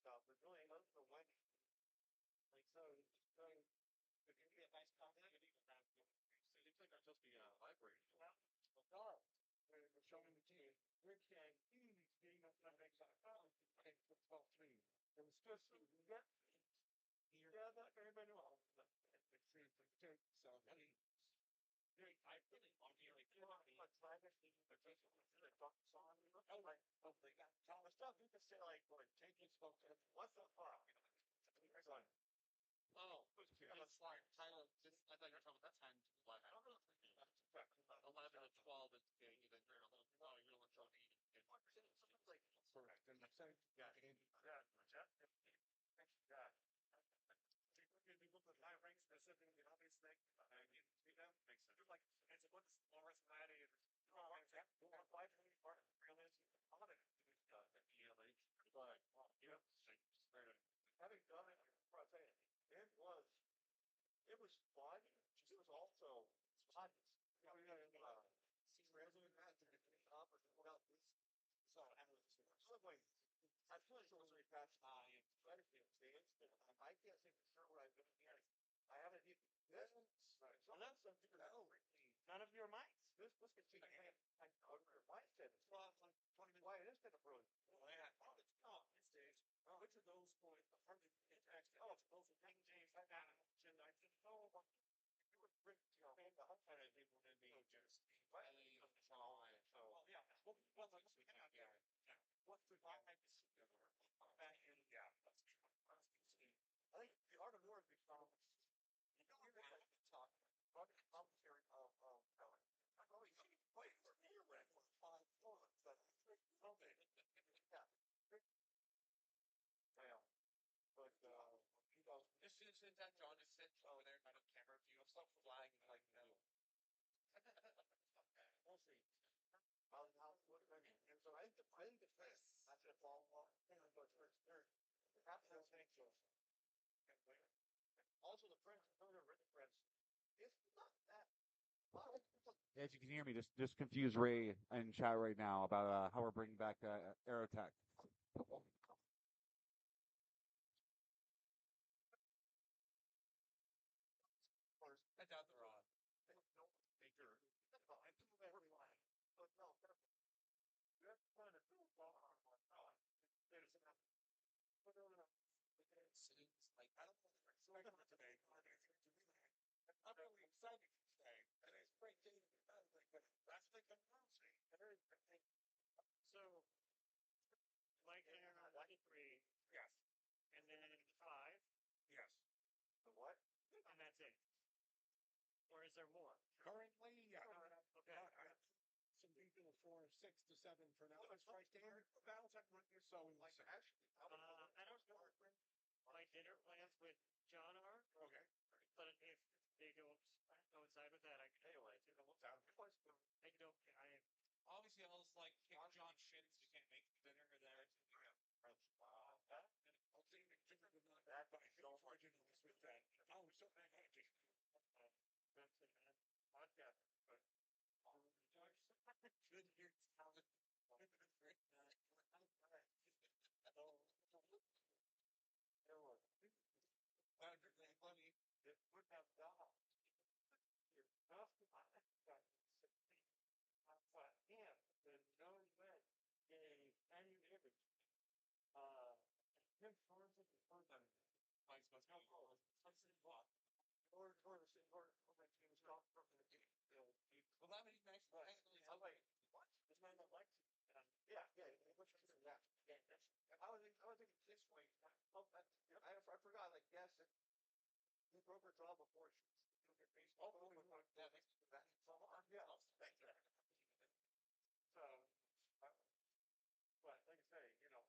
stuff, but really those are the wedding. Like so if you get a nice continuity around you. So you think I'd just be library. Well, no. We're showing the team. Rich and huge being up that makes a I think it's about three. It was just yeah, not very many well. It's three for the take. So I really want to like let's try this thing but just the talk song. Oh like oh they got all the stuff you can say like taking spoke to what the fuck? Oh, it's like kind of just. I thought you were talking about that time. Like, I don't know. 11 to 12 is big. You're a little. Oh, you're a little drunk. Something like. Correct. And I'm saying. Yeah. Yeah. Yeah. You look at high rank specific, the obvious thing. You know, makes sense. Like, it's what's Lawrence Maddie and. Why do you part realism on it? But, you know, having done it, I'll tell you. It was fun. It was also fun. Resident Magic without this. So I feel like it was really fast. I can't say for sure what I've been here. I haven't even this. So that's something that none of your minds. This can take I your mindset. It's like 20 minutes. Why it is kind of brilliant. It's not. It's days. Which of those points the first interaction? Oh, it's both King James and I said, oh, you would bring the hundred people to be just well, yeah. Well, let's we have yeah. What's the vibe back in? Yeah, that's true. I think the art of war has become. You know, you're going to talk about the commentary of I've always played for me red for 5 months. That's something. Yeah. Yeah. But this isn't that John is sitting over there on a camera view of stuff flying like no. We'll see. And so I think the first that's a fall but first third. Perhaps those things also the French, some of the written French. It's not that as you can hear me, just confuse Ray and chat right now about how we're bringing back Aerotech. I doubt they're on. They do. I do every line. But no, that's kind of cool. There's enough. But no. Seems like I don't know what they're so today. I'm really excited to stay. And it's great to that's the controversy. So, Mike and 93. Yes. And then 5. Yes. The what? And that's it. Or is there more? Currently, yeah. Okay. Some people 4, 6 to 7 for now. It's right there. Battletech what you're sewing. Like actually, I don't know my dinner plans with John are. Okay. But if they don't coincide with that, I can tell you what. They don't. Obviously, I was like John shits. You can't make dinner or that. I'll see you that, but I feel fortunate with that. I was so happy. That's it, man. Podcast, but good year talent. Funny. It would have died. You're not but him, the known man, gave any image. Him forms of the first time. Mike's supposed to go. Or he was talking from the game. Well, that many nice. I'm like, what? This man that likes it. Yeah. Which is that? Yeah, I was thinking this way. I forgot. Like, yes, he broke her jaw before she took her face. Oh, yeah, thanks for that. So, yeah, thank you. So, but like I say,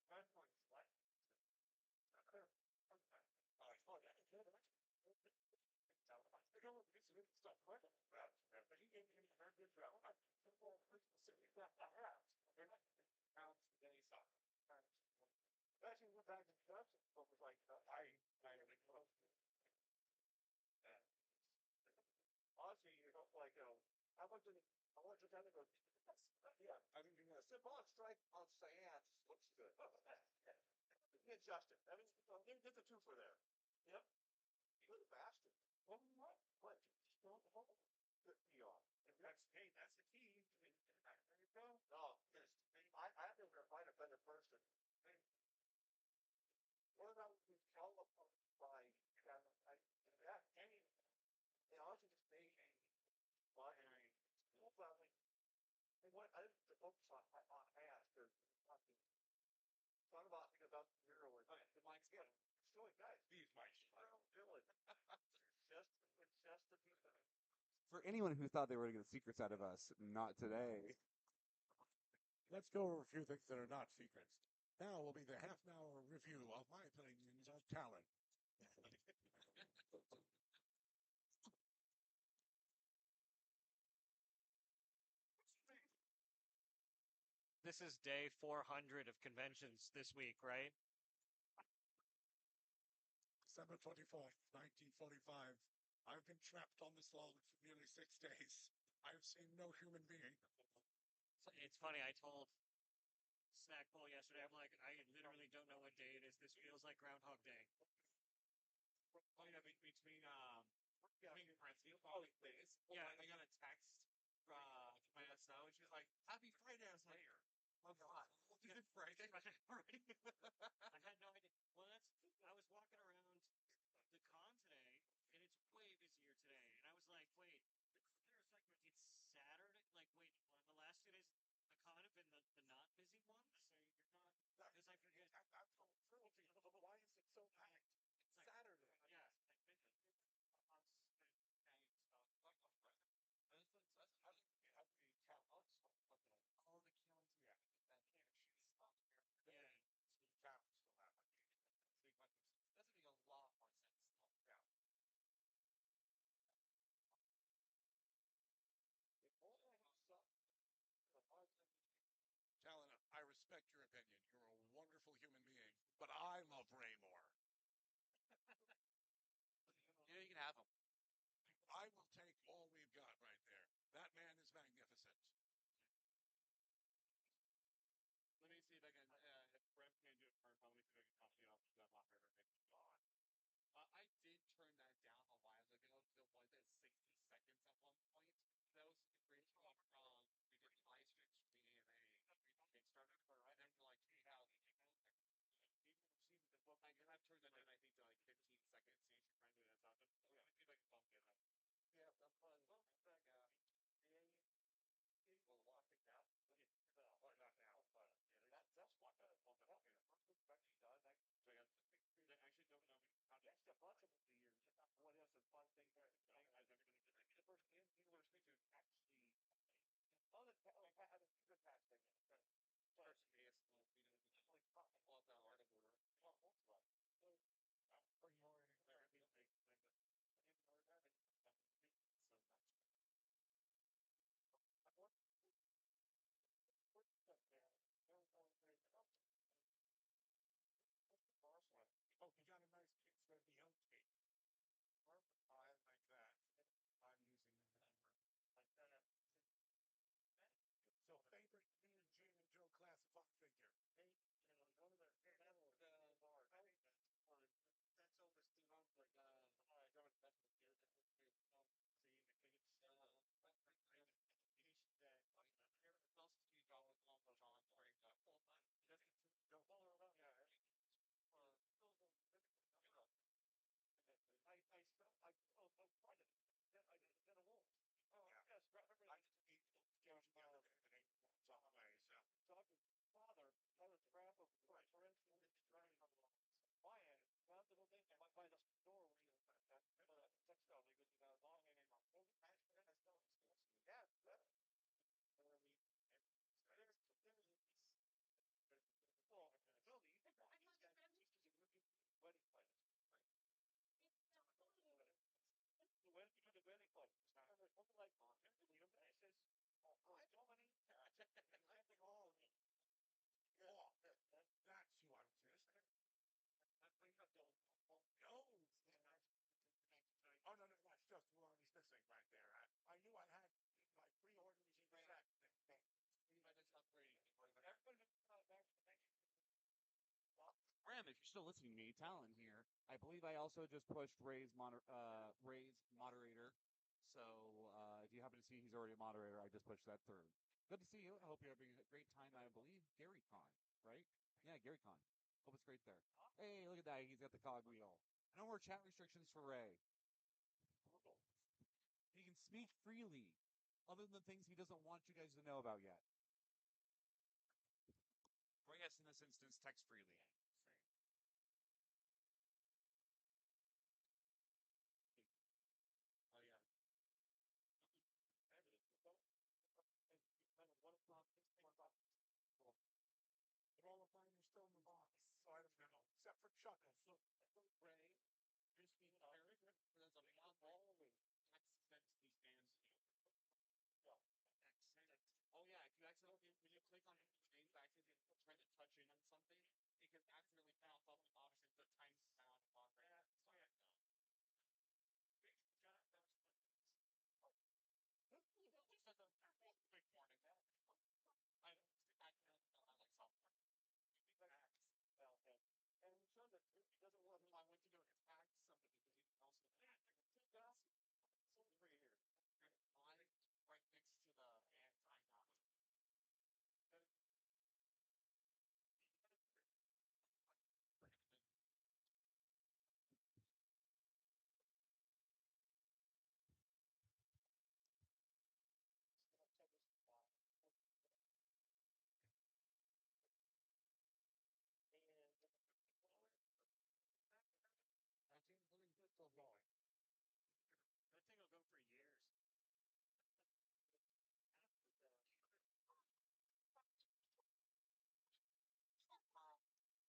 my point is like, stuff. But he gave me a very good job. Actually, went back to production, but was like, I really close. Honestly, like, I went to kind of go, yeah, I mean, sit on strike on Cyan looks good. me and Justin. That means there's a two for there. Yep. You're the bastard. What? What? Just don't hold. Good PR. That's the key. There you go. No, I have to find a better person. What about we tell them by that any they also just make a binary school family. And what I didn't focus on ass because talk about the hero or the mic's getting showing guys. These mics. I don't do it. It's just the people. For anyone who thought they were going to get secrets out of us, not today. Let's go over a few things that are not secrets. Now will be the half-hour review of my opinions of Talon. This is day 400 of conventions this week, right? December 24th, 1945. I've been trapped on this log for nearly 6 days. I've seen no human being. It's funny, I told Snackpole yesterday, I'm like, I literally don't know what day it is. This feels like Groundhog Day. Oh, yeah, between Parentheses, days. Yeah. I got a text from my SO, and she's like, "Happy Friday!" I was like, "Oh God, is it Friday?" I had no idea. Well, I was walking around the con today, and it's way busier today. And I was like, wait, it's Saturday? Like, wait, the last 2 days the con have been the not busy ones? So you're not, because I forget. I'm so thrilled to you. Why is it so packed? It's like, Saturday. Yeah. Every count. Oh, the counts. Yeah. That can't. She's stuck here. Yeah. The count still happening. Doesn't make a lot more sense. Yeah. Talon, I respect your opinion. You're a wonderful human being, but I love Ray more. Yeah, you can have them. I will take all we've got right there. That man is magnificent. Let me see if I can. If Brent can do it first, let me see if I can copy it off that locker. I did turn that down a while ago to one at 60 seconds at one point. That was originally from we did the live stream stream a Kickstarter for right after like 2000. I have turned that in, I think, to like 15 seconds. So you should try to do that. Let me see if I can bump it up. Yeah, I'm fine. Well, well, watching now. Well, not now, but that's what the first one's actually done. I actually don't know how to. That's a bunch of them the year. What else is fun thing? I've never been The first university to actually. Oh, the good patch thing. First case, we didn't really all that article. For your So much. Oh, you got a nice picture of the oak tree. I like that. I'm using the number. So, favorite me and Gene and Joe classified figure. One of the that's almost the like I don't mess with you. See the kids. Most of you don't want to John break up. Just don't follow around. Yeah. I did a wolf. Oh yes, remember I just ate talking father, I was crap of for instance, running my end, found the little thing by the store where you textile because you got long and yeah, well, Bill, you think these guys wedding plans? When you do the wedding plans, there's something like it says, I so many. I think all of them. Oh, that's who I'm just. No. Oh, no, that's just what I was missing right there. I knew I had my pre-orders in check. I just upgrading. Everybody back to the next. Ram, if you're still listening to me, Talon here. I believe I also just pushed Ray's moderator. So if you happen to see he's already a moderator, I just pushed that through. Good to see you. I hope you're having a great time. I believe GaryCon, right? Yeah, GaryCon. Hope it's great there. Hey, look at that. He's got the cog wheel. No more chat restrictions for Ray. He can speak freely, other than the things he doesn't want you guys to know about yet. Or yes, in this instance, text freely. Oh yeah. But all of mine are still in the box, so I don't know. Except for Chuckles. Ray, just being very good. There's a lot of accent these fans. Oh yeah, if you accidentally when you click on his name, accidentally try to touch in on something, it can accidentally bounce off the box into the tiny sound of yeah, so yeah, no. Just as a quick warning. I like something. And he showed that he doesn't want I went to go attack somebody because he also over here. I right next to the anti-knock. That seems really good for going. That thing will go for years.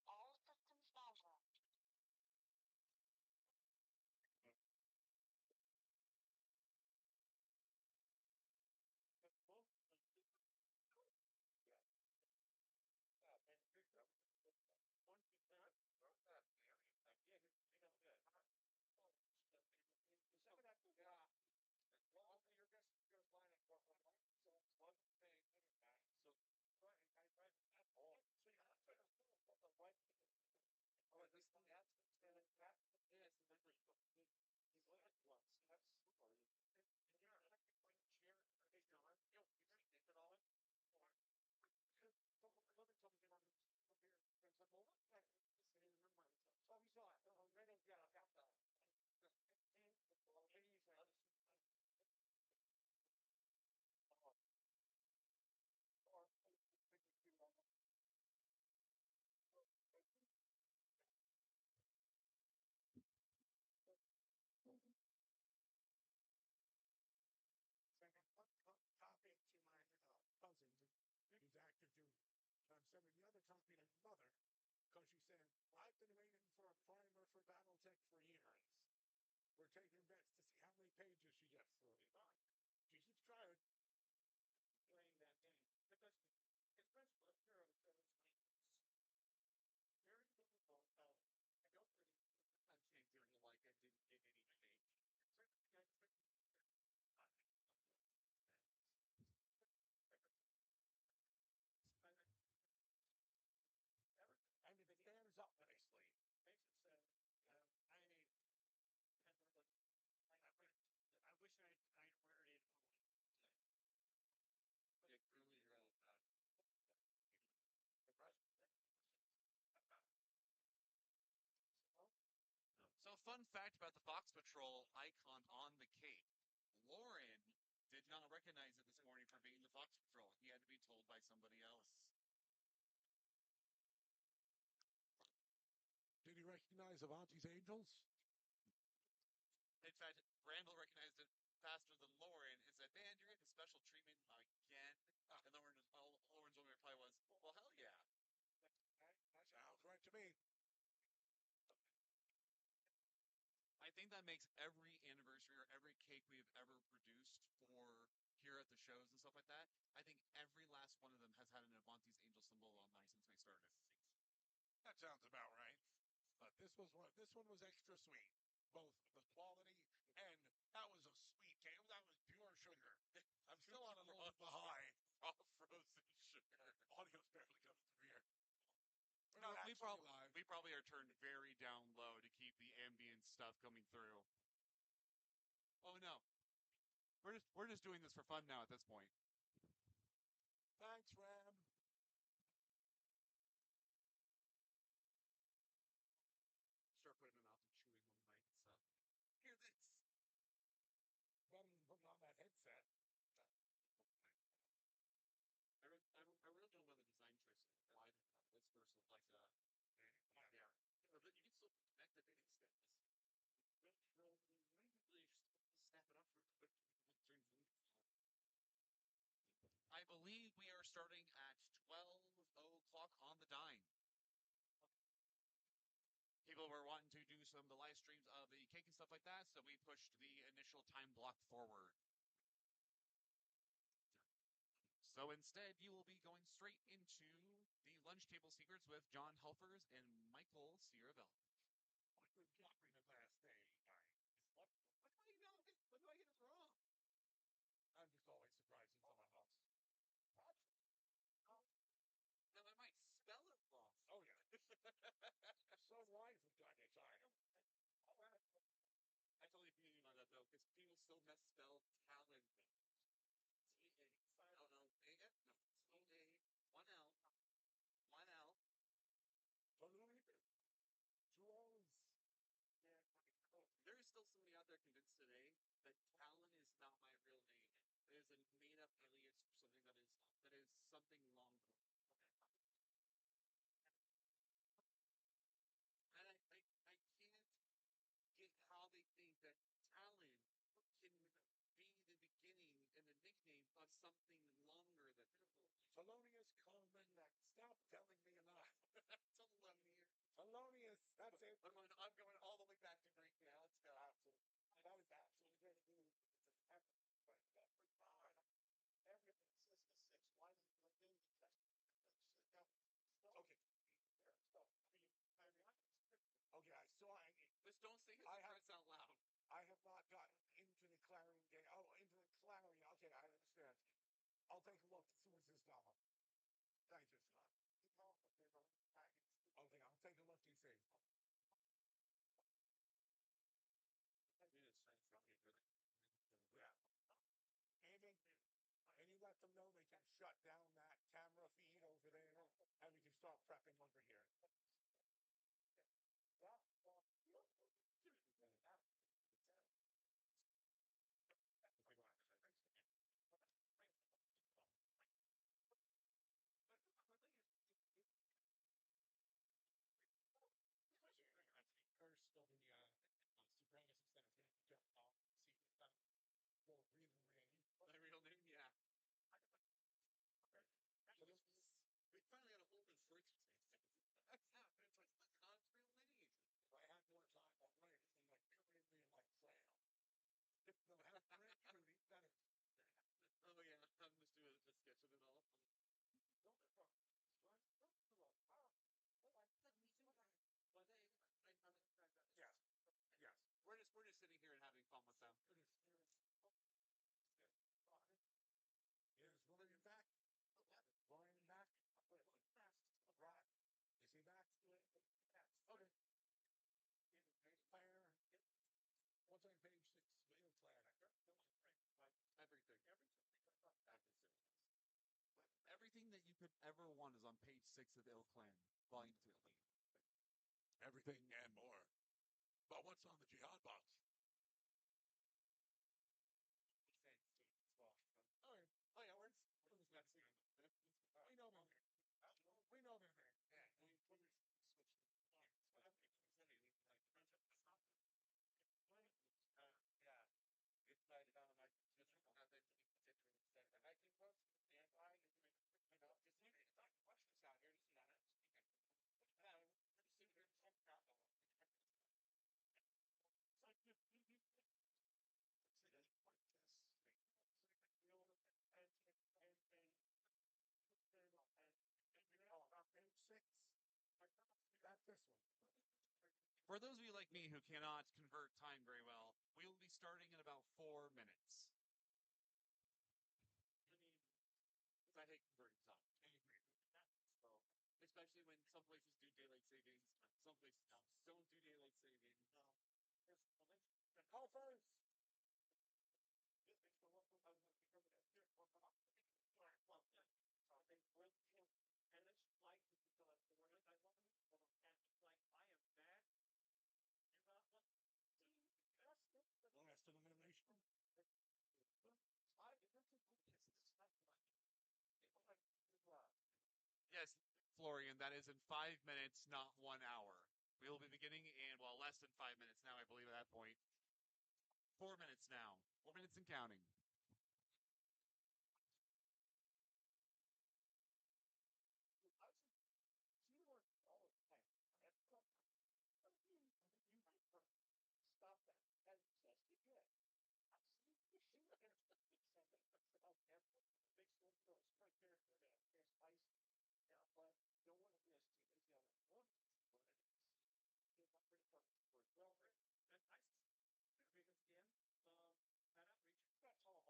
All systems manual. Well, your guess goes line at what so it's one thing so oh so you have to the right oh at least that's standing back yes the he's like once that's and you're like chair hey John you take it all Living told me to run up here and said, well, look, I just remember myself. Oh, he saw it. Oh, right over, yeah, I got that. And maybe you say, or Sending one copy to my cousin who's active duty. And I'm sending the other copy to my mother because she said, I've been waiting for a primer for Battletech for years. We're taking bets to see how many pages she gets through. She keeps trying. playing that game. Because especially if you're very difficult. I don't really I'm saying doing like I didn't get any page. And if it stands up nicely, Makes it sound I wish I'd heard it. yeah, really real. So, fun fact about the Fox Patrol icon on the cape. Lauren did not recognize it this morning for being the Fox Patrol. He had to be told by somebody else. did he recognize Avanti's Angels? In fact, Randall recognized it faster than Lauren and said, "Man, you're getting special treatment again." And Lauren's only reply was, "Well, hell yeah." That sounds right to me. I think that makes every anniversary or every cake we have ever produced for here at the shows and stuff like that. I think every last one of them has had an Avanti's Angel symbol on mine since we started. That sounds about right. But this one was extra sweet. Both the quality and that was a sweet cake. That was pure sugar. I'm still on a little bit of a high. Raw frozen sugar. Audio's barely coming through here. We're No, not we actually we probably are turned very down low to keep the ambient stuff coming through. Oh no, we're just doing this for fun now at this point. Thanks, Ram. Start putting them out and chewing on the mic and stuff. Hear this. Better than putting on that headset. I really don't know the design choice of why this versus like yeah. But you can still connect the things that this. Really just snap it off real quick. I believe we are starting at 12 o'clock on the dime. People were wanting to do some of the live streams of the cake and stuff like that, so we pushed the initial time block forward. So instead, you will be going straight into the lunch table secrets with John Helfers and Michael Sierraville. What good job in the last day? What do I know? What do I get it wrong? I'm just always surprised in someone else. Now I might spell it wrong. Oh yeah. So wise from time to time. I totally feel you on that though, because people still misspell talent. T-A. Oh no, A-N? No. T-A. One L. One L. Two O's. There is still somebody out there convinced today that Talon is not my real name. It is a made-up alias for something that is something longer. And I can't get how they think that Talon can be the beginning and the nickname of something longer than Thelonious Coleman. Stop telling me a lie. Thelonious. Thelonious. That's it. I'm going all the way back to Greek now. Let's go. Absolutely. That is absolutely great. Everything says the six. Why didn't you do that? Okay. Okay, I saw. Just don't say his I have- words out loud. I have not gotten into the Clarion game. Oh, into the Clarion. Okay, I understand. I'll take a look as soon as this done. Thank you, Scott. Okay, I'll take a look and see. Yeah. And you let them know they can shut down that camera feed over there, and we can start prepping over here. First, of the Sopranos instead of jump off, see if that will really rain. My real name, yeah. So this is, We finally got a hold of first. That's happened. It's like the Khan's real name. if I had more time, I'd write it in like really like flail. If they'll have great beauty, better. Oh yeah, I'm just doing a sketch of it all. Yes. Yes. We're just sitting here and having fun with them. Here's Ryan back. Ryan back. Right. Is he back? Okay. Fire. What's on page 6? Real plan. Everything. Everything that you could ever want is on page 6 of Ill Clan, Volume 2. Everything and more. But what's on the jihad box? Oh yeah, we're not seeing it. We know they're there. We know they're there. Yeah. It's like my sister said, and I think once and I, just questions out here, just not speaking. Let's see here, check out the one. Page 6. That's this one. For those of you like me who cannot convert time very well, we will be starting in about 4 minutes. I hate converting time. So, especially when Some places do daylight savings. Some places don't do daylight savings. No. Call first. This makes the one I was going to become that. Here, one from well, yeah. They will, and it's like if you feel like the word I love it, and it's like I am back. You're not what? Last elimination. Yes, Florian, that is in 5 minutes, not 1 hour. We will be beginning in, well, less than 5 minutes now, I believe, at that point. 4 minutes now. 4 minutes and counting. Stop that. And just to get. I see you shoot and something. Oh, big slow throws right there. There's ice. Yeah, but don't want to miss too many other one. Pretty perfect. Well, and ice. Because again, that outreach. That's all.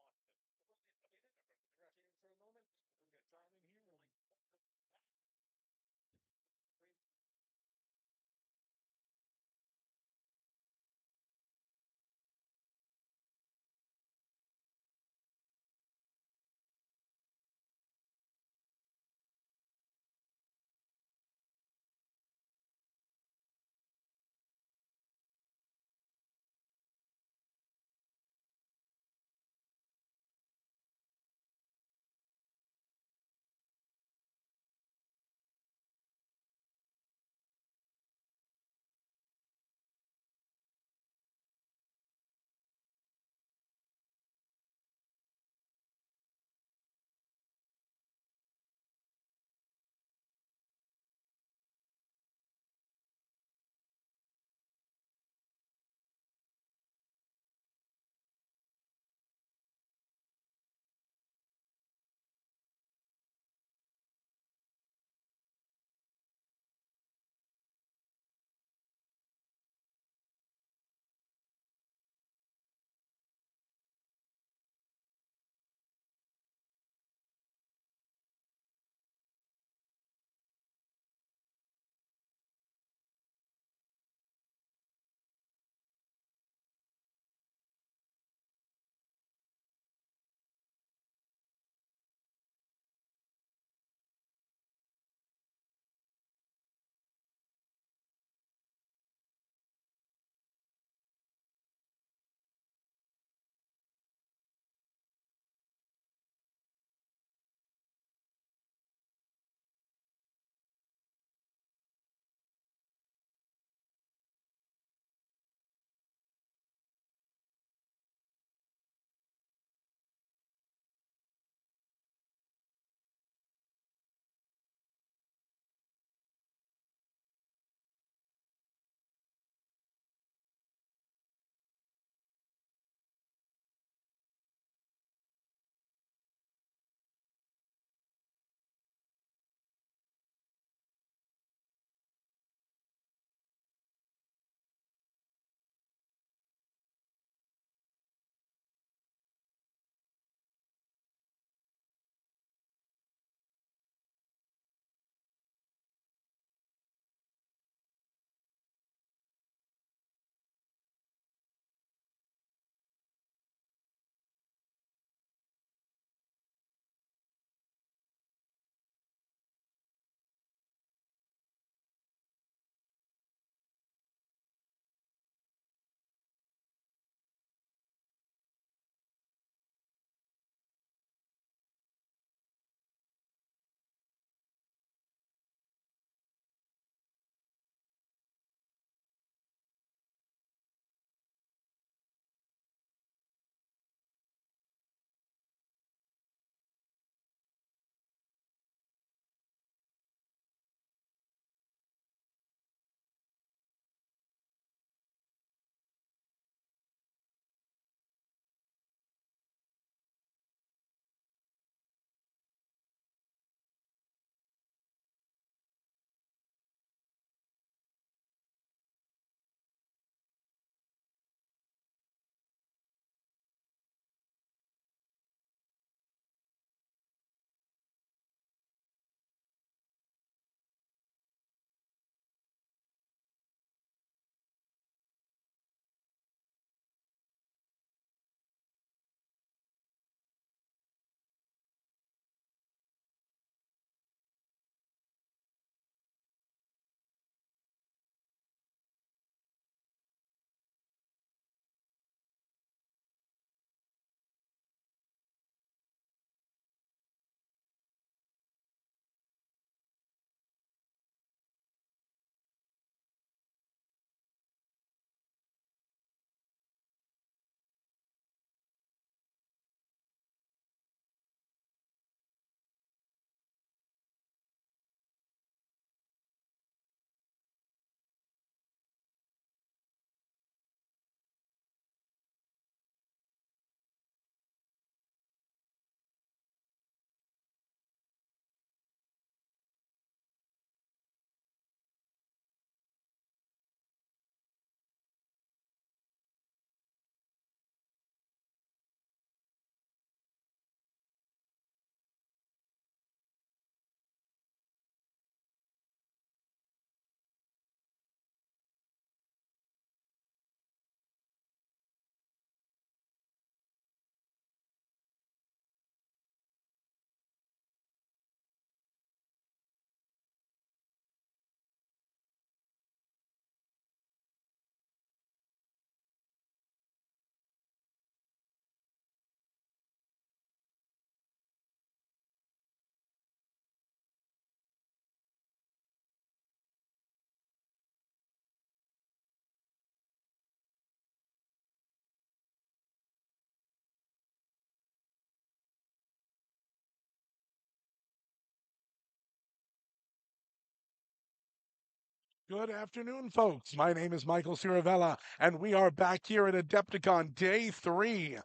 Good afternoon, folks. My name is Michael Ciravella, and we are back here at Adepticon Day 3.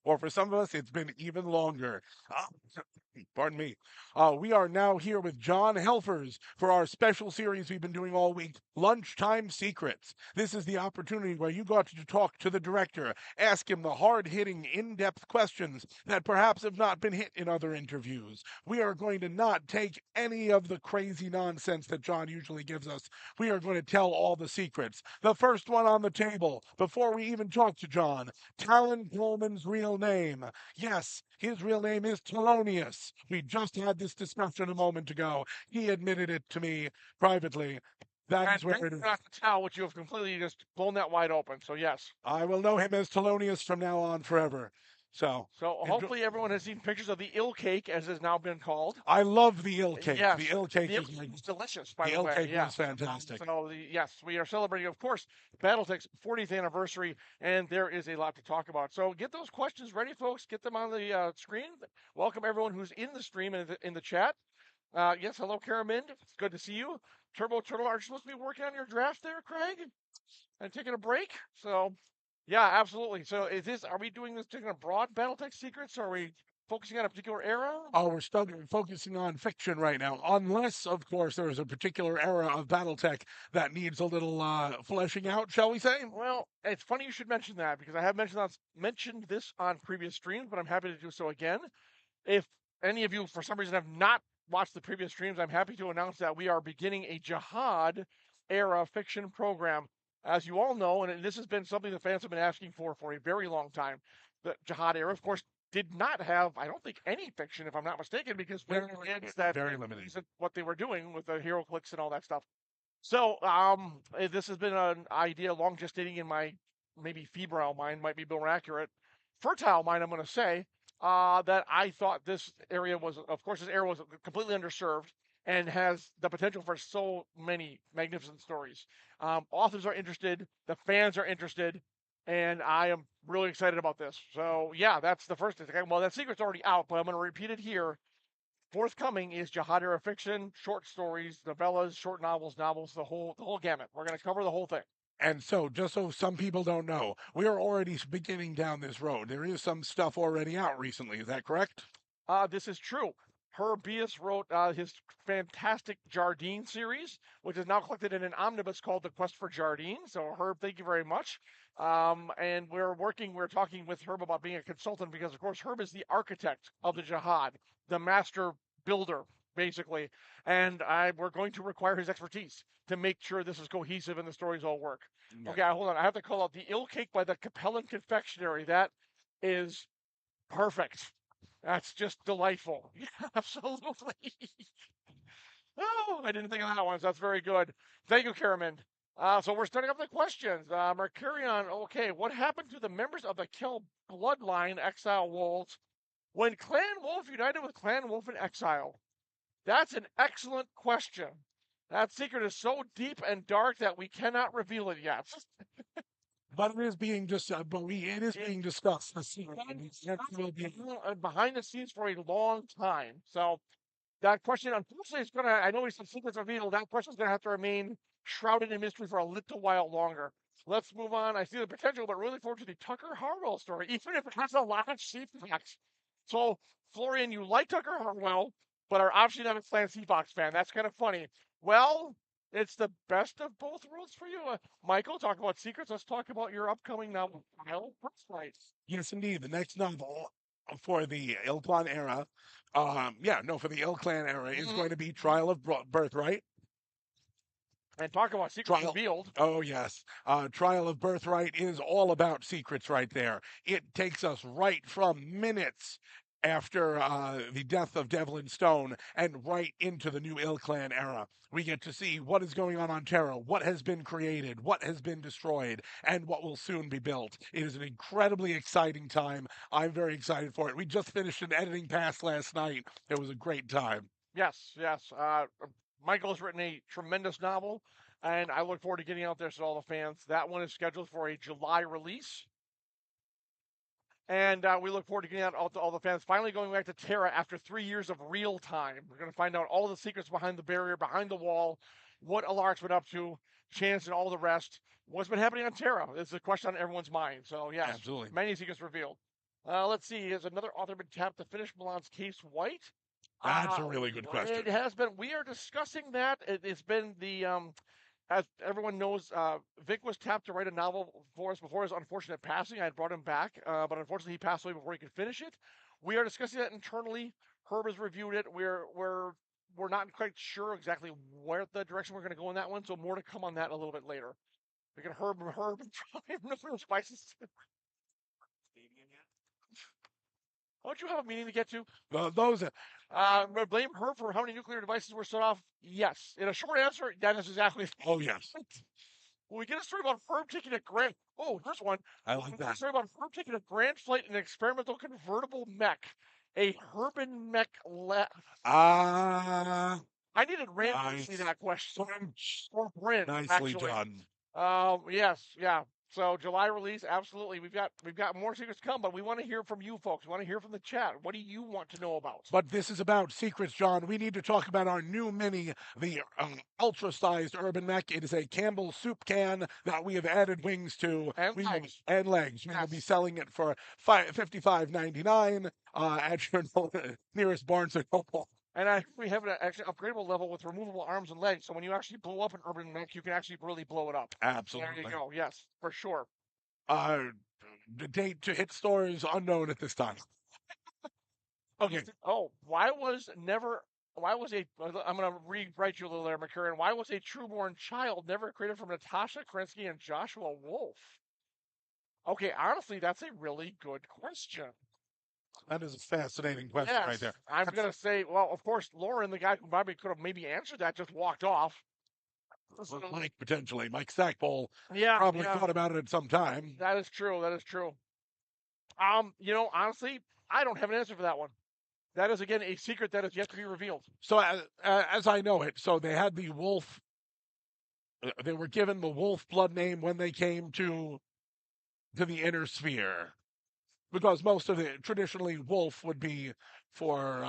Or for some of us, it's been even longer. Pardon me. We are now here with John Helfers for our special series we've been doing all week, Lunchtime Secrets. This is the opportunity where you got to talk to the director, ask him the hard-hitting, in-depth questions that perhaps have not been hit in other interviews. We are going to not take any of the crazy nonsense that John usually gives us. We are going to tell all the secrets. The first one on the table, before we even talk to John, Talon Coleman's real name. Yes, his real name is Telonius. We just had this discussion a moment ago. He admitted it to me privately. That is where it is. Not to tell what you have completely just blown that wide open. So yes. I will know him as Telonius from now on forever. So hopefully everyone has seen pictures of the ill cake, as has now been called. I love the ill cake. Yes, the ill cake is delicious. By the way, ill cake yeah. was fantastic. So yes, we are celebrating, of course, BattleTech's 40th anniversary, and there is a lot to talk about. So get those questions ready, folks. Get them on the screen. Welcome everyone who's in the stream and in the chat. Yes, hello, Karamind. It's good to see you. Turbo Turtle, are you supposed to be working on your draft there, Craig? And taking a break? So, yeah, absolutely. So, are we doing this taking a broad BattleTech secrets, or are we focusing on a particular era? Oh, we're still focusing on fiction right now, unless, of course, there is a particular era of BattleTech that needs a little fleshing out, shall we say? Well, it's funny you should mention that, because I have mentioned this on previous streams, but I'm happy to do so again. If any of you, for some reason, have not watched the previous streams, I'm happy to announce that we are beginning a Jihad era fiction program. As you all know, and this has been something the fans have been asking for a very long time, the Jihad era, of course, did not have, I don't think, any fiction, if I'm not mistaken, because very limited. What they were doing with the hero clicks and all that stuff. So, this has been an idea long gestating in my maybe febrile mind, might be more accurate, fertile mind, I'm going to say, that I thought this area was, of course, this area was completely underserved and has the potential for so many magnificent stories. Authors are interested, the fans are interested, and I am really excited about this. So, yeah, that's the first thing. Well, that secret's already out, but I'm going to repeat it here. Forthcoming is Jihad era fiction, short stories, novellas, short novels, the whole gamut. We're going to cover the whole thing. And so, just so some people don't know, we are already beginning down this road. There is some stuff already out recently. Is that correct? This is true. Herb Bias wrote his fantastic Jardine series, which is now collected in an omnibus called The Quest for Jardine. So, Herb, thank you very much. And we're talking with Herb about being a consultant because, of course, Herb is the architect of the Jihad, the master builder, basically. And we're going to require his expertise to make sure this is cohesive and the stories all work. Yeah. Okay, hold on. I have to call out the Ill Cake by the Capellan Confectionery. That is perfect. That's just delightful. Yeah, absolutely. Oh, I didn't think of that one. So that's very good. Thank you, Karamond. So we're starting off the questions. Mercurion, okay, what happened to the members of the Kill bloodline Exile Wolves when Clan Wolf united with Clan Wolf in exile? That's an excellent question. That secret is so deep and dark that we cannot reveal it yet. But it is being discussed. Being discussed. Behind the scenes for a long time. So that question, unfortunately, is going to. I know we said secrets revealed. That question is going to have to remain shrouded in mystery for a little while longer. Let's move on. I see the potential, but really look forward to the Tucker Harwell story, even if it has a lot of Seafox. So, Florian, you like Tucker Harwell, but are obviously not a Clan Seafox fan. That's kind of funny. Well, it's the best of both worlds for you. Michael, talk about secrets. Let's talk about your upcoming novel, Birthright. Yes, indeed. The next novel for the Ill Clan era, for the Ill Clan era is going to be Trial of Birthright. And talk about secrets revealed. Oh, yes. Trial of Birthright is all about secrets right there. It takes us right from minutes after the death of Devlin Stone and right into the new Ill Clan era. We get to see what is going on Terra, what has been created, what has been destroyed, and what will soon be built. It is an incredibly exciting time. I'm very excited for it. We just finished an editing pass last night. It was a great time. Yes. Michael has written a tremendous novel, and I look forward to getting out there to all the fans. That one is scheduled for a July release. And we look forward to getting out to all the fans. Finally going back to Terra after 3 years of real time. We're going to find out all the secrets behind the barrier, behind the wall. what Alaric's been up to, Chance and all the rest. What's been happening on Terra? It's a question on everyone's mind. So, yes, Absolutely. many secrets revealed. Let's see. Has another author been tapped to finish Milan's case white? That's a really good question. It has been. We are discussing that. It's been the as everyone knows, Vic was tapped to write a novel for us before his unfortunate passing. I had brought him back, but unfortunately he passed away before he could finish it. We are discussing that internally. Herb has reviewed it. We're not quite sure exactly where the direction we're going to go in that one, so more to come on that a little bit later. We can Herb and nuclear spices. Don't you have a meeting to get to? Those Blame Herb for how many nuclear devices were set off? Yes. In a short answer, that is exactly. Oh, yes. Well, we get a story about Herb taking a grand. Oh, here's one. I like We get a that. story about Herb taking a grand flight in an experimental convertible mech, a Herben mech. Ah, I needed Rand to nice. see that question. Or Brent, Nicely actually. done. Yes, yeah. So July release, absolutely. We've got more secrets to come, but we want to hear from you folks. We want to hear from the chat. What do you want to know about? But this is about secrets, John. We need to talk about our new mini, the ultra-sized Urban Mech. It is a Campbell soup can that we have added wings to. And We legs. and legs. We will Yes. be selling it for $55.99 at your nearest Barnes and Noble. And we have an actually upgradable level with removable arms and legs. So when you actually blow up an urban mech, you can actually really blow it up. Absolutely. There you go. Yes, for sure. The date to hit stores unknown at this time. Okay. Oh, I'm going to rewrite you a little there, McCurran. Why was a trueborn child never created from Natasha Krinsky and Joshua Wolf? Okay, honestly, that's a really good question. That is a fascinating question right there. I'm going to say, well, of course, Lauren, the guy who probably could have maybe answered that, just walked off. Mike, potentially. Mike Stackpole Yeah, probably thought about it at some time. That is true. Honestly, I don't have an answer for that one. That is, again, a secret that is yet to be revealed. So, as I know it, so they had the wolf. They were given the wolf blood name when they came to the inner sphere, because most of it traditionally wolf would be for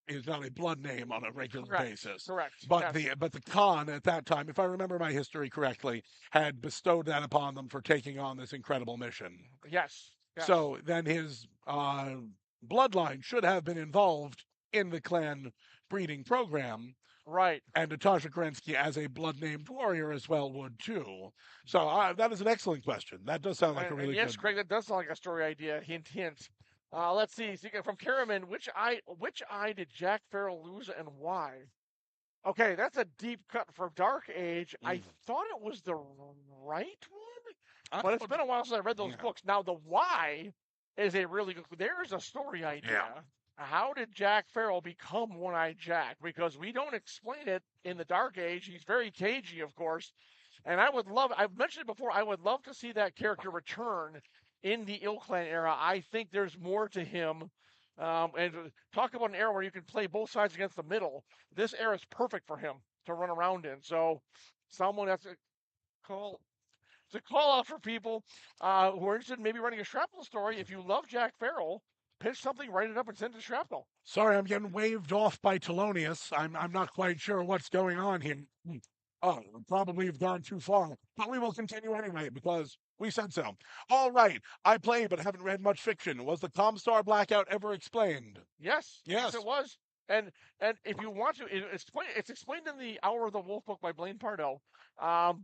is not a blood name on a regular basis. Correct. But yes. the Khan at that time, if I remember my history correctly, had bestowed that upon them for taking on this incredible mission. Yes. So then his bloodline should have been involved in the clan breeding program. Right. And Natasha Kerensky, as a blood-named warrior as well, would too. So that is an excellent question. That does sound like a really yes, good... Craig, that does sound like a story idea. Hint, hint. Let's see. From Karaman, which eye did Jack Farrell lose and why? Okay, that's a deep cut for Dark Age. I thought it was the right one, but it's been a while since I read those books. Now, the why is a really good... There's a story idea. Yeah. How did Jack Farrell become One-Eyed Jack? Because we don't explain it in the Dark Age. He's very cagey, of course. And I've mentioned it before, I would love to see that character return in the Ill Clan era. I think there's more to him. And talk about an era where you can play both sides against the middle. This era is perfect for him to run around in. So someone has to call... It's a call out for people who are interested in maybe running a Shrapnel story. If you love Jack Farrell, pitch something, write it up, and send it to Shrapnel. Sorry, I'm getting waved off by Telonius. I'm not quite sure what's going on here. Oh, probably have gone too far. But we will continue anyway, because we said so. All right. I play, but haven't read much fiction. Was the Comstar blackout ever explained? Yes. Yes. It was. And if you want to, it's explained in the Hour of the Wolf book by Blaine Pardo,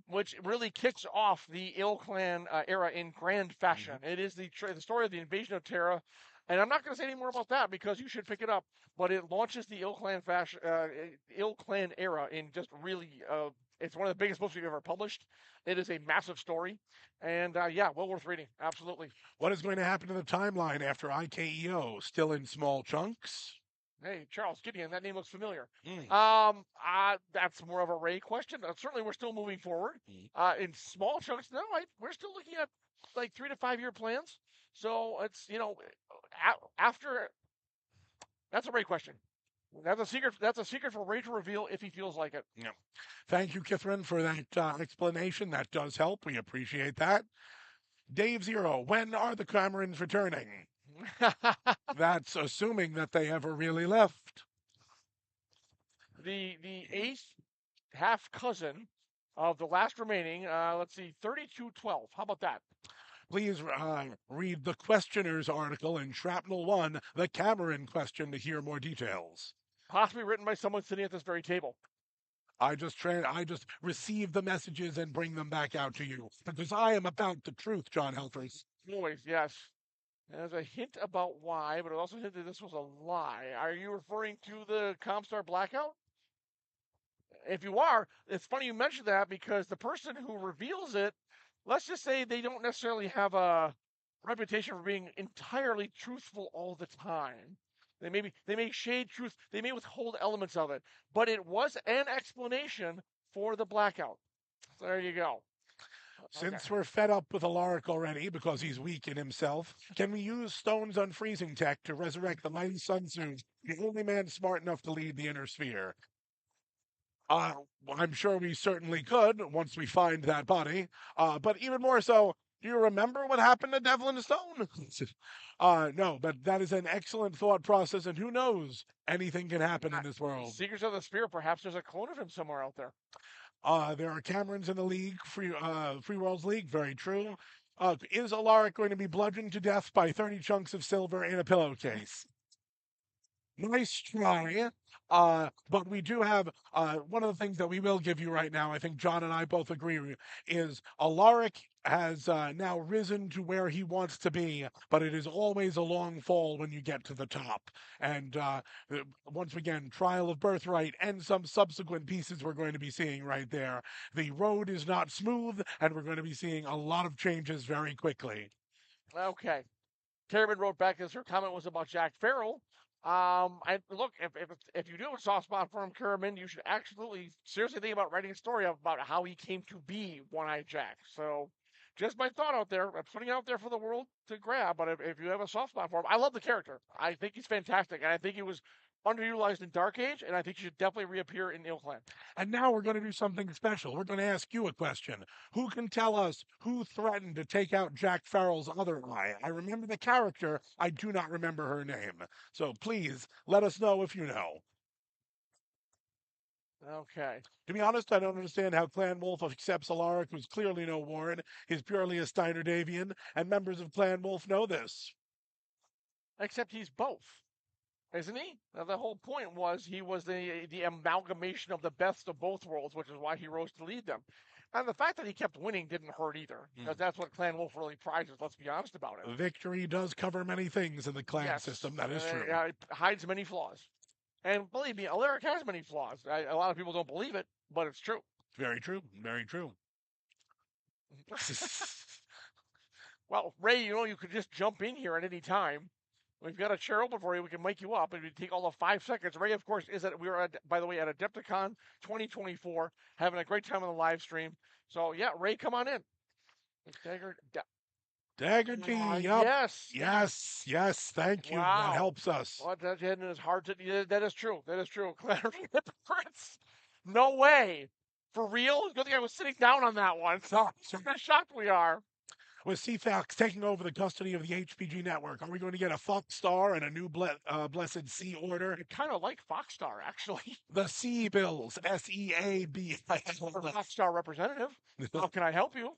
which really kicks off the Ill Clan era in grand fashion. It is the story of the invasion of Terra. And I'm not going to say any more about that because you should pick it up. But it launches the Ill Clan era in just really, it's one of the biggest books we've ever published. It is a massive story. And well worth reading. Absolutely. What is going to happen to the timeline after IKEO? Still in small chunks? Hey, Charles Gideon, that name looks familiar. That's more of a Ray question. Certainly, we're still moving forward. In small chunks, no, we're still looking at like 3 to 5 year plans. So it's, after, that's a Ray question. That's a secret for Ray to reveal if he feels like it. Yeah. Thank you, Kithrin, for that explanation. That does help. We appreciate that. Dave Zero, when are the Camerons returning? That's assuming that they ever really left. The 8th half cousin of the last remaining. Let's see, 3212. How about that? Please read the questioner's article in Shrapnel 1, the Cameron question, to hear more details. Possibly written by someone sitting at this very table. I just receive the messages and bring them back out to you because I am about the truth, John Helfers. Always, yes. There's a hint about why, but it also hinted this was a lie. Are you referring to the Comstar blackout? If you are, it's funny you mentioned that because the person who reveals it, let's just say they don't necessarily have a reputation for being entirely truthful all the time. They may shade truth, they may withhold elements of it, but it was an explanation for the blackout. So there you go. Since we're fed up with Alaric already because he's weak in himself, can we use Stone's unfreezing tech to resurrect the mighty Sun Tzu, the only man smart enough to lead the inner sphere? I'm sure we certainly could once we find that body. But even more so, do you remember what happened to Devlin Stone? No, but that is an excellent thought process, and who knows? Anything can happen in this world. Seekers of the Spear, perhaps there's a clone of him somewhere out there. There are Camerons in the league, Free Worlds League, very true. Is Alaric going to be bludgeoned to death by 30 chunks of silver in a pillowcase? Nice try. But we do have one of the things that we will give you right now, I think John and I both agree, is Alaric has now risen to where he wants to be, but it is always a long fall when you get to the top. And once again, Trial of Birthright and some subsequent pieces we're going to be seeing right there. The road is not smooth, and we're going to be seeing a lot of changes very quickly. Okay. Carmen wrote back as her comment was about Jack Farrell. And look, if you do have a soft spot for him, Kerman, you should absolutely seriously think about writing a story about how he came to be One-Eyed Jack. So, just my thought out there. I'm putting it out there for the world to grab. But if you have a soft spot for him, I love the character. I think he's fantastic, and I think he was underutilized in Dark Age, and I think he should definitely reappear in Ilclan. And now we're going to do something special. We're going to ask you a question. Who can tell us who threatened to take out Jack Farrell's other eye? I remember the character. I do not remember her name. So please let us know if you know. Okay. To be honest, I don't understand how Clan Wolf accepts Alaric, who's clearly no Warren. He's purely a Steiner Davian, and members of Clan Wolf know this. Except he's both. Isn't he? Now, the whole point was he was the amalgamation of the best of both worlds, which is why he rose to lead them. And the fact that he kept winning didn't hurt either, because that's what Clan Wolf really prizes, let's be honest about it. Victory does cover many things in the clan system, that is true. It hides many flaws. And believe me, Alaric has many flaws. A lot of people don't believe it, but it's true. Very true, very true. Well, Ray, you could just jump in here at any time. We've got a chair open for you. We can make you up. It would take all of 5 seconds. Ray, of course, by the way, at Adepticon 2024, having a great time on the live stream. So, yeah, Ray, come on in. Dagger D, yes, thank you. Wow. That helps us. Well, that is hard to. That is true. Hypocrites. No way. For real? Good thing I was sitting down on that one. So, how shocked we are. With CFAX taking over the custody of the HPG network, are we going to get a Fox Star and a new blessed C order? I kind of like Fox Star, actually. The C bills, SEAB. Fox Star representative. How can I help you?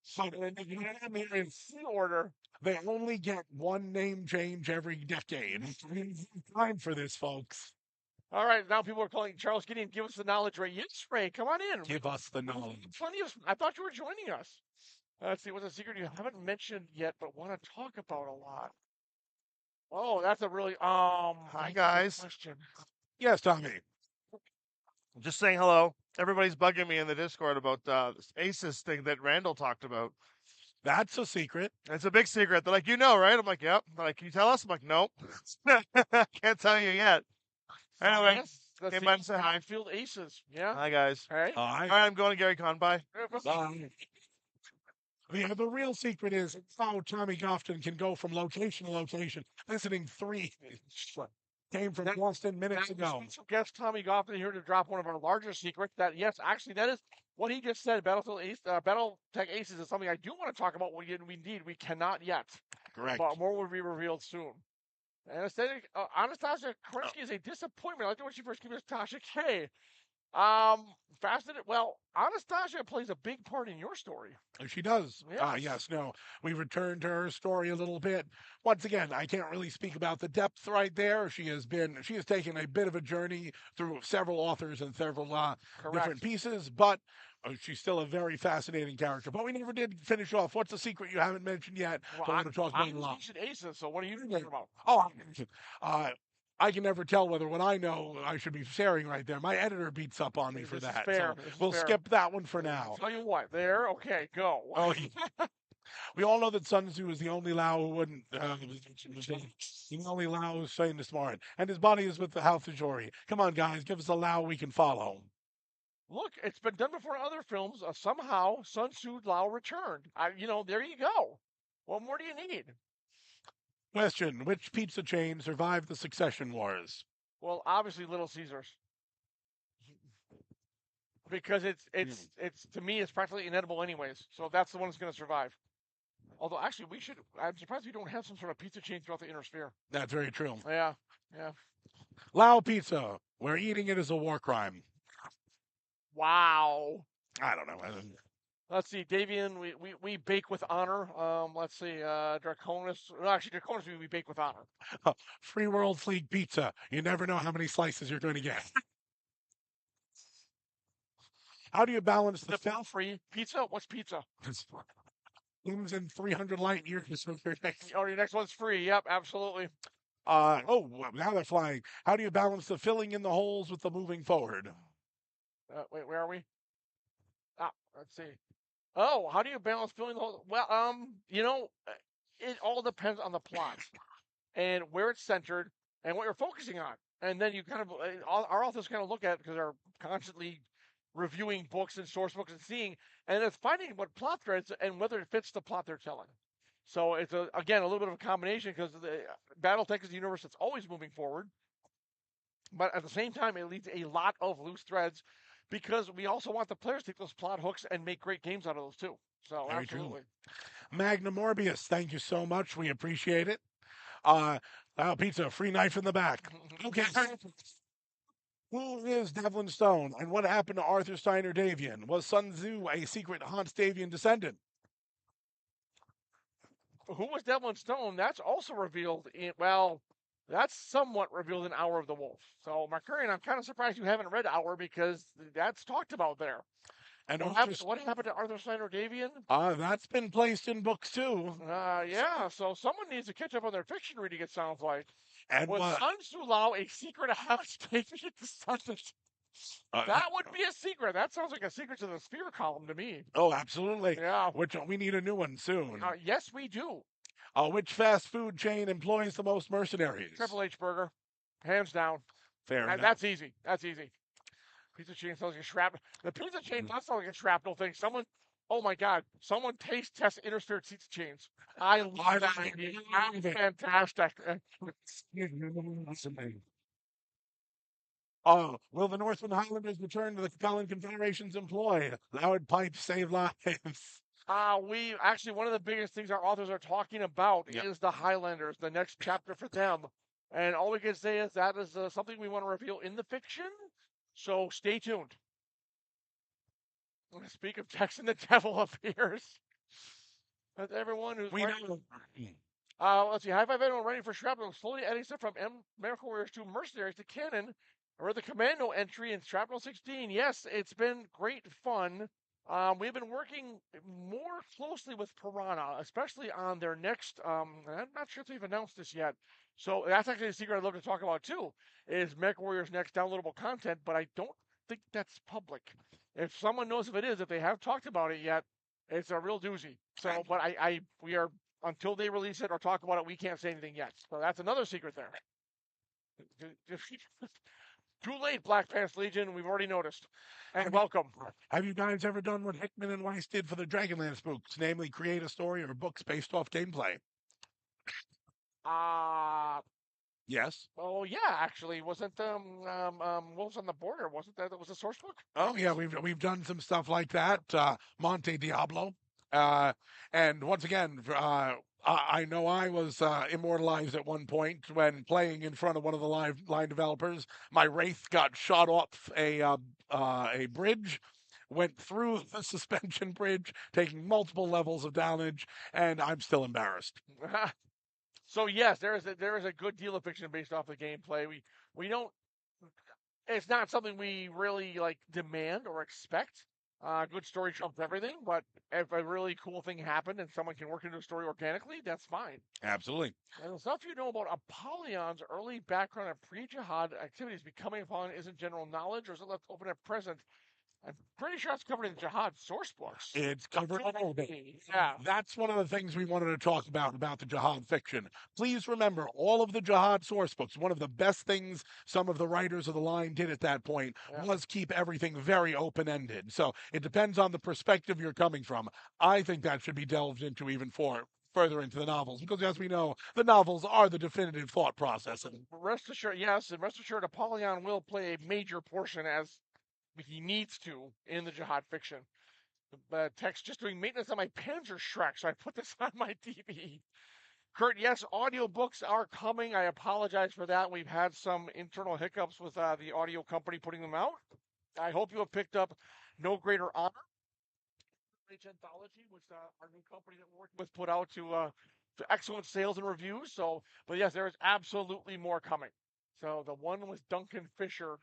So in C order, they only get one name change every decade. Time for this, folks. All right, now people are calling Charles Gideon. Give us the knowledge, Ray. Yes, Ray, come on in. Give us the knowledge. Plenty of. I thought you were joining us. Let's see, what's a secret you haven't mentioned yet, but want to talk about a lot? Oh, that's a really Hi guys. question. Yes, Tommy. Just saying hello. Everybody's bugging me in the Discord about this Aces thing that Randall talked about. That's a secret. It's a big secret. They're like, you know, right? I'm like, yep. They're like, can you tell us? I'm like, nope. Can't tell you yet. Anyway, came by and said hi. Field Aces. Yeah. Hi guys. Hey. All right, I'm going to Gary Con. Bye. Bye. The real secret is how Tommy Gofton can go from location to location, visiting 3. Came from Boston minutes ago. Special guest Tommy Gofton here to drop one of our larger secrets. That yes, actually, that is what he just said. BattleTech Aces is something I do want to talk about. We cannot yet. Correct. But more will be revealed soon. Anastasia Kerensky is a disappointment. I like the way she first came as Tasha K. Fascinated. Well, Anastasia plays a big part in your story. She does. Yes. Yes, no. We returned to her story a little bit. Once again, I can't really speak about the depth right there. She has taken a bit of a journey through several authors and several different Correct. pieces, but she's still a very fascinating character. But we never did finish off. What's the secret you haven't mentioned yet? Well, But I want to talk about I'm a lot. teaching aces, so what are you talking about? Oh, I can never tell whether what I know I should be sharing right there. My editor beats up on me for This is that. fair. So This is we'll fair. skip that one for now. Tell you what, there. Okay, go. Oh, we all know that Sun Tzu is the only Lao who wouldn't. The only Lao who's saying this smart, and his body is with the House of Jory. Come on, guys, give us a Lao we can follow. Look, it's been done before in other films. Somehow, Sun Tzu Lao returned. There you go. What more do you need? Question: which pizza chain survived the Succession Wars? Well, obviously, Little Caesars, because it's to me it's practically inedible anyways. So that's the one that's going to survive. Although actually, we should. I'm surprised we don't have some sort of pizza chain throughout the inner sphere. That's very true. Yeah. Lao pizza, where eating it is a war crime. Wow. I don't know. Let's see, Davian, we bake with honor. Let's see, Draconis. No, actually, Draconis, we bake with honor. Free World Fleet pizza. You never know how many slices you're going to get. How do you balance the The free pizza? What's pizza? Zooms in 300 light years. Oh, your next one's free. Yep, absolutely. Now they're flying. How do you balance the filling in the holes with the moving forward? Wait, where are we? Let's see. Oh, how do you balance filling the whole? Well, it all depends on the plot and where it's centered and what you're focusing on. And then you kind of, our authors kind of look at it because they're constantly reviewing books and source books and seeing, and it's finding what plot threads and whether it fits the plot they're telling. So it's again a little bit of a combination because the BattleTech is a universe that's always moving forward, but at the same time it leads a lot of loose threads because we also want the players to take those plot hooks and make great games out of those too. So Very absolutely. True. Magna Morbius, thank you so much. We appreciate it. Pizza, free knife in the back. Okay. Who is Devlin Stone, and what happened to Arthur Steiner Davian? Was Sun Tzu a secret Hans Davian descendant? Who was Devlin Stone? That's also revealed that's somewhat revealed in Hour of the Wolf. So, Mercurian, I'm kind of surprised you haven't read Hour because that's talked about there. And what happened to Arthur Steiner Davian? That's been placed in books too. Yeah, so someone needs to catch up on their fiction reading, it sounds like. And was Sun Tzu Lao a secret Hans Davian descendant? That would be a secret. That sounds like a secret to the Sphere column to me. Oh, absolutely. Yeah. Which we need a new one soon. Yes, we do. Which fast food chain employs the most mercenaries? Triple H Burger, hands down. Fair enough. That's easy. Pizza chain sounds like a shrapnel. The pizza chain does sound like a shrapnel thing. Oh my God, someone taste test intersphere pizza chains. I love that idea. Fantastic. Will the Northland Highlanders return to the Capellan Confederation's employ? Loud pipes save lives. We actually, one of the biggest things our authors are talking about is the Highlanders, the next chapter for them. And all we can say is that is something we want to reveal in the fiction. So stay tuned. Speak of Tex and the Devil appears. That's everyone who's know. Let's see. High five everyone ready for Shrapnel. Slowly adding stuff from Miracle Warriors to Mercenaries to Canon. Or the Commando entry in Shrapnel 16. Yes, it's been great fun. We've been working more closely with Piranha, especially on their next. I'm not sure if they've announced this yet. So that's actually a secret I'd love to talk about too. Is Mech Warriors' next downloadable content, but I don't think that's public. If someone knows if it is, if they have talked about it yet, it's a real doozy. So, but we are until they release it or talk about it, we can't say anything yet. So that's another secret there. Too late, Black Pants Legion. We've already noticed. And welcome. Have you guys ever done what Hickman and Weiss did for the Dragonlance books, namely create a story or books based off gameplay? Yes. Oh yeah, actually, wasn't Wolves on the Border? Wasn't that was a source book? Oh yeah, we've done some stuff like that. Monte Diablo, and once again, I know I was immortalized at one point when playing in front of one of the live line developers. My wraith got shot off a bridge, went through the suspension bridge, taking multiple levels of damage, and I'm still embarrassed. So yes, there is a good deal of fiction based off the gameplay. We don't. It's not something we really like demand or expect. Good story trumps everything, but if a really cool thing happened and someone can work into a story organically, that's fine. Absolutely. And the stuff you know about Apollyon's early background and pre-jihad activities becoming Apollyon isn't general knowledge, or is it left open at present? I'm pretty sure it's covered in jihad source books. It's covered a little bit. Yeah. That's one of the things we wanted to talk about the jihad fiction. Please remember, all of the jihad source books, one of the best things some of the writers of the line did at that point was keep everything very open-ended. So it depends on the perspective you're coming from. I think that should be delved into even further into the novels, because as we know, the novels are the definitive thought process. And rest assured, yes, and rest assured, Apollyon will play a major portion as he needs to in the jihad fiction. Text just doing maintenance on my Panzer Shrek, so I put this on my TV. Kurt, yes, audiobooks are coming. I apologize for that. We've had some internal hiccups with the audio company putting them out. I hope you have picked up No Greater Honor, Anthology, which our new company that we're working with put out to excellent sales and reviews. So, but yes, there is absolutely more coming. So the one with Duncan Fisher,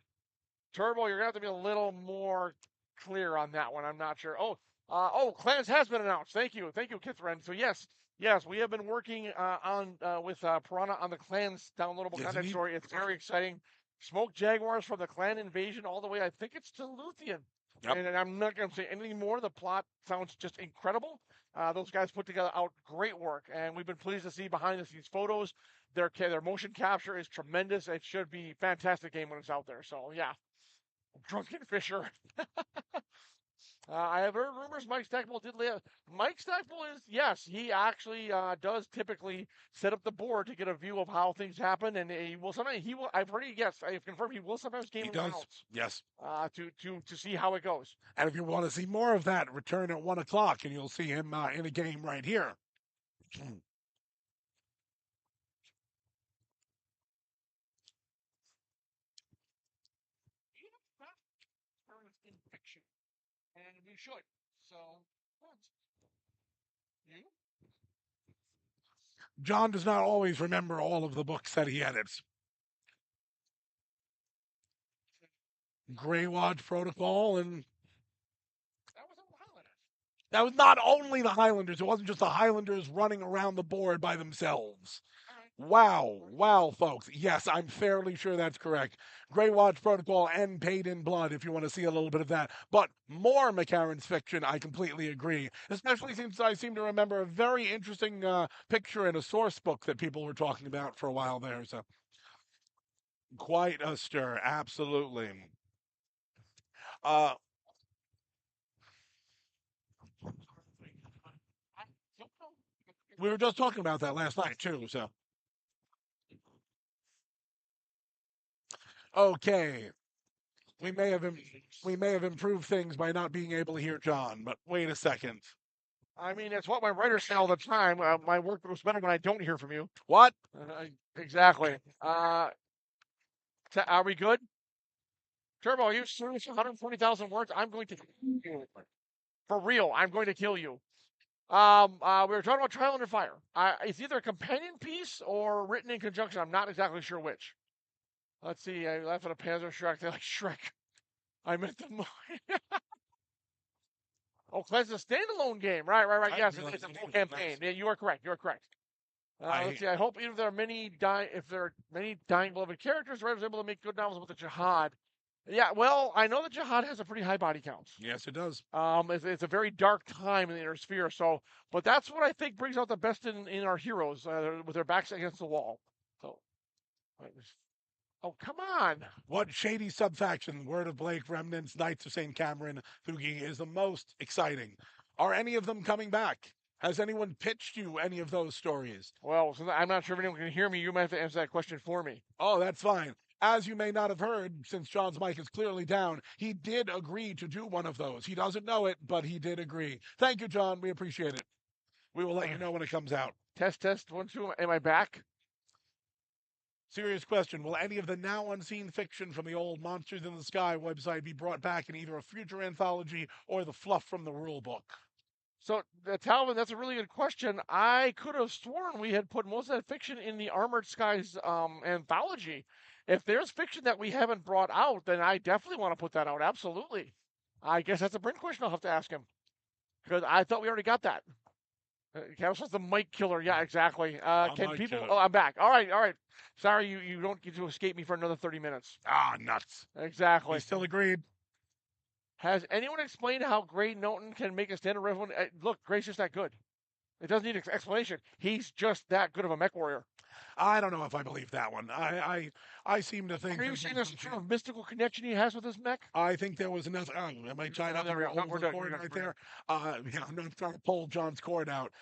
Turbo, you're gonna have to be a little more clear on that one. I'm not sure. Clans has been announced. Thank you, Kithran. So yes, we have been working with Piranha on the Clans downloadable content story. It's very exciting. Smoke Jaguars from the Clan Invasion all the way. I think it's to Luthien. Yep. And I'm not going to say anything more. The plot sounds just incredible. Those guys put together great work, and we've been pleased to see behind the scenes photos. Their motion capture is tremendous. It should be a fantastic game when it's out there. So yeah, Drunken Fisher. I have heard rumors Mike Stackpole did live. Mike Stackpole is, yes, he actually does typically set up the board to get a view of how things happen, and I've heard I've confirmed he will sometimes game rounds. Yes. To see how it goes. And if you want to see more of that, return at 1 o'clock, and you'll see him in a game right here. In fiction, and we should. So, you? John does not always remember all of the books that he edits. Grey Lodge Protocol, and That was on the Highlanders. that was not only the Highlanders. It wasn't just the Highlanders running around the board by themselves. Wow, folks. Yes, I'm fairly sure that's correct. Grey Watch Protocol and Paid in Blood, if you want to see a little bit of that. But more McCarran's fiction, I completely agree. Especially since I seem to remember a very interesting picture in a source book that people were talking about for a while there. So, quite a stir, absolutely. We were just talking about that last night too. So. Okay. We may have improved things by not being able to hear John, but wait a second. I mean, it's what my writers say all the time. My work goes better when I don't hear from you. What? Exactly. Are we good? Turbo, are you serious? 120,000 words? I'm going to kill you. For real, I'm going to kill you. We were talking about Trial Under Fire. It's either a companion piece or written in conjunction. I'm not exactly sure which. Let's see. I laugh at a Panzer Shrek. They're like Shrek. I meant the. Oh, that's a standalone game. Right. Yes, it's a full campaign. Yeah, you are correct. Let's see. I hope if there are many dying beloved characters, writers able to make good novels with the jihad. Yeah, well, I know the jihad has a pretty high body count. Yes, it does. It's a very dark time in the inner sphere. So, but that's what I think brings out the best in our heroes with their backs against the wall. So, oh, come on. What shady subfaction, Word of Blake, Remnants, Knights of St. Cameron, Thugi, is the most exciting? Are any of them coming back? Has anyone pitched you any of those stories? Well, I'm not sure if anyone can hear me. You might have to answer that question for me. Oh, that's fine. As you may not have heard, since John's mic is clearly down, he did agree to do one of those. He doesn't know it, but he did agree. Thank you, John. We appreciate it. We will let you know when it comes out. Test, 1, 2. Am I back? Serious question. Will any of the now unseen fiction from the old Monsters in the Sky website be brought back in either a future anthology or the fluff from the rule book? So, Talvin, that's a really good question. I could have sworn we had put most of that fiction in the Armored Skies anthology. If there's fiction that we haven't brought out, then I definitely want to put that out. Absolutely. I guess that's a Brent question I'll have to ask him. Because I thought we already got that. Campbell says the mic killer. Yeah, exactly. Can mic people? killer. Oh, I'm back. All right. Sorry, you don't get to escape me for another 30 minutes. Ah, nuts. Exactly. He still agreed. Has anyone explained how Gray Norton can make a standard rifle? Look, Gray's just that good. It doesn't need explanation. He's just that good of a mech warrior. I don't know if I believe that one. I seem to think. Are you saying there's some sort of mystical connection he has with his mech? I think there was another. Am I tied up? There we go. Hold We're the done. cord We're right done. there. I'm not trying to pull John's cord out.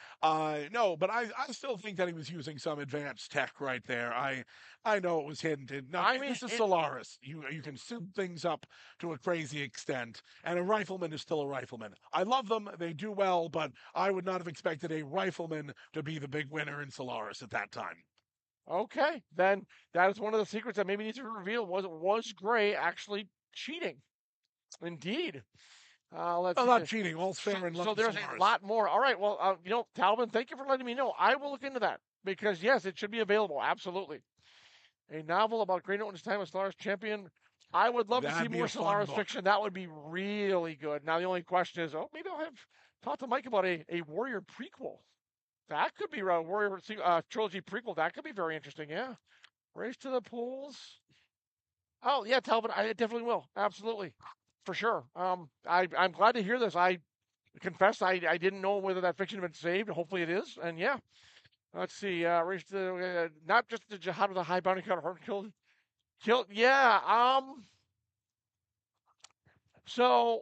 No, but I still think that he was using some advanced tech right there. I know it was hinted. No, I mean, this is Solaris. You can soup things up to a crazy extent, and a rifleman is still a rifleman. I love them; they do well, but I would not have expected a rifleman to be the big winner in Solaris at that time. Okay, then that is one of the secrets that maybe needs to be revealed. Was Gray actually cheating? Indeed. Let's Well, see. not cheating. All's fair in love. So there's a lot more. All right. Well, Talvin, thank you for letting me know. I will look into that because yes, it should be available. Absolutely. A novel about Grey Norton's time as Solaris champion. I would love to see That'd be more a fun Solaris book. fiction. That would be really good. Now the only question is, maybe I'll have talk to Mike about a Warrior prequel. That could be a Warrior trilogy prequel. That could be very interesting. Yeah. Race to the pools. Oh yeah, Talbot. I definitely will. Absolutely, for sure. I'm glad to hear this. I confess I didn't know whether that fiction had been saved. Hopefully it is. And yeah, let's see. Race to not just the jihad with a high bounty count killed. Yeah. So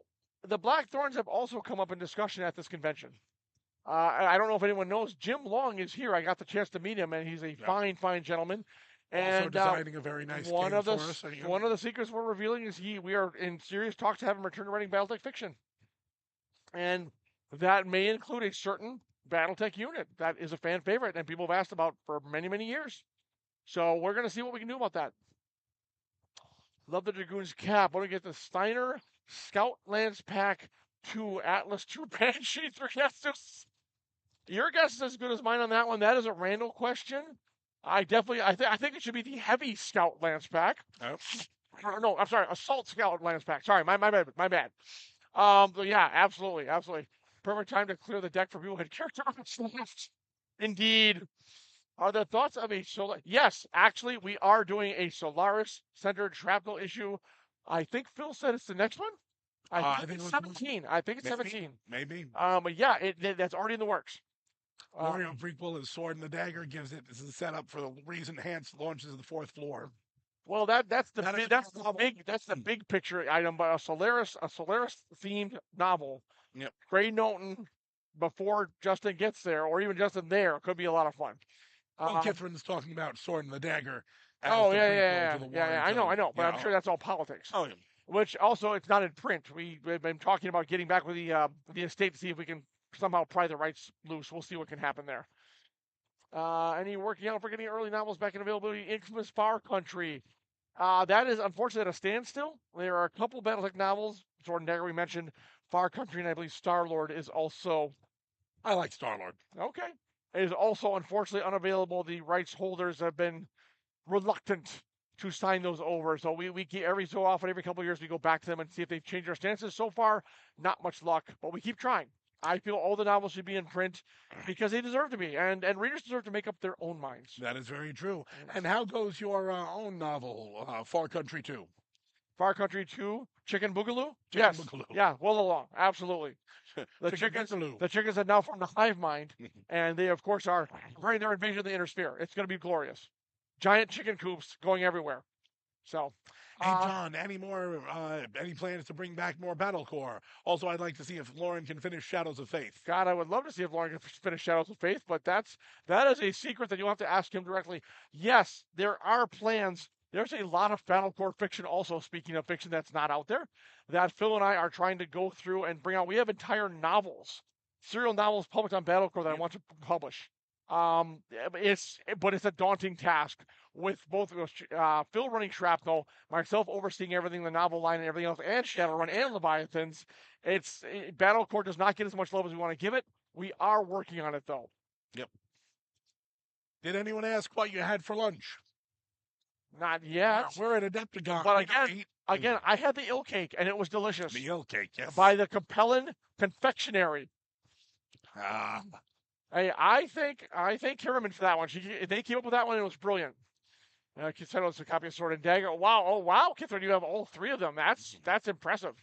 the Blackthorns have also come up in discussion at this convention. I don't know if anyone knows. Jim Long is here. I got the chance to meet him, and he's a fine gentleman. And Also designing a very nice one game of the for us. one of the secrets we're revealing is we are in serious talks to have him return to writing BattleTech fiction, and that may include a certain BattleTech unit that is a fan favorite and people have asked about for many years. So we're gonna see what we can do about that. Love the Dragoon's cap. What do we get? The Steiner Scout Lance Pack 2 Atlas 2 Banshee 3 Estus. Your guess is as good as mine on that one. That is a Randall question. I think it should be the Heavy Scout Lance Pack. Oh. No, I'm sorry, Assault Scout Lance Pack. Sorry, my bad. But yeah, absolutely. Perfect time to clear the deck for people who had character arcs left. Indeed. Are there thoughts of a Solaris? Yes, actually, we are doing a Solaris-centered shrapnel issue. I think Phil said it's the next one. I think it's 17. I think it's 17. Maybe. But yeah, that's already in the works. Mario prequel is Sword and the Dagger gives it this is the setup for the enhanced launches of the fourth floor. Well, that's the big picture item, but a Solaris themed novel. Yep. Gray Norton before Justin gets there, or even Justin there, could be a lot of fun. Well, Catherine's talking about Sword and the Dagger. Yeah. I know, but I'm sure that's all politics. Oh, yeah. Which also, it's not in print. We've been talking about getting back with the estate to see if we can somehow pry the rights loose. We'll see what can happen there. Any working out for getting early novels back in availability? Infamous Far Country. That is unfortunately at a standstill. There are a couple BattleTech novels. Sword and Dagger we mentioned. Far Country, and I believe Star-Lord is also. I like Star-Lord. Okay. It is also unfortunately unavailable. The rights holders have been reluctant to sign those over. So we keep, every so often, every couple of years, we go back to them and see if they've changed their stances. So far, not much luck, but we keep trying. I feel all the novels should be in print because they deserve to be, and readers deserve to make up their own minds. That is very true. And how goes your own novel, Far Country 2? Far Country 2, Chicken Boogaloo? Chicken Boogaloo. Yeah, well along, absolutely. The chickens have now formed the hive mind, and they, of course, are preparing their invasion of the inner sphere. It's going to be glorious. Giant chicken coops going everywhere. So, hey, John, any plans to bring back more Battlecore? Also, I'd like to see if Lauren can finish Shadows of Faith. God, I would love to see if Lauren can finish Shadows of Faith, but that is a secret that you'll have to ask him directly. Yes, there are plans. There's a lot of Battlecore fiction also, speaking of fiction that's not out there, that Phil and I are trying to go through and bring out. We have entire novels, serial novels published on Battlecore that I want to publish. It's a daunting task with both Phil running shrapnel, myself overseeing everything, the novel line and everything else, and Shadowrun and Leviathans. Battlecore does not get as much love as we want to give it. We are working on it though. Yep. Did anyone ask what you had for lunch? Not yet. We're at Adepticon. But We don't eat again, I had the ill cake and it was delicious. the ill cake, yes. By the Capellan Confectionery. Ah, I thank Kiriman for that one. They came up with that one and it was brilliant. Said it was a copy of Sword and Dagger. Wow, oh wow, Kithrin, you have all three of them. That's impressive.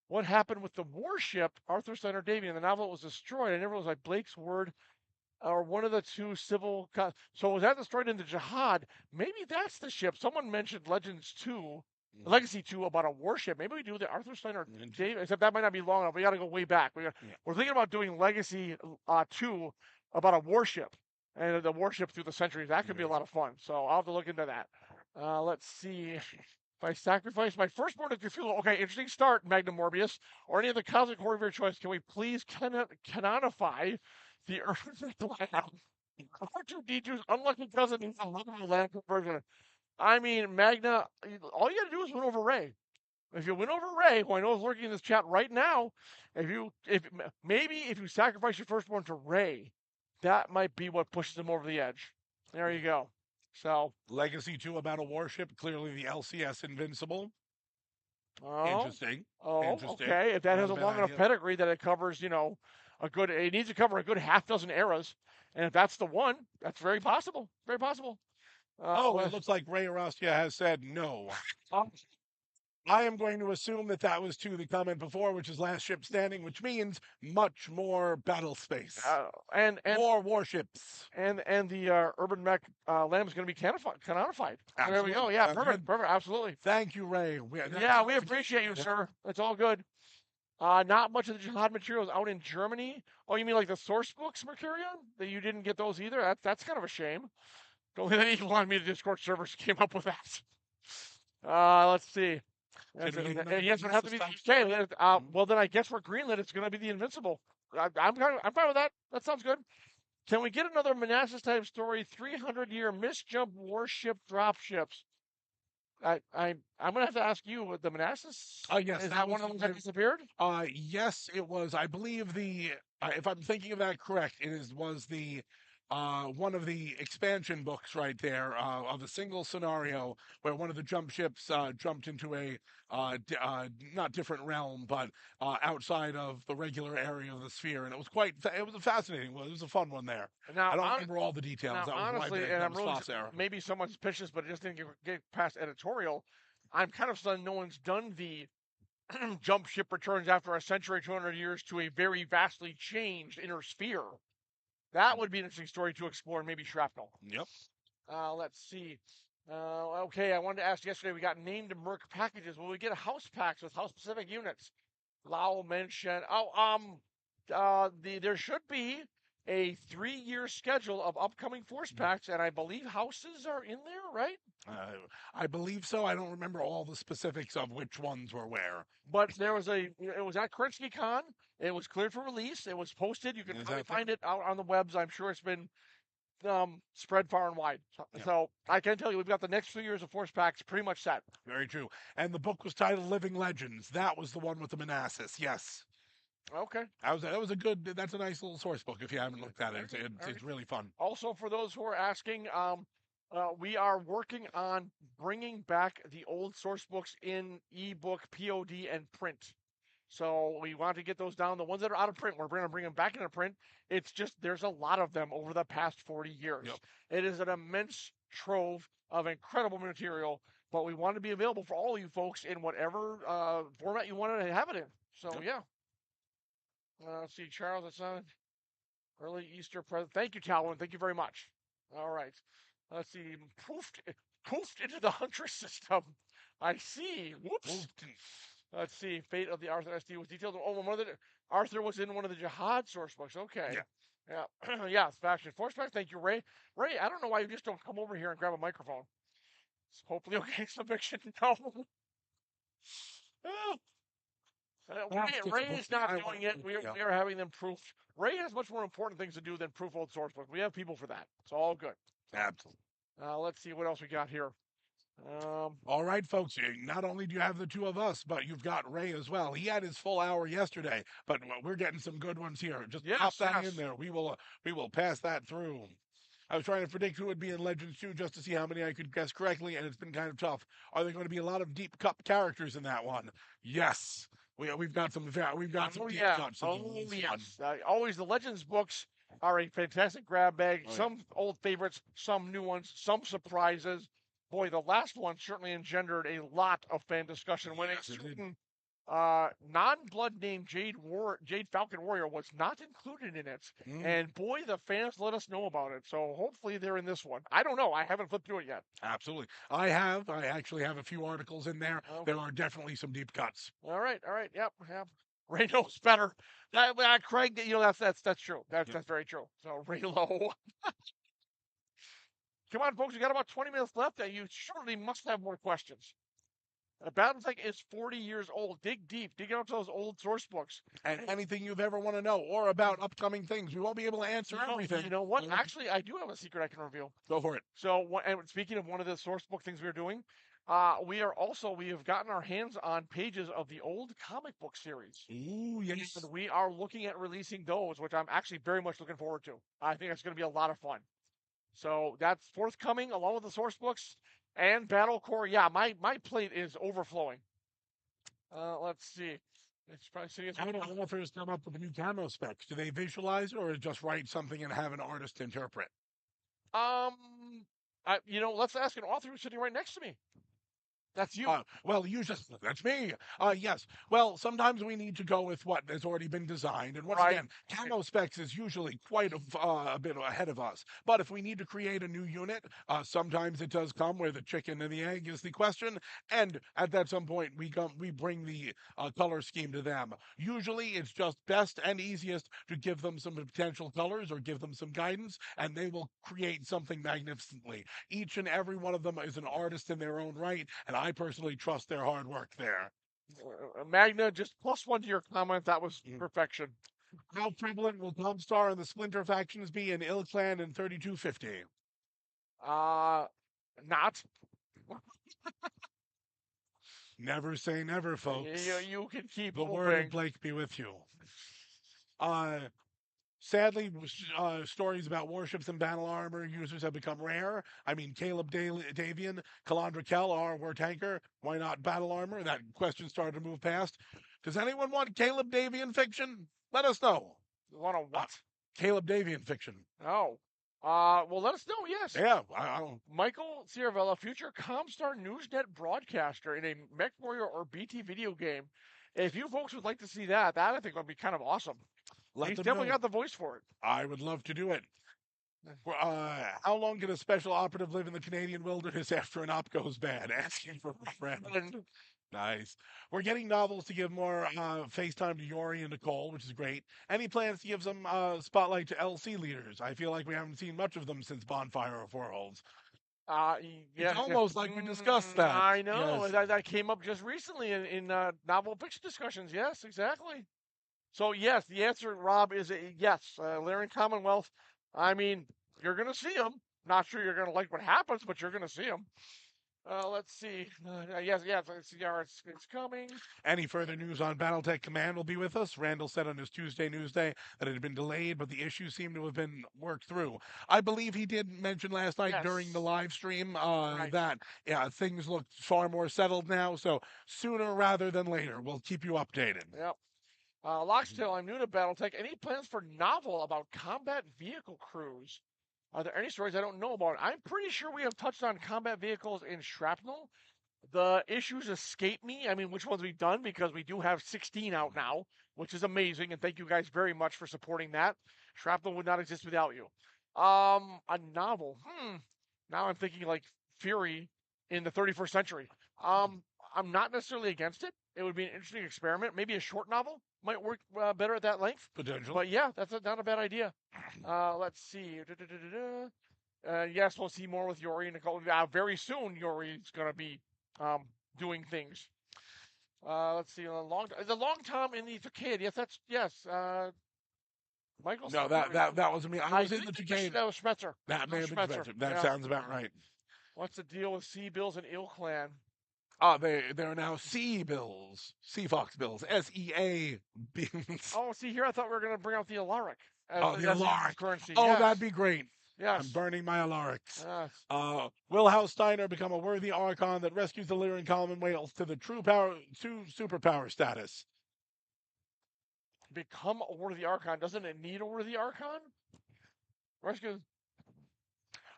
What happened with the warship, Arthur Steiner Davy, in the novel was destroyed? I never was like Blake's word or one of the two civil. So was that destroyed in the Jihad? Maybe that's the ship. Someone mentioned Legends 2, Legacy 2 about a warship. Maybe we do the Arthur Steiner Davy, except that might not be long enough. We got to go way back. We're thinking about doing Legacy 2 about a warship and the warship through the centuries. That could be a lot of fun. So I'll have to look into that. Let's see. If I sacrifice my firstborn to Cthulhu, okay, interesting start, Magnum Morbius, or any of the cosmic horror of your choice, can we please canonify the Earth Lamb? R2D2's unlucky cousin is a lovable lamb conversion. I mean, Magna, all you got to do is win over Ray. If you win over Ray, who I know is lurking in this chat right now, if you sacrifice your firstborn to Ray, that might be what pushes him over the edge. There you go. So Legacy 2 about a warship, clearly the LCS Invincible. Interesting. Interesting. Okay. If that Not has a a bad long enough idea. pedigree that it covers, it needs to cover a good half dozen eras. And if that's the one, that's very possible. Very possible. It looks like Ray Arostia has said no. I am going to assume that was to the comment before, which is last ship standing, which means much more battle space. And more warships. And the urban mech lamb is going to be canonified. There we go. Yeah, perfect. Absolutely. Thank you, Ray. We appreciate you, sir. It's all good. Not much of the Jihad materials out in Germany. Oh, you mean like the source books, Mercurion? That you didn't get those either? That's kind of a shame. Don't think that Evil on Me, the Discord servers came up with that. Let's see. Yes, it would have to be the UK. Well, then I guess for Greenland, it's going to be the Invincible. I'm fine with that. That sounds good. Can we get another Manassas type story? 300-year misjump warship dropships. I'm gonna have to ask you. The Manassas. Yes, is that one of them that disappeared? Yes, it was. I believe if I'm thinking of that correct, was the one of the expansion books right there of a single scenario where one of the jump ships jumped into a not different realm, but outside of the regular area of the sphere, and it was a fascinating one. It was a fun one there. Now, I don't remember all the details. Now, that was honestly, and I'm really maybe someone's pitched this, but it just didn't get past editorial. I'm kind of stunned no one's done the jump ship returns after a century, 200 years to a very vastly changed inner sphere. That would be an interesting story to explore, maybe Shrapnel. Yep. Let's see. Okay, I wanted to ask yesterday, we got named Merc packages. Will we get house packs with house-specific units? Lau mentioned, there should be a 3-year schedule of upcoming force packs, and I believe houses are in there, right? I believe so. I don't remember all the specifics of which ones were where. But it was at KerenskyCon. It was cleared for release. It was posted. You can probably find it out on the webs. I'm sure it's been spread far and wide. So I can tell you we've got the next 3 years of force packs pretty much set. Very true. And the book was titled Living Legends. That was the one with the Manassas. Yes. Okay. That's a nice little source book if you haven't looked at it. It's really fun. Also, for those who are asking, we are working on bringing back the old source books in ebook, POD, and print. So we want to get those down. The ones that are out of print, we're going to bring them back into print. It's just there's a lot of them over the past 40 years. Yep. It is an immense trove of incredible material, but we want to be available for all you folks in whatever format you want to have it in. So, yeah. Let's see, Charles, it's on early Easter present. Thank you, Talwin. Thank you very much. All right. Let's see. Poofed into the Huntress system. I see. Whoops. Let's see. Fate of the Arthur SD was detailed. Arthur was in one of the Jihad source books. Okay. Yeah. Yeah. Faction Force Pack. Thank you, Ray. Ray, I don't know why you just don't come over here and grab a microphone. It's hopefully okay. Submission. No. Ray is not I doing want- it. We yeah. are having them proof. Ray has much more important things to do than proof old source books. We have people for that. It's all good. Absolutely. Let's see what else we got here. All right, folks. Not only do you have the two of us, but you've got Ray as well. He had his full hour yesterday, but we're getting some good ones here. Just pop that in there. We will pass that through. I was trying to predict who would be in Legends 2 just to see how many I could guess correctly, and it's been kind of tough. Are there going to be a lot of deep cut characters in that one? Yes. We've got some deep cuts. Yes. Always the Legends books are a fantastic grab bag. Some old favorites, some new ones, some surprises. Boy, the last one certainly engendered a lot of fan discussion when a certain non-blood named Jade Falcon Warrior was not included in it. And boy, the fans let us know about it. So hopefully they're in this one. I don't know. I haven't flipped through it yet. Absolutely. I actually have a few articles in there. There are definitely some deep cuts. All right. Yep. Ray knows better. Craig, that's true. That's very true. So Ray Lowe. Come on, folks. We got about 20 minutes left. You surely must have more questions. Battletech is 40 years old. Dig deep. Dig out those old source books. And anything you've ever want to know or about upcoming things. We won't be able to answer everything. You know what? Actually, I do have a secret I can reveal. Go for it. So, and speaking of one of the source book things we're doing, we have gotten our hands on pages of the old comic book series. Ooh, yes. And we are looking at releasing those, which I'm actually very much looking forward to. I think it's going to be a lot of fun. So that's forthcoming along with the source books and Battle Core. Yeah, my plate is overflowing. Let's see. It's probably sitting. How do authors come up with new camo specs? Do they visualize it or just write something and have an artist interpret? Let's ask an author who's sitting right next to me. That's you. That's me. Yes. Well, sometimes we need to go with what has already been designed. And once again, camo specs is usually quite a bit ahead of us. But if we need to create a new unit, sometimes it does come where the chicken and the egg is the question. And at that some point, we bring the color scheme to them. Usually, it's just best and easiest to give them some potential colors or give them some guidance, and they will create something magnificently. Each and every one of them is an artist in their own right, and I personally trust their hard work there. Magna, just +1 to your comment. That was perfection. How prevalent will Comstar and the Splinter factions be in Ill Clan in 3250? Not. Never say never, folks. You can keep the hoping. word of Blake be with you. Sadly, stories about warships and battle armor users have become rare. I mean, Caleb Davian, Calandra Kell, war tanker. Why not battle armor? That question started to move past. Does anyone want Caleb Davian fiction? Let us know. You want a what? Caleb Davian fiction. Oh. Well, let us know, yes. Yeah. Michael Ciravella, future Comstar Newsnet broadcaster in a MechWarrior or BT video game. If you folks would like to see that I think would be kind of awesome. He's definitely got the voice for it. I would love to do it. How long can a special operative live in the Canadian wilderness after an op goes bad? Asking for a friend. Nice. We're getting novels to give more face time to Yori and Nicole, which is great. Any plans to give some spotlight to LC leaders? I feel like we haven't seen much of them since Bonfire of Worlds. It's almost like we discussed that. I know. Yes. That came up just recently in novel fiction discussions. Yes, exactly. So, yes, the answer, Rob, is yes. Lyrian Commonwealth, I mean, you're going to see them. Not sure you're going to like what happens, but you're going to see them. Let's see. Yes, it's coming. Any further news on Battletech Command will be with us. Randall said on his Tuesday Newsday that it had been delayed, but the issues seem to have been worked through. I believe he did mention last night during the live stream that things look far more settled now, so sooner rather than later. We'll keep you updated. Yep. Loxtail, I'm new to Battletech. Any plans for novel about combat vehicle crews? Are there any stories I don't know about? I'm pretty sure we have touched on combat vehicles in Shrapnel. The issues escape me. I mean, which ones we've done, because we do have 16 out now, which is amazing, and thank you guys very much for supporting that. Shrapnel would not exist without you. A novel. Now I'm thinking like Fury in the 31st century. I'm not necessarily against it. It would be an interesting experiment. Maybe a short novel might work better at that length. Potential. But yeah, that's not a bad idea. Let's see. Yes, we'll see more with Yori and Nicole. Very soon, Yori's going to be doing things. Let's see. The long Tom in the Takeda. Yes. Michael. No, Spencer. that wasn't me. I was in the think Takeda. that was Spencer. That may have been Spencer. Spencer. That Yeah. sounds about right. What's the deal with Sea Bills and Ill Clan? Oh, they're now Sea Bills, Sea Fox Bills, SEA Bills. Oh, see here, I thought we were going to bring out the Alaric. Oh, the as Alaric. currency. Oh, yes. that'd be great. Yes. I'm burning my Alarics. Yes. Will House Steiner become a worthy Archon that rescues the Lyran Commonwealth to the superpower status? Become a worthy Archon. Doesn't it need a worthy Archon? Rescue.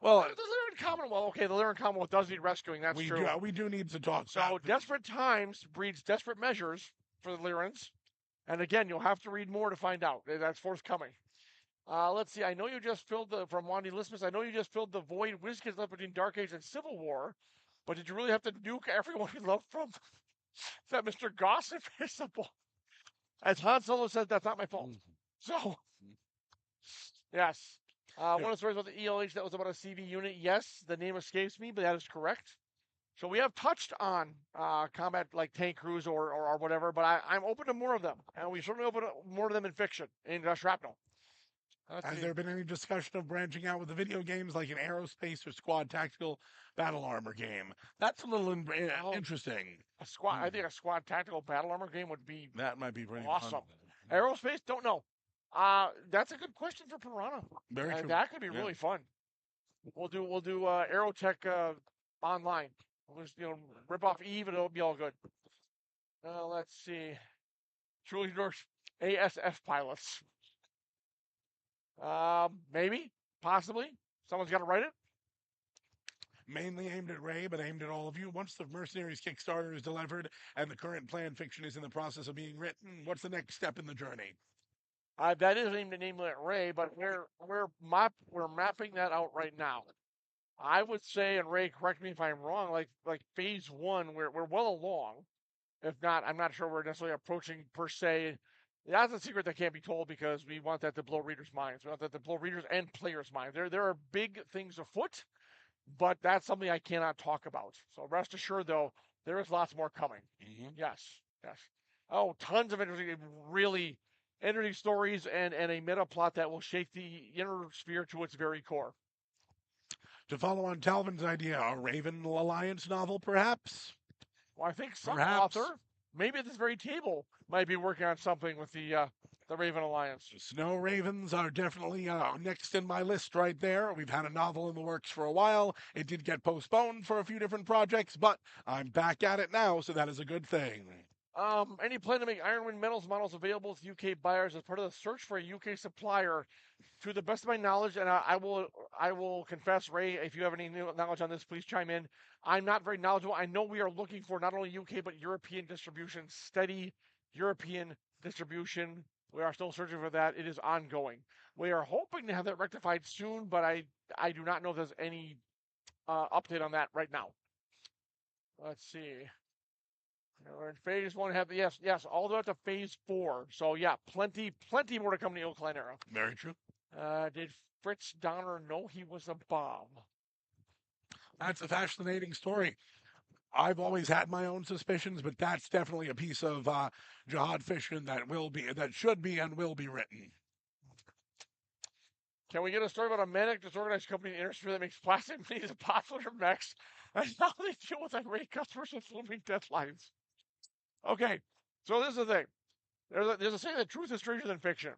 Well, the Lyran Commonwealth. Okay, the Lyran Commonwealth does need rescuing. That's true. We do need to talk. So desperate times breeds desperate measures for the Lyrans. And again, you'll have to read more to find out. That's forthcoming. Let's see. I know you just filled from Wandy Lismus. I know you just filled the void WizKids left between Dark Age and Civil War, but did you really have to nuke everyone you loved from that Mr. Gossip is the ball? As Han Solo says, that's not my fault. So, yes. One of the stories about the ELH that was about a CV unit. Yes, the name escapes me, but that is correct. So we have touched on combat like tank crews or whatever, but I'm open to more of them, and we certainly open to more of them in fiction, in shrapnel. Has there been any discussion of branching out with the video games like an aerospace or squad tactical battle armor game? That's a little interesting. A squad, I think a squad tactical battle armor game would be that might be pretty awesome. fun. Aerospace, don't know. That's a good question for Piranha. Very true. That could be really fun. We'll do Aerotech online. We'll just rip off Eve and it'll be all good. Let's see. Truly Dorks ASF pilots. Maybe, possibly. Someone's got to write it. Mainly aimed at Ray, but aimed at all of you. Once the Mercenaries Kickstarter is delivered and the current plan fiction is in the process of being written, what's the next step in the journey? That is aimed at Ray, but we're mapping that out right now. I would say, and Ray, correct me if I'm wrong, like phase 1, we're well along. If not, I'm not sure we're necessarily approaching per se. That's a secret that can't be told because we want that to blow readers' minds. We want that to blow readers and players' minds. There are big things afoot, but that's something I cannot talk about. So rest assured, though, there is lots more coming. Mm-hmm. Yes. Oh, tons of really interesting stories and a meta plot that will shake the inner sphere to its very core. To follow on Talvin's idea, a Raven Alliance novel, perhaps? Well, I think some author, maybe at this very table, might be working on something with the Raven Alliance. Snow Ravens are definitely next in my list right there. We've had a novel in the works for a while. It did get postponed for a few different projects, but I'm back at it now, so that is a good thing. Any plan to make Ironwind Metals models available to UK buyers as part of the search for a UK supplier? To the best of my knowledge, and I will confess, Ray, if you have any knowledge on this, please chime in. I'm not very knowledgeable. I know we are looking for not only UK but European distribution, steady European distribution. We are still searching for that. It is ongoing. We are hoping to have that rectified soon, but I do not know if there's any update on that right now. Let's see. We're in phase 1. Yes, all the way up to phase 4. So yeah, plenty more to come in the Old Clan era. Very true. Did Fritz Donner know he was a bomb? That's a fascinating story. I've always had my own suspicions, but that's definitely a piece of jihad fiction that should be and will be written. Can we get a story about a manic disorganized company in the industry that makes plastic minis of popular mechs and how they deal with irate customers with looming deadlines? Okay, so this is the thing. There's a saying that truth is stranger than fiction.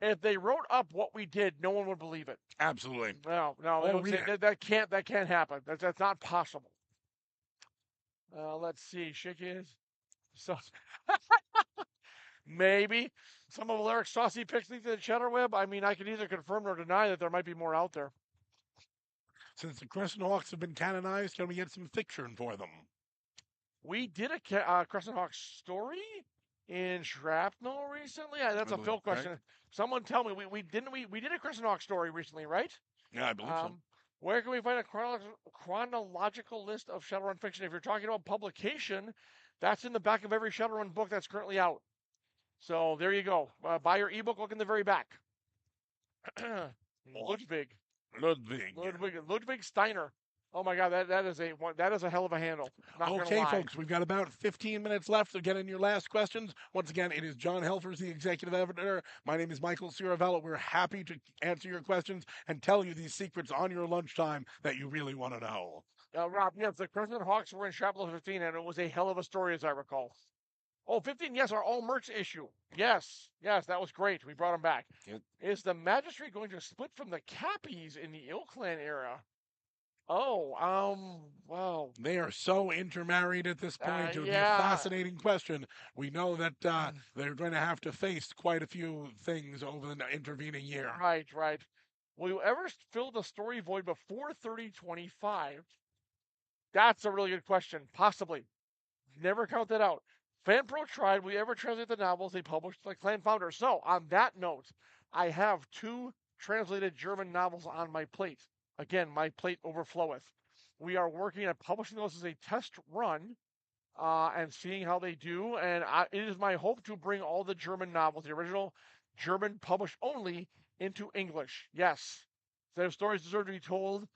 If they wrote up what we did, no one would believe it. Absolutely. No, that can't happen. That's not possible. Let's see, Shiki. So maybe some of Alaric's saucy pics leaked to the cheddar web. I mean, I can either confirm or deny that there might be more out there. Since the Crescent Hawks have been canonized, can we get some fiction for them? We did a Crescent Hawk story in Shrapnel recently. That's a Phil question. Right? Someone tell me. We did a Crescent Hawk story recently, right? Yeah, I believe so. Where can we find a chronological list of Shadowrun fiction? If you're talking about publication, that's in the back of every Shadowrun book that's currently out. So there you go. Buy your ebook. Look in the very back. Ludwig Steiner. Oh my God, that is a hell of a handle. Not gonna Okay, lie. folks, we've got about 15 minutes left to get in your last questions. Once again, it is John Helfers, the executive editor. My name is Michael Ciravella. We're happy to answer your questions and tell you these secrets on your lunchtime that you really want to know. Rob, yes, the Crimson Hawks were in Chapel 15, and it was a hell of a story, as I recall. Oh, 15, yes, our all merch issue. Yes, that was great. We brought them back. Yep. Is the Magistrate going to split from the Cappies in the Ill Clan era? Oh, wow. They are so intermarried at this point. It would be a yeah. fascinating question. We know that they're going to have to face quite a few things over the intervening year. Right. Will you ever fill the story void before 3025? That's a really good question. Possibly. Never count that out. FanPro tried. Will you ever translate the novels they published, like Clan Founder? So, on that note, I have 2 translated German novels on my plate. Again, my plate overfloweth. We are working at publishing those as a test run and seeing how they do. And it is my hope to bring all the German novels, the original German published only, into English. Yes. Their stories deserve to be told.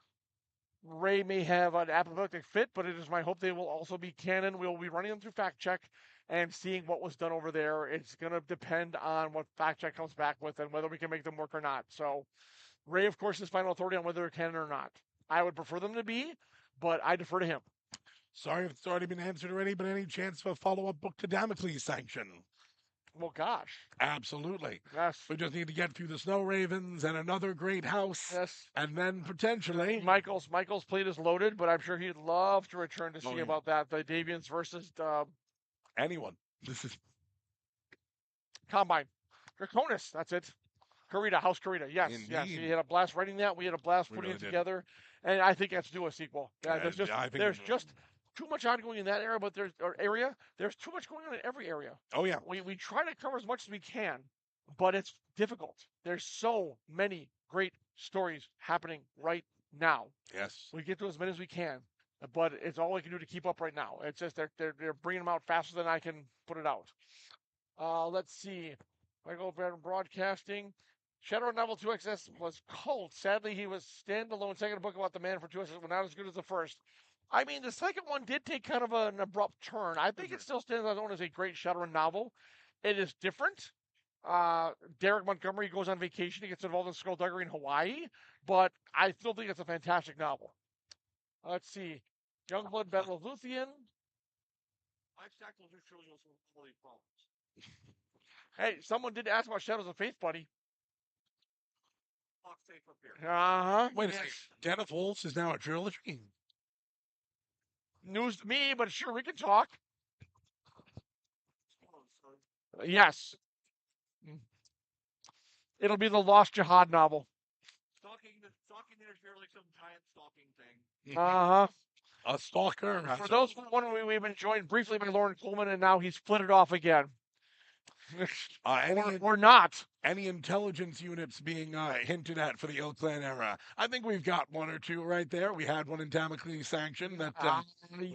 Ray may have an apoplectic fit, but it is my hope they will also be canon. We will be running them through fact check and seeing what was done over there. It's going to depend on what fact check comes back with and whether we can make them work or not. So Ray, of course, is final authority on whether they're canon or not. I would prefer them to be, but I defer to him. Sorry if it's already been answered already, but any chance of a follow-up book to Damocles sanction? Well, gosh. Absolutely. Yes. We just need to get through the Snow Ravens and another great house. Yes. And then potentially Michael's plate is loaded, but I'm sure he'd love to return to see yeah. about that. The Davians versus anyone. This is Combine. Draconis, that's it. House Karita. Yes. Indeed. He had a blast writing that. We had a blast putting it together. And I think that's due a sequel. Yeah, there's just too much ongoing in that area, but there's too much going on in every area. Oh yeah. We try to cover as much as we can, but it's difficult. There's so many great stories happening right now. Yes. We get to as many as we can, but it's all we can do to keep up right now. It's just they're bringing them out faster than I can put it out. Let's see. Michael Broadcasting. Shadow Novel 2XS was cult. Sadly, he was standalone. Second book about the man for 2XS was not as good as the first. I mean, the second one did take kind of an abrupt turn. I think it still stands alone as a great Shadowrun novel. It is different. Derek Montgomery goes on vacation. He gets involved in skullduggery in Hawaii, but I still think it's a fantastic novel. Let's see. Youngblood Battle of Luthien. I've tackled this show with some quality problems. Hey, someone did ask about Shadows of Faith, buddy. Lock safe up here. Uh-huh. Wait a second. Den of Wolves is now a trilogy. News to me, but sure, we can talk. Yes. It'll be the Lost Jihad novel. Stalking is fairly some time stalking thing. Uh-huh. A stalker. For those who wondering, we've been joined briefly by Lauren Coleman, and now he's flitted off again. Or not. Any intelligence units being hinted at for the Ill Clan era? I think we've got one or two right there. We had one in Damocles Sanction that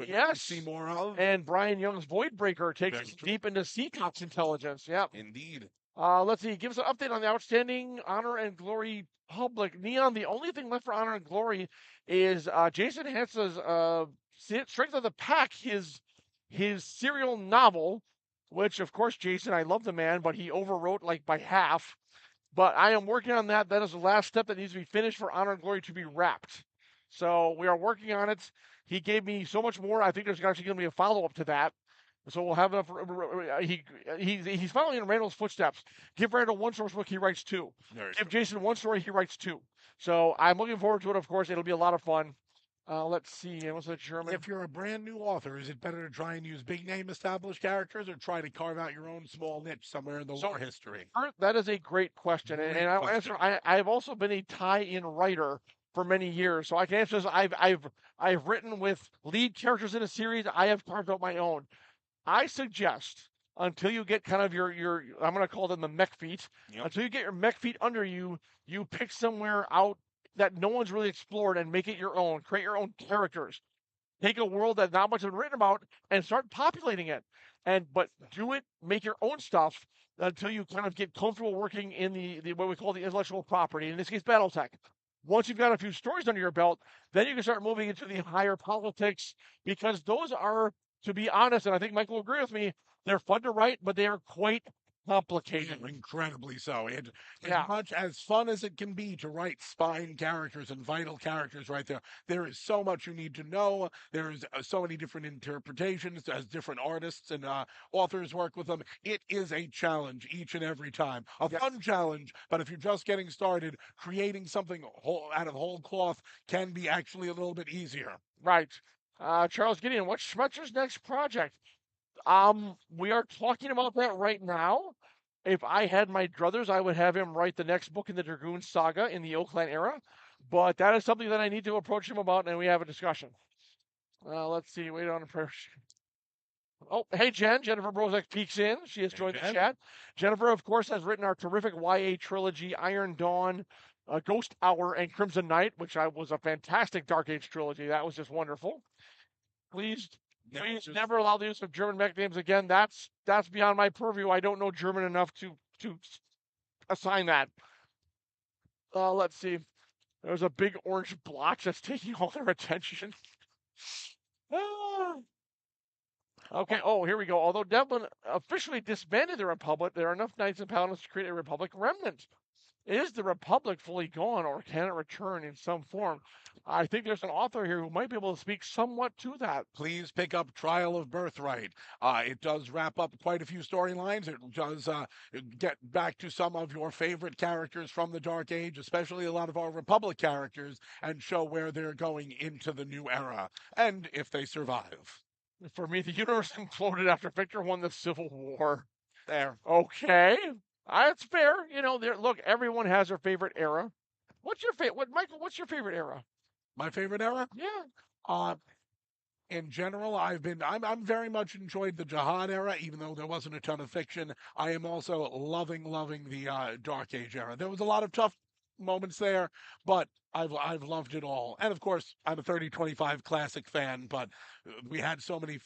yes, see more of. And Brian Young's Voidbreaker takes us deep into Seacock's intelligence. Yep. Indeed. Let's see. Give us an update on the outstanding Honor and Glory public. Neon, the only thing left for Honor and Glory is Jason Hansa's Strength of the Pack, his serial novel, which, of course, Jason, I love the man, but he overwrote like by half. But I am working on that. That is the last step that needs to be finished for Honor and Glory to be wrapped. So we are working on it. He gave me so much more. I think there's actually going to be a follow-up to that. So we'll have enough. He's following in Randall's footsteps. Give Randall one source book, he writes 2. Give Jason one story, he writes 2. So I'm looking forward to it, of course. It'll be a lot of fun. Let's see. What's the German? If you're a brand new author, is it better to try and use big name established characters or try to carve out your own small niche somewhere in the lore history? That is a great question. And I'll answer. I've also been a tie-in writer for many years, so I can answer this. I've written with lead characters in a series. I have carved out my own. I suggest until you get kind of your I'm going to call them the mech feet. Yep. Until you get your mech feet under you, you pick somewhere out that no one's really explored and make it your own. Create your own characters. Take a world that not much has been written about and start populating it. But do it, make your own stuff until you kind of get comfortable working in the what we call the intellectual property. In this case, BattleTech. Once you've got a few stories under your belt, then you can start moving into the higher politics because those are, to be honest, and I think Michael will agree with me, they're fun to write, but they are quite complicated. Incredibly so. And as Yeah. much as fun as it can be to write spine characters and vital characters right there, there is so much you need to know. There's so many different interpretations as different artists and authors work with them. It is a challenge each and every time. A Yes. fun challenge, but if you're just getting started, creating something out of whole cloth can be actually a little bit easier. Right. Charles Gideon, what's Schmetzer's next project? We are talking about that right now. If I had my druthers, I would have him write the next book in the Dragoon saga in the Oakland era. But that is something that I need to approach him about, and we have a discussion. Let's see. Wait on a prayer. Oh, hey, Jen. Jennifer Brozak peeks in. She has joined the Jen. chat. Jennifer, of course, has written our terrific YA trilogy, Iron Dawn, Ghost Hour, and Crimson Knight, which was a fantastic Dark Age trilogy. That was just wonderful. Please never allow the use of German mech names again. That's beyond my purview. I don't know German enough to assign that. Let's see. There's a big orange blotch that's taking all their attention. Okay. Oh, here we go. Although Devlin officially disbanded the Republic, there are enough knights and paladins to create a Republic remnant. Is the Republic fully gone, or can it return in some form? I think there's an author here who might be able to speak somewhat to that. Please pick up Trial of Birthright. It does wrap up quite a few storylines. It does get back to some of your favorite characters from the Dark Age, especially a lot of our Republic characters, and show where they're going into the new era, and if they survive. For me, the universe imploded after Victor won the Civil War. There. Okay. That's fair. Look, everyone has their favorite era. What's your favorite? Michael? What's your favorite era? My favorite era? Yeah. In general, I'm very much enjoyed the Jihad era, even though there wasn't a ton of fiction. I am also loving the Dark Age era. There was a lot of tough moments there, but I've loved it all. And of course, I'm a 3025 classic fan, but we had so many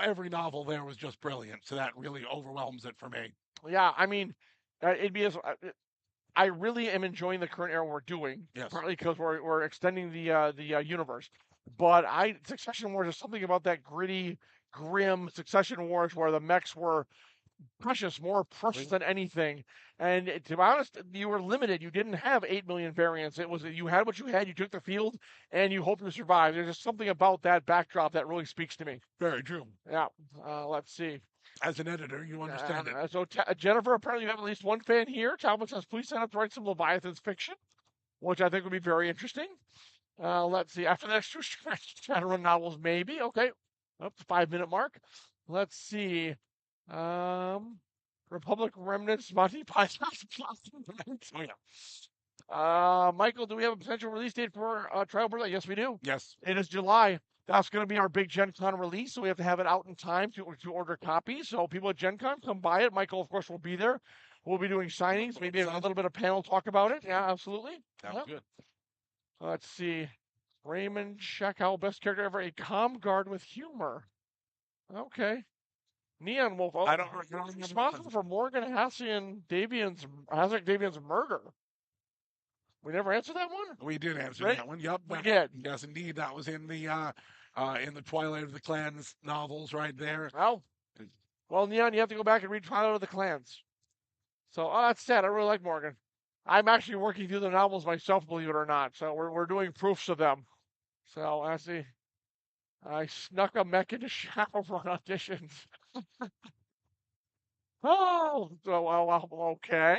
every novel there was just brilliant, so that really overwhelms it for me. Yeah, I mean, it'd be I really am enjoying the current era we're doing, Yes. partly because we're extending the universe. But Succession Wars is something about that gritty, grim Succession Wars where the mechs were more precious than anything. And to be honest, you were limited. You didn't have 8 million variants. It was you had what you had. You took the field, and you hoped to survive. There's just something about that backdrop that really speaks to me. Very true. Yeah. Let's see. As an editor, you understand it. So Jennifer, apparently you have at least one fan here. Talbot says, please sign up to write some Leviathan's fiction, which I think would be very interesting. Let's see. After the next two Shadowrun novels, maybe. Okay. Up to 5-minute mark. Let's see. Republic Remnants, Monty Python. Oh, yeah. Michael, do we have a potential release date for Trial Birthright? Yes, we do. Yes. It is July. That's going to be our big Gen Con release, so we have to have it out in time to order copies. So people at Gen Con, come buy it. Michael, of course, will be there. We'll be doing signings, maybe a little bit of panel talk about it. Yeah, absolutely. Sounds good. Let's see. Raymond Sheckhow, best character ever, a calm guard with humor. Okay. Neon Wolf. I don't responsible for Morgan Hassian Davian's murder. We never answered that one? We did answer Right? that one. Yep. We did. Yes, indeed. That was in the Twilight of the Clans novels right there. Well, Neon, you have to go back and read Twilight of the Clans. So, that's sad. I really like Morgan. I'm actually working through the novels myself, believe it or not. So we're doing proofs of them. So I snuck a mech into Shadowrun auditions. Okay.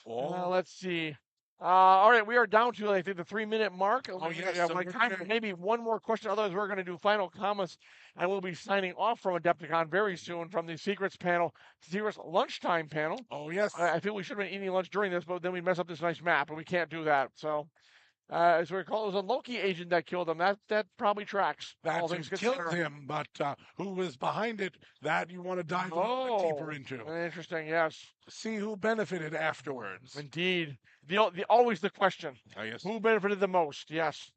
Let's see. All right, we are down to, I think, the 3-minute mark. Oh, yes. We have like time for maybe one more question. Otherwise, we're going to do final comments, and we'll be signing off from Adepticon very soon from the Secrets panel, Secrets lunchtime panel. Oh, yes. I feel we should have been eating lunch during this, but then we mess up this nice map, and we can't do that. So, as we recall, it was a Loki agent that killed him. That probably tracks. That's who killed him, but who was behind it, that you want to dive a little bit deeper into. Interesting, yes. See who benefited afterwards. Indeed. Always the question. Oh, yes. Who benefited the most? Yes.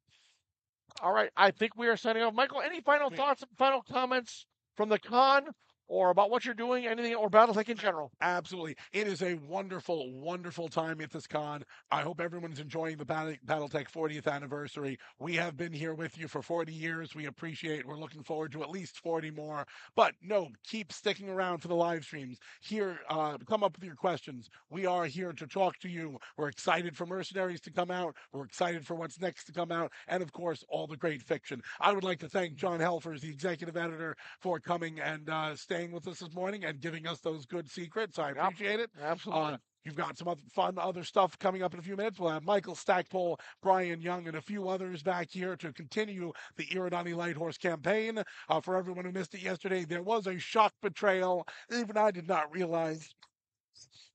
All right, I think we are signing off. Michael, any final thoughts, final comments from the con or about what you're doing, anything, or BattleTech in general. Absolutely. It is a wonderful, wonderful time at this con. I hope everyone's enjoying the BattleTech 40th anniversary. We have been here with you for 40 years. We appreciate it. We're looking forward to at least 40 more. But no, keep sticking around for the live streams. Here, come up with your questions. We are here to talk to you. We're excited for Mercenaries to come out. We're excited for what's next to come out. And of course, all the great fiction. I would like to thank John Helfers, the executive editor, for coming and staying with us this morning and giving us those good secrets. I appreciate it. Absolutely. You've got some fun other stuff coming up in a few minutes. We'll have Michael Stackpole, Brian Young, and a few others back here to continue the Iridani Light Horse campaign. For everyone who missed it yesterday, there was a shock betrayal. Even I did not realize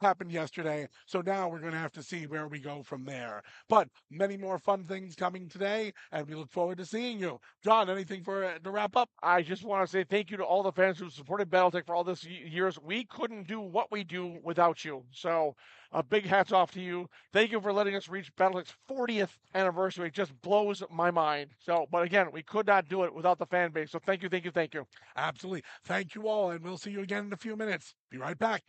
happened yesterday. So now we're going to have to see where we go from there. But many more fun things coming today, and we look forward to seeing you. John, anything to wrap up? I just want to say thank you to all the fans who supported BattleTech for all this years. We couldn't do what we do without you. So a big hats off to you. Thank you for letting us reach BattleTech's 40th anniversary. It just blows my mind. So, but again, we could not do it without the fan base. So thank you, thank you, thank you. Absolutely. Thank you all, and we'll see you again in a few minutes. Be right back.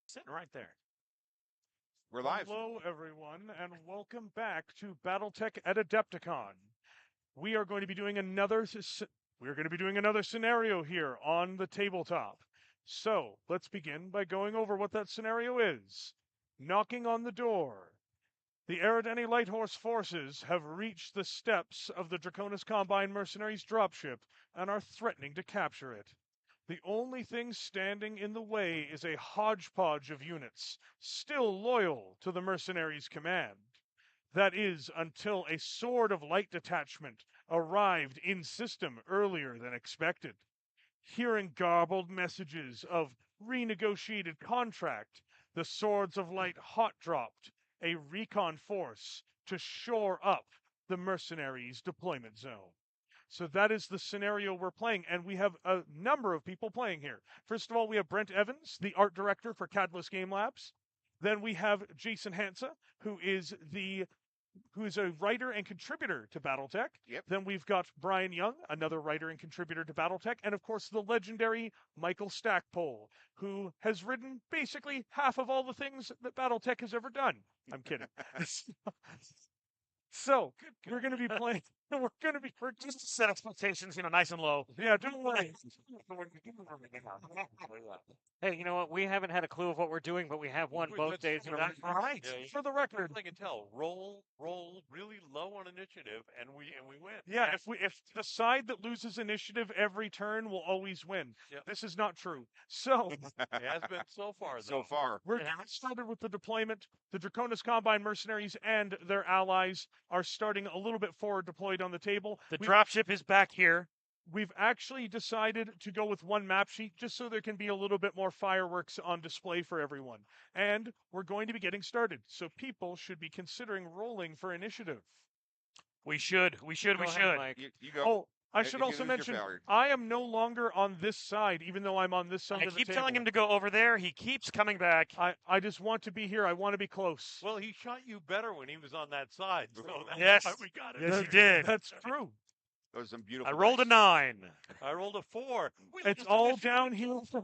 Sitting right there. We're live. Hello, everyone, and welcome back to BattleTech at Adepticon. We are going to be doing another scenario here on the tabletop. So let's begin by going over what that scenario is. Knocking on the door. The Eridani Lighthorse forces have reached the steps of the Draconis Combine Mercenaries dropship and are threatening to capture it. The only thing standing in the way is a hodgepodge of units, still loyal to the mercenaries' command. That is, until a Sword of Light detachment arrived in system earlier than expected. Hearing garbled messages of renegotiated contract, the Swords of Light hot dropped a recon force to shore up the mercenaries' deployment zone. So that is the scenario we're playing, and we have a number of people playing here. First of all, we have Brent Evans, the art director for Cadless Game Labs. Then we have Jason Hansa, who is a writer and contributor to BattleTech. Yep. Then we've got Brian Young, another writer and contributor to BattleTech, and of course the legendary Michael Stackpole, who has written basically half of all the things that BattleTech has ever done. I'm kidding. So we're going to be playing. We're Just to set expectations, nice and low. Yeah, don't worry. Hey, you know what? We haven't had a clue of what we're doing, but we have won both days in a row. Right. Yeah, For the record. I can tell. Roll really low on initiative, and we win. Yeah, if the side that loses initiative every turn will always win. Yep. This is not true. So It has been so far. Though. So far. we're getting started with the deployment. The Draconis Combine mercenaries and their allies are starting a little bit forward deployed on the table. The dropship is back here. We've actually decided to go with one map sheet just so there can be a little bit more fireworks on display for everyone. And we're going to be getting started. So people should be considering rolling for initiative. We should. Go ahead, Mike. You go. Oh, I If should you also lose, you're mention fired. I am no longer on this side, even though I'm on this side I of the keep table. telling him to go over there. He keeps coming back. I just want to be here. I want to be close. Well, he shot you better when he was on that side. So that's Yes. why we got it. Yes, he did. That's true. Those are some beautiful. I rolled a dice. 9. I rolled a 4. It's all downhill from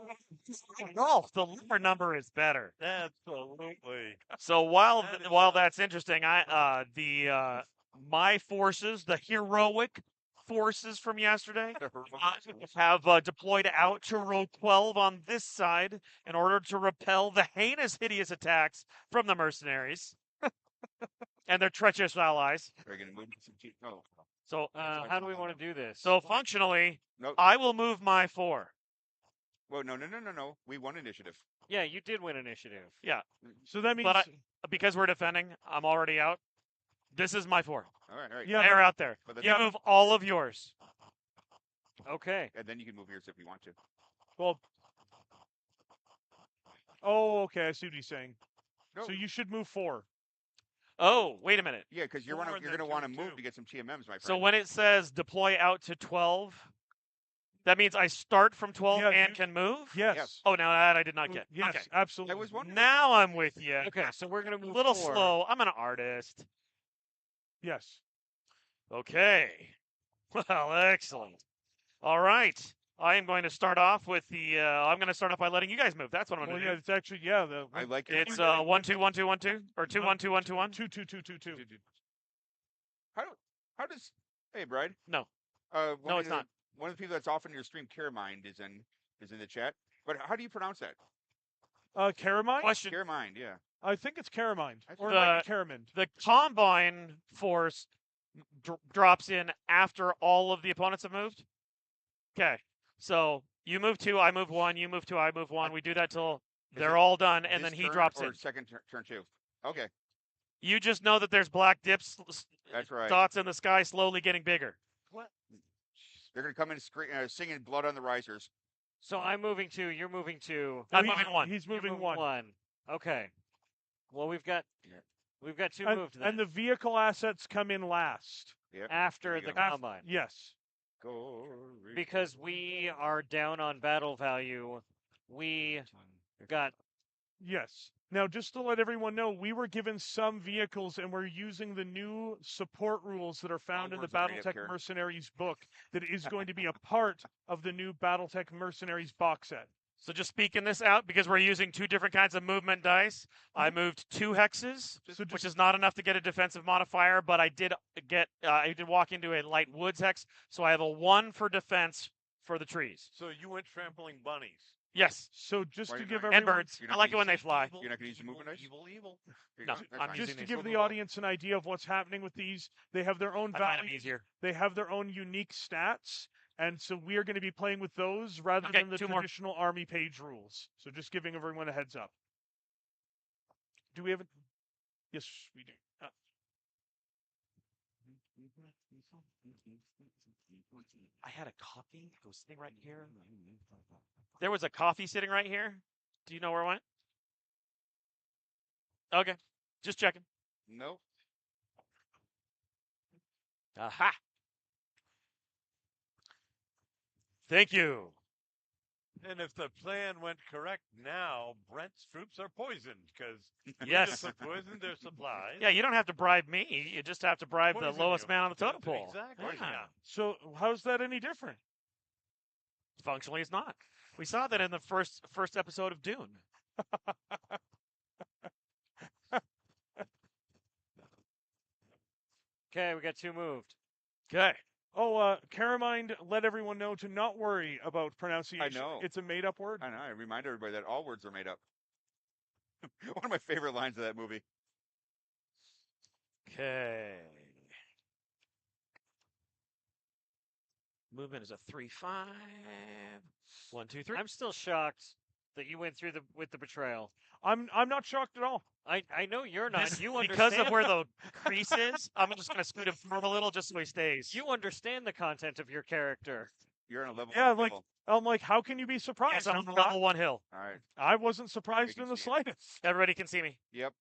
Golf. The lower number is better. Absolutely. So while That is while nice. that's interesting, my forces, the heroic forces from yesterday, have deployed out to row 12 on this side in order to repel the heinous, hideous attacks from the mercenaries and their treacherous allies. We're gonna move some oh. So, How do we want to do this? so functionally, No. I will move my 4. Well, no. We won initiative. Yeah, you did win initiative. Yeah, So that means but because we're defending, I'm already out. This is my 4. All right. Yeah, They're out there. But You that's- move all of yours. Okay. And then you can move yours if you want to. well. Oh, okay. I see what he's saying. No. So you should move 4. Oh, wait a minute. Yeah, because you're 4 gonna and you're then gonna want to 2 move too. to get some TMMs, my friend. So when it says deploy out to 12, that means I start from 12 Yeah, and you- can move? Yes. Oh, now that I did not get. Yes, Okay. absolutely. I was wondering. Now I'm with you. Okay, so we're gonna A move little 4. slow. I'm an artist. Yes. Okay. Well, excellent. All right. I am going to start off with I'm going to start off by letting you guys move. That's what I'm Well, going to yeah, do. it's actually I like it. It's 1 2 1 2 1 2 or 2 1 2 1 2 1. 2 2 2 2 2. How does? Hey, Bride. No. One No, of it's the- not. One of the people that's often in your stream, Caramind, is in the chat. But how do you pronounce that? Caramine? Question. Caramind, yeah. I think it's Caramind. I Or think- like Caramond. The combine force drops in after all of the opponents have moved. Okay. So you move 2, I move 1, you move 2, I move 1. We do that till Is they're it all done, and This then he turn drops or in. second turn 2. Okay, You just know that there's black dips, that's right. dots in the sky slowly getting bigger. They're gonna come in singing "Blood on the Risers." So I'm moving 2. You're moving 2. I'm He's- moving 1. He's You're moving moving 1. 1. Okay. Well, we've got Yeah. 2 And, moved then. and the vehicle assets come in last. Yep. after there you the go. combine. Yes. Go. Because we are down on battle value, we got Yes. Now, just to let everyone know, we were given some vehicles and we're using the new support rules that are found in the words are made up Battletech here. Mercenaries book that is going to be a part of the new Battletech Mercenaries box set. So just speaking this out, because we're using two different kinds of movement dice, I moved 2 hexes, which is not enough to get a defensive modifier, but I did walk into a light woods hex, so I have a 1 for defense for the trees. So you went trampling bunnies. Yes. So just Why to you're give not- And everyone, birds. I like it when they fly. Evil, You're not gonna use the movement dice? Evil, evil. Here you No, go. That's I'm fine. using just to these. give the audience an idea of what's happening with these, they have their own I find them values. easier. They have their own unique stats, and so we are going to be playing with those rather Okay, than the 2 more. traditional army page rules. So just giving everyone a heads up. Do we have a... Yes, we do. I had a coffee. It was sitting right here. There was a coffee sitting right here. Do you know where it went? Okay. Just checking. Nope. Aha. Thank you. And if the plan went correct now, Brent's troops are poisoned because Yes. just poisoned their supplies. Yeah, you don't have to bribe me. You just have to bribe the Poison lowest you. man on the totem That's pole. exactly, Yeah. yeah. So how's that any different? Functionally, it's not. We saw that in the first episode of Dune. Okay, we got 2 moved. Okay. Oh, Caramind let everyone know to not worry about pronunciation. know. It's a made-up word. I know. I remind everybody that all words are made up. One of my favorite lines of that movie. Okay. Movement is a 3-5. 1, 2, 3. I'm still shocked that you went through with the betrayal. I'm not shocked at all. I know you're not. This- You because understand of where the crease is, I'm just going to scoot him forward a little just so he stays. you understand the content of your character. You're on a level. Yeah, one like level. I'm like, how can you be surprised? Yes, I'm on not- level 1 hill. All right. I wasn't surprised can in the see it. slightest. Everybody can see me. Yep.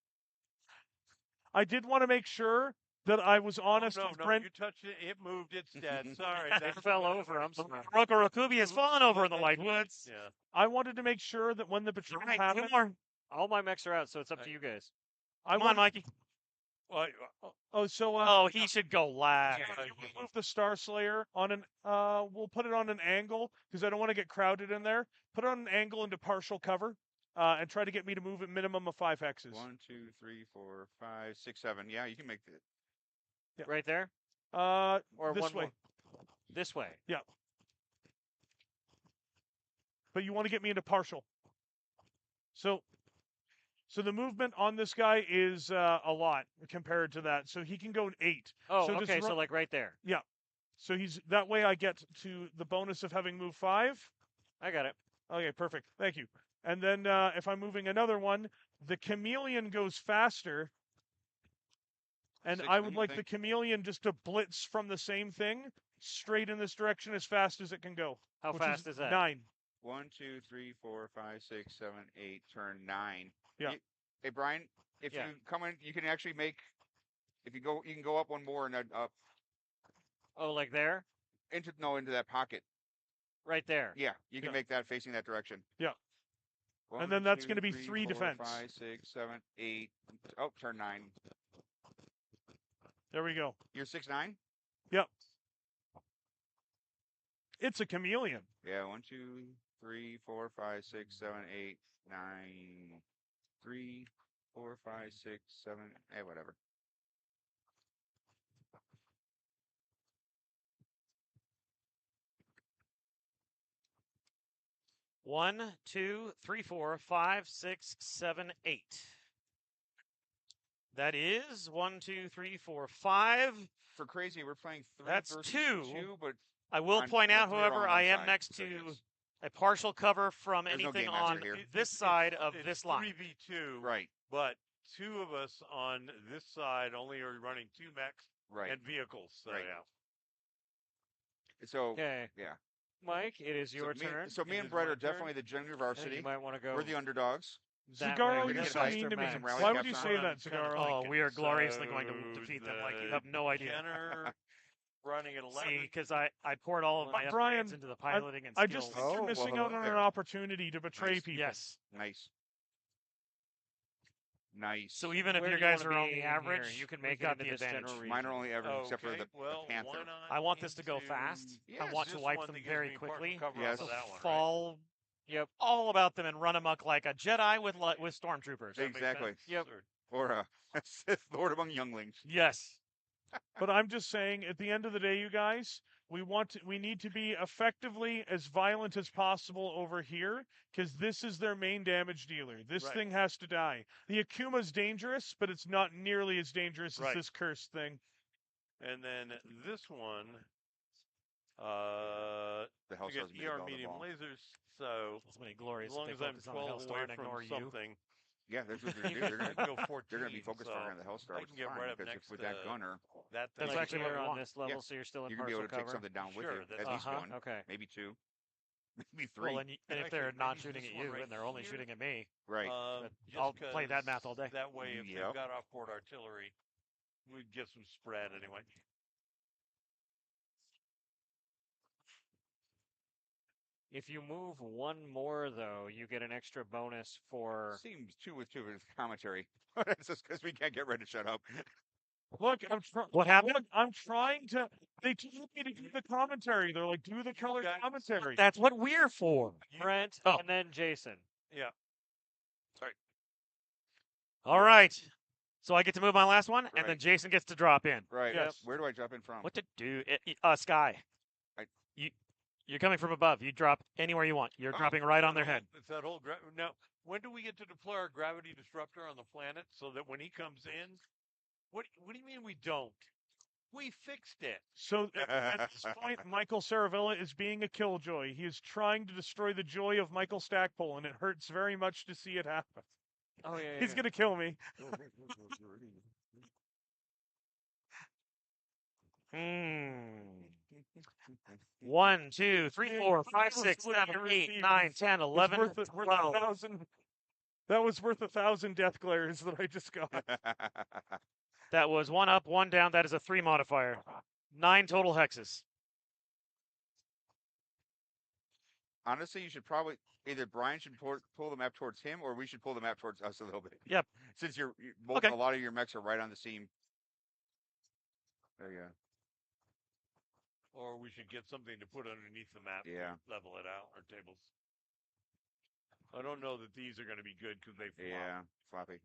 I did want to make sure that I was honest No, with no, Brent. you touched it. It moved. It's dead. Sorry. It that's fell what it over. I'm was. sorry. Roko Rokubi has fallen over in the light woods. Yeah. I wanted to make sure that when the betrayal All right, 2 happened, more. All my mechs are out, so it's up to you guys. I Come on, wanted. Mikey. Well, Oh, so Oh, he should go last. can you move the Star Slayer on an? We'll put it on an angle because I don't want to get crowded in there. Put it on an angle into partial cover, and try to get me to move a minimum of 5 hexes. 1, 2, 3, 4, 5, 6, 7. Yeah, you can make it. Yeah. Right there? Or Or this one way. more? This way. But you want to get me into partial. So the movement on this guy is a lot compared to that. So he can go 8. Oh, So just okay, so run- like right there. So he's that way I get to the bonus of having moved 5. I got it. Okay, perfect. Thank you. And then if I'm moving another one, the chameleon goes faster. And 6, I then would you like the think? chameleon just to blitz from the same thing straight in this direction as fast as it can go. How which fast is that? 9. 1, 2, 3, 4, 5, 6, 7, 8. Turn 9. Yeah. Hey Brian, if Yeah. you come in, you can actually make. If you go, you can go up one more and then up Oh, like there? into that pocket. Right there. Yeah, you can Yeah. make that facing that direction. Yeah. 1, And then that's 2, gonna be 3, 3 4, defense. 5, 6, 7, 8. Oh, turn 9. There we go. You're 6'9". It's a chameleon. Yeah, 1, 2, 3, 4, 5, 6, 7, 8, 9. 3, 4, 5, 6, 7. Whatever. One, two, three, 4, 5, 6, 7, 8. That is 1, 2, 3, 4, 5. For crazy, we're playing 3 That's versus 2. 2, but I will on- point out, we're all however, on I one am side, next so to yes. a partial cover from There's no anything game master on here. this side of this line. 3v2, right, but 2 of us on this side only are running 2 mechs right. and vehicles. So Right. yeah. So Okay. yeah. Mike, it is your so turn. Me It and is Brett my are turn. definitely the junior I think varsity. you might want to go. We're the underdogs. that Cigarro, way. We're you're gonna so get mean to me. some rally Why would caps you on. say I'm that, kinda Cigarro? Oh, thinking. we are gloriously So going to defeat them like you the have no idea. Kenner running at 11. See, because I poured all of my Brian, upgrades into the piloting and I skills. just think you're Oh, missing well, out on there. an opportunity to betray Nice. people. Yes. Nice. Nice. So even if Where your do you guys wanna are be only in here? average, You can we've make it got into the this advantage. general region. Mine are only average except for Okay, the well, Panther. why not I want this to go into- fast. I Yes, want to this wipe one them that gives very me partial quickly. cover Yes. off of that one, right? Fall Yep. All about them and run amok like a Jedi with stormtroopers. Exactly. Yep. Or a Sith Lord among younglings. Yes. But I'm just saying, at the end of the day, you guys, we need to be effectively as violent as possible over here, because this is their main damage dealer. This Right. thing has to die. The Akuma's dangerous, but it's not nearly as dangerous as Right. this cursed thing. And then this one, The I Hellstar's guess big ER ball. medium lasers. So It's many glorious as long if as they I'm focus on the 12 Hellstar away and from ignore you. something, Yeah, that's what they're going to do. I can go 14. They're going to be focused so on the Hellstar, I which can is get fine, right up because next with to that gunner, that thing. That's Like, actually you're what we on want. this level, Yeah. so you're still in you're going to be able to partial take cover. something down with Sure, you. that's At least Uh-huh, one, okay. maybe two, maybe three. Well, and if Actually, they're not maybe shooting this at one you right and they're only here. shooting at me, Right. Just I'll play that math all day. That way, if Yep. they've got off-board artillery, we'd get some spread anyway. If you move one more, though, you get an extra bonus for. Seems 2 with 2 is commentary. It's just because we can't get ready to shut up. Look, What happened? Look, I'm trying to. They told me to do the commentary. They're like, do the color guys- commentary. That's what we're for. Brent Oh. and then Jason. Yeah. All right. So I get to move my last one, and then Right. Jason gets to drop in. Right. Yes. Where do I jump in from? What to do? Sky. I- You're coming from above. You drop anywhere you want. You're dropping right on their head. It's that whole now. When do we get to deploy our gravity disruptor on the planet so that when he comes in, what do you mean we don't? We fixed it. So at this point, Michael Saravilla is being a killjoy. He is trying to destroy the joy of Michael Stackpole, and it hurts very much to see it happen. Oh yeah. He's gonna kill me. Hmm. 1, 2, 3, 4, 5, 6, 7, 8, 9, 10, 11, Worth 12. 1,000. That was worth 1,000 death glares that I just got. That was 1 up, 1 down. That is a 3 modifier. 9 total hexes. Honestly, you should probably either Brian should pull the map towards him, or we should pull the map towards us a little bit. Yep. Since both Okay. a lot of your mechs are right on the seam. There you go. Or we should get something to put underneath the map. Yeah. Level it out, or tables. I don't know that these are going to be good because they flop. Yeah. Floppy.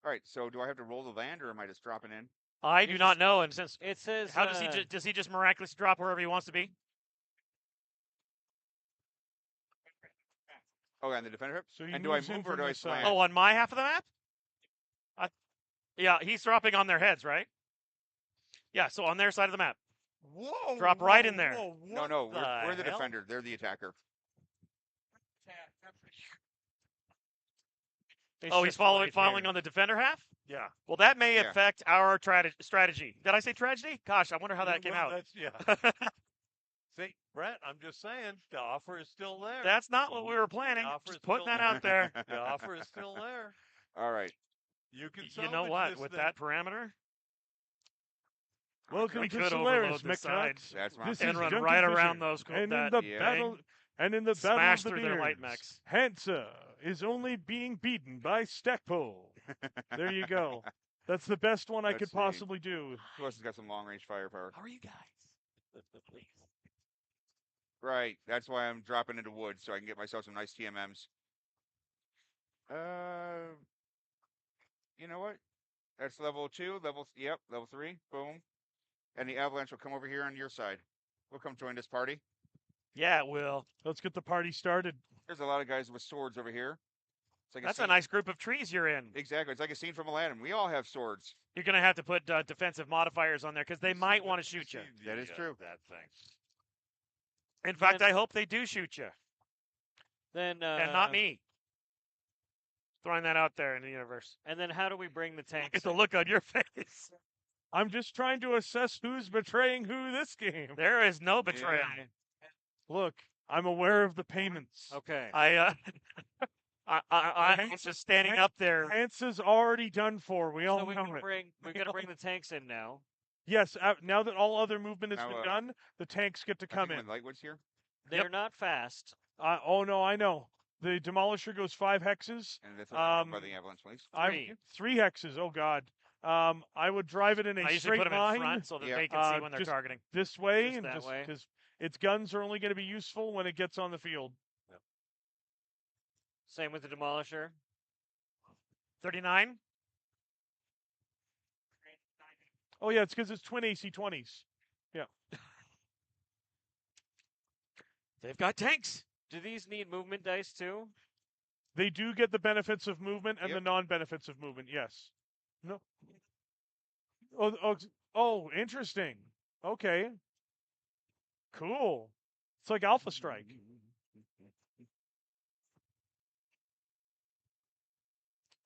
All right. So do I have to roll the land, or am I just dropping in? I do not know, and since It says. how does he just miraculously drop wherever he wants to be? Oh, and the defender. So he And do I moves in move or from do I the side. slam? Oh, on my half of the map? Yeah, he's dropping on their heads, right? Yeah, so on their side of the map. Whoa! Drop right in there. Whoa, No, what we're the hell? defender. They're the attacker. Oh, he's following on the defender half? Yeah. Well, that may Yeah. affect our strategy. Did I say tragedy? Gosh, I wonder how that came Well, out. That's, yeah. See, Brett, I'm just saying the offer is still there. That's not what we were planning. The offer Just is putting still that out there. The offer is still there. All right. You can. You know salvage what? this With thing. that parameter, Welcome we to could Solaris, overload this side McNuts. That's my This and is run Junkie right Fisher. around those. And that, in the yeah. battle, and in the battle smash of the through their light beards, mechs. Hansa is only being beaten by Stackpole. There you go. That's the best one I Let's could see. possibly do. Who else has got some long range firepower? How are you guys? Please. Right. That's why I'm dropping into wood so I can get myself some nice TMMs. You know what? That's level 2. Level 3. Boom. And the avalanche will come over here on your side. We'll come join this party. Yeah, it will. Let's get the party started. There's a lot of guys with swords over here. It's like That's scene. a nice group of trees you're in. Exactly. It's like a scene from Aladdin. We all have swords. You're going to have to put defensive modifiers on there because they might want to shoot you. That is true. That thing. In fact, I hope they do shoot you. Then. And not me. Throwing that out there in the universe. And then how do we bring the tanks? Get the look on your face. I'm just trying to assess who's betraying who this game. There is no betrayal. Yeah. Look, I'm aware of the payments. Okay. I'm just standing up there. Hansa's already done for. We all So we know gotta it. bring the tanks in now. Yes, now that all other movement has Now, been done, the tanks get to I come think in. when Lightwood's here. They're not fast. Oh no, I know. The Demolisher goes 5 hexes. And that's by the avalanche, please. Three. 3 hexes. Oh god. I would drive it in a I usually straight put them line in front so that Yeah. they can see when they're just- targeting. this way, Just and that way. because its guns are only going to be useful when it gets on the field. Same with the Demolisher. 39. Oh yeah, it's because it's twin AC-20s. Yeah. They've got tanks. Do these need movement dice too? They do get the benefits of movement and Yep. the non-benefits of movement. Yes. No. Oh, interesting. Okay. Cool. It's like Alpha Strike.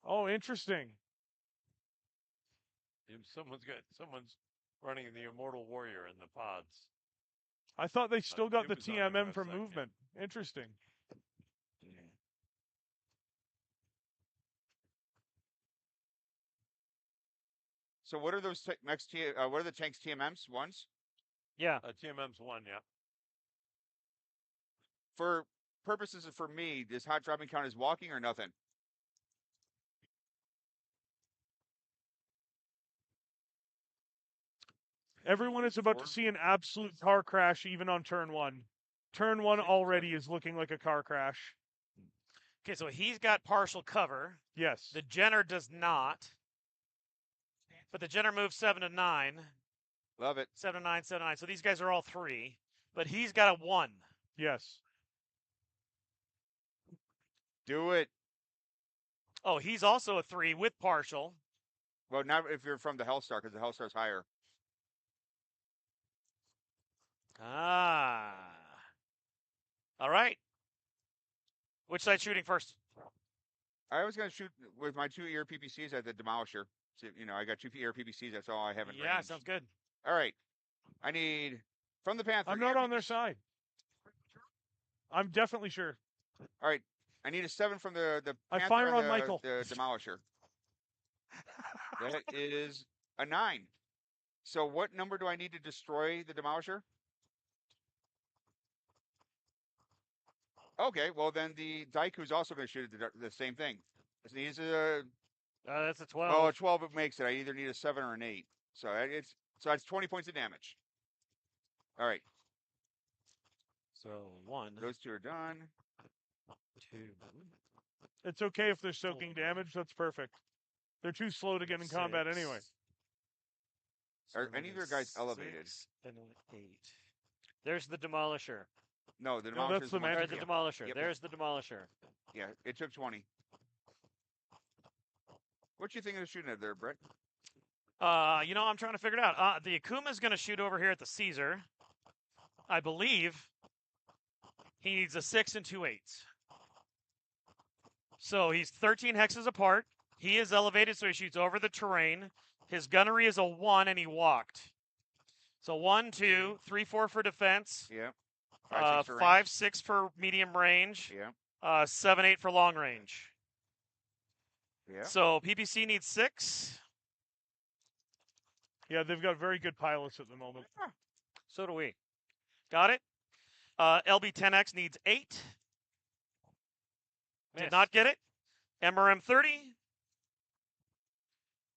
Oh, interesting. Someone's running the Immortal Warrior in the pods. I thought they still got the Jim is on there for TMM a for second. movement. Interesting. So what are those next? What are the tanks TMMs ones? Yeah. TMM's one, yeah. For purposes of for me, does hot dropping count as walking or nothing? Everyone is about to see an absolute car crash even on turn 1. Turn 1 already is looking like a car crash. Okay, so he's got partial cover. Yes. The Jenner does not. But the Jenner moves 7 to 9. Love it. 7 to 9, 7 to 9. So these guys are all 3. But he's got a 1. Yes. Do it. Oh, he's also a 3 with partial. Well, not if you're from the Hellstar, because the Hellstar's higher. Ah. All right. Which side shooting first? I was going to shoot with my 2 ear PPCs at the Demolisher. So, I got 2 ear PPCs. That's all I have in Yeah, range. sounds good. All right. I need from the Panther. I'm not on their side. I'm definitely sure. All right. I need a 7 from the I Panther fire and on Michael. the Demolisher. That is a 9. So what number do I need to destroy the Demolisher? Okay, well then the Daiku's also going to shoot the same thing. It needs a That's a 12. Oh, a 12 it makes it. I either need a 7 or an 8. So that's 20 points of damage. All right. So 1, Those 2 are done. 2. It's okay if they're soaking damage. That's perfect. They're too slow to get in combat anyway. Are any of your guys elevated? And an 8. There's the Demolisher. No, the No, Demolisher that's is the one- Or magic. the yeah. Demolisher. Yep. There's the Demolisher. Yeah, it took 20. What you thinking of shooting at there, Brett? I'm trying to figure it out. The Akuma's going to shoot over here at the Caesar. I believe he needs a 6 and 2 8s. So he's 13 hexes apart. He is elevated, so he shoots over the terrain. His gunnery is a 1, and he walked. So 1, 2, 3, 4 for defense. Yeah. 5, 6 for medium range. Yeah. 7, 8 for long range. Yeah. So PPC needs 6. Yeah, they've got very good pilots at the moment. So do we. Got it. LB10X needs 8. Did Missed. not get it. MRM 30.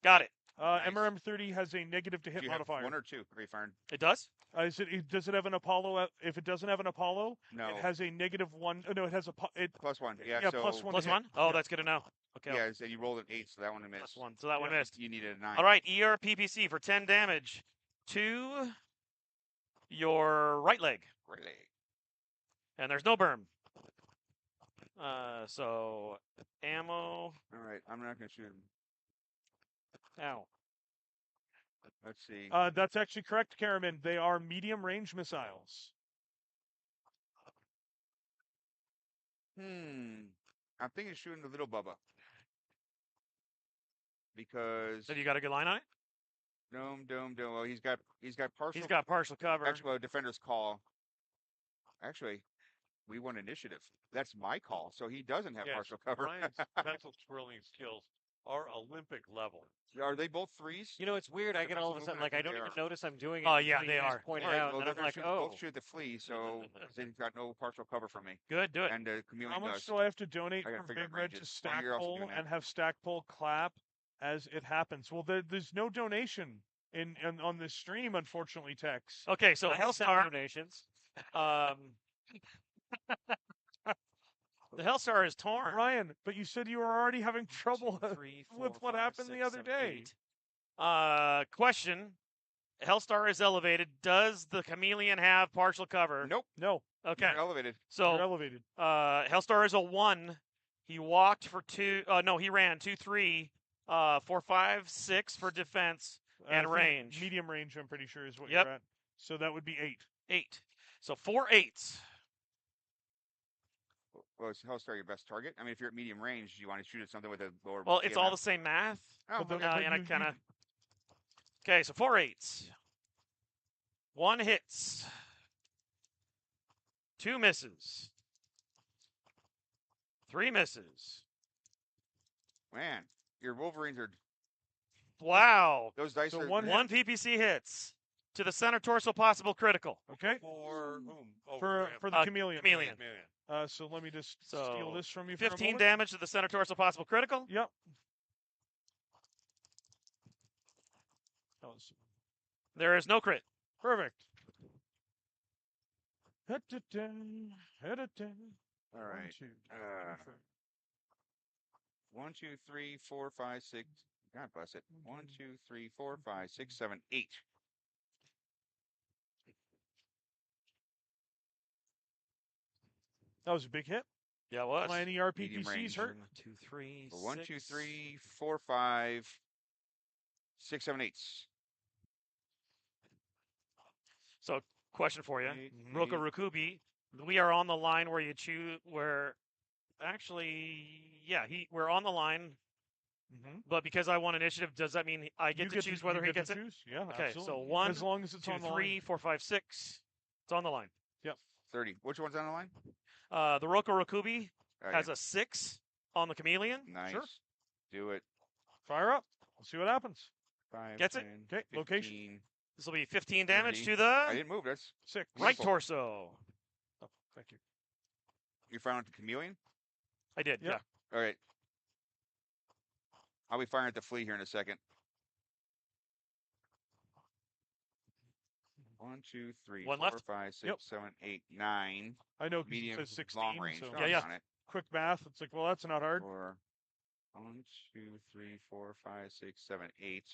Got it. Nice. MRM 30 has a negative to Do hit you have modifier. 1 or 2? Are you firing? It does? Does it have an Apollo? If it doesn't have an Apollo, No. it has a -1. No, it has a +1. Yeah. Yeah, so, +1. Plus hit. 1? Oh, that's good to know. Okay. Yeah, so you rolled an 8, so that one Plus missed. 1. So that one Yeah. missed. You needed a 9. All right. ER PPC for 10 damage to your right leg. Right leg. And there's no berm. So ammo. All right, I'm not going to shoot him. Ow. Let's see. That's actually correct, Karaman. They are medium range missiles. I'm thinking of shooting the little Bubba. Because So you got a good line on it? dome. Well, he's got partial. He's got partial cover. Actually, well, defender's call. Actually, we won initiative. That's my call, so he doesn't have Yes, partial cover. Ryan's pencil twirling skills are Olympic level. Are they both 3s? You know, it's weird. I get all of a Defensive sudden, movement, like, I I don't think even they notice I'm doing it. Oh, until yeah, you they guys are. Point it All right, out, well, and then I'm they're like, shooting, oh. both shoot the flea, so they've got no partial cover from me. Good, do it. And Chameleon How much does. do I have to donate I gotta from figure out Big Red to ranges. Well, you're also Stackpole doing that. and have Stackpole clap as it happens? Well, there's no donation in on this stream, unfortunately, Tex. Okay, so I have some Hellstar. donations. The Hellstar is torn. Ryan, but you said you were already having trouble 2, 3, with 4, what 5, happened 6, the other 7, day. 8. Question. Hellstar is elevated. Does the chameleon have partial cover? Nope. No, Okay. You're elevated. you're So elevated. Hellstar is a 1. He walked for 2. No, he ran 2, 3, 4, 5, 6 for defense I and think range. Medium range, I'm pretty sure, is what Yep. you're at. So that would be 8. 8. So 4 8s. Well, is Hellstar your best target? I mean, if you're at medium range, you want to shoot at something with a lower. Well, it's all the PMF. same math. Oh, But the- okay. but And I you- kind of. Okay, so 4 8s. 1 hits. 2 misses. 3 misses. Man, your Wolverines are. Wow. Those dice So are. one- 1 PPC hits to the center torso possible critical. Okay. For whom? Oh, For Graham. the chameleon. Chameleon. Man. So let me just So, steal this from you for a 15 moment. damage to the center torso possible critical. Yep. That was There is no crit. perfect. All All right. 1, 2, 3, 4, 5, 6. God bless it. 1, 2, 3, 4, 5, 6, 7, 8. That was a big hit. Yeah, it was. My any Medium RPPCs range. hurt. 1, 2, 3, 1, 2, 6. 3, 4, 5, 6, 7, 8. So, question for you. Eight, Roko Rukubi, we are on the line where you choose, where actually, yeah, we're on the line, Mm-hmm. but because I won initiative, does that mean I get to choose whether he gets it? Choose. Yeah, Okay, absolutely. so 1, as long as it's 2, on the 3, line. 4, 5, 6. It's on the line. 30. Which one's on the line? The Roko Rukubi Oh, has yeah. a 6 on the chameleon. Nice. Sure. Do it. Fire up. We'll see what happens. 5, Gets it? 10, Okay, 15. location. This will be 15 damage 30. to the I didn't move. That's 6. right Wonderful. torso. Oh, thank you. you found the chameleon. I did, Yep. yeah. All right. I'll be firing at the flea here in a second. 1, 2, 3, One 4, left. 5, 6, Yep. 7, 8, 9. I know 'cause it Medium, says 16. long range. So Yeah, yeah. On it. quick math. It's like, well, that's not hard. 4, 1, 2, 3, 4, 5, 6, 7, 8.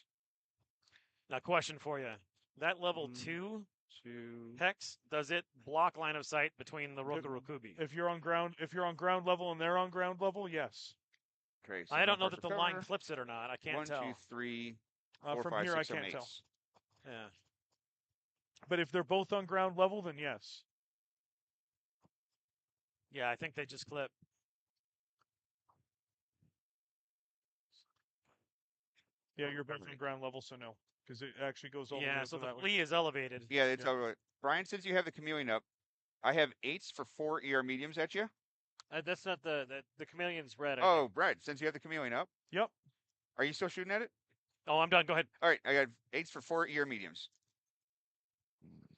Now, question for you. That level 2 2. hex, does it block line of sight between the Roko Rukubi? If you're on ground level and they're on ground level, yes. Okay. So I no don't know that partial the line cover. flips it or not. I can't 1, tell. 2, 3, 4, From 5, here, 6, I 7, can't 8. tell. Yeah. But if they're both on ground level, then yes. Yeah, I think they just clip. Yeah, you're both on ground level, so no, because it actually goes all the way Yeah, up so to the that way. flea is elevated. Yeah, it's Yeah. all right. Brian, since you have the chameleon up, I have 8s for 4 ER mediums at you. That's not the chameleon's red. I Oh, Brad, since you have the chameleon up, Yep. are you still shooting at it? Oh, I'm done. Go ahead. All right, I got 8s for 4 ER mediums.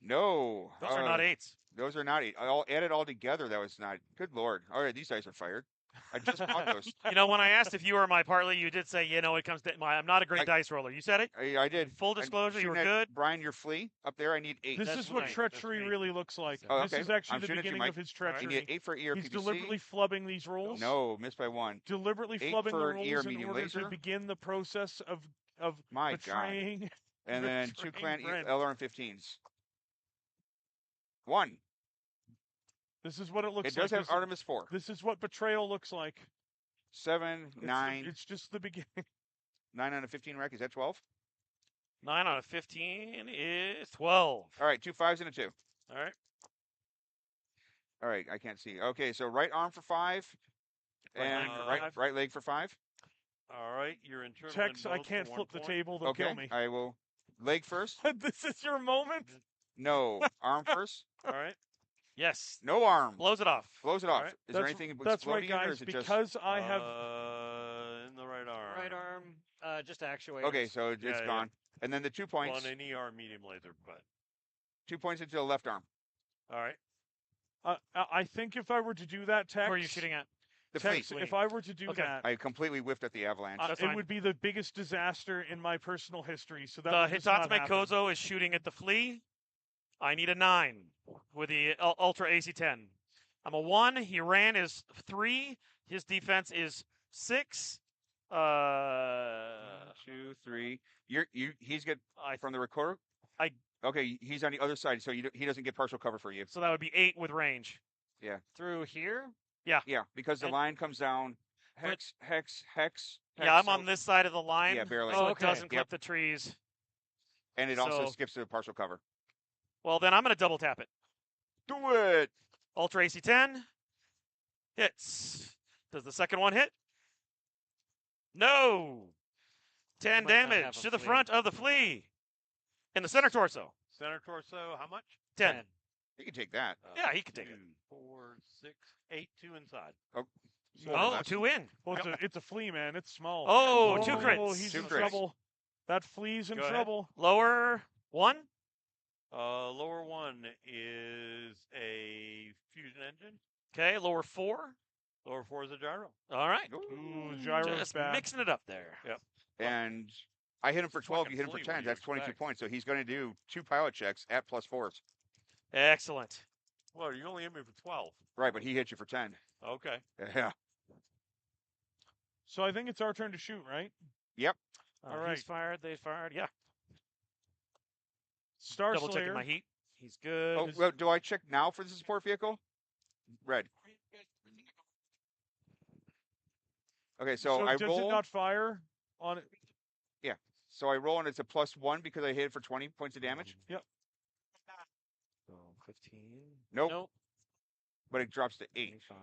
No. Those are not 8s. Those are not 8. I'll add it all together. That was not. Good Lord. All right, these guys are fired. I just bought those. You know, when I asked if you were my partly, you did say, it comes to I'm not a great I- dice roller. You said it? I did. Full I'm disclosure, you were shooting at good. Brian, your flea up there. I need 8. This That's is what right. treachery That's me. really looks like. Oh, This okay. is actually I'm the shooting at you, beginning Mike. of his I treachery. need 8 for ER He's PPC. deliberately flubbing these rolls. No, missed by 1. Deliberately 8 flubbing the for rolls ear in medium order laser. to begin the process of My God. betraying. And then 2 betraying clan friend. LRM 15s. 1. This is what it looks It does like. have Artemis 4. This is what betrayal looks like. 7, 9, It's just the beginning. 9 out of 15 rec. Is that 12? 9 out of 15 is 12. All right, 2 5s and a 2. All right. All right, I can't see. Okay, so right arm for 5. And leg for right, 5. right leg for 5. All right, you're internal. Tex, I can't flip the table. They'll kill Okay, me. I will. Leg first? This is your moment. No. Arm first? All right. Yes. No arm. Blows it off. Blows it All off. right. Is there anything That's right, exploding in, or guys. is it just... Because I have. In the right arm. Right arm, just actuators. Okay, so it's Yeah, yeah. gone. And then the 2 points. On an ER medium laser, but 2 points into the left arm. All right. I think if I were to do that, Tex. Who are you shooting at? The Tex, fleet. if I were to do Okay. that, I completely whiffed at the avalanche. That's it fine. would be the biggest disaster in my personal history. So that The would just not Hitatsume happen. Kozo is shooting at the flea. I need a 9 with the Ultra AC 10. I'm a 1. He ran is 3. His defense is 6. 2, 3. He's good I from the recorder. I- Okay, he's on the other side, so he doesn't get partial cover for you. so that would be 8 with range. Yeah. Through here? Yeah, because the And- line comes down. Hex. Yeah, I'm so- on this side of the line. Yeah, barely. So Oh, it okay. doesn't clip Yep. the trees. And it also So- skips to the partial cover. Well, then I'm going to double tap it. Do it. Ultra AC 10. Hits. Does the second one hit? No. 10 Might not have damage a to the flea. front of the flea. In the center torso. Center torso, how much? 10. You can take that. Yeah, he could take it. 2, 4, 6, 8, 2 inside. Oh, that's- 2 in. Well, it's a flea, man. It's small. Oh, 2 crits. Oh, he's Two in crits. trouble. That flea's in Go ahead. trouble. Lower 1. Lower one is a fusion engine. Okay, lower 4. Lower 4 is a gyro. All right. Ooh, gyro's Just bad. mixing it up there. Yep. And I hit him for 12. fucking You hit him for flea, 10. what do you That's 22 expect? points. So he's going to do 2 pilot checks at +4s. Excellent. Well, you only hit me for 12. Right, but he hit you for 10. Okay. Yeah. So I think it's our turn to shoot, right? All right. He's fired. They fired. Yeah. Star Double checking Slayer. my heat. He's good. Oh, well, do I check now for the support vehicle? Red. Okay, so I does roll. it not fire on it? So I roll and it's a +1 because I hit it for 20 points of damage. So 15. Nope. Nope. But it drops to 8. 25,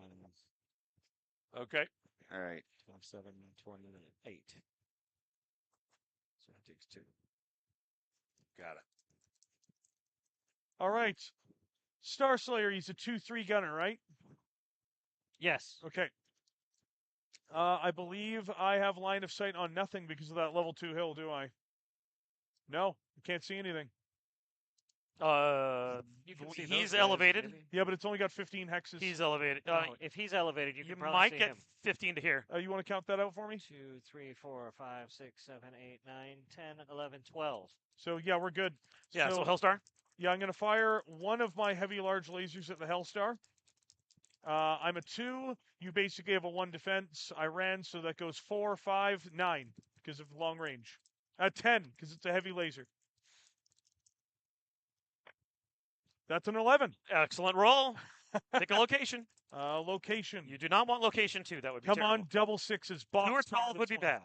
Okay. All right. 27, 28. So that takes 2. Got it. All right. Star Slayer, he's a 2-3 gunner, right? Yes. Okay. I believe I have line of sight on nothing because of that level 2 hill, do I? No, you can't see anything. You can see He's those guys, elevated. maybe. Yeah, but it's only got 15 hexes. He's elevated. Oh, if he's elevated, you you can probably might see get him. 15 to here. You want to count that out for me? 2, 3, 4, 5, 6, 7, 8, 9, 10, 11, 12. So yeah, we're good. Yeah, so Hellstar. Yeah, I'm going to fire one of my heavy large lasers at the Hellstar. I'm a 2. You basically have a 1 defense. I ran, so that goes 4, 5, 9 because of long range. 10 because it's a heavy laser. That's an 11. Excellent roll. Pick a location. Location. You do not want location 2. That would be Come terrible. on, double sixes. Box 2 or score 12 would be this one. bad.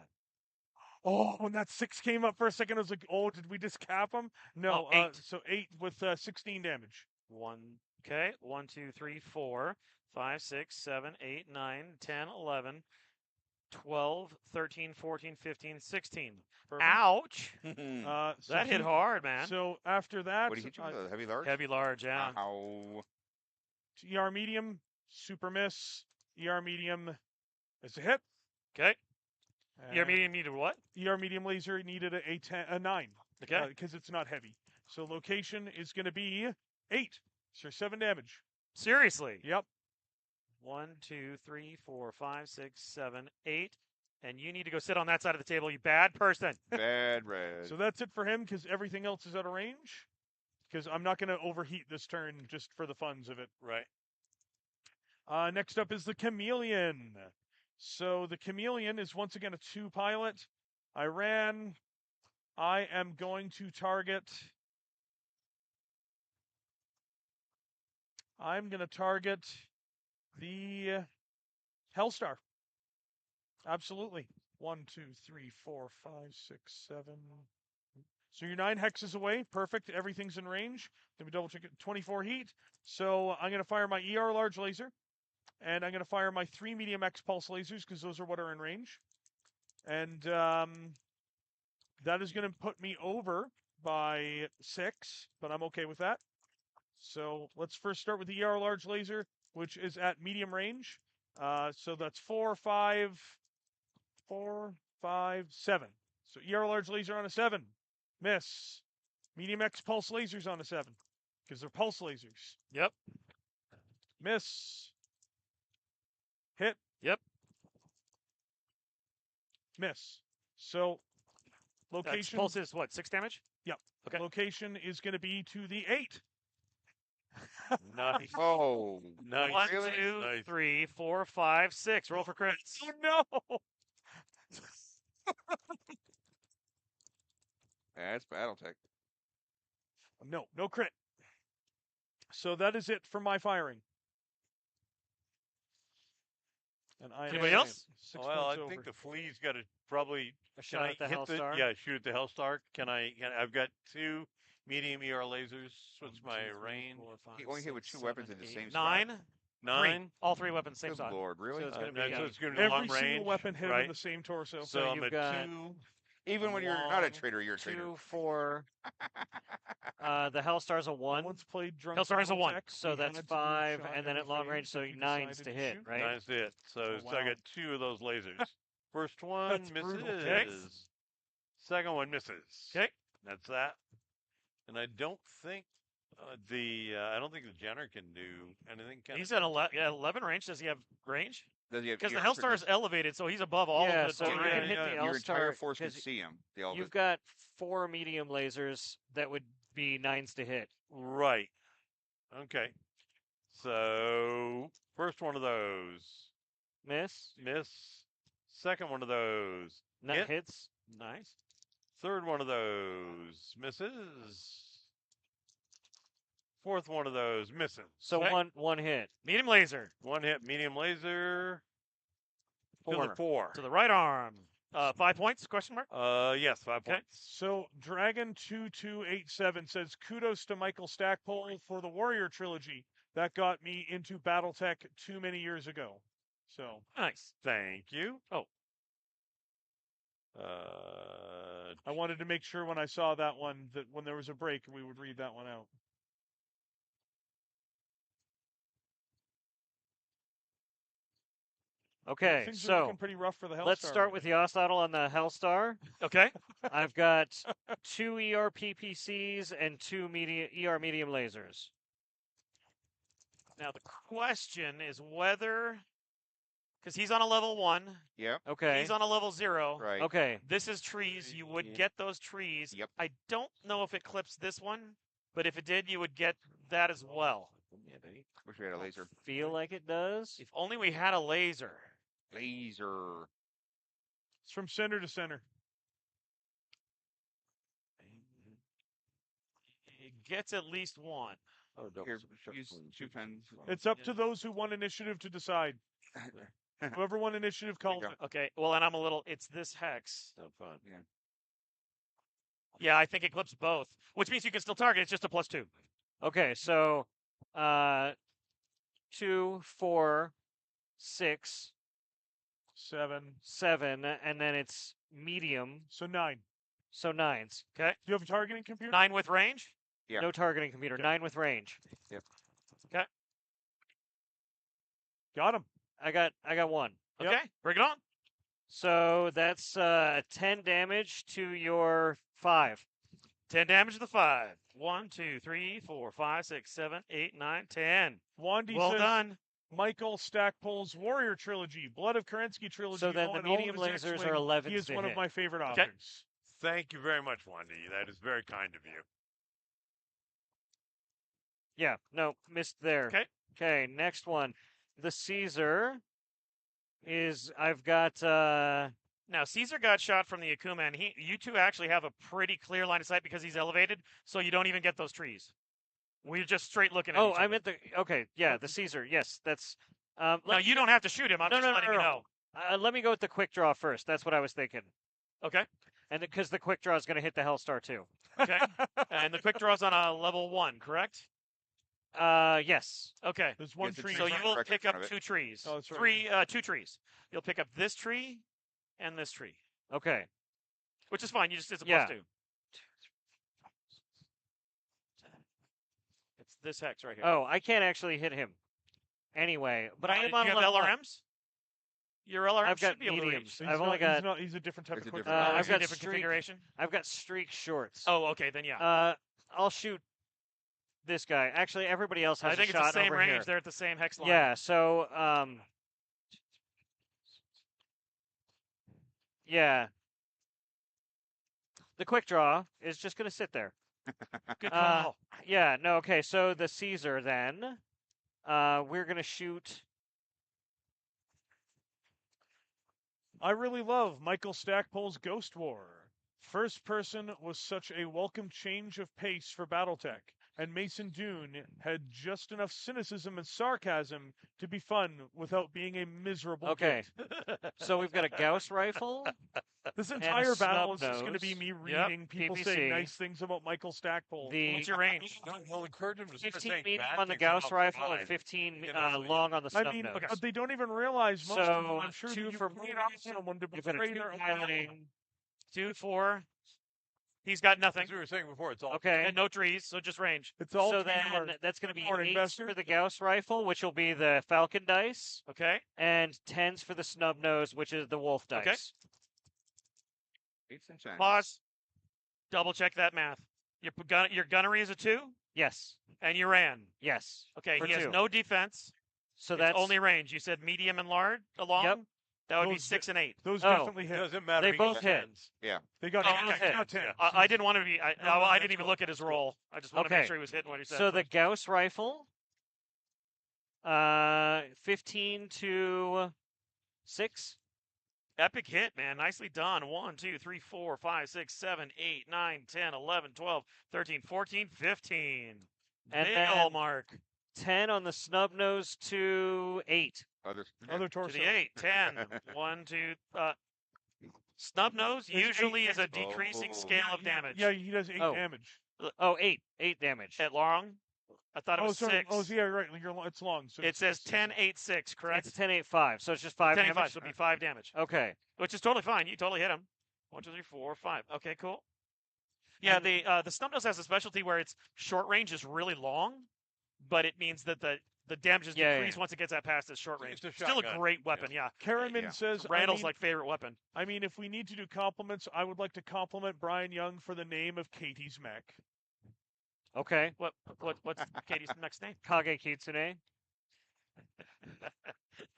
Oh, when that 6 came up for a second, I was like, oh, did we just cap him? No, Oh, 8. So 8 with 16 damage. 1. Okay. 1, 2, 3, 4, 5, 6, 7, 8, 9, 10, 11, 12, 13, 14, 15, 16. Perfect. Ouch. So That hit he- hard, man. So after that, What do you hit you with? A heavy large? Heavy large, yeah. Ow. ER medium, super miss. ER medium is a hit. Okay. Your And medium needed what? ER medium laser needed a 9 Okay. because it's not heavy. So location is going to be 8. So 7 damage. Seriously. Yep. 1, 2, 3, 4, 5, 6, 7, 8. And you need to go sit on that side of the table, you bad person. Bad red. So that's it for him because everything else is out of range. Because I'm not going to overheat this turn just for the funs of it. Right. Next up is the Chameleon. So the Chameleon is once again a 2 pilot. I ran. I am going to target. I'm going to target the Hellstar. Absolutely. 1, 2, 3, 4, 5, 6, 7. So you're 9 hexes away. Perfect. Everything's in range. Let me double check it. 24 heat. So I'm going to fire my ER large laser. And I'm going to fire my 3 medium X pulse lasers because those are what are in range. And that is going to put me over by 6, but I'm okay with that. So let's first start with the ER large laser, which is at medium range. So that's 4, 5, 7. So ER large laser on a 7. Miss. Medium X pulse lasers on a 7 because they're pulse lasers. Yep. Miss. Hit. Yep. Miss. So That's location pulse is what, 6 damage? Yep. Okay. Location is going to be to the 8. Nice. Oh, Nice. 1, really? 2, Nice. 3, 4, 5, 6. Roll for crits. Oh no! That's BattleTech. No crit. So that is it for my firing. And I Anybody am else? 6 Well, I points over. think the flea's got to probably. A Can shot I at the hit Hellstar. Yeah, shoot at the Hellstar. I've got 2 medium ER lasers. What's my range? He only hit with 2 weapons in the same 9. spot. 9. All 3 weapons, same Good spot. lord, really? So it's gonna So be it's going to be long Every range. single weapon hit him right? in the same torso. So I'm you've at got 2. Even when you're not a long, traitor, you're a traitor. 2, 4. The Hellstar's a 1. Once played drunk. Hellstar has a 1. Tech, So we that's had to do 5, shot and then every at long phase range, so if you 9s decided to hit, shoot. right? Nice hit. So, Oh, so I wow. got 2 of those lasers. First one That's misses. brutal. Okay. Second one misses. Okay. That's that. And I don't think I don't think the Jenner can do anything. He's at 11 range. Does he have range? Does he have Because the ear Hellstar is triggers? elevated, so he's above all Yeah, of the so you terrain. can hit the Your entire Hellstar, force can 'cause see him. The Elvis. You've got 4 medium lasers that would be 9s to hit. Right. Okay. So first one of those Miss. miss. Second one of those Not hit. hits. Nice. Third one of those misses. Fourth one of those misses. So Okay. one hit. Medium laser One hit, medium laser. To the 4. 4. to the right arm. 5 points? Question mark. Yes, 5 Okay. points. So Dragon2287 says kudos to Michael Stackpole for the Warrior trilogy. That got me into BattleTech too many years ago. So Nice. Thank you. Oh. I wanted to make sure when I saw that one that when there was a break we would read that one out. Okay, Things are so looking pretty rough for the Hellstar. let's start with Yostotl on the Hellstar. Okay. I've got 2 ER PPCs and 2 ER medium lasers. Now the question is whether, because he's on a level 1, Yep. Okay. he's on a level 0. Right. Okay. This is trees. You would get those trees. Yep. I don't know if it clips this one, but if it did, you would get that as well. Wish we had a laser. Feel like it does. If only we had a laser. Laser. It's from center to center. It gets at least one. Here, use 2 pens. It's up to those who won initiative to decide. Whoever won initiative calls go. it. Okay. Well, and I'm a little. It's this hex. No fun. Yeah. Yeah, I think it clips both, which means you can still target. It's just a +2. Okay, so 2, 4, 6, 7. 7, and then it's medium. So 9. So 9s. Okay. Do you have a targeting computer? 9 with range. Yeah. No targeting computer. 9 with range. Got him. I got 1. Yep. Okay. Bring it on. So that's 10 damage to your 5. 10 damage to the 5. 1, 2, 3, 4, 5, 6, 7, 8, 9, 10. Wandy Well says done. Michael Stackpole's Warrior trilogy, Blood of Kerensky trilogy. So then the and all of medium his lasers X-Wing. are 11s He is to one hit. of my favorite Okay. objects. Thank you very much, Wandy. That is very kind of you. Yeah, no, missed there. Okay. Okay, next one. The Caesar is I've got Now, Caesar got shot from the Akuma, and you two actually have a pretty clear line of sight because he's elevated, so you don't even get those trees. We're just straight looking at Oh, each I other. meant the yeah, the Caesar. Yes, that's No, let- you don't have to shoot him. I'm No, just no, letting no, you no. know. let me go with the quick draw first. That's what I was thinking. Okay. And because the quick draw is going to hit the Hellstar too. Okay. And the quick draw's on a level 1, correct? Yes. Okay. There's one Yes, it's tree. So you will Correct in pick up front of it. 2 trees. Oh, that's right. 2 trees. You'll pick up this tree and this tree, Okay. which is fine. You just it's a Yeah. +2. It's this hex right here. Oh, I can't actually hit him. Anyway, but I am on you have level one. LRMs? Your LRM I've got should be able to mediums. reach. I've only got He's a different type It's of a quick different- draw. Oh, I've is it got a different streak- configuration. I've got streak shorts. Oh, okay, then yeah. I'll shoot this guy. Actually, everybody else has I think a it's the shot same over range. here. They're at the same hex line. Yeah. So yeah. The quick draw is just going to sit there. Good Uh, call. Yeah, no, okay, so the Caesar then. We're going to shoot. I really love Michael Stackpole's Ghost War. First person was such a welcome change of pace for Battletech, and Mason Dune had just enough cynicism and sarcasm to be fun without being a miserable Okay. git. So we've got a Gauss rifle. This and a entire battle snub is just going to be nose. me reading people saying PPC. nice things about Michael Stackpole. What's your range? No, he'll encourage him to start 15 saying medium bad on the things Gauss about rifle mine. and 15 You know, long on the I snub mean, nose. but they don't even realize most of them. So, I'm sure two that you for paid off someone to You've got a betray 2 their piloting. 2, 4. He's got nothing. As we were saying before, it's all Okay. And no trees, so just range. It's all So PR. then that's going to be Morning, 8s Bester. for the Gauss rifle, which will be the Falcon dice, Okay. and 10s for the snub nose, which is the Wolf dice. Okay. 8s and 10s. Pause. Double check that math. Your gunnery is a 2, Yes. and you ran. Yes. Okay, For he has 2. no defense. So It's that's only range. You said medium and large along? Yep. That would be Those 6 and 8. Those Oh. definitely It hit. doesn't matter. They he both gets hit. tens. They got Oh, hit. okay. Got 10. I didn't want to be. No, I that's didn't even cool. look at his roll. I just want to Okay. make sure he was hitting what he said. So the Gauss rifle, 15 to 6. Epic hit, man. Nicely done. 1, 2, 3, 4, 5, 6, 7, 8, 9, 10, 11, 12, 13, 14, 15. And Big then- ol' mark. 10 on the snub nose to 8. Other To torso. the 8. 10. 1, 2. Snub nose There's usually 8 is a decreasing Oh. scale of damage. Yeah, he does 8 Oh. damage. Oh, 8. 8 damage. At long? I thought it Oh, was sorry. 6. Oh, yeah, right. It's long. So It says 10, 8, 6, correct? It's 10, 8, 5. So it's just 5 10, 8, damage? 5, so it'll be 5 damage. Okay. Which is totally fine. You totally hit him. 1, 2, 3, 4, 5. Okay, cool. Yeah, the snub nose has a specialty where its short range is really long, but it means that the damage is decreased once it gets that past its short range. It's a Still a shotgun. great weapon, yeah. Karaman Yeah. says, Randall's like favorite weapon. I mean, if we need to do compliments, I would like to compliment Brian Young for the name of Katie's mech. Okay. What's Katie's next name? Kage Kitsune.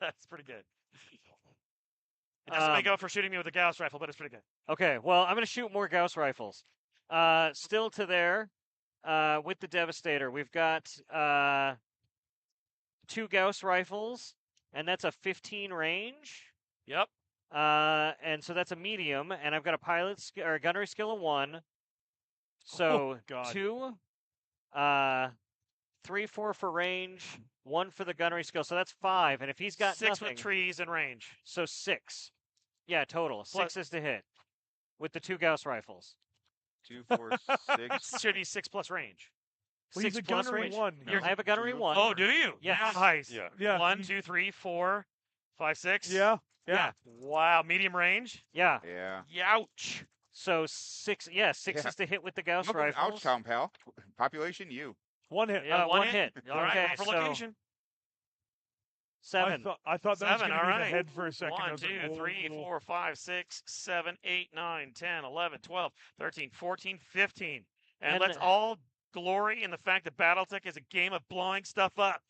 That's pretty good. It doesn't make Um, up for shooting me with a Gauss rifle, but it's pretty good. Okay, well, I'm going to shoot more Gauss rifles. Still to there, with the Devastator, we've got 2 Gauss rifles, and that's a 15 range. Yep. And so that's a medium, and I've got a or a gunnery skill of 1. So God. 2, 3, 4 for range, 1 for the gunnery skill. So that's 5. And if he's got 6 nothing, with trees and range. so 6. Yeah, total. Plus- 6 is to hit with the 2 Gauss rifles. 2, 4, 6. Should be 6 plus range. Well, he's 6 a plus gunnery range. 1. No. I have a gunnery 1. Oh, do you? Yes. Nice. Yeah. Yeah. 1, 2, 3, 4, 5, 6. Yeah. Yeah. Wow. Medium range. Yeah. Yeah. Youch. So 6. Yeah, 6 Yeah. is to hit with the Gauss Welcome to rifles. Ouchtown, pal. Population, you. 1 hit. Yeah, One hit. All right. Okay, roll for so location. 7. I thought that was 7. going to All be right. the head for a second. I 1, was like, 2, whoa, 3, whoa. 4, 5, 6, 7, 8, 9, 10, 11, 12, 13, 14, 15. And And- let's all glory in the fact that Battletech is a game of blowing stuff up.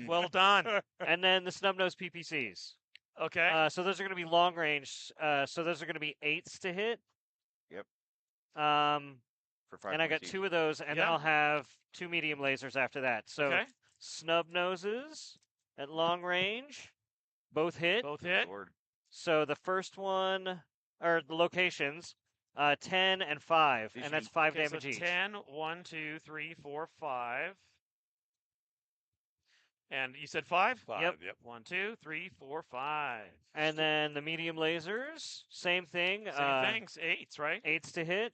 Well done. And then the snub-nose PPCs. Okay. So those are going to be long range. So those are going to be 8s to hit. Yep. Um, For 5 and I got points each. 2 of those, and then Yeah. I'll have 2 medium lasers after that. So Okay. snub noses at long range, both hit. Both hit. Lord. So the first one, or the locations, 10 and 5, These and that's are- 5 Okay, damage so each. 10, 1, 2, 3, 4, 5. And you said 5? 5. Yep. 1, 2, 3, 4, 5. And then the medium lasers, same thing. Same things. 8s, right? 8s to hit.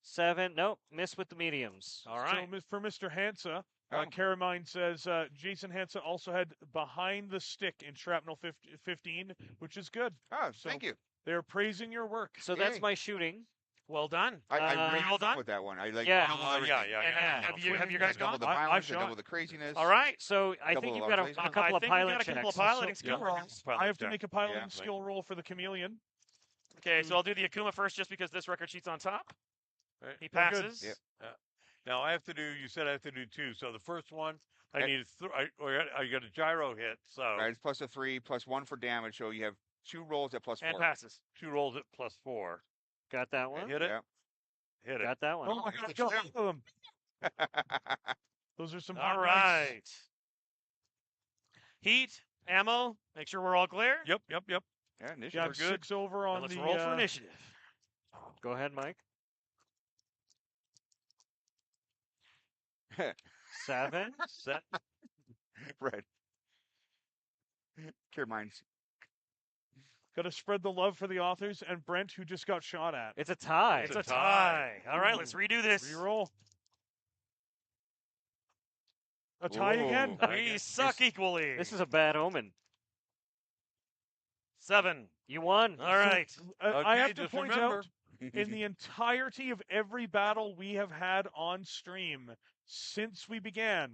7, nope, miss with the mediums. All right. So for Mr. Hansa, Oh. Karamine says Jason Hansa also had behind the stick in Shrapnel 15, which is good. Oh, So- thank you. They're praising your work. So that's Yay. my shooting. Well done. I Uh, really all done? with that one. I like Yeah. double Yeah, everything. yeah, And yeah. have you guys Double gone? the I violence, shot. double the craziness. All right. So I Double think the you've got a, laser. a I couple of think we pilot got a checks. couple of piloting So- skill rolls. I have to make a piloting Yeah. skill roll for the chameleon. Okay, so I'll do the Akuma first just because this record sheet's on top. Right. He We're good. passes. Yep. Now I have to do. You said I have to do 2. So the first one, I Okay. need. I got a gyro hit. So Right, it's plus a 3, plus 1 for damage, so you have 2 rolls at plus 4. And passes. 2 rolls at +4. Got that one. Hit it. Yeah. Hit it. Got that one. Oh my God, kill half of them. Those are some All hot dice. right. Heat, ammo. Make sure we're all clear. Yep. Yeah, Got initiative. We're good. 6 over Now on let's the. roll for initiative. Go ahead, Mike. 7. Set. Right. Cure minds. Got to spread the love for the authors and Brent, who just got shot at. It's a tie. It's a tie. All right, let's redo this. Reroll. A tie again. Whoa. We suck equally. This is a bad omen. 7. You won. All right. I Okay, have to just point remember. out, in the entirety of every battle we have had on stream since we began,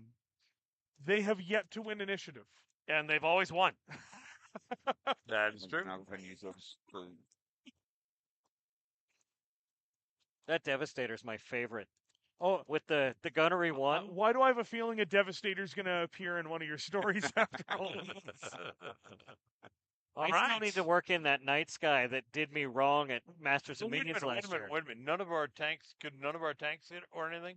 they have yet to win initiative. And they've always won. That is true. Now go ahead and use those for That Devastator's my favorite. Oh, With the gunnery one. why do I have a feeling a Devastator's going to appear in one of your stories after all? All I right. still need to work in that night sky that did me wrong at Masters of Wait a Minions minute, last year. wait a minute. None of our tanks hit or anything?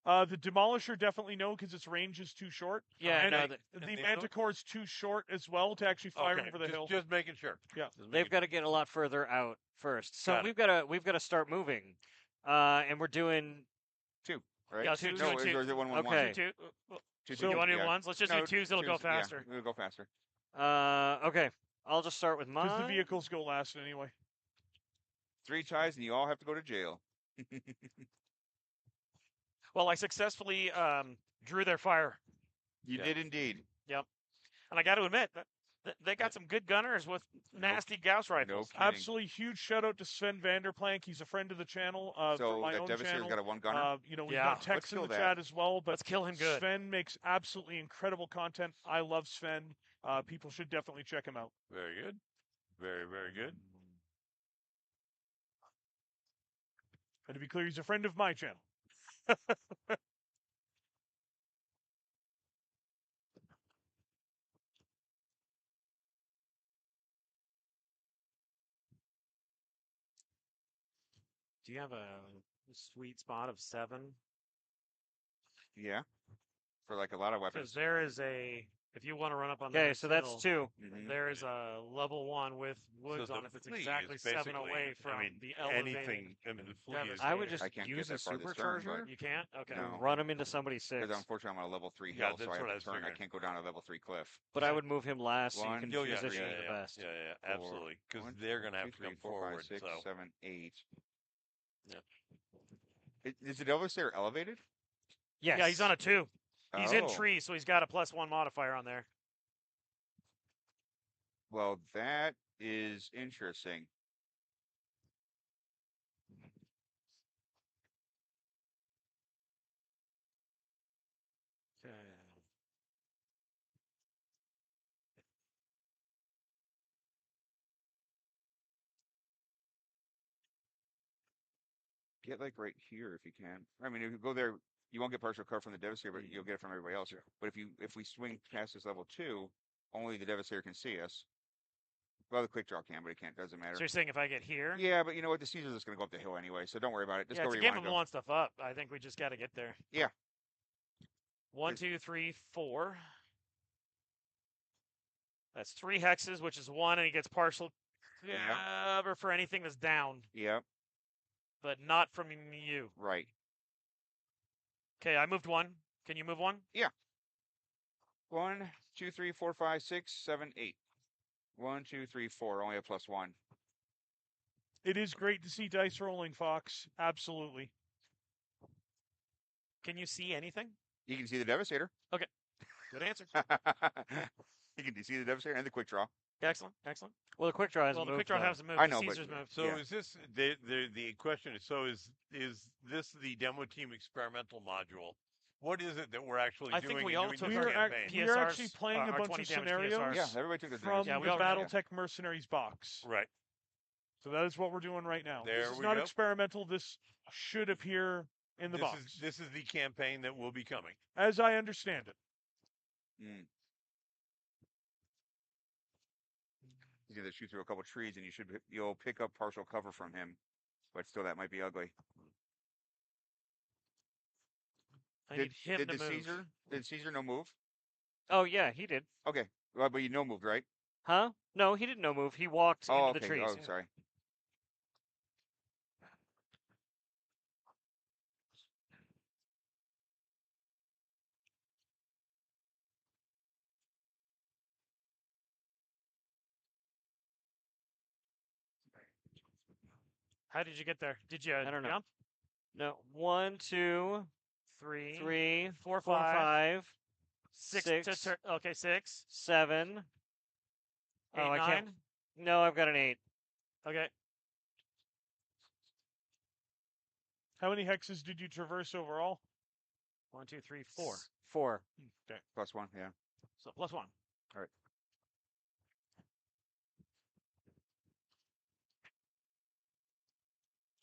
The Demolisher definitely no, because its range is too short. Yeah, and no, the Manticore's too short as well to actually fire Okay, over the hill. just making sure. Yeah. Just they've making got to get a lot further out first. So Got we've got to start moving, and we're doing. two, right? Yeah, two, No, two, or is it 1 1 Okay. 2. Two, So- You want to do yeah. ones? Let's just No, do twos. It'll go twos, yeah, faster. it'll go faster. Okay, I'll just start with Because the mine. vehicles go last anyway. 3 ties and you all have to go to jail. Well, I successfully drew their fire. You Yeah. did indeed. And I got to admit, they got some good gunners with nasty Gauss No rifles. kidding. Absolutely huge shout out to Sven Vanderplank. He's a friend of the channel. So for my that own Devastator's channel. got a 1 gunner. We've Yeah. got Tex Let's in kill the that. chat as well. But Let's kill him good. Sven makes absolutely incredible content. I love Sven. People should definitely check him out. Very good. Very, very good. And to be clear, he's a friend of my channel. Do you have a sweet spot of 7? Yeah. For like a lot of Because weapons. there is if you want to run up on Okay, that so that's hill, 2. Mhm. there is a level 1 with woods So on the it that's flea exactly is 7 basically- away from I mean, the elevated. anything. I mean, the flea is. I would Devastator. just I can't get use a that far this turn, supercharger. You can't? Okay. No. Run him into somebody's 6. Because unfortunately I'm on a level 3 Yeah, hill, so that's I what I have was to turn. I figuring. can't go down a level 3 cliff. But I would move him last so you One, can Oh, yeah, position yeah, him the yeah, best. yeah, Four, absolutely. Because one, they're going to have two, to three, come four, five, forward. six, So 7, 8. Yeah. Is the Devastator elevated? Yes. Yeah, he's on a 2. He's in Oh. tree, so he's got a +1 modifier on there. Well, that is interesting. Okay. Get like right here if you can. I mean, if you go there, you won't get partial cover from the Devastator, but you'll get it from everybody else. But if we swing past this level 2, only the Devastator can see us. Well, the quick draw can, but it can't. Doesn't matter. So you're saying if I get here? Yeah, but you know what? The Caesar's just going to go up the hill anyway, so don't worry about it. Just Yeah, go it's where a you game want of to go. blowing stuff up. I think we just got to get there. Yeah. 1, 2, 3, 4. That's 3 hexes, which is 1, and he gets partial cover for anything that's down, Yep. but not from you. Right. Okay, I moved 1. Can you move 1? 1, 2, 3, 4, 5, 6, 7, 8. 1, 2, 3, 4. Only a +1. It is great to see dice rolling, Fox. Absolutely. Can you see anything? You can see the Devastator. Good answer. You can see the Devastator and the quick draw. Excellent, excellent. Well, the quick draw hasn't Well, the moved. quick draw though. hasn't moved. I the know, but- Caesar's moved. So Yeah. is this the question is is this the demo team experimental module? What is it that we're actually I doing? think we and all doing took this our campaign? we are actually PSRs, playing a our bunch 20 of damage scenarios PSRs. Yeah, everybody took the from Yeah, we the all- BattleTech Mercenaries box. Right. So that is what we're doing right now. There This is we not go. experimental. This should appear in the box, This is the campaign that will be coming. as I understand it. Mm. He's going to shoot through a couple trees, and you'll pick up partial cover from him. but still, that might be ugly. I need him Did to the move. Caesar? Did Caesar no move? Oh yeah, he did. Okay, well, but you no moved, right? Huh? No, he didn't no move. He walked Oh, into the okay. trees. Oh, sorry. How did you get there? Did you I don't know. jump? No, 1, 2, Three, 3, 4, 4, 5, 5, 6. 6, Okay, 6, 7. 8, Oh, I 9. can't. No, I've got an 8. Okay. How many hexes did you traverse overall? 1, 2, 3, 4. 4. Okay. +1, yeah. So +1. All right.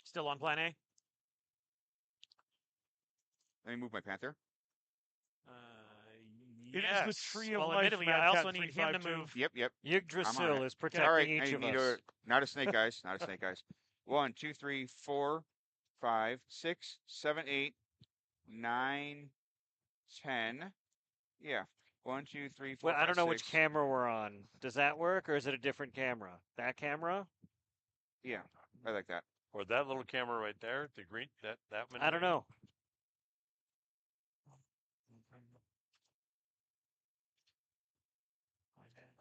Still on plan A? Let me move my panther. It is the tree of well, life. admittedly, Mad I also Cat need him to 352. move. Yep. I'm on Yggdrasil it. is protecting All right, each I of need us. not a snake, guys. Not a snake, guys. 1, 2, 3, 4, 5, 6, 7, 8, 9, 10. Yeah. 1, 2, 3, 4, Well, I 5, don't know which 6. camera we're on. Does that work, or is it a different camera? That camera? Yeah, I like that. Or that little camera right there, the green, that one. I don't know.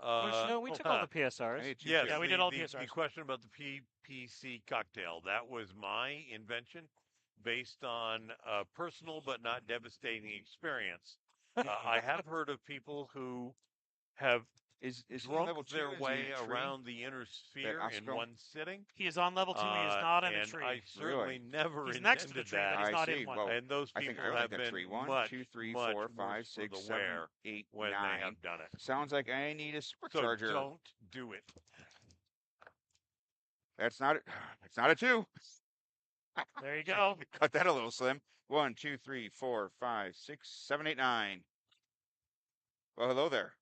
No, we took all the PSRs. I need 2 Yes, too. Yeah, we did all the PSRs. question about the PPC cocktail, that was my invention based on a personal but not devastating experience. I have heard of people who have Is he drunk level 2? their Is he way a tree? around the inner sphere in obstacle? one sitting. He is on level 2. He is not in a And tree. I certainly never He's intended next to the tree, that. but he's I not see. in one. Well, And those I think people I like have that been tree. 1, much, 2, 3, much 4, 5, worse for 6, the 7, wear 8, when 9. they have done it. Sounds like I need a So supercharger. don't do it. That's not it. It's not a 2. There you go. Cut that a little slim. 1, 2, 3, 4, 5, 6, 7, 8, 9. Well, hello there.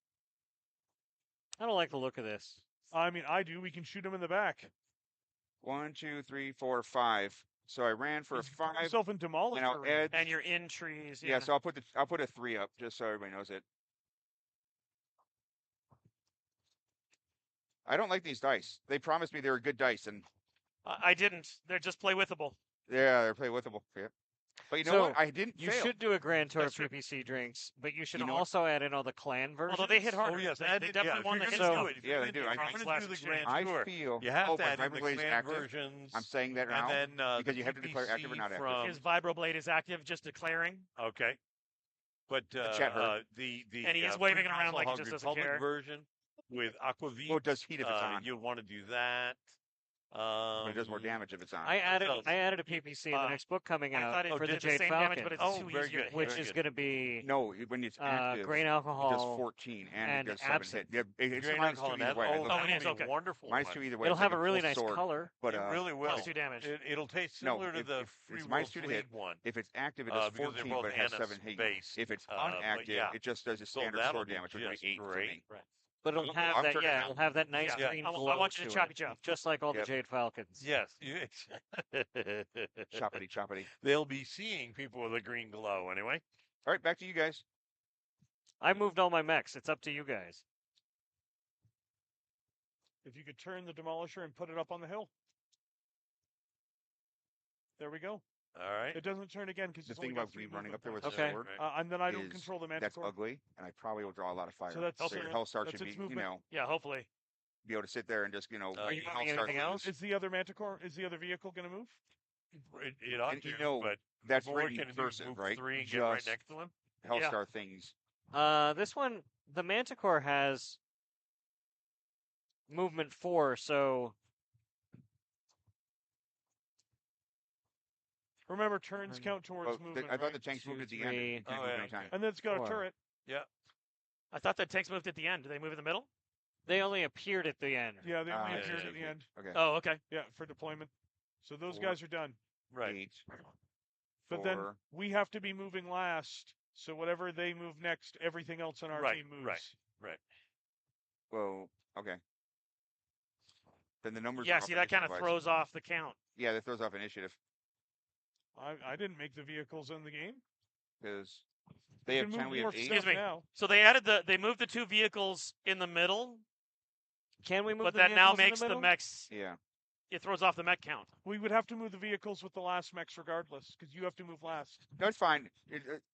I don't like the look of this. I mean, I do. We can shoot him in the back. 1, 2, 3, 4, 5. So I ran for a 5. Yourself and demolish And I'll add. And you're in trees. Yeah, so I'll put a 3 up just so everybody knows it. I don't like these dice. They promised me they were good dice, and I didn't. They're just play withable. yeah, they're play withable. Yeah. But you know So, what? I didn't You fail. should do a grand tour of That's true. PPC drinks, but you should You know what? also add in all the clan versions. Although they hit harder. Oh yes, they, add they it. definitely Yeah, won if the you're hit gonna stuff. do it, if Yeah, you're they gonna do. do it, I if you're think- gonna do the grand I tour. feel. You have oh, to my add in the vibroblade is clan active. versions. I'm saying that now And then because the you have to declare active or PPC not active. from, His vibroblade is active, just declaring. Okay. But chat heard. the And he is waving it around like he Alcohol just doesn't Republic care. version with Aquavit. Well, it does heat if it's on, You'll want to do that. but it does more damage if it's on. I added So- a PPC in the next book coming I out thought it for the did the Jade same Falcon, damage, but it's Oh, too very easier to good. hit. which very is good. going to be No, when it's active, grain it does alcohol. 14 and and it does 7 absinthe. hit. Yeah, it's Grain minus 2 alcohol and either way. that- I oh, look that at one it. is okay. Wonderful. Minus one. 2 either way. It'll It's have like a really full nice sword. color. But It really will. Plus 2 damage. It'll taste No, similar to if- the if Free it's World minus 2 to hit, Fleet one. if it's active, it does Because they're 14, both but it has anise 7 hit. based. If it's But unactive, yeah. it just does a So standard that'll sword be damage, which would be just 8 for great. me. But it'll have I'm that, turning yeah, around. it'll have that nice Yeah. green I glow want you to to choppy it, chop. just like all Yep. the Jade Falcons. Yes. Choppity, choppity. They'll be seeing people with a green glow anyway. All right, back to you guys. I moved all my mechs. It's up to you guys. If you could turn the demolisher and put it up on the hill. There we go. All right. It doesn't turn again because The it's thing only got about 3 me running up there with movement a Okay. sword and then I don't is control the that's manticore. ugly, and I probably will draw a lot of fire. So that's your okay. Hellstar That's should its be, movement. Yeah, hopefully. be able to sit there and just, Are you Yeah. moving Hellstar anything else? Is the other manticore? Is the other vehicle going to move? It ought And to, you know, but that's what written can in it do? cursive, Move right? 3 and get right Just next to him? Hellstar things. This one, the Manticore has movement 4, so Remember, turns count towards Well, movement. I thought right? the tanks moved at the end. 3. You can't Oh, move yeah, anytime. And then it's got 4. a turret. I thought the tanks moved at the end. Do they move in the middle? They only appeared at the end. Yeah, they only Ah, appeared yeah, at the yeah. end. Okay. Oh, okay. Yeah, for deployment. So those 4, guys are done. Right. 8, But then 4. we have to be moving last. So whatever they move next, everything else on our Right, team moves. right. Well, okay. then the numbers. Yeah, are see, off that kind of initiative-wise. throws off the count. Yeah, that throws off initiative I didn't make the vehicles in the game. because they You have can 10. move We more have 8. Excuse stuff me. now. So they moved the 2 vehicles in the middle, Can we move but the that now vehicles in makes the the middle? mechs. Yeah. It throws off the mech count. We would have to move the vehicles with the last mechs regardless, because you have to move last. No, it's fine.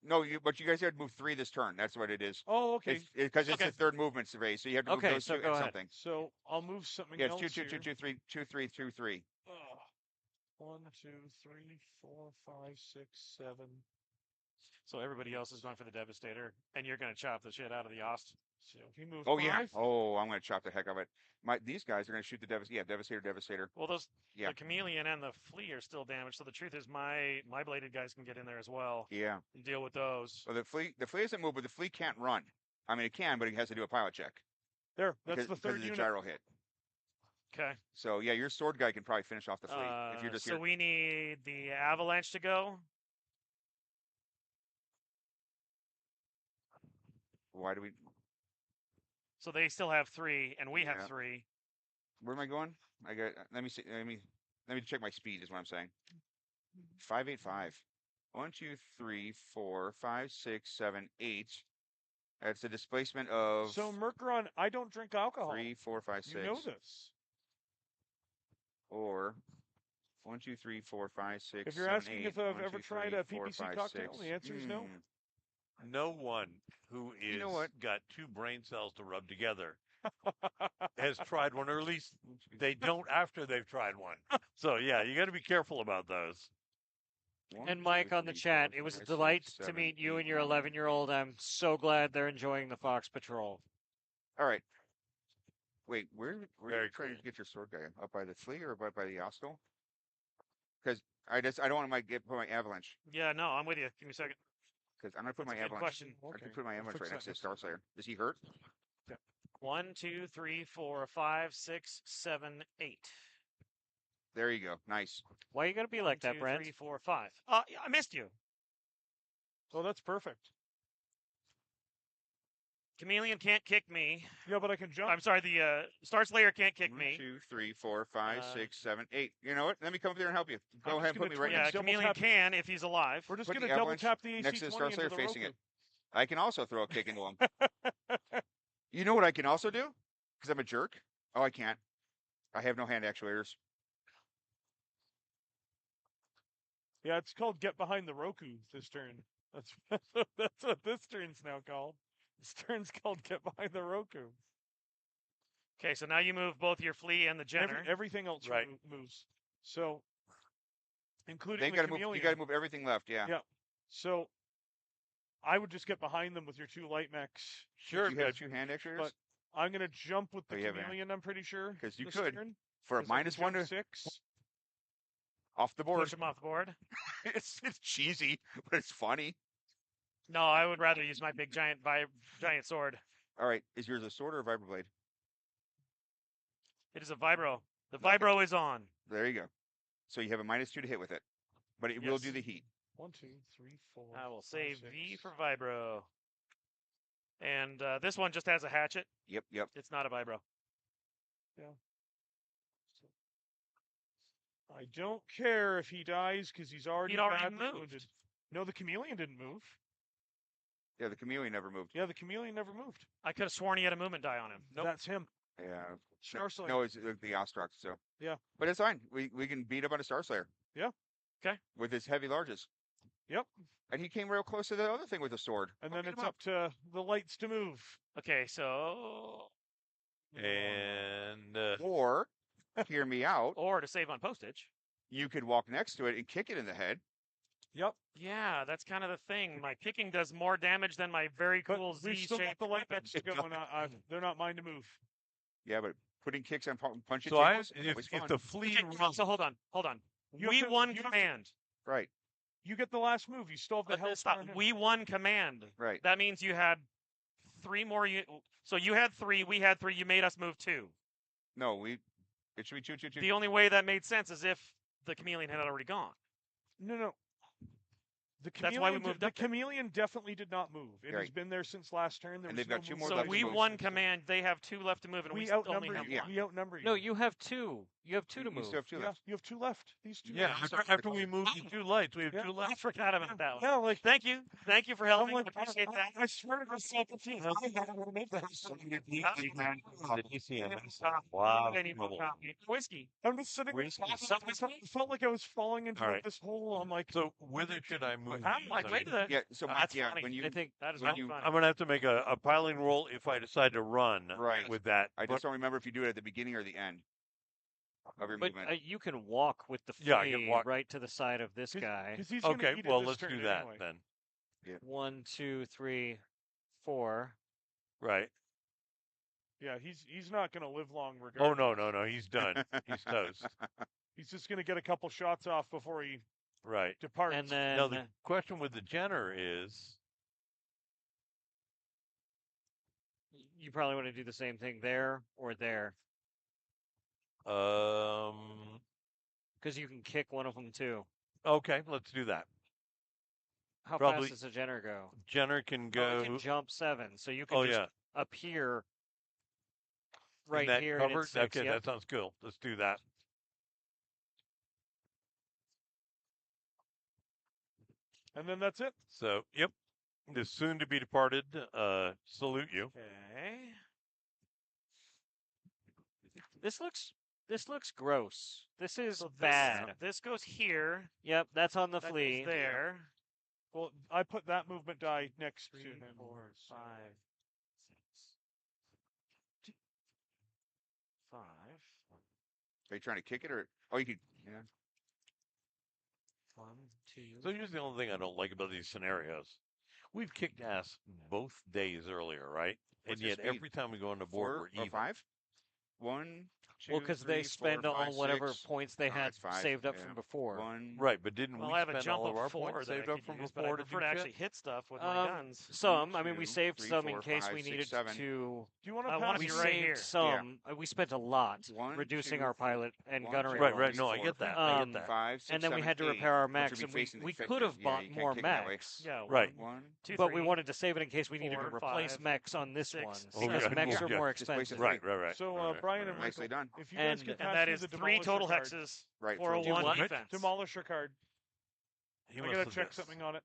No, but you guys had to move 3 this turn. That's what it is. Oh, okay. Because it's Okay. the third movement phase, so you have to move Okay, those so 2 go and ahead. something. So I'll move something Yeah, it's else 2, 2, here. 2, 2, 3, 2, 3, 2, 3. 1, 2, 3, 4, 5, 6, 7. So everybody else is going for the Devastator, and you're going to chop the shit out of the Ost. So he moved Oh 5. yeah. Oh, I'm gonna chop the heck out of it. These guys are gonna shoot the Devastator. Well, Yeah. the Chameleon and the Flea are still damaged. So the truth is, my bladed guys can get in there as well Yeah. and deal with those. Well, the flea doesn't move, but the flea can't run. I mean, it can, but it has to do a pilot check. There, that's the because third of the unit. gyro hit. Okay. So yeah, your sword guy can probably finish off the flea if you're just so here. we need the Avalanche to go. Why do we? So they still have 3, and we Yeah. have 3. Where am I going? I got. Let me see. Let me check my speed. Is what I'm saying. 585. 1, 2, 3, 4, 5, 6, 7, 8. That's a displacement of So Mercuron, I don't drink alcohol. 3, 4, 5, 6. You know this. Or 1, 2, 3, 4, 5, 6. If you're 7, asking 8. if I've 1, ever 2, tried 3, a 4, PPC 5, cocktail, 6. the answer is no. No one who is You know what? got 2 brain cells to rub together has tried one, or at least they don't after they've tried one. So yeah, you got to be careful about those. 1, And Mike 2, on the 3, chat, 4, it was a 5, delight 6, to 7, meet you 8, and your 9. 11-year-old. I'm so glad they're enjoying the Fox Patrol. All right. Wait, where are Very you trying cool. to get your sword guy? Up by the flea or by the Ostel? Because I don't want to put my avalanche. Yeah, no, I'm with you. Give me a second. Because I'm gonna put That's my a good avalanche. question. I Okay. can put my I'll avalanche fix right next to that the Starslayer. Is he hurt? 1, 2, 3, 4, 5, 6, 7, 8. There you go. Nice. Why you gotta be like 1, that, 2, Brent? 3, 4, 5. Yeah, I missed you. Oh, that's perfect. Chameleon can't kick me. Yeah, but I can jump. I'm sorry, the Star Slayer can't kick 1, me. 2, 3, 4, 5, Uh, 6, 7, 8. You know what? Let me come up there and help you. Go I'm ahead just and put gonna me right Yeah, next. double Chameleon tap- can if he's alive. We're just Put going the to double avalanche tap the next to the AC-20 Star into Slayer the facing Roku. it. I can also throw a kick into him. You know what I can also do? Because I'm a jerk. Oh, I can't. I have no hand actuators. Yeah, it's called Get Behind the Roku this turn. That's what this turn's now called. This turn's called Get Behind the Roku. Okay, so now you move both your flea and the Jenner. Everything else Right. moves. So, including They've the got to move. chameleon. You got to move everything left. Yeah. Yeah. So, I would just get behind them with your 2 light mechs. Sure, You have good. 2 hand actuators But I'm going to jump with the Oh, you have hand. chameleon, I'm pretty sure. because you this could turn, for a 'cause I can -1 jump to 6. off the board. Push him off the board. It's cheesy, but it's funny. No, I would rather use my big giant sword. All right, is yours a sword or a vibroblade? It is a vibro. The vibro is on. There you go. So you have a -2 to hit with it, but it will Yes. do the heat. 1, 2, 3, 4. I will 5, say 6. V for vibro. And this one just has a hatchet. Yep. It's not a vibro. I don't care if he dies because he's already badly moved. wounded. No, the chameleon didn't move. Yeah, the chameleon never moved. Yeah, the chameleon never moved. I could have sworn he had a movement die on him. Nope. That's him. Yeah. Star Slayer. No, it's the Ostrox. So Yeah. but it's fine. We can beat up on a Star Slayer. Yeah. Okay. With his heavy larges. Yep. And he came real close to the other thing with the sword. And I'll then beat it's him up to the lights to move. Okay, so And Or, hear me out, or to save on postage. you could walk next to it and kick it in the head. Yep. Yeah, that's kind of the thing. My kicking does more damage than my very But cool we still got Z-shaped the light weapon. mechs to go, and they're not mine to move. Yeah, but putting kicks on punching so tables, always if fun. the flea Okay, runs, so hold on. You We have to- won you have to- command. Right, You get the last move. You still have the hell. Stop. We won command. right. That means you had 3 more. So you had 3. We had 3. You made us move 2. No, it should be 2, 2, 2. The only way that made sense is if the chameleon had already gone. No. The That's why we chameleon, moved the up there. chameleon definitely did not move. It has Right. been there since last turn. There And was they've got no two more movement. So left we to move. won command. They have 2 left to move, and we We only outnumber have you. 1. We outnumber you. No, you have 2. You have 2 to You move. still have 2 Yeah, left. you have 2 left. These 2 Yeah, left. after we moved the 2 lights, we have Yeah. 2 I left. forgot about that one. Yeah, like Thank you for I'm helping. like, I appreciate that. I swear to God, so confused. Wow. I need more coffee. Whiskey. I'm just sitting there. Whiskey. I felt like I was falling into All like right. this hole. I'm like, So whither should I move? I'm these? like, I wait mean, a minute. Yeah. So That's yeah, funny. when you I think That is when really you- funny. I'm gonna have to make a piling roll if I decide to run Right. with that. I But just don't remember if you do it at the beginning or the end of your But movement. you can walk with the Yeah, I can flea walk. right to the side of this guy. because he's gonna okay, eat it well this let's turn do that anyway. then. 1, 2, 3, 4. Right. Yeah, he's not gonna live long. Oh Regardless. no, he's done. He's toast. He's just gonna get a couple shots off before he Right. departs. And then Now the question with the Jenner is, you probably want to do the same thing there or there. Because you can kick one of them too. okay, let's do that. How Probably- fast does a Jenner go? Jenner can Oh, go. it can jump 7, so you can Oh just yeah, appear in right that here. And cover. it's 6. Okay, Yep. that sounds cool. Let's do that. And then that's it. So, yep, the soon to be departed. Salute you. Okay. This looks gross. This is So bad. This goes here. Yep, that's on the That flea. goes there. Well, I put that movement die next 3, to him. 4, 5, 6, 5. Are you trying to kick it or? Oh, you could. Yeah. 1, 2. So here's the only thing I don't like about these scenarios. We've kicked ass both days earlier, right? What's and your yet speed? every time we go on the board, 4 we're or even. 5? 1, 2, Well, because 3, they 4, spend 5, all whatever 6. points they Oh, had it's 5, saved up yeah. from before. 1. Right, but didn't Well, we I have a spend jump all of of our 4 points that I saved up could from use, but I before to prefer do to actually shit? hit stuff with my guns. Some. I mean, we 2, saved 3, some in 4, case 5, we 6, needed 7. to. Do you want to I pass? wanna We be saved right here. some. We spent a lot 1, reducing 2, our pilot and 1, gunnery 2, Right, rolls. right. No, I 4, get that. I get that. 5, 6, And then we 7, had to 8, repair our which mechs, would be and facing the we fit- could have yeah, bought you can't more kick that way. mechs. Yeah, Right. 1. 2, But we 3. wanted to save it in case we needed to 4, replace 5, mechs on this 6, one. 7. Because yeah, mechs yeah. are more Just place it expensive. Right, right, right. So, right, Brian right, and right. Nicely Michael, done. if you guys And- could And pass that me is the 3 total demolisher card. hexes Right. for a Do 1 what? defense. Demolisher card. He I must gotta have check this. something on it.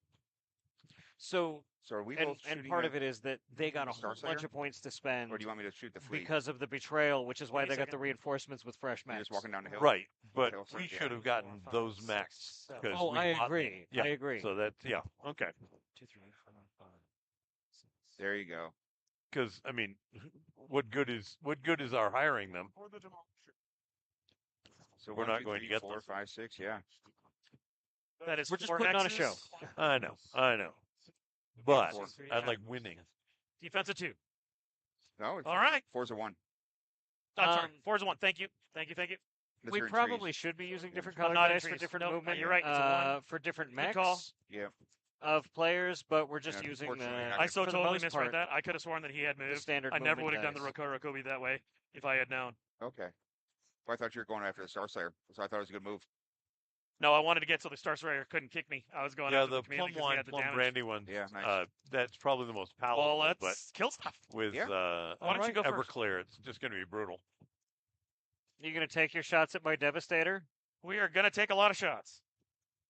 So, So are we and, both and shooting part at- of it is that they got a Star whole Slayer? bunch of points to spend Or do you want me to shoot the fleet? because of the betrayal, which is why Give me they a got the second. reinforcements with fresh You're mechs. just walking down the hill. Right, but Hill we front, should yeah. have gotten 4, 5, those 6, max 7. because Oh, we I bought them. agree. Yeah. I agree. So that's yeah, okay. 2, 3, 4, 5, 6. There you go. Because I mean, what good is our hiring them? Or the demolisher. So We're 1, not 2, going to 3, get 4, them. 5, 6. Yeah. That is We're just 4 putting on a hexes. show. I know, but 4. I like winning. Defensive 2. No. It's All right. 4's a 1. I'm sorry. Um, 4 is a 1. Thank you. Thank you. Unless We you're in probably trees. should be using different I'm color not in dice for trees. different Nope, movement. you're right, it's a 1. For different Good mechs call. Yeah. of players, but we're just Yeah, using the. unfortunately, I so for the totally most misread part, that. I could have sworn that he had the moved. standard I never would movement have done the dice. Rokobi that way if I had known. Okay. Well, I thought you were going after the Star Slayer, so I thought it was a good move. No, I wanted to get so the Star Slayer couldn't kick me. I was going Yeah, after the the community plum because he wine, had the plum damage. brandy one. Yeah, nice. That's probably the most palatable. Well, but let's kill stuff. with Yeah. Why don't you go first? Everclear, it's just going to be brutal. You gonna take your shots at my Devastator? We are going to take a lot of shots.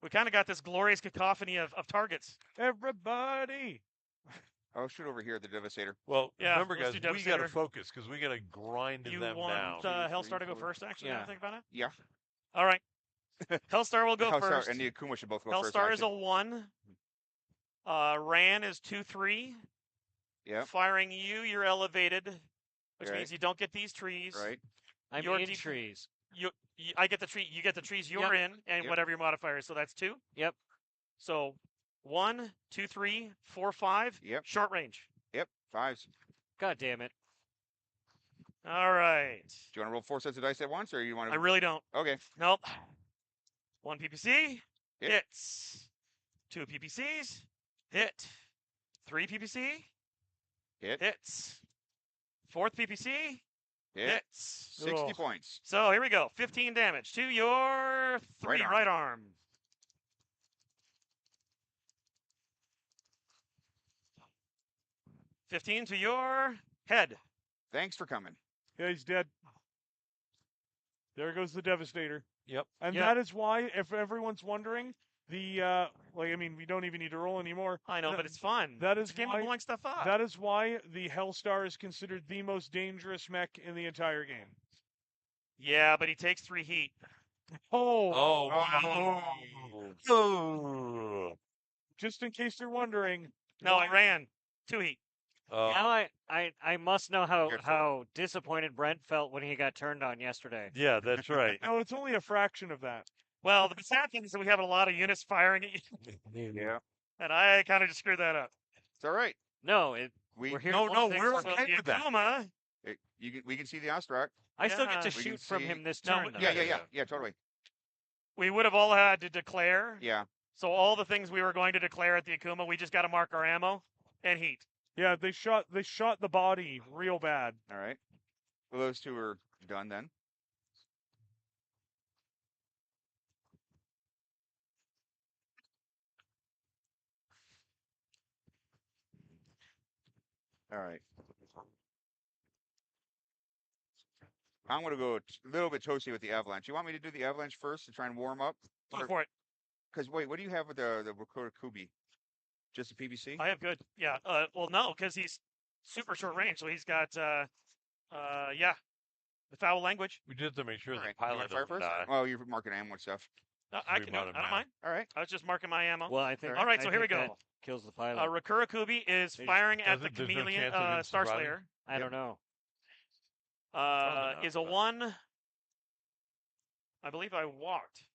We kind of got this glorious cacophony of targets. Everybody. I'll shoot over here at the Devastator. Well, Yeah, remember, let's guys, do we got to Devastator. focus because we got to grind You them want down. Hellstar to go 3, first, actually? Yeah. Now that I think about it? Yeah. All right. Hellstar will go Hellstar first. and the Akuma should both go first. Hellstar is a actually. 1. Ran is 2-3. Yep. Firing you, you're elevated, which Right. means you don't get these trees. Right. I'm Your in deep- trees. I get the tree. You get the trees you're in, and Yep. whatever your modifier is. So that's 2. Yep. So 1, 2, 3, 4, 5. Yep. Short range. Yep. 5s. God damn it. All right. Do you want to roll 4 sets of dice at once, or you want I to? really don't. Okay. Nope. 1 PPC. Hit. Hits. 2 PPCs. Hit. 3 PPC. Hit. Hits. 4th PPC. Hit. Hits. 60 Ugh. points. So here we go. 15 damage to your Right arm. right arm. 15 to your head. Thanks for coming. Yeah, he's dead. There goes the Devastator. Yep. And Yep. that is why, if everyone's wondering, the we don't even need to roll anymore. I know, but it's fun. That It's is a game why- of blowing stuff up. That is why the Hellstar is considered the most dangerous mech in the entire game. Yeah, but he takes 3 heat. Oh, Oh. just in case you're wondering. No, I ran 2 heat. Now I must know Good for how disappointed Brent felt when he got turned on yesterday. Yeah, that's right. No, it's only a fraction of that. Well, the sad thing is that we have a lot of units firing at you, Yeah. and I kind of just screwed that up. It's all right. No, We we're here. No, for no, one thing, we're so- okay with that. Akuma, we can see the Ostrak. I still get Yeah. to We can shoot from see- him this No, turn. but- though. Yeah, totally. we would have all had to declare. Yeah. So all the things we were going to declare at the Akuma, we just got to mark our ammo and heat. Yeah, they shot the body real bad. All right. Well, those two are done then. All right. I'm going to go a little bit toasty with the Avalanche. You want me to do the Avalanche first to try and warm up? Go for it. Because, wait, what do you have with the Rakota Kubi? Just a PVC? I have good. Yeah. Well, no, because he's super short range, so he's got the foul language. We did to make sure All the right. You pilot want to fire doesn't first? die. Oh, you're marking ammo and stuff. I can. I don't mind. All right. I was just marking my ammo. Well, I think. All right, I so here we think that go. Kills the pilot. Rakura Kubi is There's- firing at the There's no Chameleon chance of him Star surviving? Slayer. I don't know. Probably not, Is a but- 1. I believe I walked.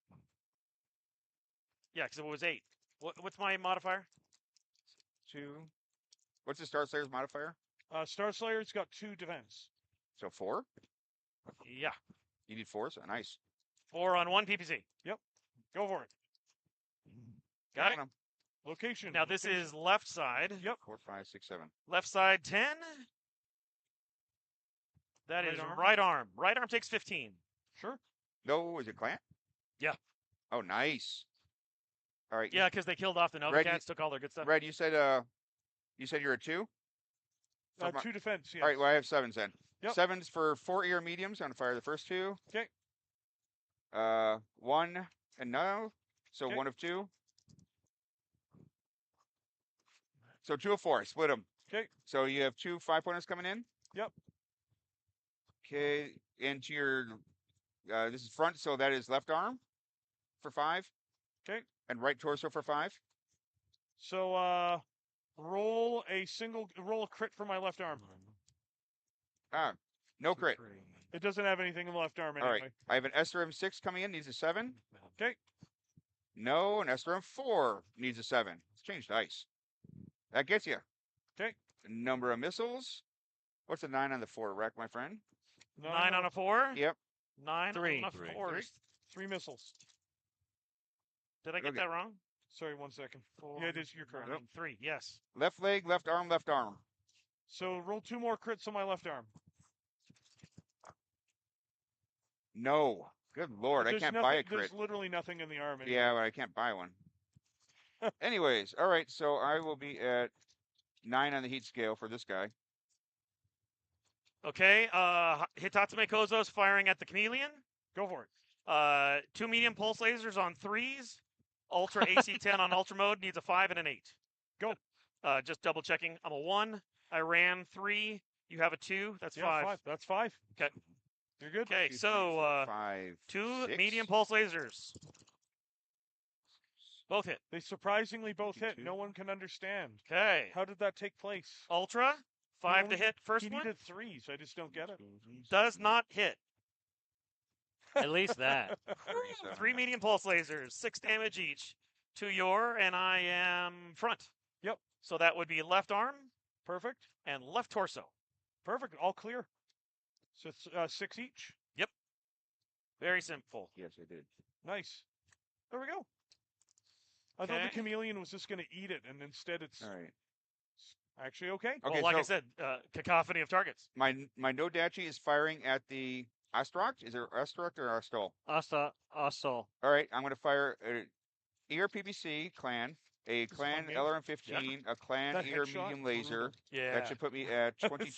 Yeah, because it was 8. What's my modifier? 2. What's the Star Slayer's modifier? Star Slayer's got 2 defense. So 4? Yeah, You need 4, so nice. 4 on 1 PPC. Go for it. Got it. Location. Now this is left side. Yep. 4, 5, 6, 7. Left side 10. That Right is arm? right arm. Right arm takes 15. Sure. No, is it Clan? Yeah. Oh, nice. All right. Yeah, because they killed off the Nova Red, Cats, took all their good stuff. Red, you said you're a 2? For my- 2 defense. Yes. All right, well, I have 7s then. Yep. 7s for 4 ear mediums. I'm going to fire the first 2. Okay. 1 and no. So Okay. 1 of 2. So 2 of 4. Split them. Okay. So you have 2 5-pointers coming in? Yep. Okay. Into your, this is front, so that is left arm for 5. Okay. And right torso for 5. So roll a crit for my left arm. Ah, no crit. It doesn't have anything in the left arm All anyway. right. I have an SRM 6 coming in, needs a 7. Okay. No, an SRM 4 needs a 7. Let's change dice. That gets you. Okay. Number of missiles. What's a 9 on the 4, Wreck, my friend? 9 on a 4. Yep. 9 3. on a Three. 4. 3 missiles. Did I get Okay. that wrong? Sorry, 1 second. 4. Yeah, it is. You're correct. 3. Yes. Left leg, left arm, left arm. So roll 2 more crits on my left arm. No. Good lord, I There's can't nothing, buy a crit. There's literally nothing in the arm. Anyway. Yeah, but I can't buy one. Anyways, all right, so I will be at 9 on the heat scale for this guy. Okay. Hitatsume Kozo's firing at the Chameleon. Go for it. 2 medium pulse lasers on 3s. Ultra AC 10 on ultra mode needs a 5 and an 8. Go. Just double checking. I'm a 1. I ran 3. You have a 2. That's Yeah, 5. That's 5. Okay. You're good. Okay, 2, 3, so 4, 5, 2 6. medium pulse lasers. Both hit. They surprisingly both hit. 2. No one can understand. Okay. How did that take place? Ultra, 5 to only- hit. First He one needed 3s. I just don't get it. does not hit. At least that. 3 medium pulse lasers, 6 damage each to your, and I am front. Yep. So that would be left arm Perfect. and left torso. Perfect. All clear. So it's 6 each. Very simple. Yes, I did. Nice. There we go. I thought the Okay. chameleon was just going to eat it, and instead it's All right. actually okay. Okay, well, like I so said, cacophony of targets. my Nodachi is firing at the Ostrak. Is there Ostrak or Ostol? Asta, Asol. All right, I'm going to fire ERPBC clan This a is a fun clan game. LRM-15, a clan That ear headshot, medium laser. Yeah. That should put me at As 22,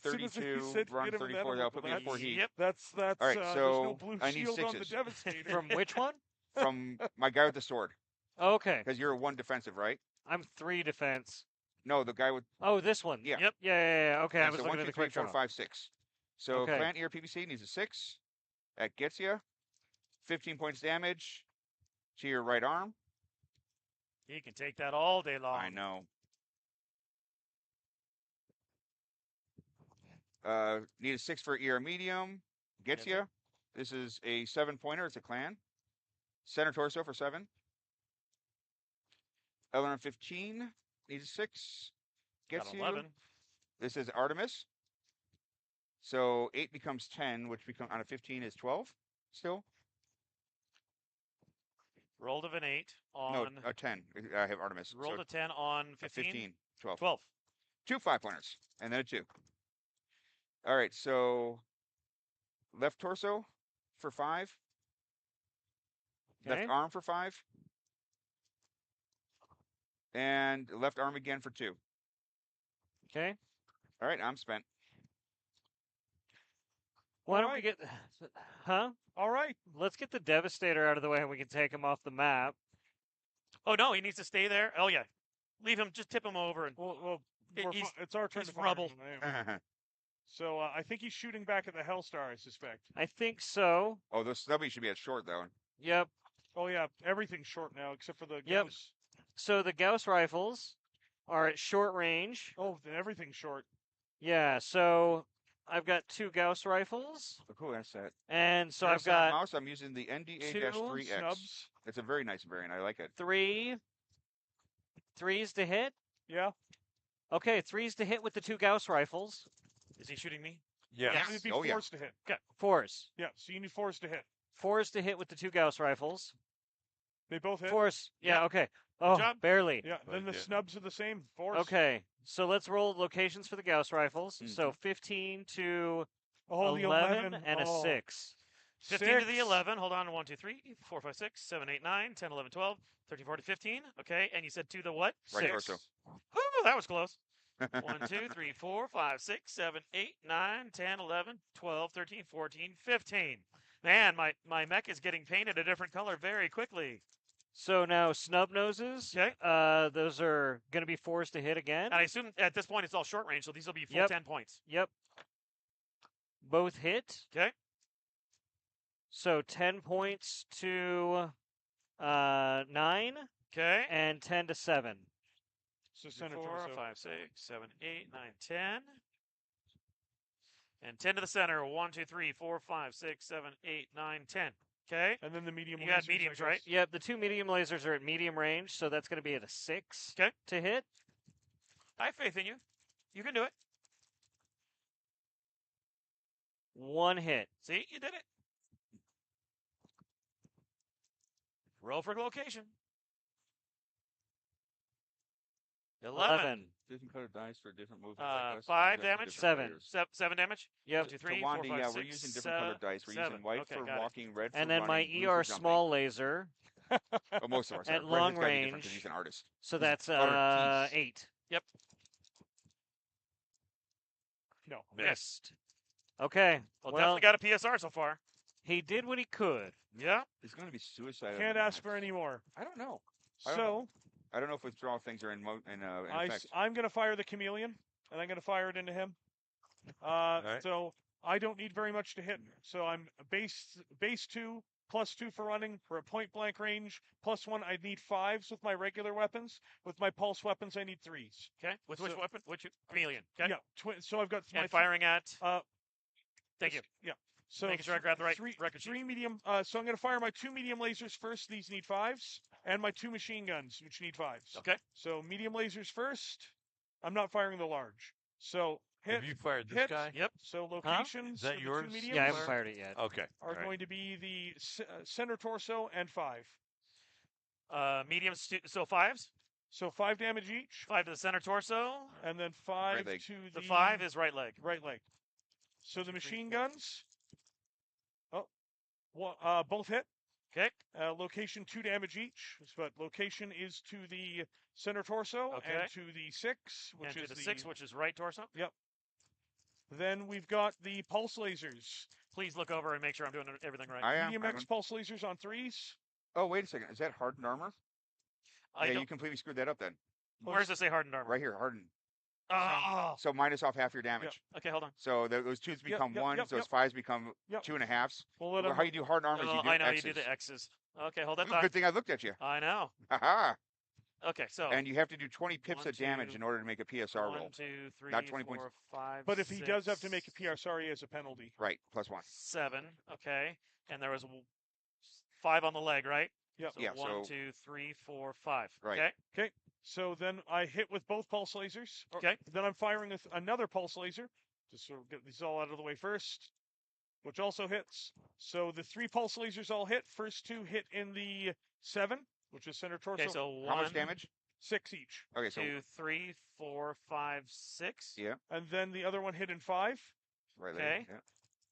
soon as he 32, said run hit him with that, 34. I'm That'll like, put well, me at 4 heat. Yep. That's All right, there's no so blue I need shield on the sixes. Devastator. From which one? From my guy with the sword, Okay. because you're a 1 defensive, right? I'm 3 defense. No, the guy with Oh, this one. Yeah. Yep. Yeah. Okay, I yeah, was so looking 1, at 2, the 3, quick 4, draw. 5, 6. So Okay. clan ear PVC needs a 6. That gets you 15 points damage to your right arm. He can take that all day long. I know. Need a 6 for ear medium. Gets Gets it. you. This is a 7-pointer. It's a clan. Center torso for 7. LRM 15 needs a 6. Gets Got you. 11. This is Artemis. So 8 becomes 10, which become on a 15 is 12 still. Rolled of an 8 on. No, a 10. I have Artemis. rolled so a 10 on a 15. 15, 12. 12. 2 5-pointers, and then a 2. All right, so left torso for 5. Okay. Left arm for 5. And left arm again for 2. Okay. All right, I'm spent. Why don't we get? Huh? All right. Let's get the Devastator out of the way, and we can take him off the map. Oh, no, he needs to stay there. Oh, yeah. Leave him. Just tip him over. And Well, he's- it's our turn he's to fire rubble. him anyway. So I think he's shooting back at the Hellstar, I suspect. I think so. Oh, those stubby should be at short, though. Yep. Oh, yeah, everything's short now except for the Yep. Gauss. So the Gauss rifles are at short range. Oh, then everything's short. Yeah. So I've got 2 Gauss rifles, Oh, cool, that's that. and so For I've a sound got mouse, I'm using the NDA-3X. Snubs. It's a very nice variant. I like it. 3 threes to hit. Yeah. Okay, 3s to hit with the 2 Gauss rifles. Is he shooting me? Yes. It'd be Oh, yeah. 4s to hit. 4s. Yeah, so you need 4s to hit. 4s to hit with the 2 Gauss rifles. They both hit. 4s. Yeah. Yeah. Okay. Oh, job. barely. Yeah, then the Yeah. snubs are the same. 4s. Okay. So let's roll locations for the Gauss rifles. So 15 to Oh, the 11 and a oh, 6. 15 to the 6. 11. Hold on. 1, 2, 3, 4, 5, 6, 7, 8, 9, 10, 11, 12, 13, 14, 15. Okay. And you said to the what? Right 6. torso. Whew, that was close. 1, 2, 3, 4, 5, 6, 7, 8, 9, 10, 11, 12, 13, 14, 15. Man, my mech is getting painted a different color very quickly. So now snub noses. Okay. Those are going to be 4s to hit again. And I assume at this point it's all short range, so these will be full Yep. 10 points. Yep. Both hit. Okay. So 10 points to 9 Okay. and 10 to 7. So center 4, torso. 5, 6, 7, 8, 9, 10. And 10 to the center. 1, 2, 3, 4, 5, 6, 7, 8, 9, 10. Okay. And then the medium You got lasers, I mediums, right? guess. Yep, the 2 medium lasers are at medium range, so that's going to be at a 6 Okay. to hit. I have faith in you. You can do it. 1 hit. See, you did it. Roll for location. 11. Different colored dice for different moves. 5 damage. 7. 7 damage. Yep. 1, 2, 3, To 4, Wanda, 5, yeah, 6, we're using different colored dice. We're 7. using white Okay, for got it. walking, red for And then my running, blue ER for jumping. small laser, Well, most of us at are. long Red has gotta be different 'cause range. he's an artist. so that's colored piece. 8. No. Missed. Okay. Well, Well, definitely got a PSR so far. he did what he could. Yeah. It's going to be suicide. on Can't the ask for max. any more. I don't know. I don't So I don't know if withdrawal things are in effect. I'm going to fire the chameleon, and I'm going to fire it into him. right. So I don't need very much to hit. So I'm base 2, +2 for running for a point blank range. +1, I need 5s with my regular weapons. With my pulse weapons, I need 3s. Okay. With which So- weapon? Which chameleon? Okay. Yeah. So I've got my And firing at. Thank you. Yeah. So Making sure I grab the right three, record sheet. 3 medium. So I'm going to fire my 2 medium lasers first. These need 5s, and my 2 machine guns, which need 5s. Okay. So medium lasers first. I'm not firing the large. So hit. Have you fired this hit. guy? Yep. So locations Is that for the yours? 2 mediums Yeah, I haven't fired it yet. Okay. are all right. going to be the center torso and 5. Mediums. So 5s. So 5 damage each, 5 to the center torso. and then 5 leg. to The 5 is right leg. right leg. So the machine guns. Oh, both hit. Okay. Location 2 damage each, but location is to the center torso Okay. and to the 6, which and is to the 6, which is right torso. Yep. Then we've got the pulse lasers. Please look over and make sure I'm doing everything right. I am. Medium X pulse lasers on 3s. Oh, wait a second. Is that hardened armor? I Yeah, don't- you completely screwed that up then. Where does it say hardened armor? Right here, hardened. Oh. So minus off half your damage. Okay, hold on. So those 2s become 1s, those 5s become 2.5s. Well, how you do hardened armor is you do I know X's. you do the X's. Okay, hold that Good thought. thing I looked at you. I know. Haha. Okay, so. And you have to do 20 pips 1, of damage 2, in order to make a PSR roll. 1, 2, 3, Not 20 4, points. 5, But if he 6, does have to make a PSR, he has a penalty. Right, +1. 7. Okay, and there was 5 on the leg, right? Yep. So Yeah, 1, so- 2, 3, 4, 5. Right. Okay. Okay. So then I hit with both pulse lasers. Okay. Then I'm firing with another pulse laser. Just sort of get these all out of the way first, which also hits. So the 3 pulse lasers all hit. First 2 hit in the 7, which is center torso. Okay, so 1, How much damage? 6 each. Okay, so 2, 3, 4, 5, 6. yeah, And then the other one hit in 5. right Okay. there. Yeah.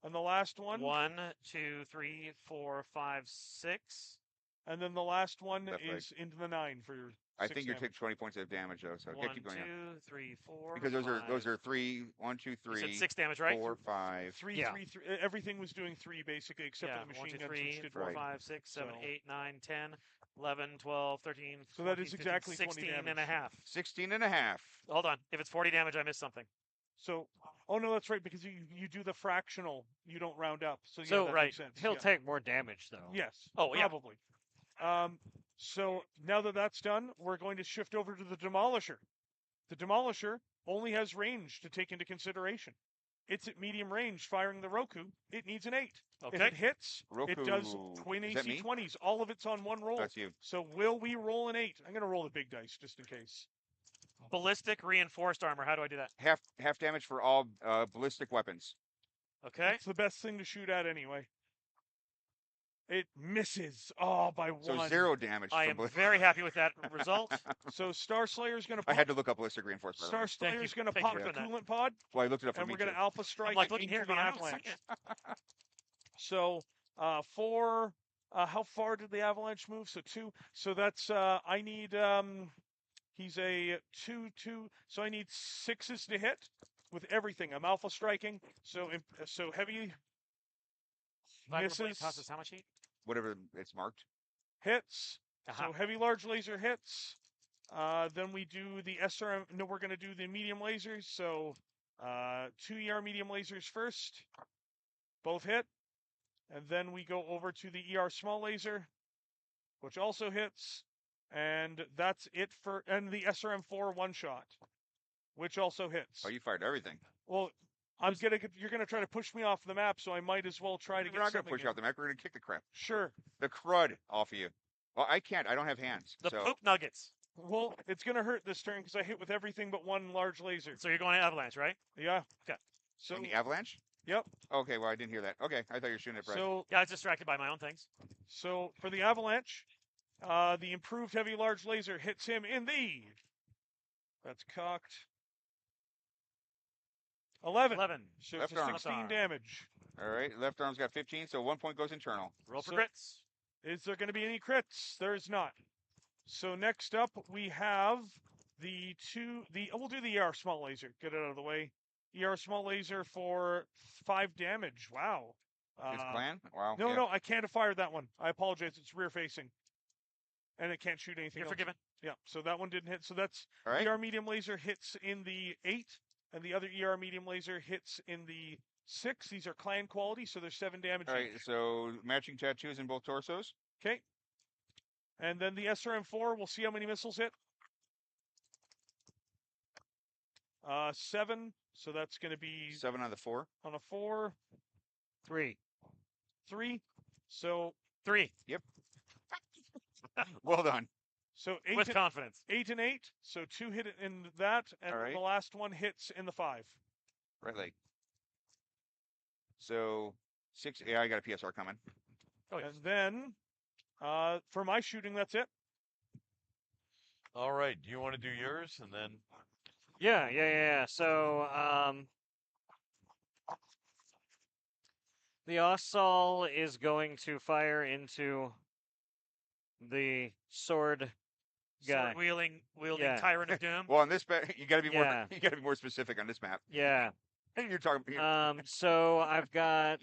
And the last one. 1, 2, 3, 4, 5, 6. And then the last one Left leg. is into the 9 for your I 6 think you're damage. taking 20 points of damage though. So okay, 1, keep going. 2, 3, 4. Because those 5. are 3, 1, 2, You 3, said 6 damage, right? 4, 5. 3, Yeah. 3, 3. Everything was doing 3 basically, except Yeah, for the 1, machine 2, guns, 3, which did 4, 1. 5, 6, 7, So- 8, 9, 10, 11, 12, 13, So that 14, is 15, exactly 20 16 and a damage. half. 16 and a half. Hold on. If it's 40 damage, I missed something. So, oh no, that's right, because you do the fractional, you don't round up. So, yeah, So that right. makes sense. He'll yeah. take more damage though. Yes. Oh, yeah. probably. So now that that's done, we're going to shift over to the Demolisher. The Demolisher only has range to take into consideration. It's at medium range, firing the Roku. It needs an 8. If Okay. it hits, it does Roku. twin Is that AC me? 20s. All of it's on one roll. That's you. So will we roll an 8? I'm going to roll the big dice just in case. Ballistic reinforced armor. How do I do that? Half damage for all ballistic weapons. Okay. It's the best thing to shoot at anyway. It misses. Oh, by 1. So 0 damage. I from am ballistic. very happy with that result. So Star Slayer's going to I pop. had to look up ballistic reinforcement. Star Thank you. Slayer's going to Thank pop you the for that. coolant pod, Well, I looked it up for and me we're going too. to Alpha I'm Strike like looking into here the going, I don't see avalanche. it. So, how far did the avalanche move? So 2. So that's, I need, he's a 2, so I need 6s to hit with everything. I'm Alpha Striking. So heavy Viper blade misses. costs us how much heat? Whatever it's marked. hits. Aha. So heavy large laser hits. Then we do the SRM. No, we're going to do the medium lasers. So 2 ER medium lasers first. Both hit. And then we go over to the ER small laser, which also hits. And that's it for, and the SRM4 one shot, which also hits. Oh, you fired everything. Well, you're gonna try to push me off the map, so I might as well try to We're get not going to something push in. you off the map. We're going to kick the crap, Sure. the crud off of you. Well, I can't. I don't have hands. The so poop nuggets. Well, it's gonna hurt this turn because I hit with everything but one large laser. So you're going to avalanche, right? Yeah. Okay. So in the avalanche. yep. Okay, well I didn't hear that. Okay, I thought you were shooting at Brett. So Yeah, I was distracted by my own things. for the avalanche, the improved heavy large laser hits him in the. That's cocked. 11. 11. So Left it's a arm. 16 damage. All right, left arm's got 15, so 1 point goes internal. Roll for So- crits. Is there going to be any crits? There is not. So next up we have we'll do the ER small laser. Get it out of the way. ER small laser for 5 damage. Wow. His clan? Wow. No, yeah. no, I can't have fired that one. I apologize. It's rear facing. And it can't shoot anything You're else. forgiven. Yeah, so that one didn't hit. So that's All right. ER medium laser hits in the 8, and the other ER medium laser hits in the 6. These are clan quality, so there's 7 damage All right, each. so matching tattoos in both torsos. Okay. And then the SRM4, we'll see how many missiles hit. 7, so that's going to be 7 on the 4. on a 4, 3. 3. So 3. Well done. 8 With confidence. 8 and 8. So 2 hit in that, and All right. the last one hits in the 5. Right leg. So 6. Yeah, I got a PSR coming. Oh, yes. And then for my shooting, that's it. All right. Do you want to do yours and then? Yeah. So, the Ossol is going to fire into the sword guy. Sword wielding Yeah. tyrant of doom. Well, on this map, you got to be Yeah. more. You got to be more specific on this map. Yeah. You're talking. So I've got.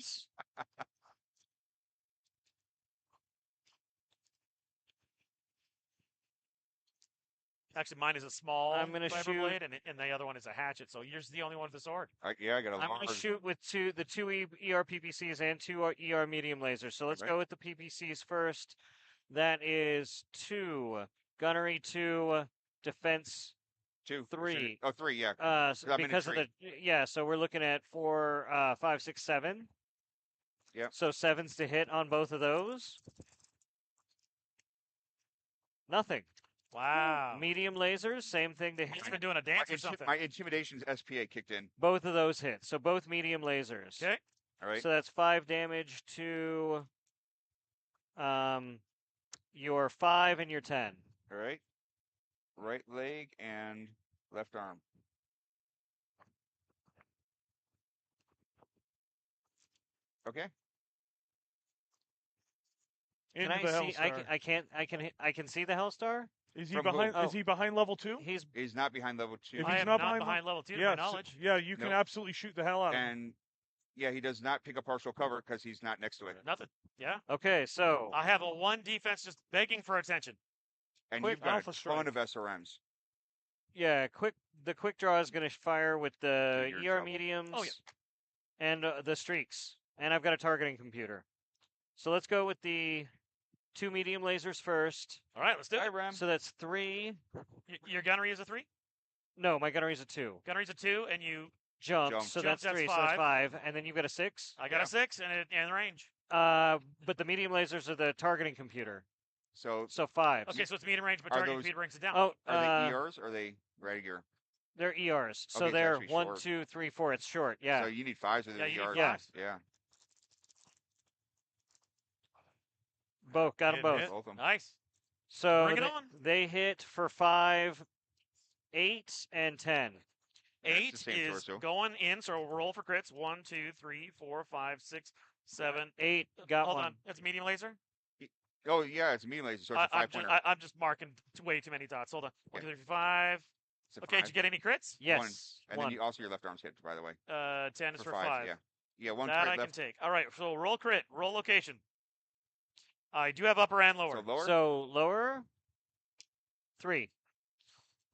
Actually, mine is a small I'm gonna fiber shoot- blade, and the other one is a hatchet. So yours is the only one with the sword. Yeah, I got a I'm large. going to shoot with the two ER PPCs and two ER medium lasers. So let's Right. go with the PPCs first. That is 2. Gunnery 2. Defense 2, 3. Oh, 3. Yeah. I'm in a Because of the so we're looking at 4, 5, 6, 7. Yep. So 7's to hit on both of those. Nothing. Wow. Medium lasers, same thing to He's hit. been doing a dance or something. My intimidation's SPA kicked in. Both of those hit. So both medium lasers. Okay. All right. So that's 5 damage to your 5 and your 10. All right. Right leg and left arm. Okay. Can Into I the see? Hellstar. I can see the Hellstar. Is he From who? behind? Oh. Is he behind level 2? He's He's not behind level 2. If I he's am not not behind behind level 2 to yeah, my knowledge. yeah, you can Nope. absolutely shoot the hell out of him. And yeah, he does not pick a partial cover because he's not next to it. Nothing. Yeah. okay. So I have a 1 defense just begging for attention. And Quick you've got alpha a strike. ton of SRMs. yeah, the quick draw is going to fire with the You're in ER trouble. mediums. Oh, yeah. And the streaks, and I've got a targeting computer. So let's go with the 2 medium lasers first. All right, let's do Hi, it. Ram. So that's 3. Your gunnery is a 3. No, my gunnery's a 2. Gunnery's a 2, and you. Jump. Jump. So Jump, that's 3. that's So that's 5. 5, and then you've got a 6. I got a 6 and range. But the medium lasers are the targeting computer. So So 5. Okay, so it's medium range, but Are targeting those- speed brings it down. Oh, are they ERs or are they regular? they're ERs. So Okay, it's they're actually 1, short. 2, 3, 4. It's short. Yeah. So you need 5s with Yeah, the you need ERs. fives. Yeah. Both. Got them Hit, both. hit. Both of them. Nice. So Bring it they, on. they hit for 5, 8, and 10. That's the 8 same is torso. going in, so roll for crits. 1, 2, 3, 4, 5, 6, 7. 8. Got Hold one. on. That's a medium laser? Oh, yeah, it's a medium laser, so it's a I'm 5-pointer. I'm just marking way too many dots. Hold on. 1, Yeah. 2, 3, 4, 5. It's a Okay, 5. did you get any crits? Yes. And one. then also your left arm's hit, by the way. 10 is for 5. 5. Yeah. Yeah, 1 That crit I can left. take. All right, so roll crit, roll location. I do have upper and lower. So lower? So lower 3.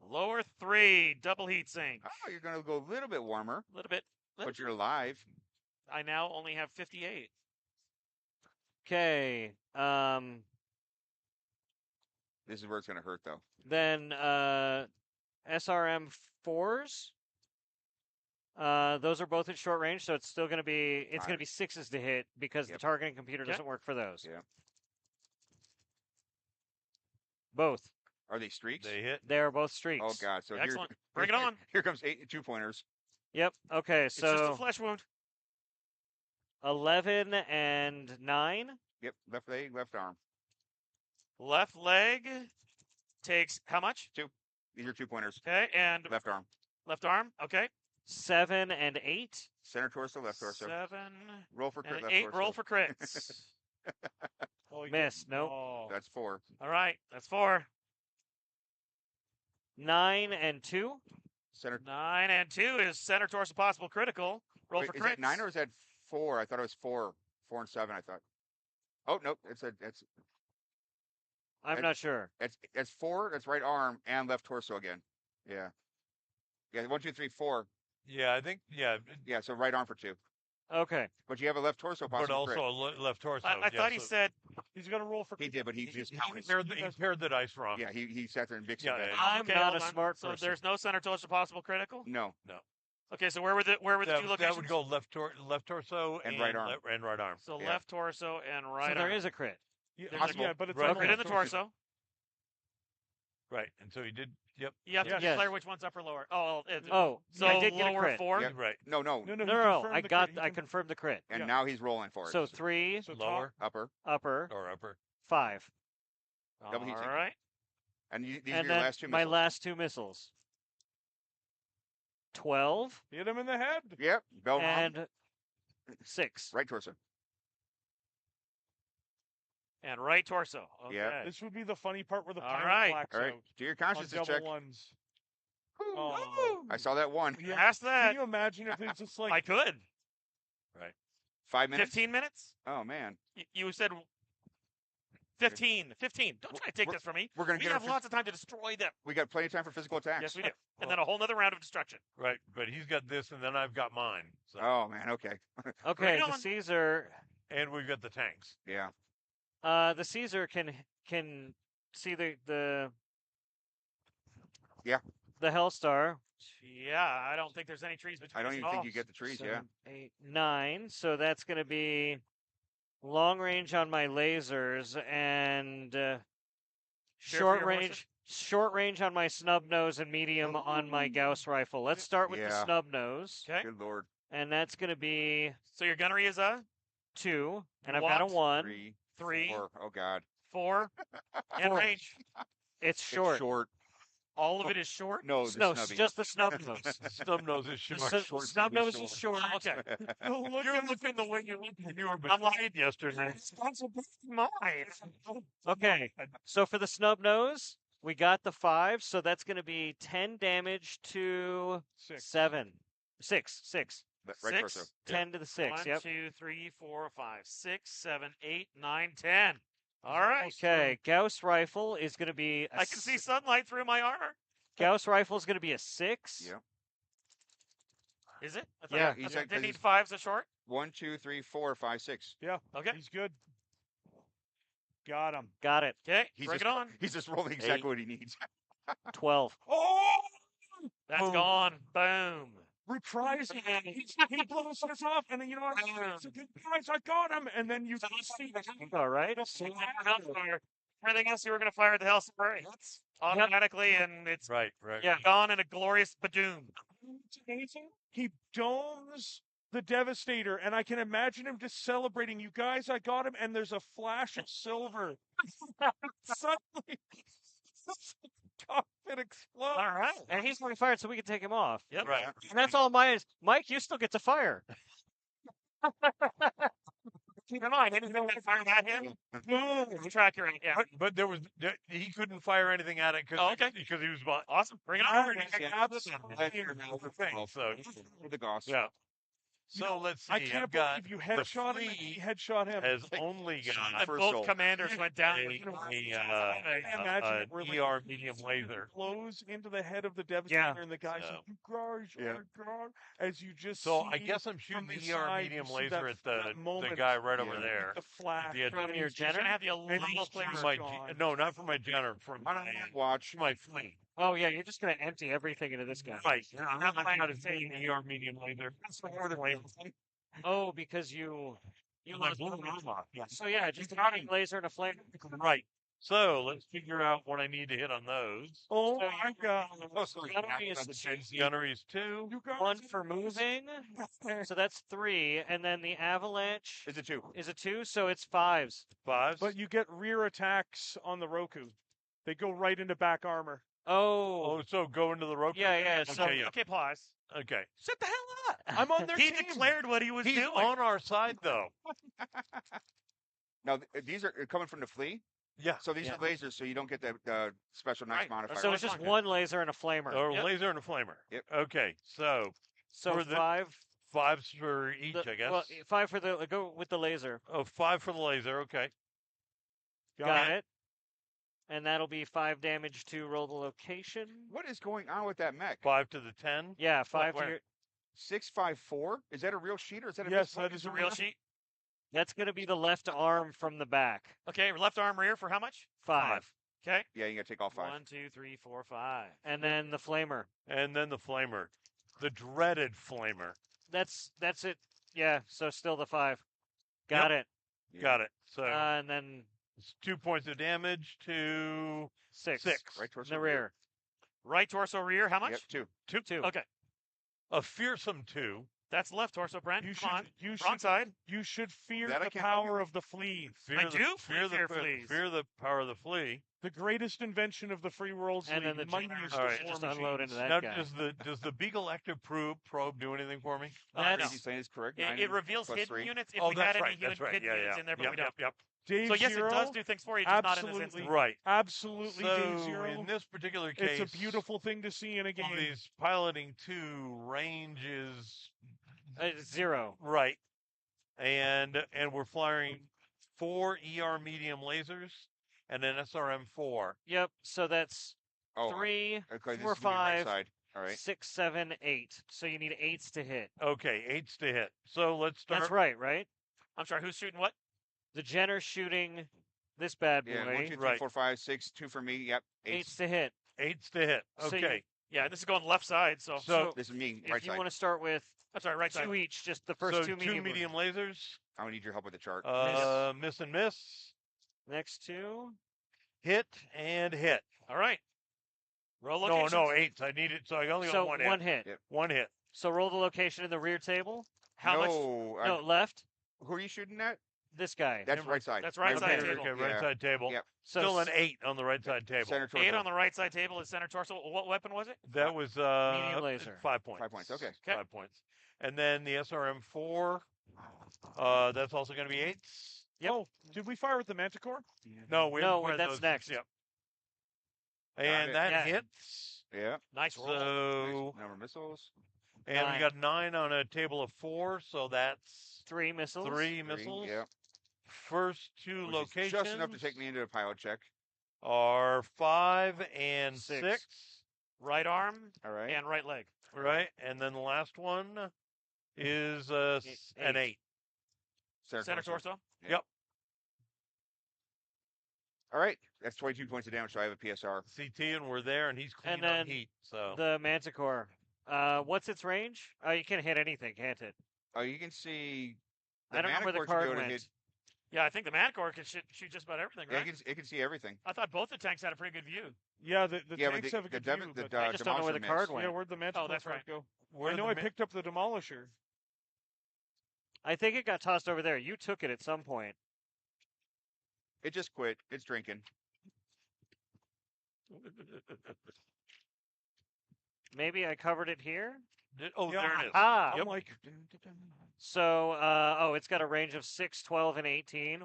Lower 3, double heat sink. Oh, you're going to go a little bit warmer, A little bit. but you're alive. I now only have 58. Okay. This is where it's going to hurt, though. Then SRM 4s. Those are both at short range, so it's still going to be it's going to be 6s to hit because the Yep. targeting computer Okay. doesn't work for those. Yeah. Both. Are they streaks? They hit. They are both streaks. Oh, God. So Excellent. Bring it on. Here comes 8 2-pointers. Yep. Okay. It's just a So flesh wound. 11 and 9. Yep, left leg, left arm. Left leg takes how much? These are 2-pointers. Okay, and Left arm. left arm. Okay. 7 and 8. Oh, Center torso, left torso. 7 Roll for crit, and left 8. torso. Roll for crits. Oh, you Miss. Nope. Oh. That's 4. All right, that's 4. 9 and 2. Center. 9 and 2 is center torso possible critical. Roll Wait, for is crits. that 9 or is that 4? I thought it was 4. 4 and 7, I thought. Oh, nope. I'm not sure. It's 4. That's right arm and left torso again. Yeah. Yeah, 1, 2, 3, 4. Yeah, I think. Yeah, Yeah, so right arm for 2. Okay. But you have a left torso but possible also crit. a left torso. I yeah, thought he so said He's going to roll for. He did, but he just counted. he paired the dice wrong. Yeah, he sat there and mixed Yeah, it. yeah. I'm okay, not hold a on. smart So person. there's no center torso possible critical. No. Okay, so where were the two locations? That would go left torso And right arm. and right arm. So Yeah. left torso and right so there arm. is a crit. Yeah, There's a- yeah, but it's right. on Crit the in the torso. torso. Right, and so he did. Yep. You have to Yes. declare which one's upper lower. Oh, Oh, so I did get a lower crit. 4. Yeah. Right. No. No, No, he no. confirmed I the got. crit. He I con- confirmed the crit. And Yeah. now he's rolling for it. So 3 So Lower upper. upper, or upper. 5, Double heat All sink. right. And these are and your then last 2 my missiles. last 2 missiles. 12 Hit him in the head. Yep. Bell and 6. right torso. And right torso. Okay. Yeah. This would be the funny part where the All pilot right. blacks All right. out Do your on consciousness double check. ones. Oh. I saw that one. Yeah. Past Can that. you imagine if it's just I like could. 5 minutes. 15 minutes? Oh man. You said 15. 15. Don't try to take this from me. We're gonna We get have our lots of time to destroy them. We got plenty of time for physical attacks. Yes, we do. And then a whole nother round of destruction. Right, but he's got this, and then I've got mine. So. Oh man. Okay. Okay, Bring it the on. Caesar. And we've got the tanks. Yeah. The Caesar can see the Yeah. the Hellstar. Yeah, I don't think there's any trees between I don't us even at think all. you get the trees. Yeah. 7, 8, 9. So that's going to be long range on my lasers and Share short for your horses? range on my snub nose and medium on my Gauss rifle. Let's start with the Yeah. snub nose, Okay. Good lord. and that's going to be So your gunnery is a 2, and I've What? got a 1. 3, 3, 4. Oh god. 4, and range. It's It's short. short. All of it is short. No, the No, snubby. just the snub nose. Snub nose is The short. snub nose is short. Oh, okay. You're looking the way you looked. You were betrayed yesterday. Mine. Okay, so for the snub nose, we got the 5, so that's going to be 10 damage to 6. 7. 6. Right 6. torso. 10 to the 6, 1, yep. 2, 3, 4, 5, 6, 7, 8, 9, 10. All right. Okay, Gauss rifle is going to be a I can see sunlight through my armor. Gauss rifle is going to be a 6. Yeah. Is it? I Yeah. He I said didn't 'cause need 5s a short. 1, 2, 3, 4, 5, 6. Yeah. Okay. He's good. Got him. Got it. Okay. He's Bring just, it on. He's just rolling exactly what he needs. 12. Oh! That's Boom. gone. Boom. Reprising. He blows us off, and then you know what? It's a good guys, I got him, and then you see All right. Everything else you were going to fire at the Hellstar hits automatically, and it's Right. Yeah. gone in a glorious badoom. he domes the Devastator, and I can imagine him just celebrating. You guys, I got him, and there's a flash of silver. Suddenly, cockpit explodes. All right. And he's going to fire it so we can take him off. Yep. Right. And that's all mine is. Mike, you still get to fire. Keep in mind, anything that fired at him, boom, track your yeah. But he couldn't fire anything at it Oh, okay. because he was behind. Awesome. Bring it Ah, on. yeah. Thing. So The Goss. yeah. So let's see. I can't I've got believe you headshot him. And fleet he headshot him. has only got And First both soul. commanders went down. imagine it were like- ER medium laser. Blows into the head of the Devastator, and the guy's So- like, "You guys Yeah. are gone." As you just So see I guess I'm from shooting the the ER side, medium you see laser that- at that the moment, guy right over Yeah. there. the flash. The- From your You're Jenner? gonna have the And little he's players. just My gone. no, not for my Jenner, from Watch. my fleet. Oh, yeah, you're just going to empty everything into this guy. Right. I'm not how to say an ER medium laser. That's the word away. Oh, because you My blue robot. Yeah. So, yeah, just a running laser and a flame. Right. So let's figure out what I need to hit on those. Oh So my god! Gunnery is Gunnery's 2. You guys, 1 for moving. So that's 3. And then the avalanche Is it 2? is a 2, so it's 5s. 5s. but you get rear attacks on the Roku. They go right into back armor. Oh, Oh, so go into the rope. yeah. So, Okay, yeah. Okay, pause. Okay. Shut the hell up. I'm on their He team. declared what he was He's doing. on our side, though. Now, these are coming from the flea. Yeah. So these Yeah. are lasers, so you don't get the special nice Right. modifier. so it's just one laser and a flamer. Or Yep. laser and a flamer. Yep. Okay. So So for the- 5. 5s for each, The- I guess. Well, 5 for the go with the laser. Oh, 5 for the laser. Okay. Got it. And that'll be 5 damage to roll the location. What is going on with that mech? 5 to the 10. Yeah, 5 to where? your, 654? Is that a real sheet or is that a Yes, misplay? that is a Real sheet. that's going to be the left arm from the back. Okay, left arm rear for how much? 5. Okay. Yeah, you got to take all 5. 1, 2, 3, 4, 5. And then the flamer. And then the flamer. The dreaded flamer. That's it. Yeah, so still the 5. Got it. Yeah. Got it. So And then it's 2 points of damage to 6. 6. Right towards In the rear. Right torso rear, how much? Yep, 2. 2. Okay. A fearsome 2. That's left torso, Brent. You Come on. should, Wrong side. you should fear That I the can't power of the flea. Fear I the, do fear fear the fleas. fear the power of the flea. The greatest invention of the free world's And then league. the Mightiest generators of All right. war just unload machines. into that Now, guy. does the Beagle Active probe do anything for me? That's- Crazy saying is correct. It 9 reveals plus hidden 3. units if Oh, we that's had any right. That's right. hidden Yeah, units yeah. in there, but Yep, we don't. yep, yep. Day So yes, Zero, it does do things for you, just not in this absolutely. instance. Right. Absolutely, Day So Zero. in this particular case, It's a beautiful thing to see in a game. These piloting 2 range is 0. right, and we're firing 4 ER medium lasers and an SRM 4. Yep. So that's Oh, 3, okay, this 4, is gonna be right 5, side. All right. 6, 7, 8. So you need 8s to hit. Okay, 8s to hit. So let's start. That's right? I'm sorry, who's shooting what? The Jenner's shooting this bad boy. Yeah, 1, 2, 3, Right. 4, 5, 6, 2 for me. Yep. 8s to hit. 8s to hit. So you- Okay. Yeah, this is going left side, so So This is me, If right you side. want to start with that's all right, right side. 2 each, just the first so 2 medium. medium lasers. I'm gonna need your help with the chart. Miss and miss. Next 2. Hit and hit. All right. Roll No, locations. no, 8s. I need it. So I only So got 1 one hit. hit. Yep. 1 hit. So roll the location in the rear table. How much? no, No, left. who are you shooting at? This guy. That's right side. That's right side Okay. table. Okay, right Yeah. side table. Yep. So Still an 8 on the right side table. Center 8 torso. on the right side table is center torso. What weapon was it? That was Medium laser. 5 points. 5 points. Okay. 5 points. And then the SRM 4. That's also going to be 8s. Yep. Oh, did we fire with the Manticore? No, we No, haven't fired that's those. next. Yep. And it. that Yeah. hits. Yeah. Nice roll. So Number of missiles. and we 9. got 9 on a table of 4, so that's 3 missiles. 3 missiles. Yeah. First 2 Which is locations just enough to take me into a pilot check. are 5 and 6. 6. Right arm All right. and right leg. Right, and then the last one is an 8. Center torso. All right. That's 22 points of damage, so I have a PSR. CT, and we're there, and he's clean And on then heat. So The Manticore. What's its range? Oh, you can hit anything, can't it? Oh, you can see. I don't know where the Manticore should card be able to went. hit- Yeah, I think the Manticore can shoot just about everything, Yeah, right? it can see everything. I thought both the tanks had a pretty good view. Yeah, the Yeah, but tanks have a good view. But I just don't know where the Demolisher card missed. went. yeah, where'd the Manticore that's card right. go? where I know the I ma- picked up the Demolisher. I think it got tossed over there. You took it at some point. It just quit. It's drinking. Maybe I covered it here. Oh, Yeah. there it is. Ah. I'm like, So, it's got a range of 6, 12, and 18.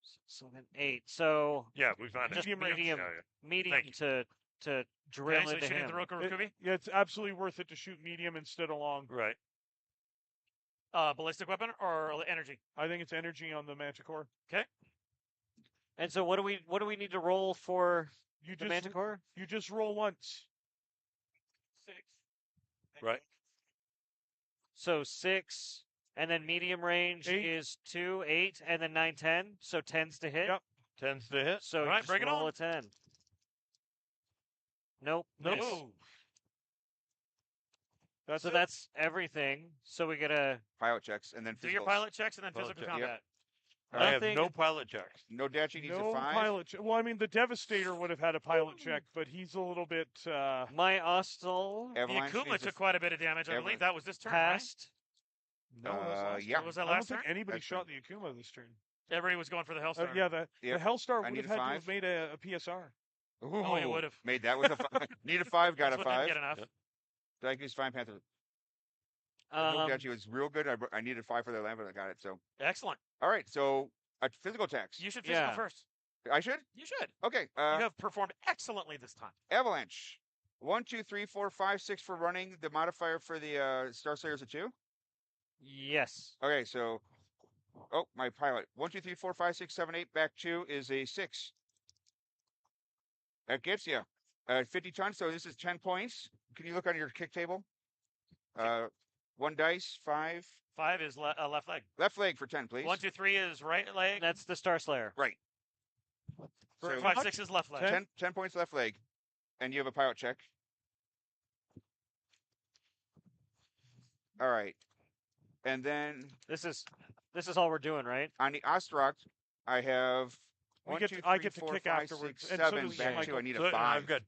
6, 7, 8. So Yeah, we found just it. medium, Yeah, yeah. medium Thank you. to drill Okay, so into shooting him. the Rokubi. yeah, it's absolutely worth it to shoot medium instead of long. Right. Ballistic weapon or energy? I think it's energy on the Manticore. And so, what do we need to roll for You the just Manticore? you just roll once. 6. Right. So 6, and then medium range 8. is 2, 8, and then 9, 10. So 10's to hit. Yep. Tends to hit. So All you right, just bring it roll on. a 10. Nope. Nope. miss. That's So it. that's everything. So we get a Pilot checks and then Do your physicals. pilot checks and then Pilot physical check. Yep. combat. I have nothing- no pilot checks. No Dachi needs no a 5. pilot check. Well, I mean, the Devastator would have had a pilot check, but he's a little bit my Ostel The Avalanche Akuma needs a took quite a bit of damage. I believe Avalanche. that was this turn, right? passed. no. It was last yeah. turn. Was that I don't last think turn? anybody That's shot the Akuma this turn. Everybody was going for the Hellstar. Yeah, the Yep. Hellstar I would need have a had to 5. have made a PSR. Oh, you Ooh, would've. made that with a 5. Need a 5, got That's a what didn't 5. get enough. Daiku's Fine Panther. No Um, Dachi was real good. I needed 5 for the land, but I got it. So, Excellent. all right. So, a physical attacks. You should physical Yeah. first. I should? You should. Okay. You have performed excellently this time. Avalanche. 1, 2, 3, 4, 5, 6 for running. The modifier for the Star Slayer is a 2. yes. Okay, so my pilot. 1, 2, 3, 4, 5, 6, 7, 8. Back 2 is a 6. That gets you 50 tons. So this is 10 points. Can you look on your kick table? 1 dice, 5. 5 is left leg. Left leg for 10, please. 1, 2, 3 is right leg. That's the Star Slayer. Right. For So 5, 6 is left leg. 10 points left leg, and you have a pilot check. All right, and then This is all we're doing, right? on the Ostrak, I have We 1, get 2, to- 3, I get to 4, kick 5, afterwards, 6, and so 7. do we, Back Michael. 2, I need So, a 5. I've got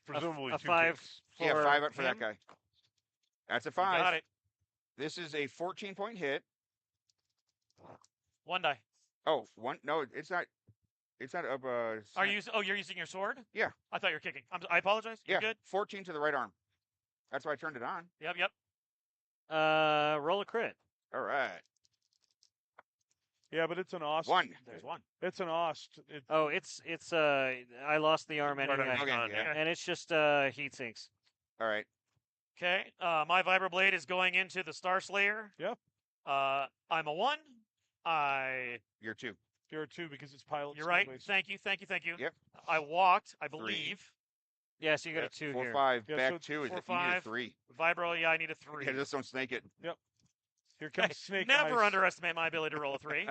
presumably a 2 5 kicks. Yeah, for 5 up for that him? guy. That's a You 5. got it. This is a 14-point hit. 1 die. Oh, one. No, it's not. It's not up. Are you? Oh, you're using your sword? Yeah. I thought you were kicking. I apologize. You're Yeah, good. 14 to the right arm. That's why I turned it on. Yep. roll a crit. All right. Yeah, but it's an Ost. One. There's one. It's an Ost. Oh, it's I lost the arm Part of anyway, it, Okay, Con, yeah. and it's just heat sinks. All right. Okay. My vibroblade is going into the Star Slayer. Yep. I'm a 1. You're 2. You're a 2 because it's pilot. You're right. sideways. Thank you. Yep. I walked, I 3. believe. Yeah, so you got Yep. a 2 4, here. 5. Yeah, Back so 2 is 4, it? You need a 5. 3. Vibro, yeah, I need a 3. Yeah, just don't snake it. Here comes Snake Never Eyes. underestimate my ability to roll a 3.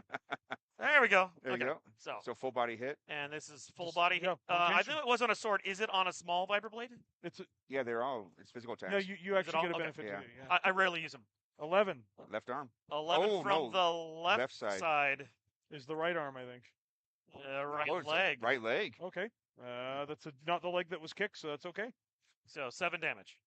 There we go. There okay. you go. So, So full body hit. and this is full Just- body. yeah, I location. think it was on a sword. Is it on a small vibroblade? It's a, Yeah, they're all. It's physical attacks. no, you actually all- get a okay. benefit. Yeah. To it, yeah. I rarely use them. 11 Left arm. 11 Oh, from no. the left, Left side. side. is the right arm, I think. Right Oh, it's a leg. Right leg. Okay. That's not the leg that was kicked, so that's okay. So 7 damage.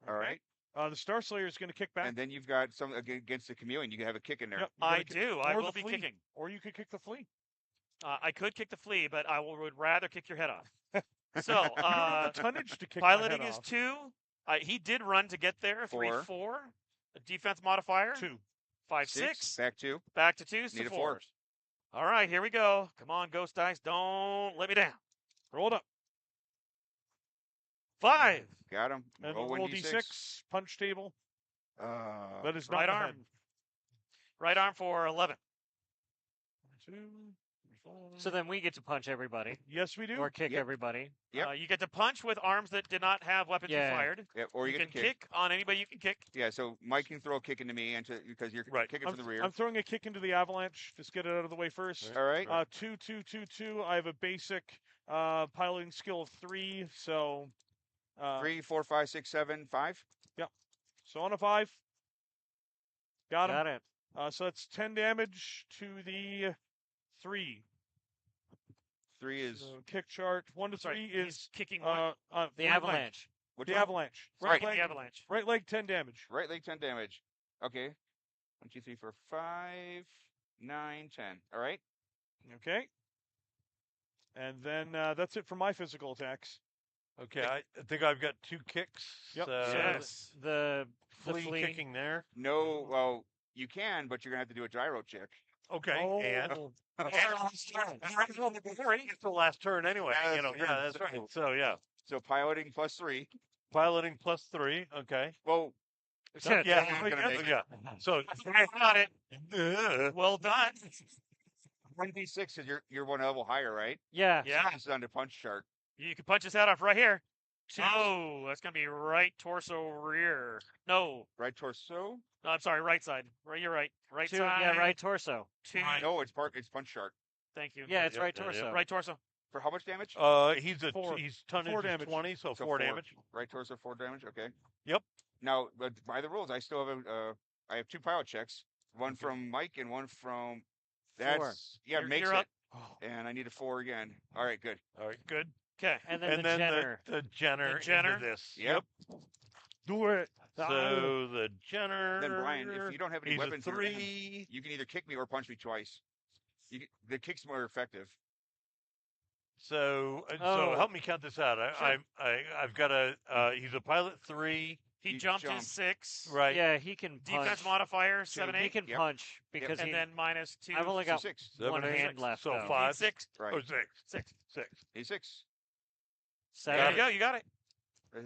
All right. The Star Slayer is going to kick back. And then you've got some against the chameleon. You can have a kick in there. Yep, you I gotta kick- do. I or will the be flea. kicking. Or you could kick the flea. I could kick the flea, but I would rather kick your head off. So, You don't have the tonnage to kick piloting my head is off. 2. He did run to get there. 3, 4. 4. A defense modifier. 2. 5, 6. 6. Back 2. Back to 2s Need to a 4. 4s. All right, here we go. Come on, Ghost Dice. Don't let me down. Roll it up. 5. Got him. And Roll roll 1d6. D6. Punch table. That is not Right the arm. head. Right arm for 11. 2, 4. So then we get to punch everybody Yes, we do. or kick Yep. everybody. Yep. You get to punch with arms that did not have weapons Yeah. you fired. Yeah, or You you can get to kick. on anybody you can kick. Yeah, so Mike can throw a kick into me because you're Right. kicking I'm, from the rear. I'm throwing a kick into the avalanche. Just get it out of the way first. All right. 2, 2, 2, 2. I have a basic piloting skill of 3, so 3, 4, 5, 6, 7, 5. so on a 5. Got him. Got it. So that's 10 damage to the 3. 3 is So kick chart 1 to 3 Sorry, is he's kicking one. The right leg. avalanche. which The one? avalanche. Right. Right The leg. avalanche. Right leg 10 damage. Right leg 10 damage. Okay. 1, 2, 3, 4, 5, 9, 10. All right. Okay. And then that's it for my physical attacks. Okay, I think I've got 2 kicks. Yep. So Yes. The flea flea. kicking there. No, well, you can, but you're gonna have to do a gyro check. Okay, and Oh. it's the last turn anyway. Yeah, You know, that's yeah, true. that's right. So yeah, So piloting plus 3. piloting plus 3. Okay. Well, Yeah, not gonna make it. yeah. So I got it. Well done. 1d6 is you're one level higher, right? Yeah. Yeah. This is on the punch chart. You can punch his head off right here. Oh, that's going to be right torso rear. No. Right torso? No, I'm sorry, right side. Right, you're right. Right Two, side. yeah, right torso. 2. No, it's punch chart. Thank you. Yeah, it's Yep, right yeah, torso. yeah. Right torso. For how much damage? Four. He's tonnage 4 is damage. 20, so So 4 4. damage. Right torso, 4 damage. Okay. Yep. Now, but by the rules, I still have I have 2 pilot checks. One from Mike and one from. That's yeah, You're- makes you're it. up. And I need a 4 again. All right, good. All right. Good. Okay. And then And the then Jenner. the Jenner, The Jenner? into this. Yep. Do it. So the Jenner. Then Brian, if you don't have any he's weapons, a in your hand, 3. you can either kick me or punch me twice. The kick's more effective. So Oh. help me count this out. I've got he's a pilot 3. He You jumped jump. his 6. Right. Yeah, he can punch. Defense modifier, 7, He 8. can Yep. punch because And he. then minus 2. I've only So got 6. one 7, hand 8, left. So though. 5. 6. Right. Oh, 6. 6. 6. A6. There Seven. you go. You got it.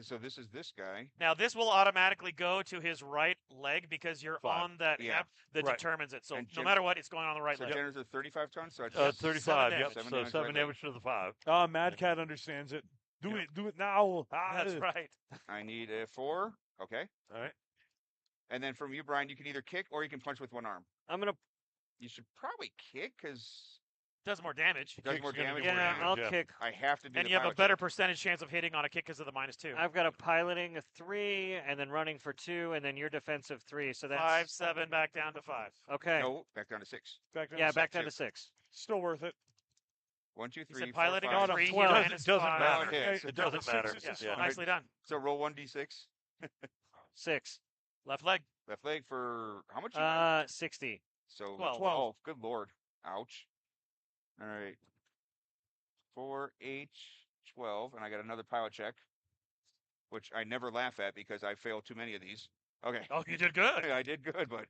So this is this guy. Now, this will automatically go to his right leg because you're 5. on that Yeah. hep that Right. determines it. So And no Jen- matter what, it's going on the right So leg. Jenner's are 35 tons. So it's 35. damage. Yep. 7 So damage 7 right damage to the 5. Mad Cat understands it. Do Yeah. it. Do it now. That's right. I need a 4. Okay. All right. And then from you, Brian, you can either kick or you can punch with one arm. I'm gonna. You should probably kick because Does more damage. it does Kick's more gonna do damage. more Yeah, damage, I'll yeah. kick. I have to do And the you have a pilot better check. percentage chance of hitting on a kick because of the minus 2. I've got a piloting a 3, and then running for 2, and then your defensive 3. So that's 5, 7, back down to 5. okay. No, back down to 6. Back down Yeah, to back six. down to 6. Still worth it. 1, 2, He 3, said 4, piloting 5. a 3, Twelve. he It minus doesn't 5. matter. Okay. It doesn't Six matter. is Yeah, fine. nicely done. So roll 1d6. 6. Left leg. Left leg for how much? You got? 60. So 12. 12. Good lord. Ouch. All right. 4, 8, 12. And I got another pilot check, which I never laugh at because I failed too many of these. Okay. Oh, you did good. I did good, but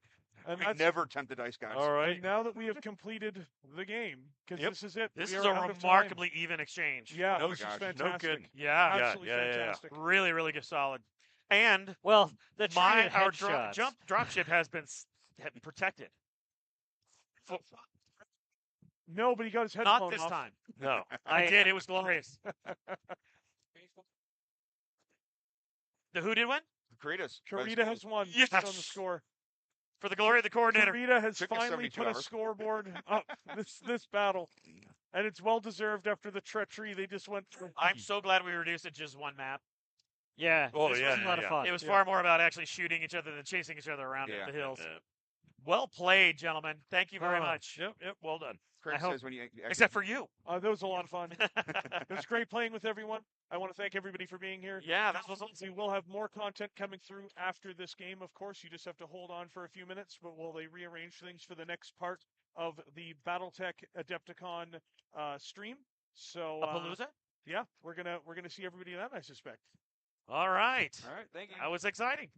And We that's never tempt the dice gods. All right. and now that we have completed the game, because Yep. this is it. This we is are a out of time. remarkably even exchange. Yeah, No- this is gosh, no fantastic. kidding. Yeah. Absolutely yeah. fantastic. Really, really good, solid. And Well, the tree my of our headshots. dropship has been protected. No, but he got his Not headphone this off. time. No. I did. It was glorious. The who did win? Kratos. Karita has won. Yes. She's on the score. For the glory of the coordinator. Karita has Took us finally 72 put a hours. scoreboard up this battle, and it's well deserved after the treachery they just went through. I'm so glad we reduced it to just one map. Yeah, Oh, this yeah, was a lot yeah. of fun. It was Yeah. far more about actually shooting each other than chasing each other around Yeah. the hills. Yeah. Well played, gentlemen. Thank you very Oh. much. Yep. Well done. Craig I hope- says when you Except for you. That was a lot of fun. It was great playing with everyone. I want to thank everybody for being here. Yeah, that was We will have more content coming through after this game, of course. You just have to hold on for a few minutes, but will they rearrange things for the next part of the BattleTech Adepticon stream? So a Palooza? yeah, we're gonna see everybody then, I suspect. All right. All right, thank you. That was exciting.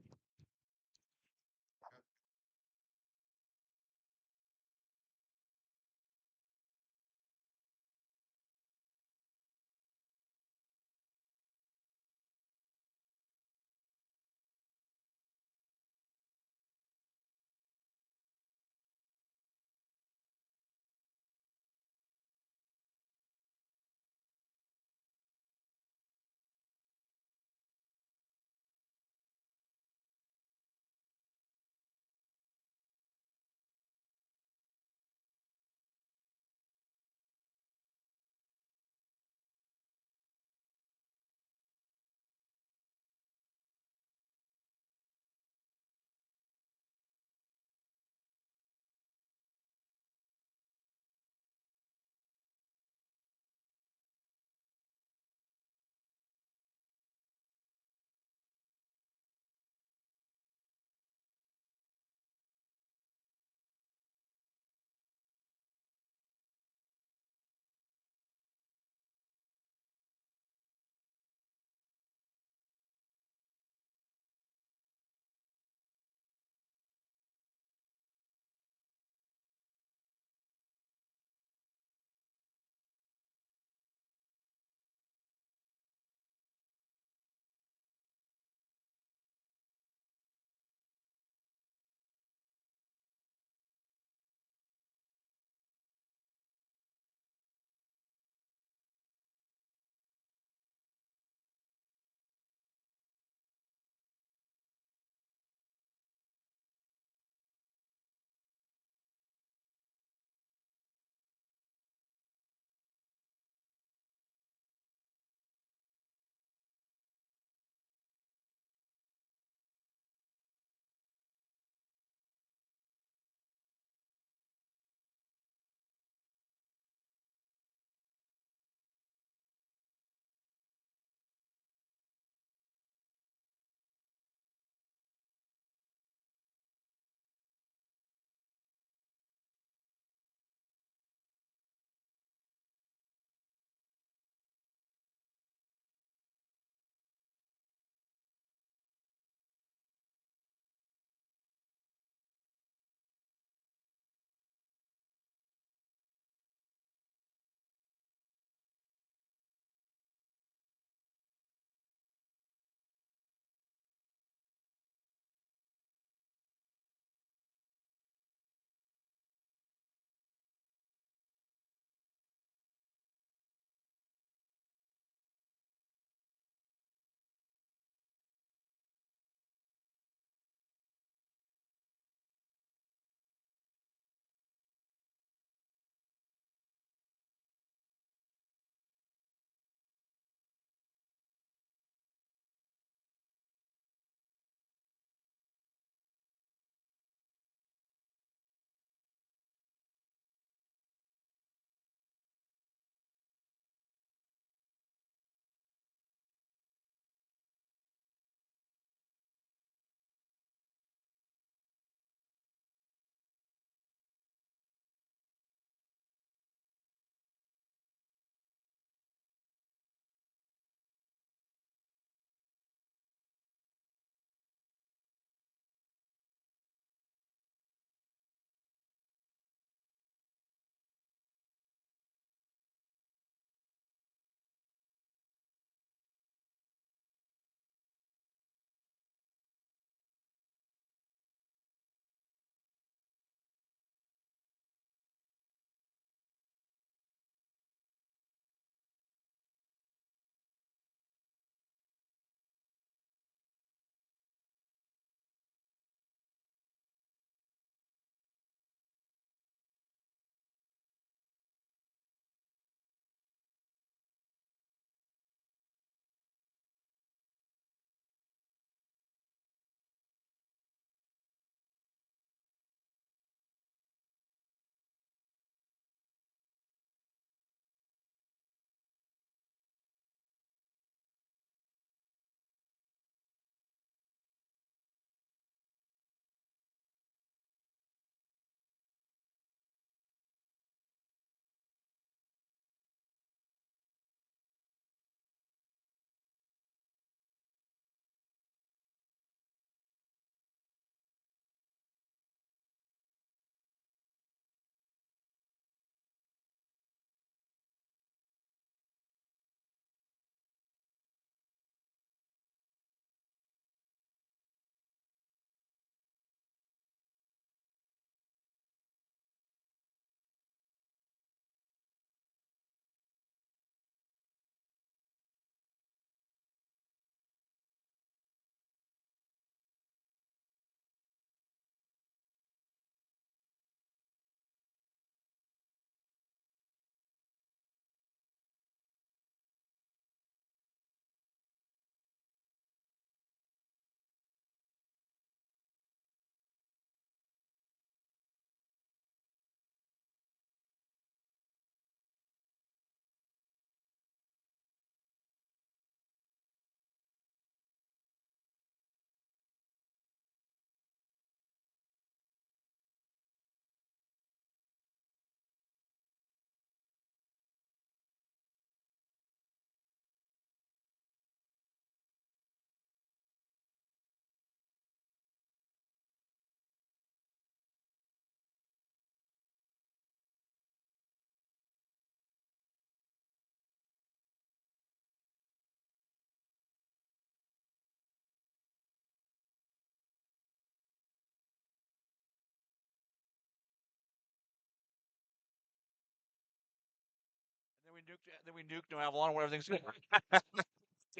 we nuked no Avalon where everything's good.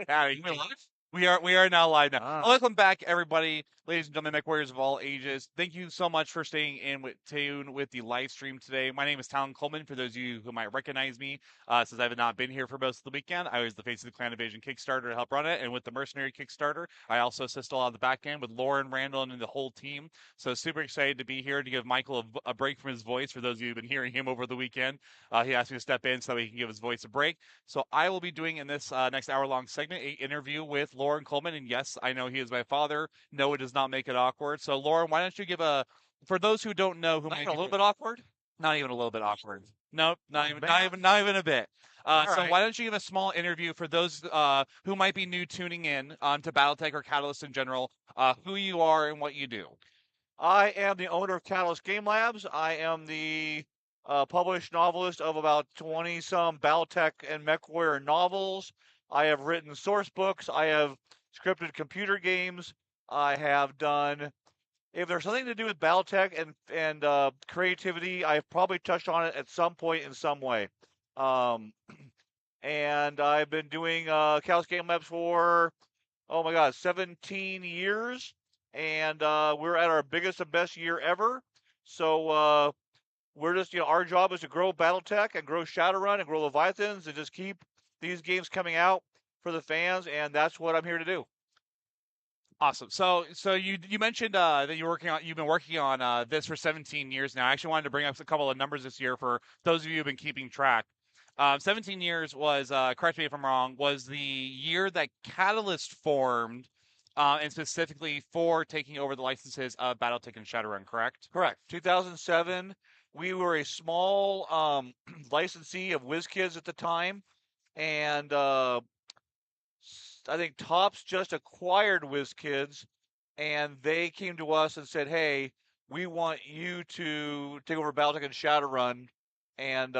Yeah, You mean live? we are now live now. Ah. Welcome back, everybody, ladies and gentlemen, mech warriors of all ages. Thank you so much for staying in with tune with the live stream today. My name is Talon Coleman. For those of you who might recognize me, since I've not been here for most of the weekend, I was the face of the Clan Invasion Kickstarter to help run it, and with the Mercenary Kickstarter, I also assist a lot on the back end with Lauren, Randall, and the whole team. So super excited to be here to give Michael a break from his voice. For those of you who've been hearing him over the weekend, he asked me to step in so that he can give his voice a break. So I will be doing in this next hour-long segment an interview with Lauren Coleman. And yes, I know he is my father. No, it does not make it awkward. So Lauren, why don't you give for those who don't know, who Not might even a be little bit awkward. not even a little bit awkward. Nope, not even, man. not even a bit. So right. why don't you give a small interview for those who might be new tuning in to BattleTech or Catalyst in general, who you are and what you do. I am the owner of Catalyst Game Labs. I am the published novelist of about 20-some Battletech and MechWarrior novels. I have written source books. I have scripted computer games. I have done. If there's something to do with Battletech and creativity, I've probably touched on it at some point in some way. And I've been doing Catalyst Game Labs for, oh my God, 17 years. And we're at our biggest and best year ever. So we're just, our job is to grow BattleTech and grow Shadowrun and grow Leviathans and just keep these games coming out for the fans. And that's what I'm here to do. Awesome. So you mentioned that you've been working on this for 17 years now. I actually wanted to bring up a couple of numbers this year for those of you who've been keeping track. 17 years was, correct me if I'm wrong, was the year that Catalyst formed, and specifically for taking over the licenses of BattleTech and Shadowrun, correct? Correct. 2007, we were a small licensee of WizKids at the time, and I think Topps just acquired WizKids, and they came to us and said, "Hey, we want you to take over Battletech and Shadowrun, and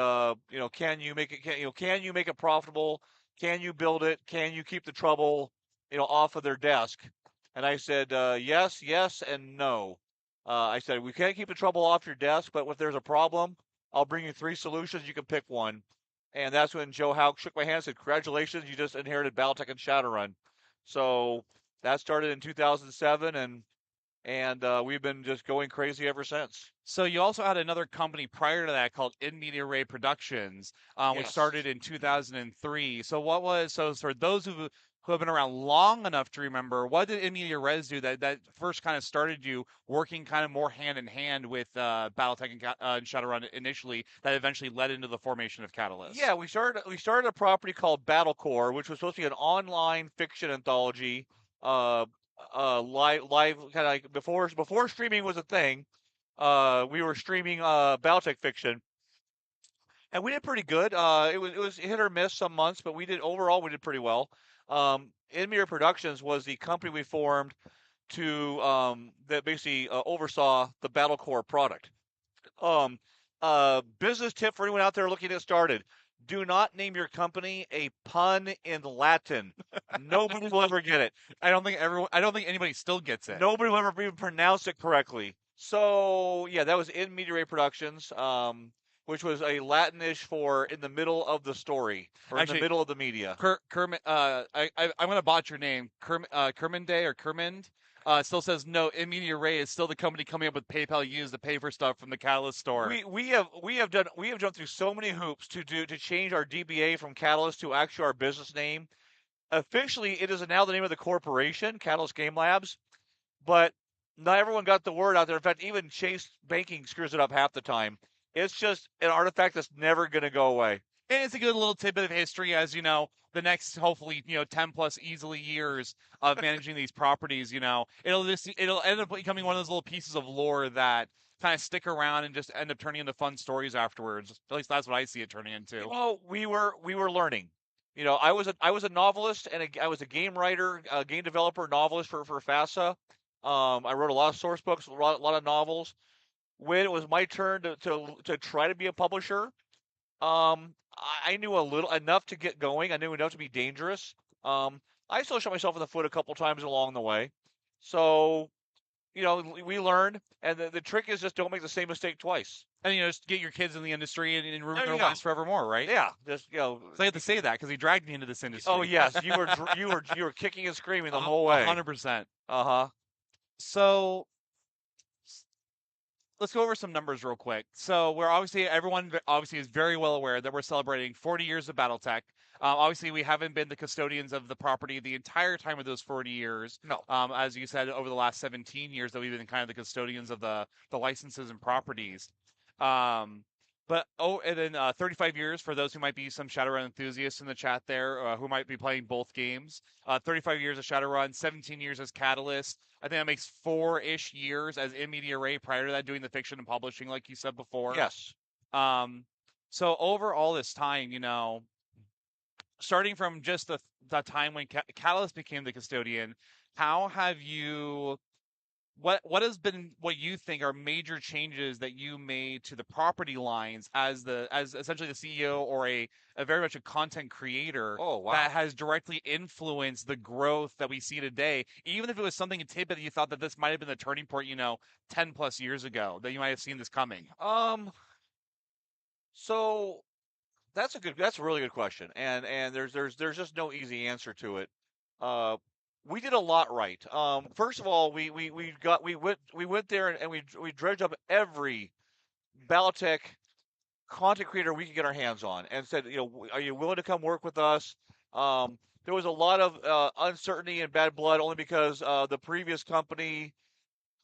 can you make it? Can you make it profitable? Can you build it? Can you keep the trouble, off of their desk?" And I said, "Yes, yes, and no." I said, "We can't keep the trouble off your desk, but if there's a problem, I'll bring you 3 solutions. You can pick one." And that's when Joe Hauk shook my hand and said, "Congratulations, you just inherited Battletech and Shadowrun." So that started in 2007, and we've been just going crazy ever since. So you also had another company prior to that called In Media Ray Productions, which Yes. started in 2003. So for those who have been around long enough to remember, what did In Media Res do that first kind of started you working kind of more hand in hand with BattleTech and Shadowrun initially, that eventually led into the formation of Catalyst? Yeah, we started a property called Battle Core, which was supposed to be an online fiction anthology. Live kind of like before streaming was a thing. We were streaming Battletech fiction, and we did pretty good. It was hit or miss some months, but we did pretty well. Inmere Productions was the company we formed to that basically oversaw the Battle Core product. Business tip for anyone out there looking to get started: do not name your company a pun in Latin. Nobody will ever get it. I don't think anybody still gets it. Nobody will ever even pronounce it correctly. So yeah, that was In Media Ray Productions, which was a Latinish for in the middle of the story or Actually, in the middle of the media. I'm gonna botch your name. Kerminde or Kermend. Still says no. In Media Ray is still the company coming up with PayPal used to pay for stuff from the Catalyst store. We have jumped through so many hoops to change our DBA from Catalyst to actually our business name. Officially, it is now the name of the corporation, Catalyst Game Labs, but not everyone got the word out there. In fact, even Chase Banking screws it up half the time. It's just an artifact that's never going to go away. And it's a good little tidbit of history, as you know, the next hopefully 10 plus easily years of managing these properties. It'll end up becoming one of those little pieces of lore that kind of stick around and just end up turning into fun stories afterwards. At least that's what I see it turning into. Well, we were learning. I was a novelist and I was a game writer, a game developer, novelist for FASA. I wrote a lot of source books, a lot of novels. When it was my turn to try to be a publisher, I knew enough to get going. I knew enough to be dangerous. I still shot myself in the foot a couple times along the way. So we learn, and the trick is just don't make the same mistake twice. And just get your kids in the industry and ruin There their you go. lives forevermore, right? Yeah, just So I have to say that because he dragged me into this industry. Oh yes, you were kicking and screaming the whole way. 100%. Uh-huh. So let's go over some numbers real quick. So everyone obviously is very well aware that we're celebrating 40 years of BattleTech. Obviously, we haven't been the custodians of the property the entire time of those 40 years. No. As you said, over the last 17 years that we've been kind of the custodians of the licenses and properties. And then 35 years for those who might be some Shadowrun enthusiasts in the chat there, who might be playing both games. 35 years of Shadowrun, 17 years as Catalyst. I think that makes 4-ish years as In Media Ray prior to that doing the fiction and publishing, like you said before. Yes. So over all this time, starting from just the time when Catalyst became the custodian, how have you? What has been what you think are major changes that you made to the property lines as essentially the CEO or a very much a content creator that has directly influenced the growth that we see today, even if it was something a tidbit that you thought that this might have been the turning point, 10 plus years ago that you might have seen this coming? So that's a really good question, and there's just no easy answer to it. We did a lot right. First of all, we went there and we dredged up every BattleTech content creator we could get our hands on and said, are you willing to come work with us? There was a lot of uncertainty and bad blood only because the previous company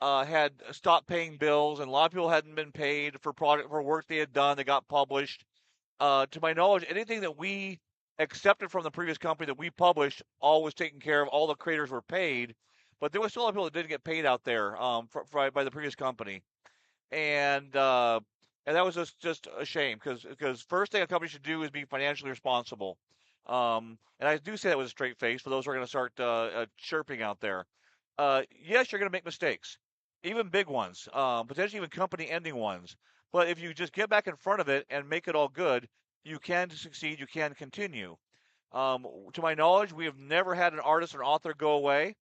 had stopped paying bills, and a lot of people hadn't been paid for work they had done that got published. To my knowledge, anything that we accepted from the previous company that we published, all was taken care of. All the creators were paid, but there was still a lot of people that didn't get paid out there by the previous company, and that was just a shame because first thing a company should do is be financially responsible. And I do say that with a straight face for those who are going to start chirping out there. Yes, you're going to make mistakes, even big ones, potentially even company-ending ones. But if you just get back in front of it and make it all good, you can succeed. You can continue. To my knowledge, we have never had an artist or an author go away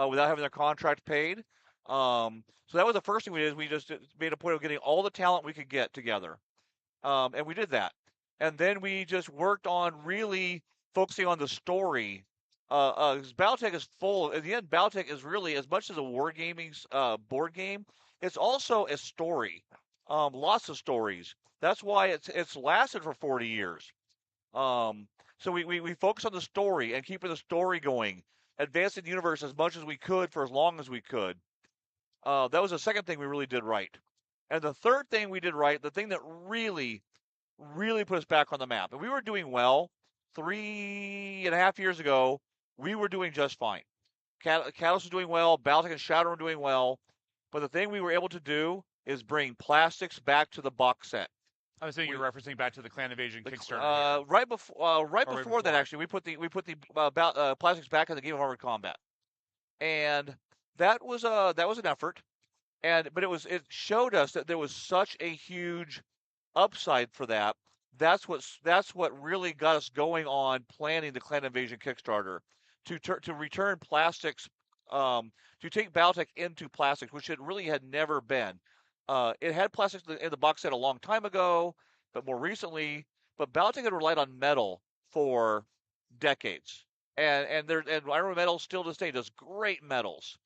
without having their contract paid. So that was the first thing we did. Is we just made a point of getting all the talent we could get together, and we did that. And then we just worked on really focusing on the story. BattleTech is full. In the end, BattleTech is really as much as a wargaming board game. It's also a story. Lots of stories. That's why it's lasted for 40 years. So we focus on the story and keeping the story going, advancing the universe as much as we could for as long as we could. That was the second thing we really did right. And the third thing we did right, the thing that really, really put us back on the map, and we were doing well 3.5 years ago, we were doing just fine. Catalyst was doing well, BattleTech and Shadow were doing well, but the thing we were able to do is bring plastics back to the box set. I was saying you're referencing back to the Clan Invasion Kickstarter. Right before that, actually, we put the plastics back in the Game of Armored Combat, and that was an effort, but it showed us that there was such a huge upside for that. That's what really got us going on planning the Clan Invasion Kickstarter to return plastics, to take BattleTech into plastics, which it really had never been. It had plastics in the box set a long time ago, but more recently, BattleTech had relied on metal for decades, and Iron Metal still to this day does great metals,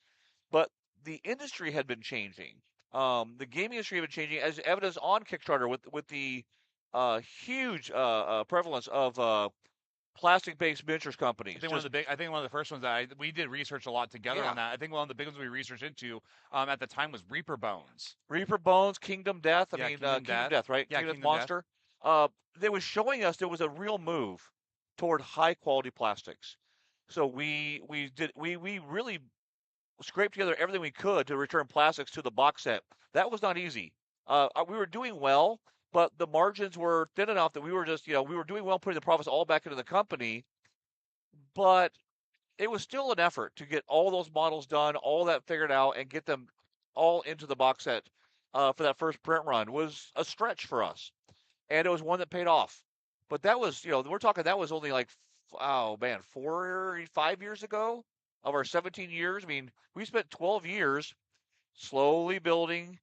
but the industry had been changing. The gaming industry had been changing, as evidenced on Kickstarter with the huge prevalence of plastic-based miniatures companies. I think one of the first ones that we did research a lot together on that. I think one of the big ones we researched into at the time was Reaper Bones. Reaper Bones, Kingdom Death. Kingdom Death, right? Yeah, Kingdom Kingdom Monster. They was showing us there was a real move toward high-quality plastics. So we really scraped together everything we could to return plastics to the box set. That was not easy. We were doing well, but the margins were thin enough that we were just, we were doing well putting the profits all back into the company, but it was still an effort to get all those models done, all that figured out, and get them all into the box set for that first print run was a stretch for us. And it was one that paid off. But that was, we're talking, that was only like, 4 or 5 years ago of our 17 years. I mean, we spent 12 years slowly building,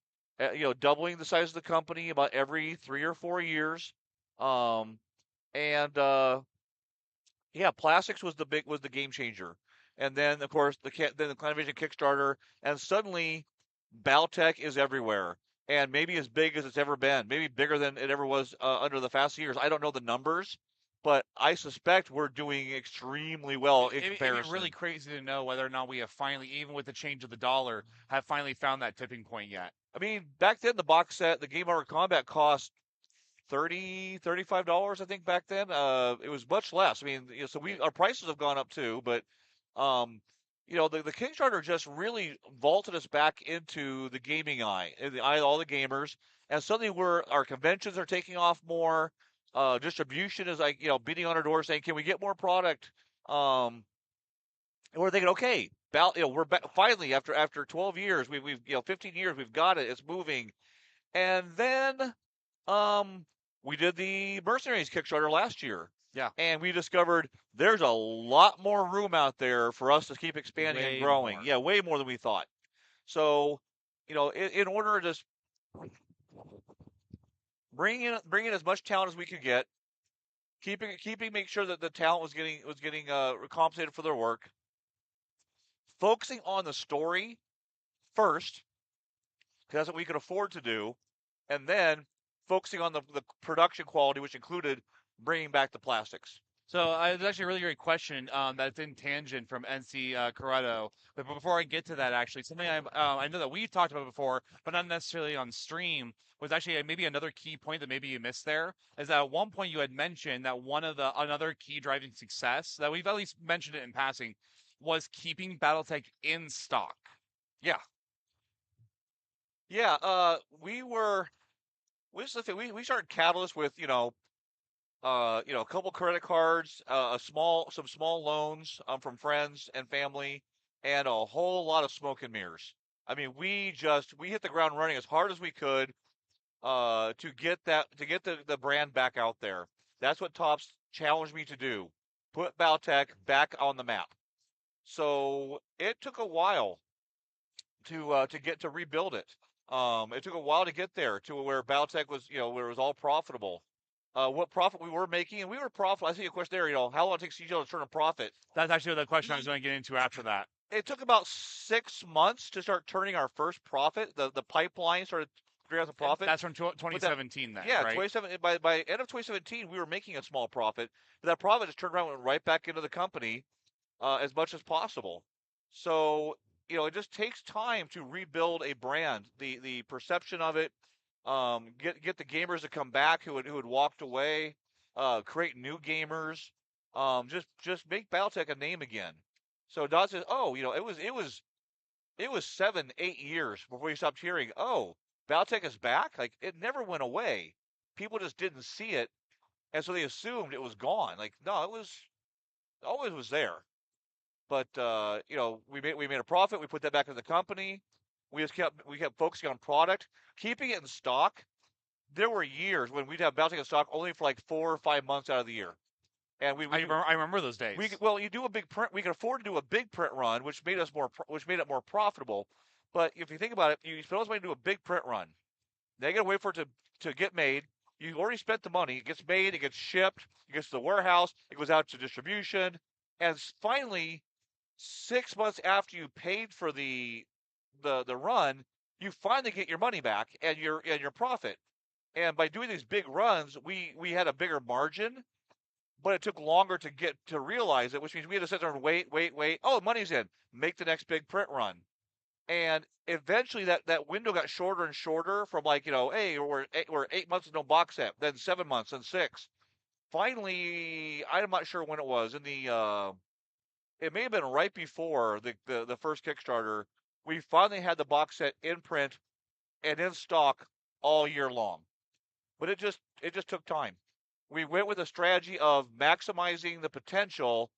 doubling the size of the company about every 3 or 4 years. Um, and yeah, plastics was the game changer. And then of course the Vision Kickstarter, and suddenly Baltech is everywhere, and maybe as big as it's ever been, maybe bigger than it ever was under the Fast years. I don't know the numbers, but I suspect we're doing extremely well in It'd comparison. be really crazy to know whether or not we have finally, even with the change of the dollar, have finally found that tipping point yet. I mean, back then the box set, the Game Over Combat cost $35, I think back then. It was much less. I mean, so our prices have gone up too, but the Kickstarter just really vaulted us back into the gaming eye, in the eye of all the gamers, and suddenly our conventions are taking off more. Distribution is like beating on our door saying, "Can we get more product?" And we're thinking, okay, we're back, finally after 12 years, we've 15 years, we've got it. It's moving, and then we did the Mercenaries Kickstarter last year. Yeah. And we discovered there's a lot more room out there for us to keep expanding and growing. more. Yeah, way more than we thought. So, in order to just bring in as much talent as we could get, make sure that the talent was getting compensated for their work, focusing on the story first, because that's what we could afford to do, and then focusing on the production quality, which included bringing back the plastics. So it's actually a really great question that's in tangent from NC Corrado. But before I get to that, actually, something I know that we've talked about before, but not necessarily on stream, was actually maybe another key point that maybe you missed there, is that at one point you had mentioned that another key driving success, that we've at least mentioned it in passing, was keeping BattleTech in stock. Yeah. Yeah, we started Catalyst with, a couple credit cards, some small loans from friends and family, and a whole lot of smoke and mirrors. I mean, we hit the ground running as hard as we could to get the brand back out there. That's what Tops challenged me to do: put Baltech back on the map. So it took a while to rebuild it. It took a while to get there to where Baltech was, where it was all profitable. What profit we were making, and we were profitable. I see a question there, how long it takes CGL to turn a profit. That's actually the question I was going to get into after that. It took about 6 months to start turning our first profit. The pipeline started figuring out the profit. That's from 2017 then, yeah, right? 2017, by end of 2017, we were making a small profit. But that profit just turned around and went right back into the company as much as possible. So, it just takes time to rebuild a brand, the perception of it, get the gamers to come back who had walked away, create new gamers, just make BattleTech a name again. So Dot says, oh, it was 7-8 years before we stopped hearing, oh, BattleTech is back. Like, it never went away. People just didn't see it, and so they assumed it was gone. Like, no, it always was there. But we made a profit. We put that back in the company. We kept focusing on product, keeping it in stock. There were years when we'd have BattleTech in stock only for like 4 or 5 months out of the year, and I remember those days. You do a big print. We could afford to do a big print run, which made it more profitable. But if you think about it, you spend all this money to do a big print run. They got to wait for it to get made. You already spent the money. It gets made. It gets shipped. It gets to the warehouse. It goes out to distribution, and finally, 6 months after you paid for the run, you finally get your money back and your profit. And by doing these big runs, we had a bigger margin, but it took longer to realize it, which means we had to sit there and wait. Oh, money's in. Make the next big print run. And eventually that window got shorter and shorter from hey, we're 8 months with no box set, then 7 months, then 6. Finally, I'm not sure when it was, it may have been right before the first Kickstarter, we finally had the box set in print and in stock all year long. But it just took time. We went with a strategy of maximizing the potential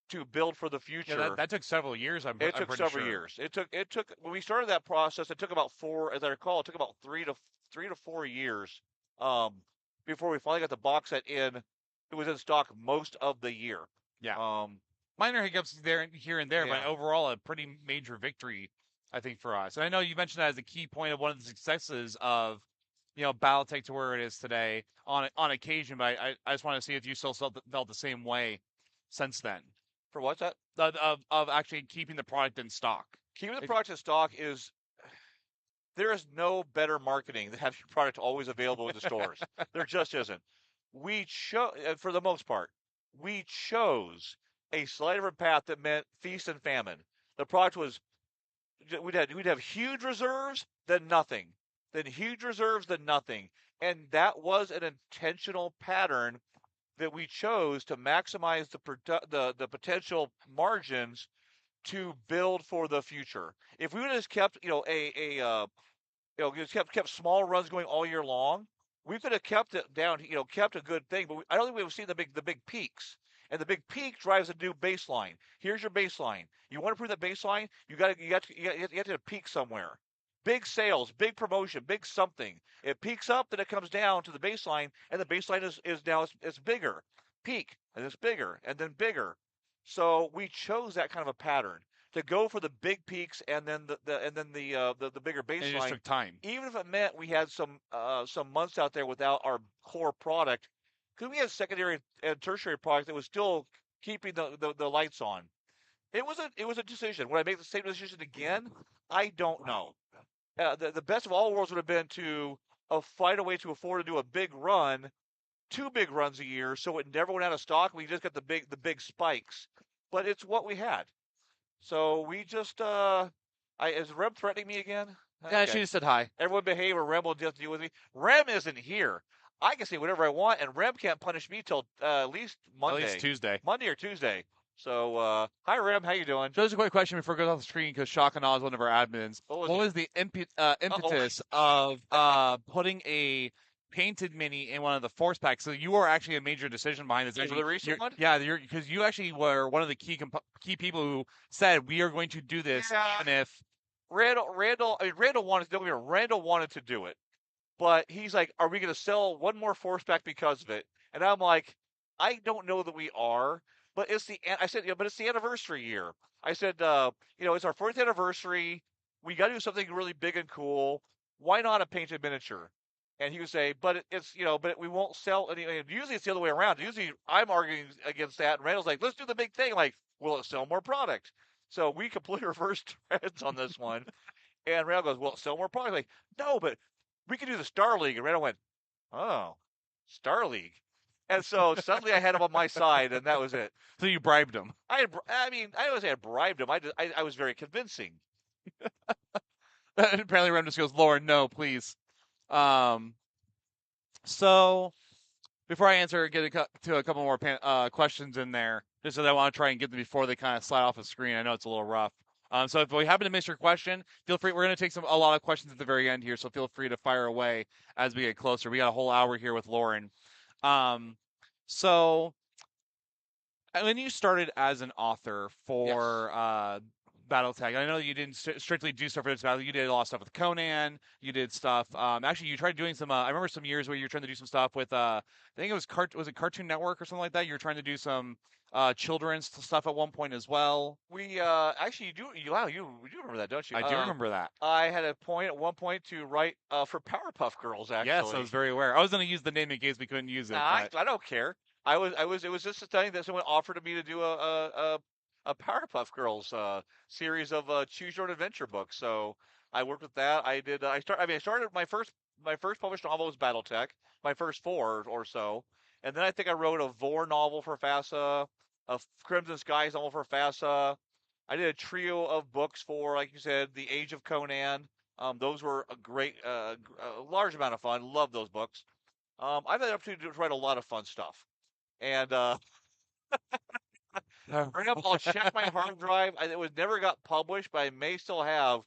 to build for the future. Yeah, that took several years. It took several years. It took when we started that process. It took about 4, as I recall, it took about 3 to 4 years before we finally got the box set in. It was in stock most of the year. Yeah. Minor hiccups here and there, Yeah. but overall a pretty major victory I think for us. And I know you mentioned that as a key point of one of the successes of, BattleTech to where it is today on occasion. But I just want to see if you still felt the same way since then. For what's that? Of actually keeping the product in stock. Keeping the product in stock is. There is no better marketing than having your product always available in the stores. There just isn't. We chose, for the most part, we chose a slight different path that meant feast and famine. The product was we'd have huge reserves, then nothing, then huge reserves, then nothing, and that was an intentional pattern that we chose to maximize the potential margins to build for the future. If we would have just kept just kept small runs going all year long, we could have kept it down, kept a good thing. But I don't think we've seen the big peaks. And the big peak drives a new baseline. Here's your baseline. You want to improve that baseline? You have to peak somewhere. Big sales, big promotion, big something. It peaks up, then it comes down to the baseline, and the baseline is now it's bigger. Peak, and it's bigger, and then bigger. So we chose that kind of a pattern to go for the big peaks and then the bigger baseline. It just took time, even if it meant we had some months out there without our core product, because we had secondary and tertiary product that was still keeping the lights on. It was a decision. Would I make the same decision again? I don't know. The best of all worlds would have been to find a way to afford to do a big run, 2 big runs a year, so it never went out of stock. We just got the big spikes, but it's what we had. So we just, is Rem threatening me again? Yeah, she just said hi. Everyone behave or Rem will just deal with me. Rem isn't here. I can say whatever I want, and Rem can't punish me till at least Monday. At least Tuesday. Monday or Tuesday. So, hi Rem, how you doing? Just a quick question before it goes off the screen, because Shock and Awe is one of our admins. What was the impetus of putting a painted mini in one of the force packs? So you are actually a major decision behind this. The recent one? Yeah, because you actually were one of the key people who said we are going to do this, even if Randall wanted to do it, but he's like, "Are we going to sell one more force pack because of it?" And I'm like, "I don't know that we are." But I said, but it's the anniversary year. I said, it's our 40th anniversary. We got to do something really big and cool. Why not a painted miniature? And he would say, but we won't sell any. Usually it's the other way around. Usually I'm arguing against that, and Randall's like, let's do the big thing. Like, will it sell more product? So we completely reversed trends on this one. And Randall goes, will it sell more product? Like, no, but we can do the Star League. And Randall went, oh, Star League. And so suddenly I had him on my side, and that was it. So you bribed him. I don't say I bribed him. I was very convincing. Apparently Rem just goes, Lauren, no, please. So before I answer, get to a couple more questions in there, just so that I want to try and get them before they kind of slide off the screen. I know it's a little rough. So if we happen to miss your question, feel free. We're going to take a lot of questions at the very end here, so feel free to fire away as we get closer. We got a whole hour here with Lauren. So when you started as an author for BattleTech, I know you didn't strictly do stuff for this battle. You did a lot of stuff with Conan. You did stuff. Actually, you tried doing some. I remember some years where you were trying to do some stuff with. I think it was Cartoon Network or something like that. You were trying to do some children's stuff at one point as well. We actually you do remember that, don't you? I do remember that. I had a point at one point to write for Powerpuff Girls. Actually, yes, I was very aware. I was going to use the name in case we couldn't use it. I don't care. It was just a thing that someone offered me to do a Powerpuff Girls series of choose your own adventure books. So I worked with that. I did. I started my first published novel was BattleTech. My first 4 or so, and then I think I wrote a Vor novel for FASA, a Crimson Skies novel for FASA. I did a trio of books for, like you said, The Age of Conan. Those were a great, a large amount of fun. Love those books. I've had the opportunity to write a lot of fun stuff, and I'll check my hard drive. It was never got published, but I may still have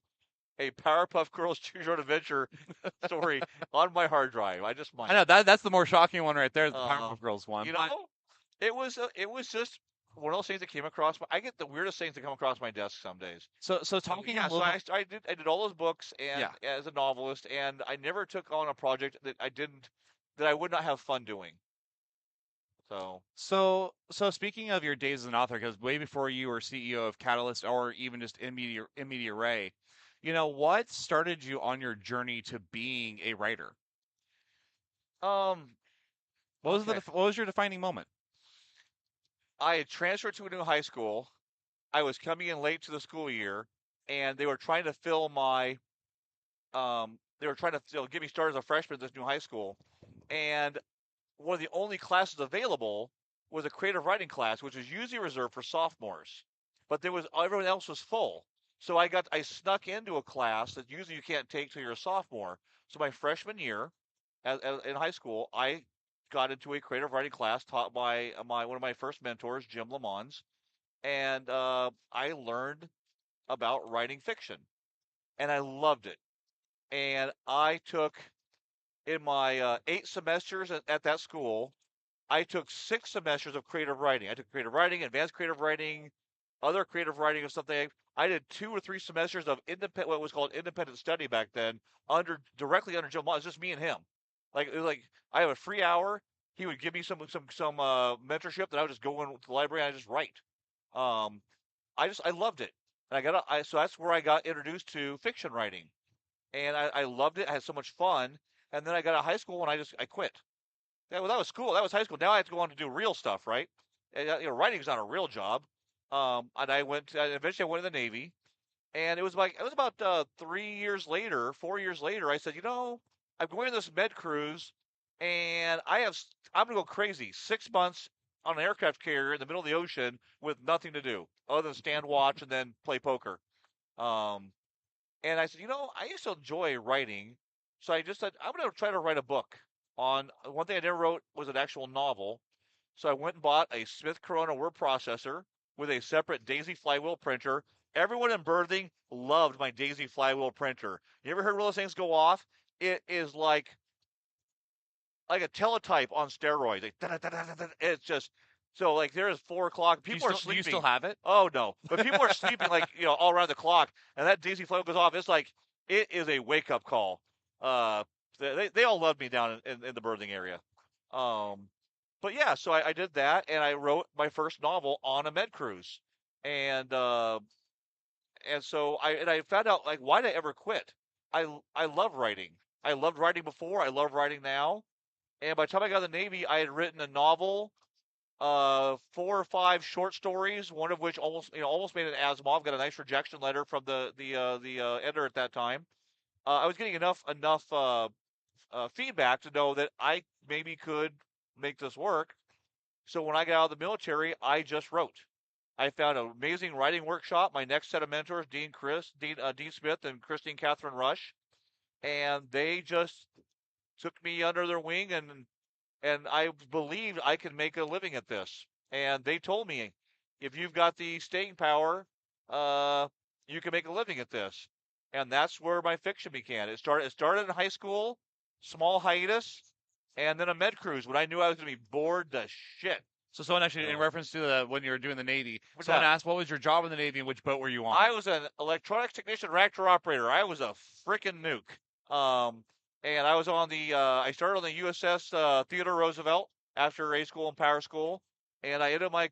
a Powerpuff Girls Choose Your Own Adventure story on my hard drive. I just might. I know that's the more shocking one right there, the Powerpuff Girls one. It was just one of those things that came across. I get the weirdest things that come across my desk some days. So talking. Yeah, so I did all those books and as a novelist, and I never took on a project that I would not have fun doing. So speaking of your days as an author, because way before you were CEO of Catalyst or even just in Media Ray, What started you on your journey to being a writer? Um, okay. What was your defining moment? I had transferred to a new high school. I was coming in late to the school year, and they were trying to fill my they were trying to get me started as a freshman at this new high school, and one of the only classes available was a creative writing class, which is usually reserved for sophomores. But there was everyone else was full. So I snuck into a class that usually you can't take till you're a sophomore. So my freshman year, in high school, I got into a creative writing class taught by one of my first mentors, Jim Lamons, and I learned about writing fiction, and I loved it. And I took in my 8 semesters at that school, I took 6 semesters of creative writing. I took creative writing, advanced creative writing, other creative writing of something. I did 2 or 3 semesters of what was called independent study back then, directly under Joe Moss. It's just me and him. It was like I have a free hour. He would give me some mentorship that I would just go into the library and I just write. Um, I loved it, and so that's where I got introduced to fiction writing, and I loved it. I had so much fun, and then I got out of high school and I quit. That was cool. That was high school. Now I have to go on to do real stuff, right? And, writing's not a real job. And eventually I went to the Navy, and it was about 3 years later, 4 years later, I said, I'm going on this med cruise, and I'm gonna go crazy. 6 months on an aircraft carrier in the middle of the ocean with nothing to do other than stand watch and then play poker. Um, and I said, I used to enjoy writing, so I just said I'm gonna try to write a book. On one thing I never wrote was an actual novel, so I went and bought a Smith Corona word processor with a separate Daisy flywheel printer. Everyone in birthing loved my Daisy flywheel printer. You ever heard one of those things go off? It is like a teletype on steroids. It's just so there's 4 o'clock. People are sleeping. Do you still have it? Oh no, but people are sleeping all around the clock, and that Daisy flywheel goes off. It's like it is a wake up call. They all loved me down in the birthing area. But yeah, so I did that, and I wrote my first novel on a med cruise, and so I found out why did I ever quit? I love writing. I loved writing before. I love writing now. And by the time I got to the Navy, I had written a novel, 4 or 5 short stories, one of which almost made an Asimov. Got a nice rejection letter from the editor at that time. I was getting enough feedback to know that I maybe could make this work. So when I got out of the military, I just wrote. I found an amazing writing workshop. My next set of mentors, Dean Smith and Christine Catherine Rush, and they just took me under their wing, and I believed I could make a living at this. And they told me, if you've got the staying power, you can make a living at this. And that's where my fiction began. It started in high school, small hiatus, and then a med cruise when I knew I was going to be bored to shit. So someone actually, in reference to when you were doing the Navy, What's someone that? asked, what was your job in the Navy and which boat were you on? I was an electronics technician reactor operator. I was a freaking nuke. And I was on I started on the USS Theodore Roosevelt after A school and power school, and I ended my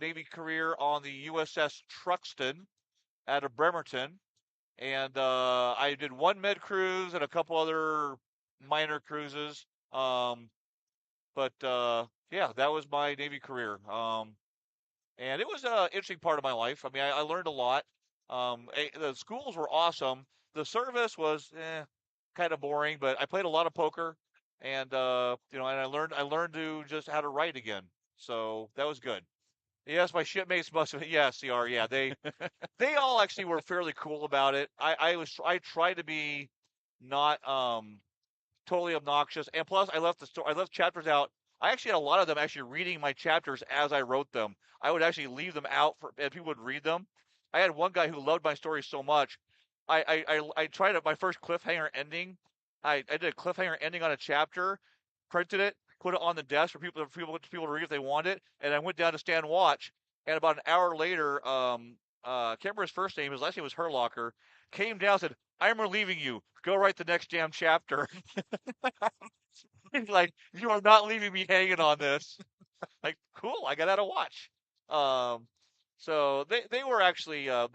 Navy career on the USS Truxton out of Bremerton, and I did one med cruise and a couple other minor cruises. But yeah, that was my Navy career. And it was an interesting part of my life. I mean, I learned a lot. The schools were awesome. The service was kind of boring, but I played a lot of poker, and and I learned to just how to write again. So that was good. Yes, my shipmates must have. Yes, they are. Yeah, they all actually were fairly cool about it. I tried to be not totally obnoxious, and plus I left chapters out. I actually had a lot of them actually reading my chapters as I wrote them. I would actually leave them out and people would read them. I had one guy who loved my story so much. I tried my first cliffhanger ending. I did a cliffhanger ending on a chapter, printed it, put it on the desk for people to read if they wanted it, and I went down to stand watch. And about an hour later, can't remember his first name. His last name was Herlocker. Came down and said, "I'm relieving you. Go write the next damn chapter." He's like, "You are not leaving me hanging on this." Like, cool. I got out of watch. So they were actually I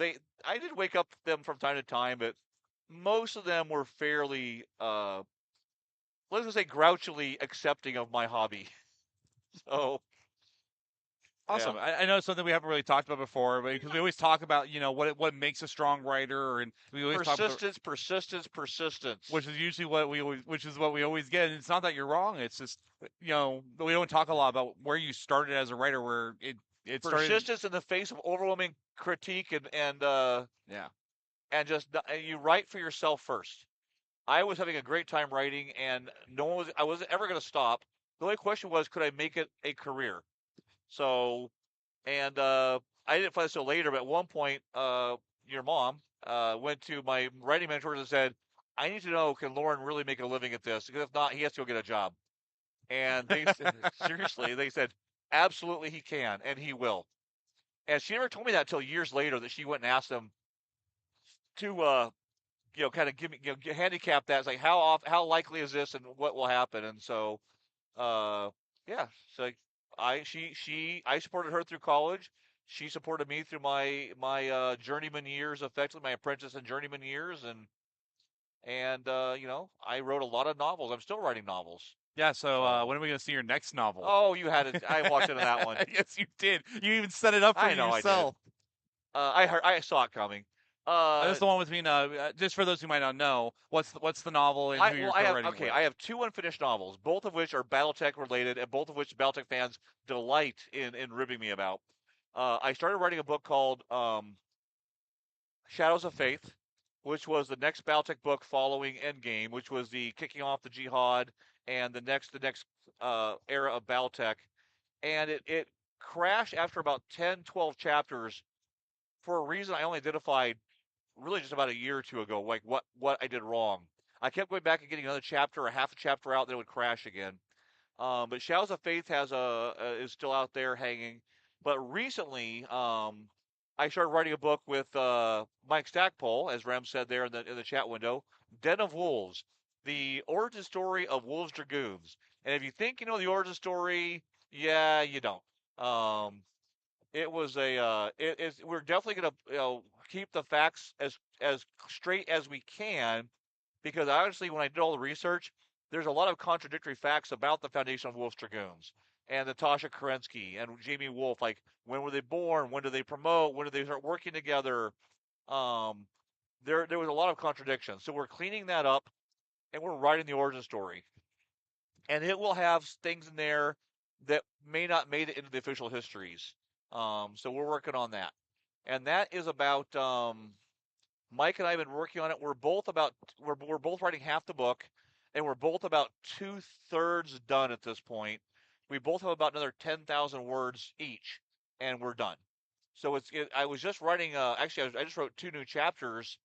did wake up them from time to time, but most of them were fairly let's just say grouchily accepting of my hobby. So Awesome. yeah. I know it's something we haven't really talked about before, but because we always talk about what makes a strong writer, and we always talk about Persistence. which is usually what we always get. And it's not that you're wrong. It's just we don't talk a lot about where you started as a writer, where it started. Persistence in the face of overwhelming critique and Yeah. and just you write for yourself first. I was having a great time writing, and I wasn't ever going to stop. The only question was, could I make it a career? So, and I didn't find this till later, but at one point, your mom went to my writing mentors and said, "I need to know, can Lauren really make a living at this? Because if not, he has to go get a job." And they said, seriously, they said, "Absolutely, he can, and he will." And she never told me that till years later that she went and asked him to kind of give me, handicap that. It's like, how likely is this and what will happen? And so, yeah, so I supported her through college. She supported me through my journeyman years, effectively my apprentice and journeyman years. And I wrote a lot of novels. I'm still writing novels. Yeah. So when are we going to see your next novel? Oh, you had it. I walked into that one. Yes, you did. You even set it up for I know yourself. I did. I saw it coming. That's the one with me. Just for those who might not know, what's the novel and who you're writing with? I have two unfinished novels, both of which are BattleTech related, and both of which BattleTech fans delight in ribbing me about. I started writing a book called Shadows of Faith, which was the next BattleTech book following Endgame, which was the kicking off the jihad and the next era of BattleTech, and it crashed after about 10, 12 chapters for a reason I only identified really just about a year or two ago, like what I did wrong. I kept going back and getting another chapter or half a chapter out, then it would crash again. But Shadows of Faith is still out there hanging. But recently, I started writing a book with Mike Stackpole, as Rem said there in the chat window, Den of Wolves, the origin story of Wolves Dragoons. And if you think you know the origin story, yeah, you don't. It was we're definitely going to keep the facts as straight as we can, because honestly, when I did all the research, there's a lot of contradictory facts about the foundation of Wolf's Dragoons and Natasha Kerensky and Jamie Wolf. Like, when were they born? When did they promote? When did they start working together? There was a lot of contradictions. So we're cleaning that up, and we're writing the origin story, and it will have things in there that may not made it into the official histories. So we're working on that, and that is about Mike and I have been working on it. We're both writing half the book, and we're both about 2/3 done at this point. We both have about another 10,000 words each, and we're done. So I was just writing. Actually, I just wrote 2 new chapters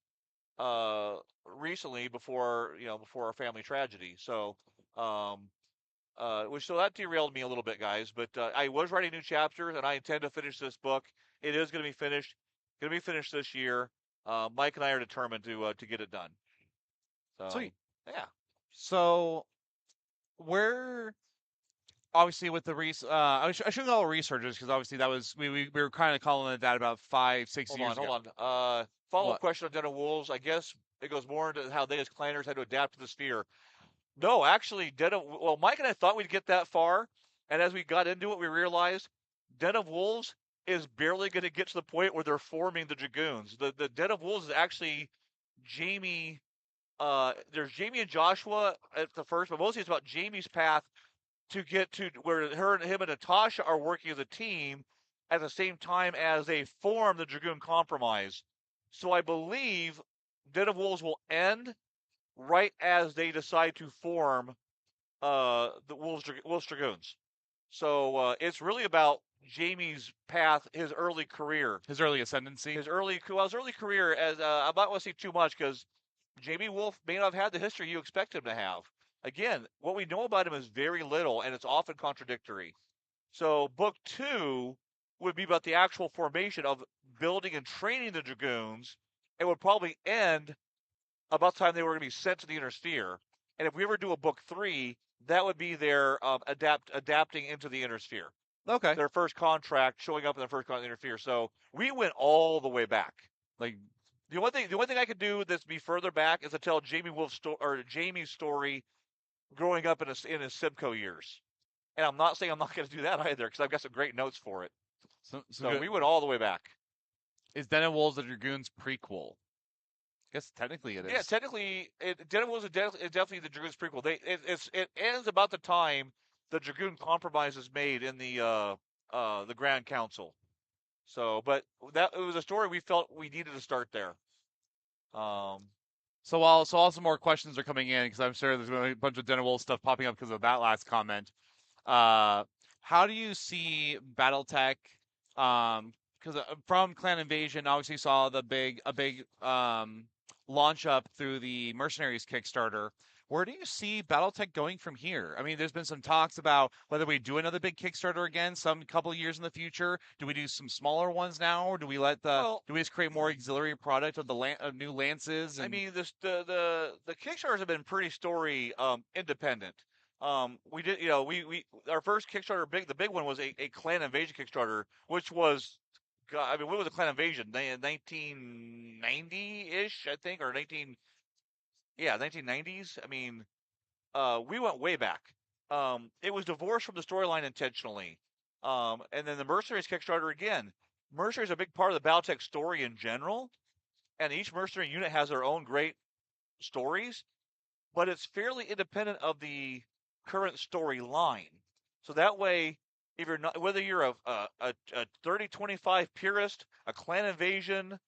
recently before our family tragedy. So so that derailed me a little bit, guys. But I was writing new chapters, and I intend to finish this book. It is going to be finished. Going to be finished this year. Mike and I are determined to get it done. So, Sweet. Yeah. So where obviously with the I shouldn't call it researchers, because obviously that was we were kind of calling it that about 5-6 years ago. Hold on. Follow-up question on Den of Wolves. I guess it goes more into how they as clanners had to adapt to the sphere. No, actually, Mike and I thought we'd get that far, and as we got into it, we realized Den of Wolves is barely going to get to the point where they're forming the Dragoons. The Den of Wolves is actually Jamie. There's Jamie and Joshua at the first, but mostly it's about Jamie's path to get to where him and Natasha are working as a team at the same time as they form the Dragoon Compromise. So I believe Den of Wolves will end right as they decide to form the Wolves Dragoons. So it's really about Jamie's path, his early career, his early ascendancy, his early career. As I'm not going to say too much, because Jamie Wolf may not have had the history you expect him to have. Again, what we know about him is very little, and it's often contradictory. So book 2 would be about the actual formation of building and training the Dragoons. It would probably end about the time they were going to be sent to the Inner Sphere. And if we ever do a book 3, that would be their adapting into the Inner Sphere. Okay. their first contract, showing up in their first contract interfere. So we went all the way back. Like, The only thing I could do that's be further back is to tell Jamie's story growing up in his Simcoe years. And I'm not saying I'm not going to do that either because I've got some great notes for it. so So good. we went all the way back. Is Den of Wolves the Dragoons prequel? I guess technically it is. Yeah, technically, Den of Wolves is definitely the Dragoons prequel. It ends about the time the Dragoon Compromise is made in the Grand Council. So, but it was a story we felt we needed to start there. So while some more questions are coming in, because I'm sure there's going to be a bunch of Den of Wolves stuff popping up because of that last comment. How do you see BattleTech? Because from Clan Invasion, obviously saw a big launch up through the Mercenaries Kickstarter. Where do you see BattleTech going from here? I mean, there's been some talks about whether we do another big Kickstarter again, some couple of years in the future. Do we do some smaller ones now, or do we do we just create more auxiliary product of the new lances? I mean, the Kickstarters have been pretty story independent. We did, we our first Kickstarter the big one was a Clan Invasion Kickstarter, which was, God, I mean, what was a Clan Invasion? 1990-ish, I think, or 1990s. I mean, we went way back. It was divorced from the storyline intentionally. And then the Mercenaries Kickstarter again. Mercenaries are a big part of the BattleTech story in general, and each mercenary unit has their own great stories, but it's fairly independent of the current storyline. So that way, if you're not, whether you're a 3025 purist, a Clan Invasion,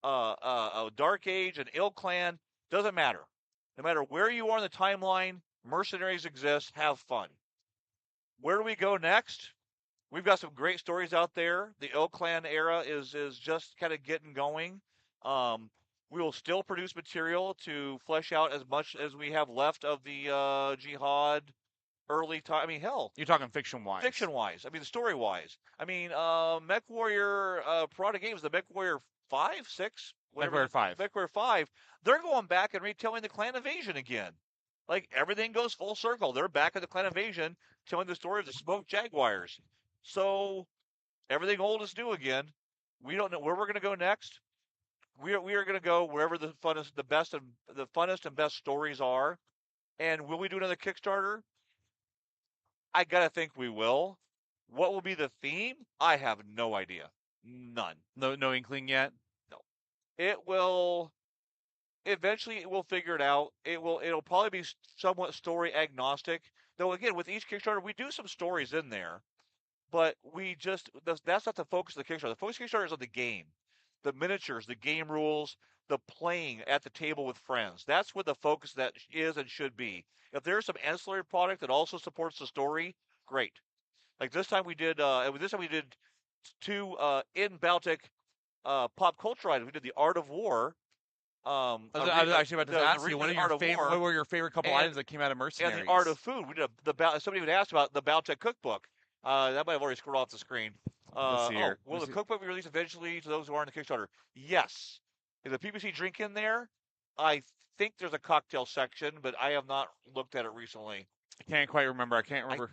a Dark Age, an Ill Clan, doesn't matter. No matter where you are in the timeline, mercenaries exist. Have fun. Where do we go next? We've got some great stories out there. The Ill Clan era is just kind of getting going. We will still produce material to flesh out as much as we have left of the Jihad early time. I mean, hell, you're talking fiction-wise. Fiction-wise. I mean, story-wise. I mean, Mech Warrior product games, the Mech Warrior 5, 6, whatever. Mech Warrior 5. Mech Warrior 5. They're going back and retelling the Clan Invasion again. Like, everything goes full circle. They're back at the Clan Invasion, telling the story of the Smoked Jaguars. So, everything old is new again. We don't know where we're going to go next. We are going to go wherever the funnest and best stories are. And will we do another Kickstarter? I gotta think we will. What will be the theme? I have no idea. None. No inkling yet. No. It will. Eventually, we'll figure it out. It'll probably be somewhat story agnostic. Though again, with each Kickstarter, we do some stories in there, but that's not the focus of the Kickstarter. The focus of the Kickstarter is on the game, the miniatures, the game rules, the playing at the table with friends. That's what the focus that is and should be. If there's some ancillary product that also supports the story, great. Like this time we did two in BattleTech pop culture items. We did the Art of War. I was actually about to ask you, what were your favorite couple items that came out of Mercenaries? And the Art of Food. We did somebody would ask about the BattleTech cookbook. That might have already scrolled off the screen. Will the cookbook be released eventually to those who are in the Kickstarter? Yes. Is the PPC drink in there? I think there's a cocktail section, but I have not looked at it recently. I can't quite remember. I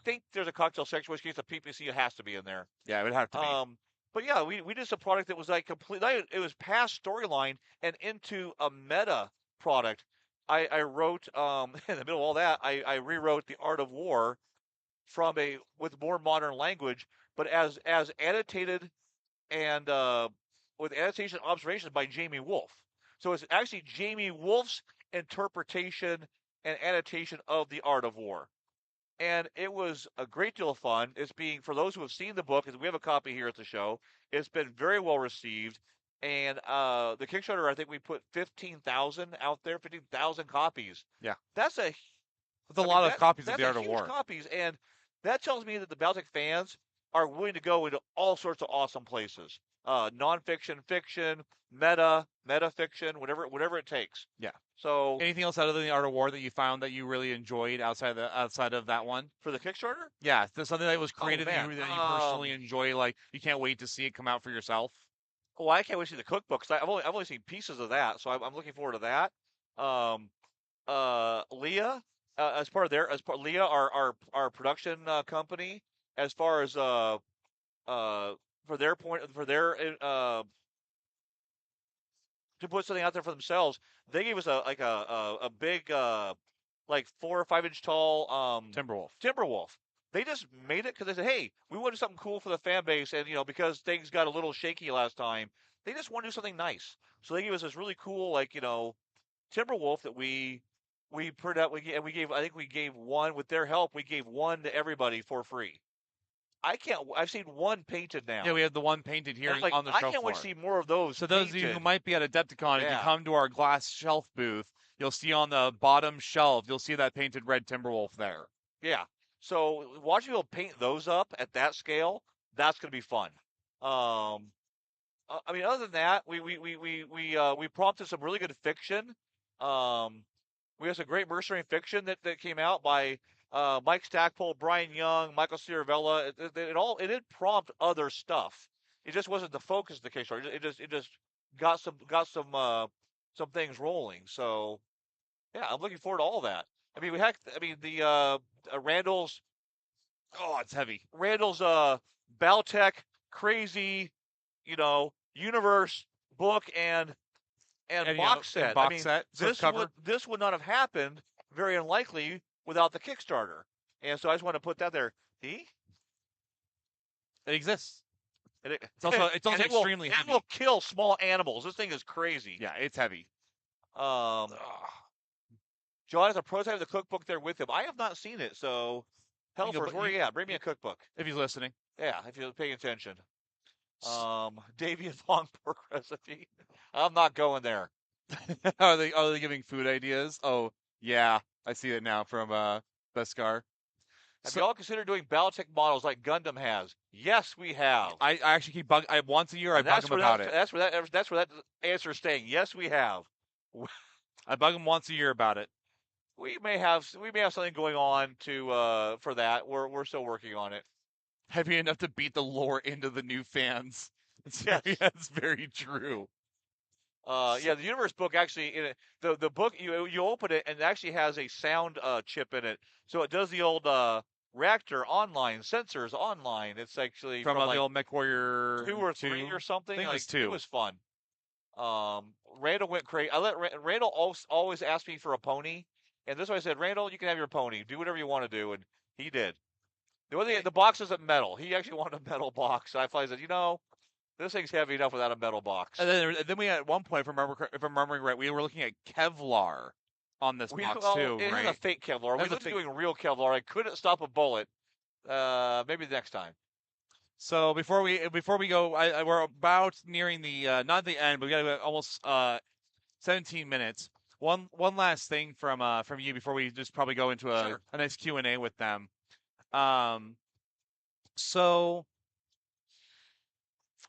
think there's a cocktail section, which case the PPC has to be in there. Yeah, it would have to be. But yeah, we did some product that was like it was past storyline and into a meta product. I wrote in the middle of all that, I rewrote the Art of War with more modern language, but as annotated and with annotation and observations by Jamie Wolf. So it's actually Jamie Wolf's interpretation and annotation of the Art of War. And it was a great deal of fun. For those who have seen the book, because we have a copy here at the show, it's been very well received. And the Kickstarter, I think we put 15,000 out there, 15,000 copies. Yeah. That's a lot of copies of the Art of War. Copies, and that tells me that the BattleTech fans are willing to go into all sorts of awesome places. Nonfiction, fiction, meta fiction, whatever it takes. Yeah. So anything else other than the Art of War that you found that you really enjoyed outside of that one? For the Kickstarter? Yeah, there's something that was created that you personally enjoy, like you can't wait to see it come out for yourself. Oh, I can't wait to see the cookbook because I've only seen pieces of that, so I'm looking forward to that. Leah, Leah, our production company, as far as for their to put something out there for themselves. They gave us a big like 4 or 5 inch tall Timberwolf. Timberwolf. They just made it because they said, "Hey, we want to do something cool for the fan base," and because things got a little shaky last time, they just want to do something nice. So they gave us this really cool Timberwolf that we printed out. We gave I think we gave one with their help. We gave one to everybody for free. I've seen one painted now. Yeah, we have the one painted here And, on the I shelf can't wait floor. to see more of those. So those of you who painted. might be at Adepticon, if you Yeah. come to our glass shelf booth, you'll see on the bottom shelf, you'll see that painted red Timberwolf there. Yeah. So watching people paint those up at that scale, that's going to be fun. I mean, other than that, we prompted some really good fiction. We have some great mercenary fiction that came out by Mike Stackpole, Brian Young, Michael Ciravella. It did prompt other stuff. It just wasn't the focus of the Kickstarter. It just got some things rolling. So yeah, I'm looking forward to all that. I mean, the Randall's. Oh, it's heavy. Randall's Baltech crazy, universe book and box set. Box set. This would not have happened, very unlikely, without the Kickstarter. And so I just want to put that there. See? It exists. It's also extremely heavy. It will kill small animals. This thing is crazy. Yeah, it's heavy. John has a prototype of the cookbook there with him. I have not seen it, so Helfers, where are you at? Bring me a cookbook. If he's listening. Yeah, if you're paying attention. Davian Long pork recipe. I'm not going there. Are they giving food ideas? Oh, yeah. I see it now from Beskar. Have you all considered doing Battletech models like Gundam has? Yes, we have. I actually keep once a year I bug him about it. That's where that answer is staying. Yes, we have. I bug him once a year about it. We may have something going on for that. We're still working on it. Heavy enough to beat the lore into the new fans. That's very true. Yeah, the universe book actually the book you open it and it actually has a sound chip in it, so it does the old reactor online sensors online. It's actually from the old MechWarrior 2 or 3 or something. I think it was 2. It was fun. Randall went crazy. Randall always asked me for a pony, and this one I said, Randall, you can have your pony. Do whatever you want to do, and he did. The only thing, the box isn't metal. He actually wanted a metal box. I finally said, this thing's heavy enough without a metal box. And then we at one point, if I'm remembering right, we were looking at Kevlar on this box too. It right? was a fake Kevlar. We looked at doing real Kevlar. I couldn't stop a bullet. Maybe the next time. So before we go, we're about nearing the not the end, but we got almost 17 minutes. One last thing from you before we just probably go into a nice Q&A with them. So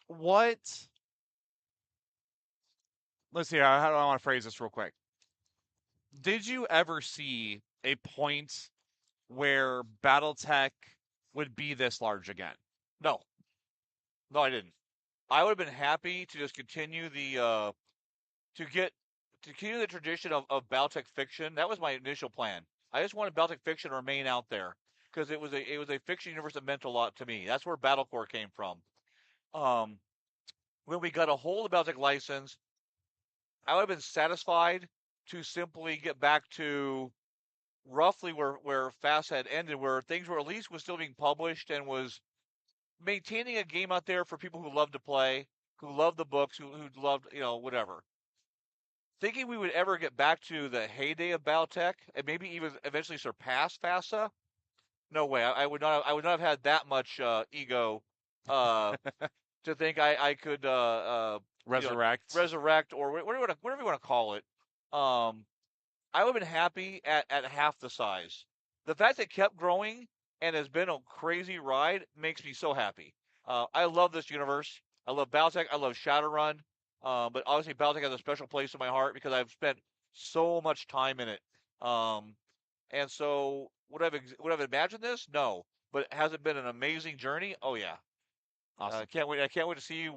what? Let's see. How do I want to phrase this real quick? Did you ever see a point where BattleTech would be this large again? No, I didn't. I would have been happy to just continue the tradition of BattleTech fiction. That was my initial plan. I just wanted BattleTech fiction to remain out there because it was a fiction universe that meant a lot to me. That's where BattleCore came from. When we got a hold of the BattleTech license, I would have been satisfied to simply get back to roughly where Fast had ended, where things were at least was still being published and was maintaining a game out there for people who love to play, who love the books, who loved whatever. Thinking we would ever get back to the heyday of BattleTech and maybe even eventually surpass FASA, no way. I would not have had that much ego to think I could resurrect or whatever you want to call it. I would have been happy at half the size. The fact that it kept growing and has been a crazy ride makes me so happy. I love this universe. I love BattleTech. I love Shadowrun. But obviously BattleTech has a special place in my heart because I've spent so much time in it. And so would I've imagined this? No. But has it been an amazing journey? Oh yeah. Awesome. I can't wait to see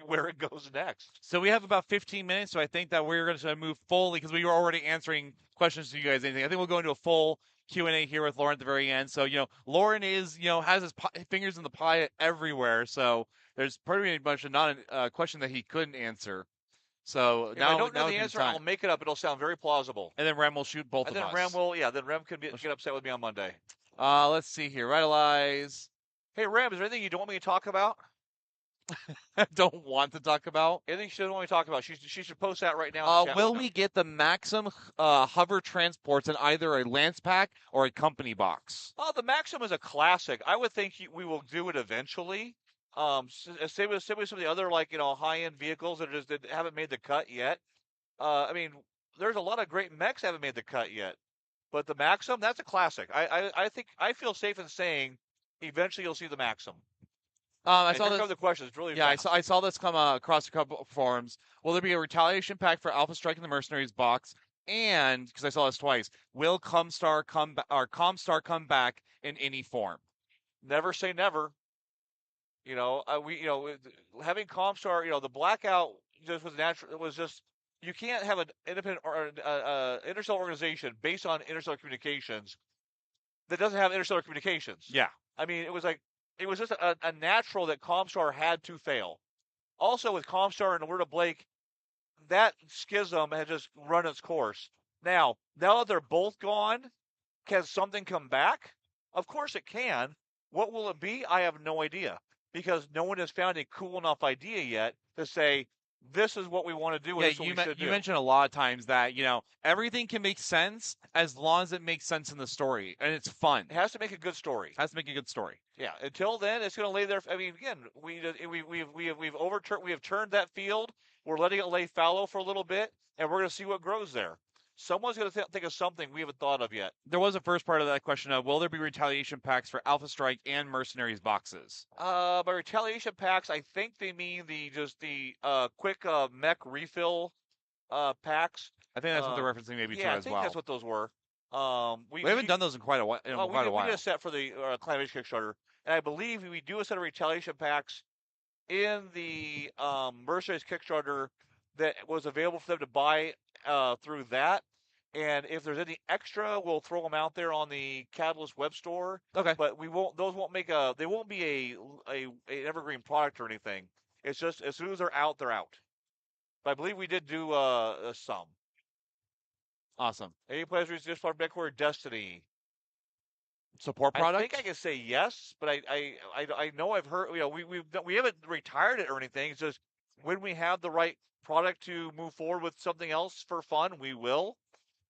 where it goes next. So we have about 15 minutes, so I think that we're going to move fully because we were already answering questions to you guys. I think we'll go into a full Q&A here with Lauren at the very end. So, Lauren is, has his fingers in the pie everywhere. So there's pretty much not a question that he couldn't answer. So If now, I don't know now the would be answer, time. I'll make it up. It'll sound very plausible. And then Rem will shoot both And of then us. Rem will, then Rem could get upset with me on Monday. Let's see here. Vitalize. Hey, Rem, is there anything you don't want me to talk about? Don't want to talk about? Anything she doesn't want me to talk about? She should post that right now. In the chat Will window. we get the Maxim hover transports in either a Lance pack or a company box? Oh, the Maxim is a classic. I would think we will do it eventually. Same with some of the other high-end vehicles that haven't made the cut yet. I mean, there's a lot of great mechs that haven't made the cut yet, but the Maxim, that's a classic. I think I feel safe in saying eventually you'll see the Maxim. I saw this. The question. It's really I saw this come across a couple of forums. Will there be a retaliation pack for Alpha Strike and the Mercenaries box? And because I saw this twice, will Comstar come back in any form? Never say never. Having Comstar, the blackout just was natural. It was just you can't have an independent or interstellar organization based on interstellar communications that doesn't have interstellar communications. Yeah. I mean, it was just a natural that Comstar had to fail. Also, with Comstar and the word of Blake, that schism had just run its course. Now that they're both gone, can something come back? Of course it can. What will it be? I have no idea, because no one has found a cool enough idea yet to say, this is what we want to do. Yeah, you mentioned a lot of times that, everything can make sense as long as it makes sense in the story and it's fun. It has to make a good story. Yeah. Until then, it's going to lay there. I mean, again, we have turned that field. We're letting it lay fallow for a little bit, and we're going to see what grows there. Someone's going to think of something we haven't thought of yet. There was a first part of that question of, will there be retaliation packs for Alpha Strike and Mercenaries boxes? By retaliation packs, I think they mean the quick mech refill packs. I think that's what they're referencing maybe too as well. Yeah, I think that's what those were. We haven't done those in quite a while. We did a set for the Climate Kickstarter, and I believe we do a set of retaliation packs in the Mercenaries Kickstarter that was available for them to buy through that. And if there's any extra, we'll throw them out there on the Catalyst web store. Okay. But those won't they won't be an evergreen product or anything. It's just as soon as they're out, they're out. But I believe we did do some. Awesome. Any players just for Backcourt Destiny support product? I think I can say yes, but I know I've heard. We haven't retired it or anything. It's just when we have the right product to move forward with something else for fun, we will.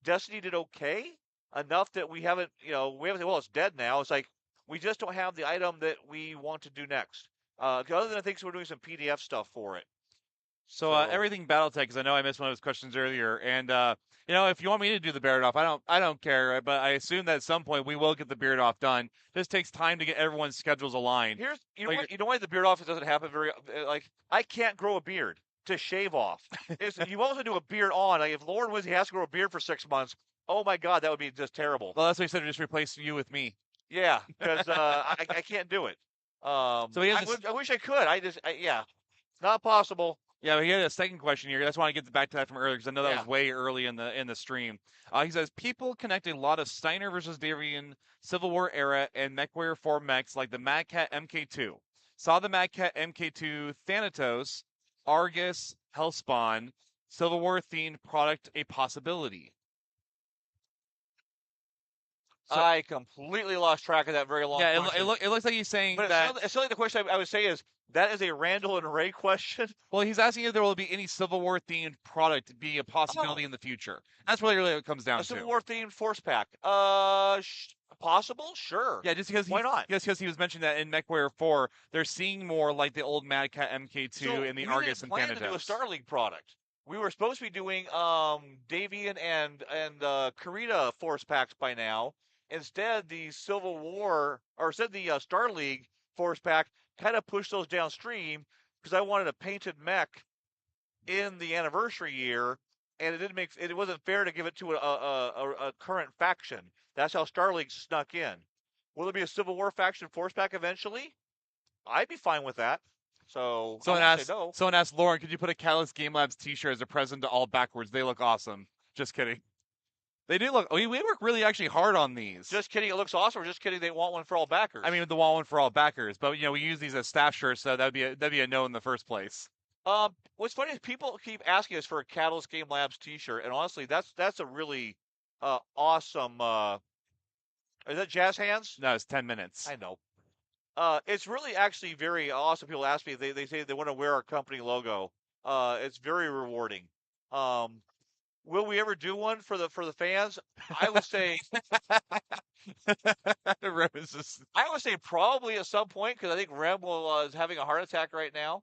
Destiny did okay enough that we haven't said, well, it's dead now. It's like we just don't have the item that we want to do next. Other than I think we're doing some PDF stuff for it. So everything BattleTech, because I know I missed one of his questions earlier, and if you want me to do the beard off, I don't care. But I assume that at some point we will get the beard off done. Just takes time to get everyone's schedules aligned. You know why the beard off doesn't happen very I can't grow a beard to shave off. You also do a beard on. Like if Lauren Wizzy has to grow a beard for 6 months, oh my God, that would be just terrible. Well, that's why he said to just replace you with me. Yeah, because I can't do it. So I wish I could. Not possible. Yeah, but he had a second question here. That's why I get back to that from earlier because I know that was way early in the stream. He says people connect a lot of Steiner versus Davian Civil War era and MechWarrior 4 mechs like the Mad Cat MK2. Saw the Mad Cat MK2 Thanatos, Argus, Hellspawn, Civil War themed product a possibility. So, I completely lost track of that very long question. Yeah, it looks like he's saying but that... It's like the question I would say is, that is a Randall and Ray question. Well, he's asking if there will be any Civil War themed product to be a possibility in the future. That's really what it comes down to. A Civil War themed force pack. Possible? Sure. Yeah, just because why not? Just because he was mentioning that in MechWarrior 4, they're seeing more like the old Mad Cat MK2 and the Argus and Thanatos. We didn't plan to do a Starlink product. We were supposed to be doing Davian and Karita force packs by now. Instead, the Civil War, or instead the Star League force pack kind of pushed those downstream because I wanted a painted mech in the anniversary year, and it wasn't fair to give it to a current faction. That's how Star League snuck in. Will there be a Civil War faction force pack eventually? I'd be fine with that. So someone asked Lauren, could you put a Catalyst Game Labs t-shirt as a present to all backwards? They look awesome. Just kidding. They do look. We work really actually hard on these. Just kidding, it looks awesome. Or just kidding, they want one for all backers. I mean, the one for all backers, but we use these as staff shirts, so that'd be a no in the first place. What's funny is people keep asking us for a Catalyst Game Labs T-shirt, and honestly, that's a really awesome. Is that Jazz Hands? No, it's 10 minutes. I know. It's really actually very awesome. People ask me, they say they want to wear our company logo. It's very rewarding. Will we ever do one for the fans? I would say I would say probably at some point, because I think Rem is having a heart attack right now.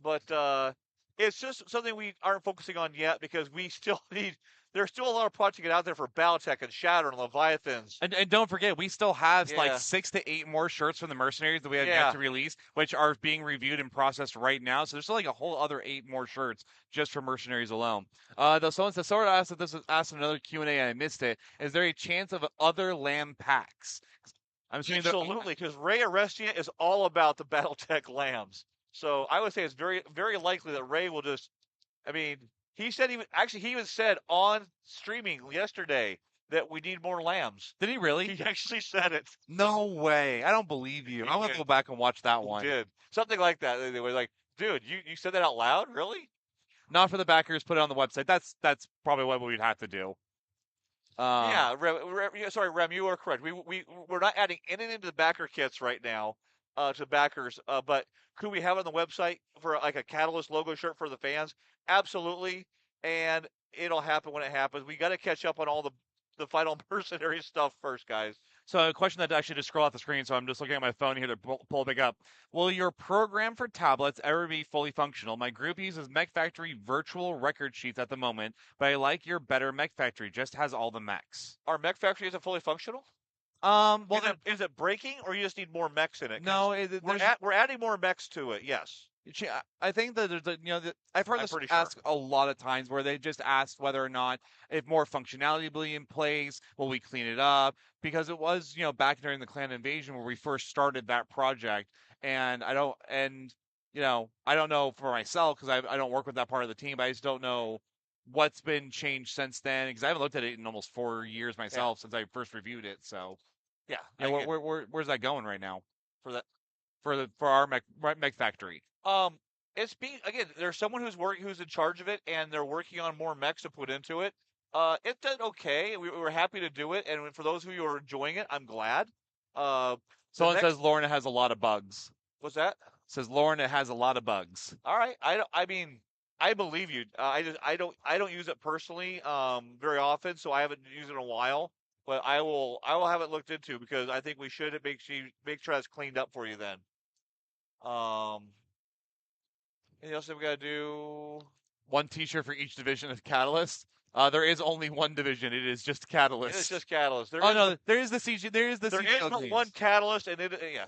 But it's just something we aren't focusing on yet because we still need. There's still a lot of projects to get out there for Battletech and Shatter and Leviathans. And don't forget, we still have Yeah. like 6 to 8 more shirts from the Mercenaries that we have Yeah. yet to release, which are being reviewed and processed right now. So there's still like a whole other 8 more shirts just for Mercenaries alone. Though someone said, sort of asked if this was asked in another Q&A and I missed it. Is there a chance of other Lamb packs? I'm assuming Absolutely, because Ray Arestia is all about the Battletech lambs. So I would say it's very, very likely that Ray will just. I mean, he said he even said on streaming yesterday that we need more lambs. Did he really? He actually said it. No way. I don't believe you. I want to go back and watch that one. He did something like that. They were like, "Dude, you said that out loud, really?" Not for the backers. Put it on the website. That's probably what we'd have to do. Yeah, sorry, Rem, you are correct. We're not adding anything to the backer kits right now to backers. But could we have it on the website for like a Catalyst logo shirt for the fans? Absolutely, and it'll happen when it happens. We got to catch up on all the final mercenary stuff first, guys. So a question that actually just scroll off the screen, so I'm just looking at my phone here to pull it back up. Will your program for tablets ever be fully functional? My group uses Mech Factory virtual record sheets at the moment, but I like your better Mech Factory. Just has all the mechs. Our Mech Factory isn't fully functional? Well, is it breaking, or you just need more mechs in it? No, we're adding more mechs to it. Yes. I think that there's I've heard this asked a lot of times where they just asked whether or not if more functionality will be in place, will we clean it up? Because it was, back during the clan invasion where we first started that project, and I don't know for myself because I don't work with that part of the team, but I just don't know what's been changed since then because I haven't looked at it in almost 4 years myself since I first reviewed it. So yeah, where's that going right now for our Mech Factory? It's being again. There's someone who's in charge of it, and they're working on more mechs to put into it. It did okay. We were happy to do it, and for those who are enjoying it, I'm glad. Someone says Lorna has a lot of bugs. What's that? Says Lorna has a lot of bugs. All right. I believe you. I don't use it personally very often, so I haven't used it in a while. But I will have it looked into because I think we should make sure that's cleaned up for you then. Anything else that we got to do? One T-shirt for each division of Catalyst. There is only one division. It is just Catalyst. It's just Catalyst. There is the CG. There is the. There is but one Catalyst, and yeah.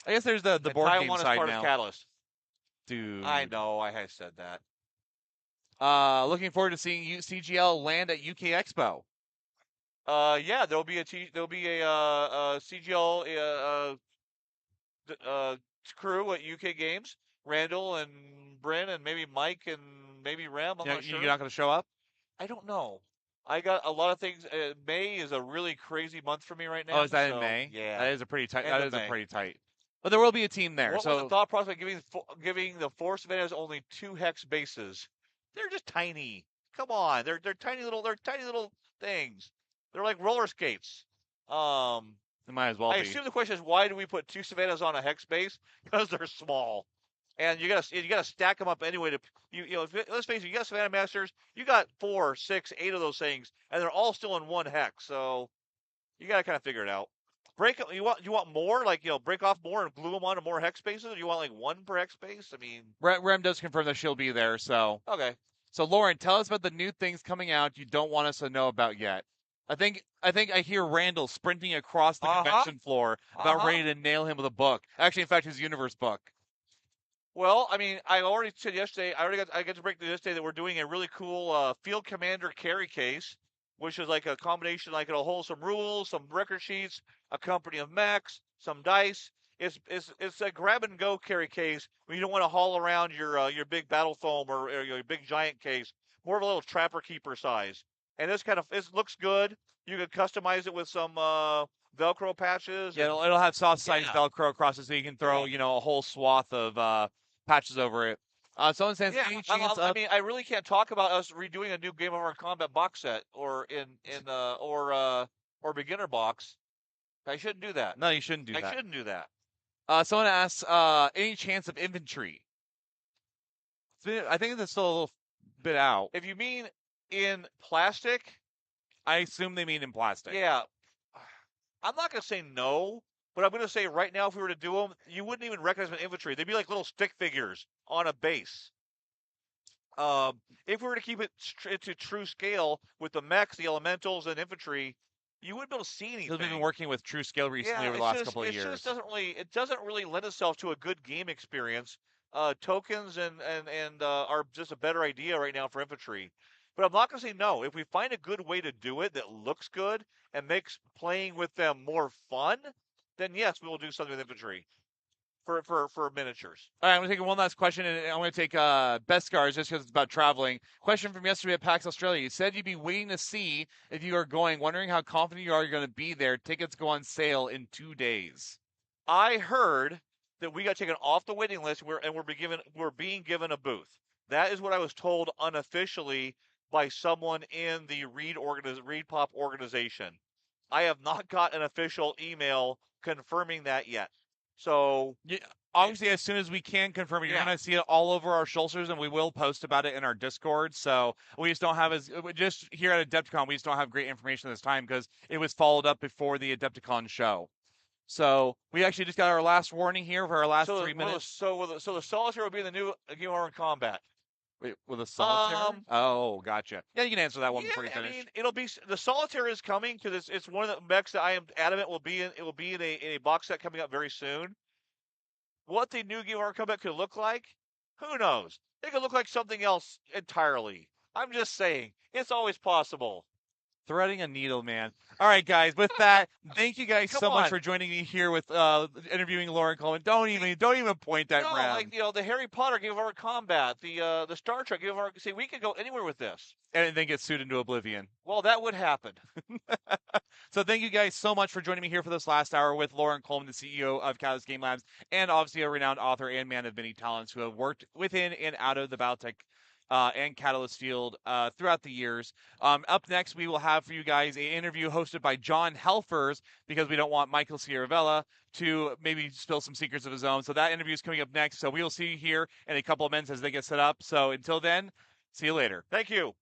I guess there's the board Taiwan game is side part now. Of Catalyst. Dude, I know. I have said that. Looking forward to seeing CGL land at UK Expo. Yeah, there'll be a CGL crew at UK Games. Randall and Bryn and maybe Mike and maybe Rem. I'm not sure. You're not going to show up? I don't know. I got a lot of things. May is a really crazy month for me right now. Oh, is that in May? Yeah, that is a pretty tight. End That of is May. a pretty tight. But there will be a team there. What was the thought process of giving the Force Advantage only 2 hex bases? They're just tiny. Come on, they're tiny little things. They're like roller skates. It might as well I be. assume the question is why do we put 2 Savannahs on a hex base? Because they're small. And you gotta stack them up anyway. Let's face it, you got Savannah Masters, you got 4, 6, 8 of those things, and they're all still in 1 hex. So you gotta kind of figure it out. You want more? Like break off more and glue them onto more hex spaces, or you want like 1 per hex space? I mean, Rem does confirm that she'll be there. So okay. So Lauren, tell us about the new things coming out you don't want us to know about yet. I think I hear Randall sprinting across the convention floor about ready to nail him with a book. Actually, in fact, his universe book. Well, I mean, I already said yesterday. I got to break news yesterday that we're doing a really cool Field Commander carry case, which is like a combination. Like it'll hold some rules, some record sheets, a company of mechs, some dice. It's a grab and go carry case when you don't want to haul around your big battle foam or your big giant case. More of a little trapper keeper size. and this looks good. You can customize it with some Velcro patches. Yeah, and- it'll have soft size Yeah. Velcro across it, so you can throw a whole swath of patches over it. Someone says, Yeah, any chance of I really can't talk about us redoing a new Game Over Combat box set or or beginner box. I shouldn't do that. No, you shouldn't do I that. shouldn't do that. Someone asks, any chance of infantry? I think it's still a little bit out. If you mean in plastic, I assume they mean in plastic. yeah, I'm not going to say no, but I'm going to say right now, if we were to do them, you wouldn't even recognize them in infantry. They'd be like little stick figures on a base. If we were to keep it to true scale with the mechs, the elementals, and infantry, you wouldn't be able to see anything. Because we've been working with True Scale recently over the last couple of years. It just doesn't really lend itself to a good game experience. Tokens and are just a better idea right now for infantry. But I'm not going to say no. If we find a good way to do it that looks good and makes playing with them more fun, then yes, we will do something with infantry for miniatures. All right, I'm going to take one last question, and I'm going to take Beskars just because it's about traveling. Question from yesterday at PAX Australia. You said you'd be waiting to see if you are going, wondering how confident you are you're going to be there. Tickets go on sale in 2 days. I heard that we got taken off the waiting list and we're being given a booth. That is what I was told unofficially by someone in the Reed Pop organization. I have not got an official email confirming that yet. So yeah, obviously, as soon as we can confirm it, you're going to see it all over our shoulders, and we will post about it in our Discord. So we just don't have just here at Adepticon, we just don't have great information this time because it was followed up before the Adepticon show. So we actually just got our last warning here for our last 3 minutes. So the Solitaire will be in the new Game Over Combat. Wait, with a Solitaire? Oh, gotcha. Yeah, you can answer that one Yeah, before you finish. I mean, it'll be the Solitaire is coming because it's one of the mechs that I am adamant will be in. It will be in a box set coming up very soon. What the new Game Over Combat could look like, who knows? It could look like something else entirely. I'm just saying, it's always possible. Threading a needle, man. All right, guys. With that, thank you guys so much for joining me here with interviewing Lauren Coleman. Don't even point that round. Like the Harry Potter Game Over Combat, the Star Trek Game Over. See, we could go anywhere with this, and then get sued into oblivion. Well, that would happen. So thank you guys so much for joining me here for this last hour with Lauren Coleman, the CEO of Catalyst Game Labs, and obviously a renowned author and man of many talents who have worked within and out of the Battletech and Catalyst field throughout the years. Up next, we will have for you guys an interview hosted by John Helfers because we don't want Michael Sierravella to maybe spill some secrets of his own. So that interview is coming up next. So we will see you here in a couple of minutes as they get set up. So until then, see you later. Thank you.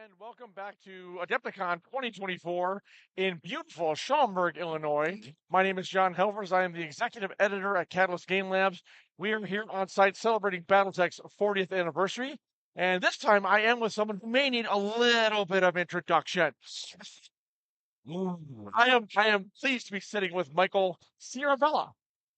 And welcome back to Adepticon 2024 in beautiful Schaumburg, Illinois. My name is John Helvers. I am the executive editor at Catalyst Game Labs. We are here on site celebrating Battletech's 40th anniversary. And this time I am with someone who may need a little bit of introduction. I am pleased to be sitting with Michael Ciravella,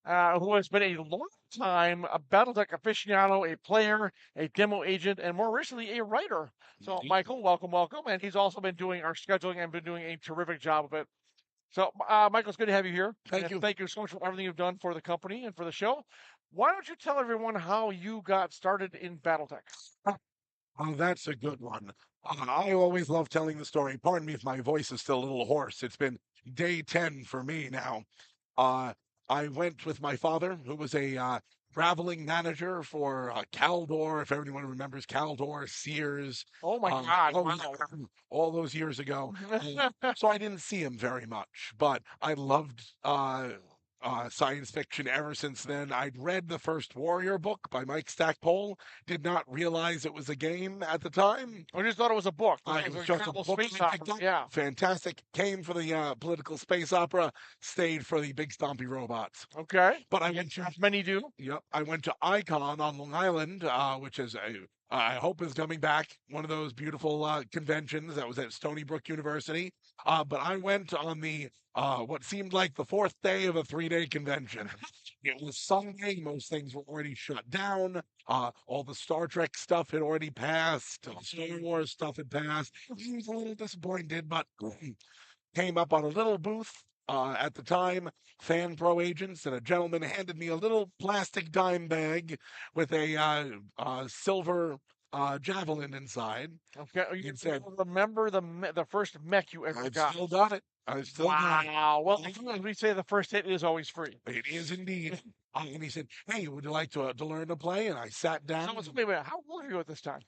who has been a long-time Battletech aficionado, a player, a demo agent, and more recently a writer. So, Michael, welcome. And he's also been doing our scheduling and been doing a terrific job of it. So, Michael, it's good to have you here. Thank you. Thank you so much for everything you've done for the company and for the show. Why don't you tell everyone how you got started in Battletech? Oh, that's a good one. I always love telling the story. Pardon me if my voice is still a little hoarse. It's been day 10 for me now. I went with my father, who was a traveling manager for Caldor, if anyone remembers Caldor, Sears. Oh my God! Oh, Wow. yeah, all those years ago. So I didn't see him very much, but I loved science fiction ever since then. I'd read the first Warrior book by Mike Stackpole. Did not realize it was a game at the time. I just thought it was a book. It was just a incredible book space I picked opera. up. Yeah. Fantastic. Came for the political space opera. Stayed for the big stompy robots. Okay. But I went to As many do. Yep, I went to Icon on Long Island, which is I hope is coming back. One of those beautiful conventions that was at Stony Brook University. But I went on the what seemed like the fourth day of a 3-day convention. It was Sunday. Most things were already shut down. All the Star Trek stuff had already passed. Star Wars stuff had passed. I was a little disappointed, but came up on a little booth at the time, Fan Pro agents, and a gentleman handed me a little plastic dime bag with a silver javelin inside. Okay. You It said, remember the first mech you ever I've got? still got it. I've still got it. Wow. Well, as we say, the first hit is always free. It is indeed. And he said, hey, would you like to learn to play? And I sat down. So, wait a minute. How old are you at this time?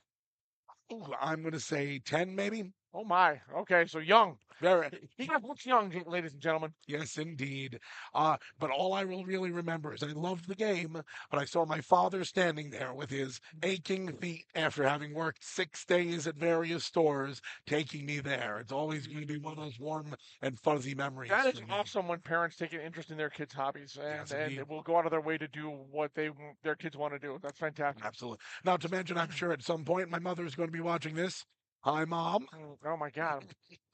I'm going to say 10, maybe. Oh, my. Okay, so young. Very. He looks young, ladies and gentlemen. Yes, indeed. But all I will really remember is I loved the game, but I saw my father standing there with his aching feet after having worked 6 days at various stores, taking me there. It's always going to be one of those warm and fuzzy memories. That is for me. awesome when parents take an interest in their kids' hobbies Yes, and indeed. will go out of their way to do what their kids want to do. That's fantastic. Absolutely. Not to mention, I'm sure at some point my mother is going to be watching this. Hi, Mom. Oh my God!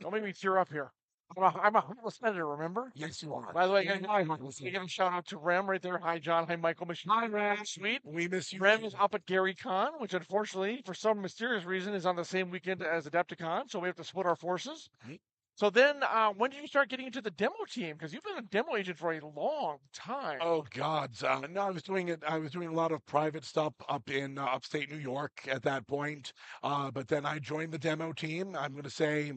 Don't make me tear up here. I'm a heartless editor, remember? Yes, you are. By the way, And I I give a shout out to Rem right there. Hi, John. Hi, Michael. Hi, Rem. Sweet. We miss you. Rem is up at Gary Con, which unfortunately, for some mysterious reason, is on the same weekend as Adepticon, so we have to split our forces. Right. So then, when did you start getting into the demo team? Because you've been a demo agent for a long time. Oh God! No, I was doing it. I was doing a lot of private stuff up in upstate New York at that point. But then I joined the demo team. I'm going to say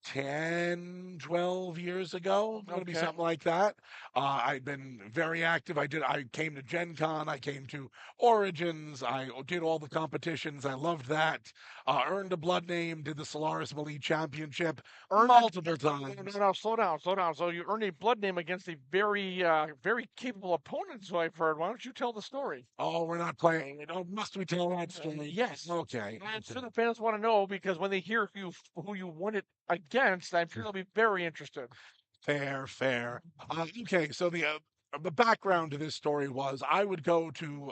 10, 12 years ago. Going to be Okay. something like that. I've been very active. I came to Gen Con. I came to Origins. I did all the competitions. I loved that. Earned a blood name. Did the Solaris Elite Championship multiple times. No, slow down. So you earned a blood name against a very, very capable opponent, so I've heard. Why don't you tell the story? Oh, we're not playing. Oh, must we tell that story? Yes. Okay. I'm sure the fans want to know because when they hear who you won it against, I'm sure they'll be very interested. Fair. Okay, so the background to this story was I would go to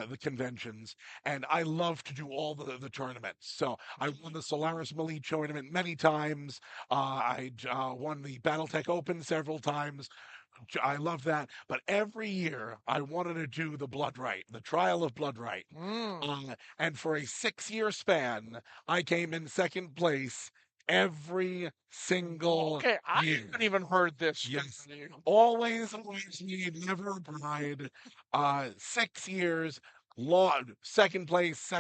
the conventions and I love to do all the tournaments. So I won the Solaris Elite tournament many times. I won the BattleTech Open several times. I love that. But every year I wanted to do the Blood Right, the Trial of Blood Right. And for a 6-year span, I came in second place every single Okay, I year. haven't even heard this. Yes. Always lead, never pride. 6 years, second place.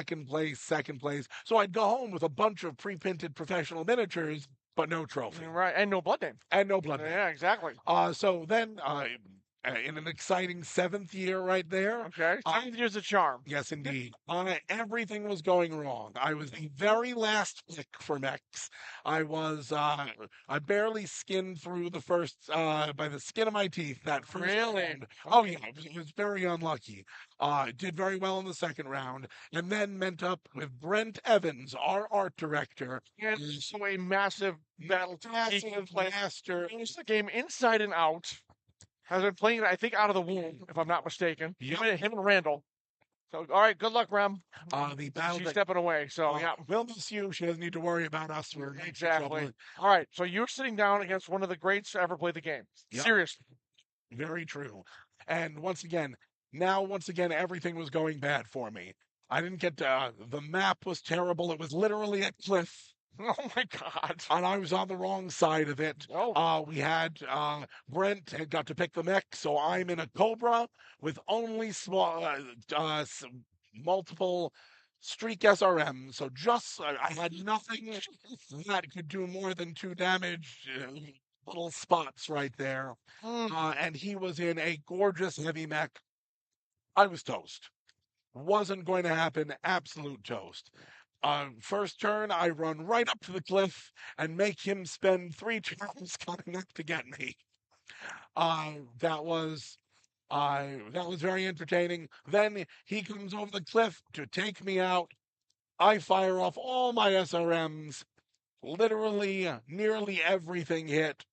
So I'd go home with a bunch of pre-printed professional miniatures, but no trophy. Right, and no blood name. And no blood. Yeah, exactly. So then in an exciting 7th year right there. Okay. 7 years of charm. Yes, indeed. Everything was going wrong. I was the very last pick for mechs. I barely skinned through the first, by the skin of my teeth, that first Really? round. Oh, yeah, it was very unlucky. Did very well in the second round, and then met up with Brent Evans, our art director. And so a massive battle Massive master. Knows the game inside and out. Has been playing it, I think, out of the womb, if I'm not mistaken. Yep. Him and Randall. So, all right, good luck, Rem. The battle She's stepping away, so yeah. we'll miss you. She doesn't need to worry about us. We're in Exactly. trouble. All right, so you're sitting down against one of the greats to ever play the game. Yep. Seriously. Very true. And once again, everything was going bad for me. I didn't get the map was terrible. It was literally a cliff. Oh my God! And I was on the wrong side of it. Oh. We had Brent had got to pick the mech, so I'm in a Cobra with only multiple streak SRM. So just I had nothing that could do more than 2 damage. Little spots right there. And he was in a gorgeous heavy mech. I was toast. Wasn't going to happen. Absolute toast. First turn, I run right up to the cliff and make him spend 3 turns coming up to get me. That was very entertaining. Then he comes over the cliff to take me out. I fire off all my SRMs. Literally, nearly everything hit.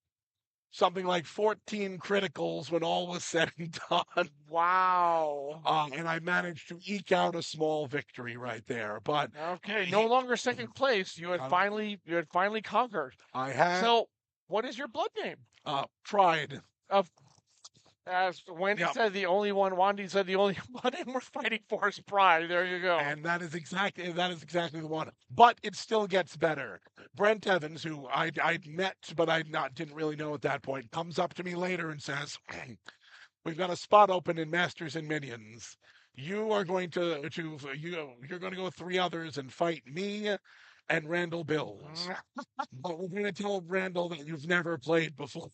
Something like 14 criticals when all was said and done. Wow. And I managed to eke out a small victory right there. But okay, no longer second place. You had finally conquered. I had. So, what is your blood name? Pride. As Wendy said, the only one. Wandy said the only one we're fighting for is Pride. There you go. And that is exactly the one. But it still gets better. Brent Evans, who I'd met but didn't really know at that point, comes up to me later and says, "We've got a spot open in Masters and Minions. You are going to you're going to go with 3 others and fight me and Randall Bills. But we're going to tell Randall that you've never played before."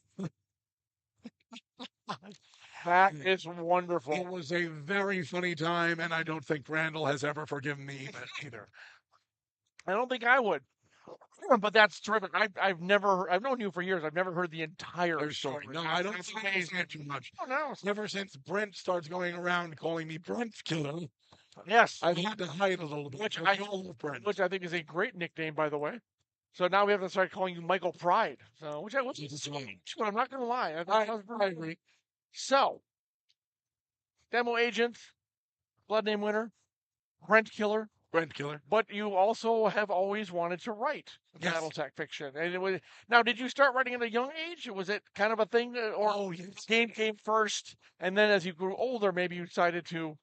That is wonderful. It was a very funny time, and I don't think Randall has ever forgiven me either. I don't think I would. But that's terrific. I've known you for years. I've never heard the entire story. No, I don't think I say it too much. Oh, no. Ever since Brent starts going around calling me Brent Killer, yes, I've had to hide a little bit. Which I think is a great nickname, by the way. So now we have to start calling you Michael Pride. So which I'm not going to lie. I agree. So, demo agent, blood name winner, Brent Killer. But you also have always wanted to write BattleTech fiction. And now, did you start writing at a young age? Was it kind of a thing, or game came first, and then as you grew older, maybe you decided to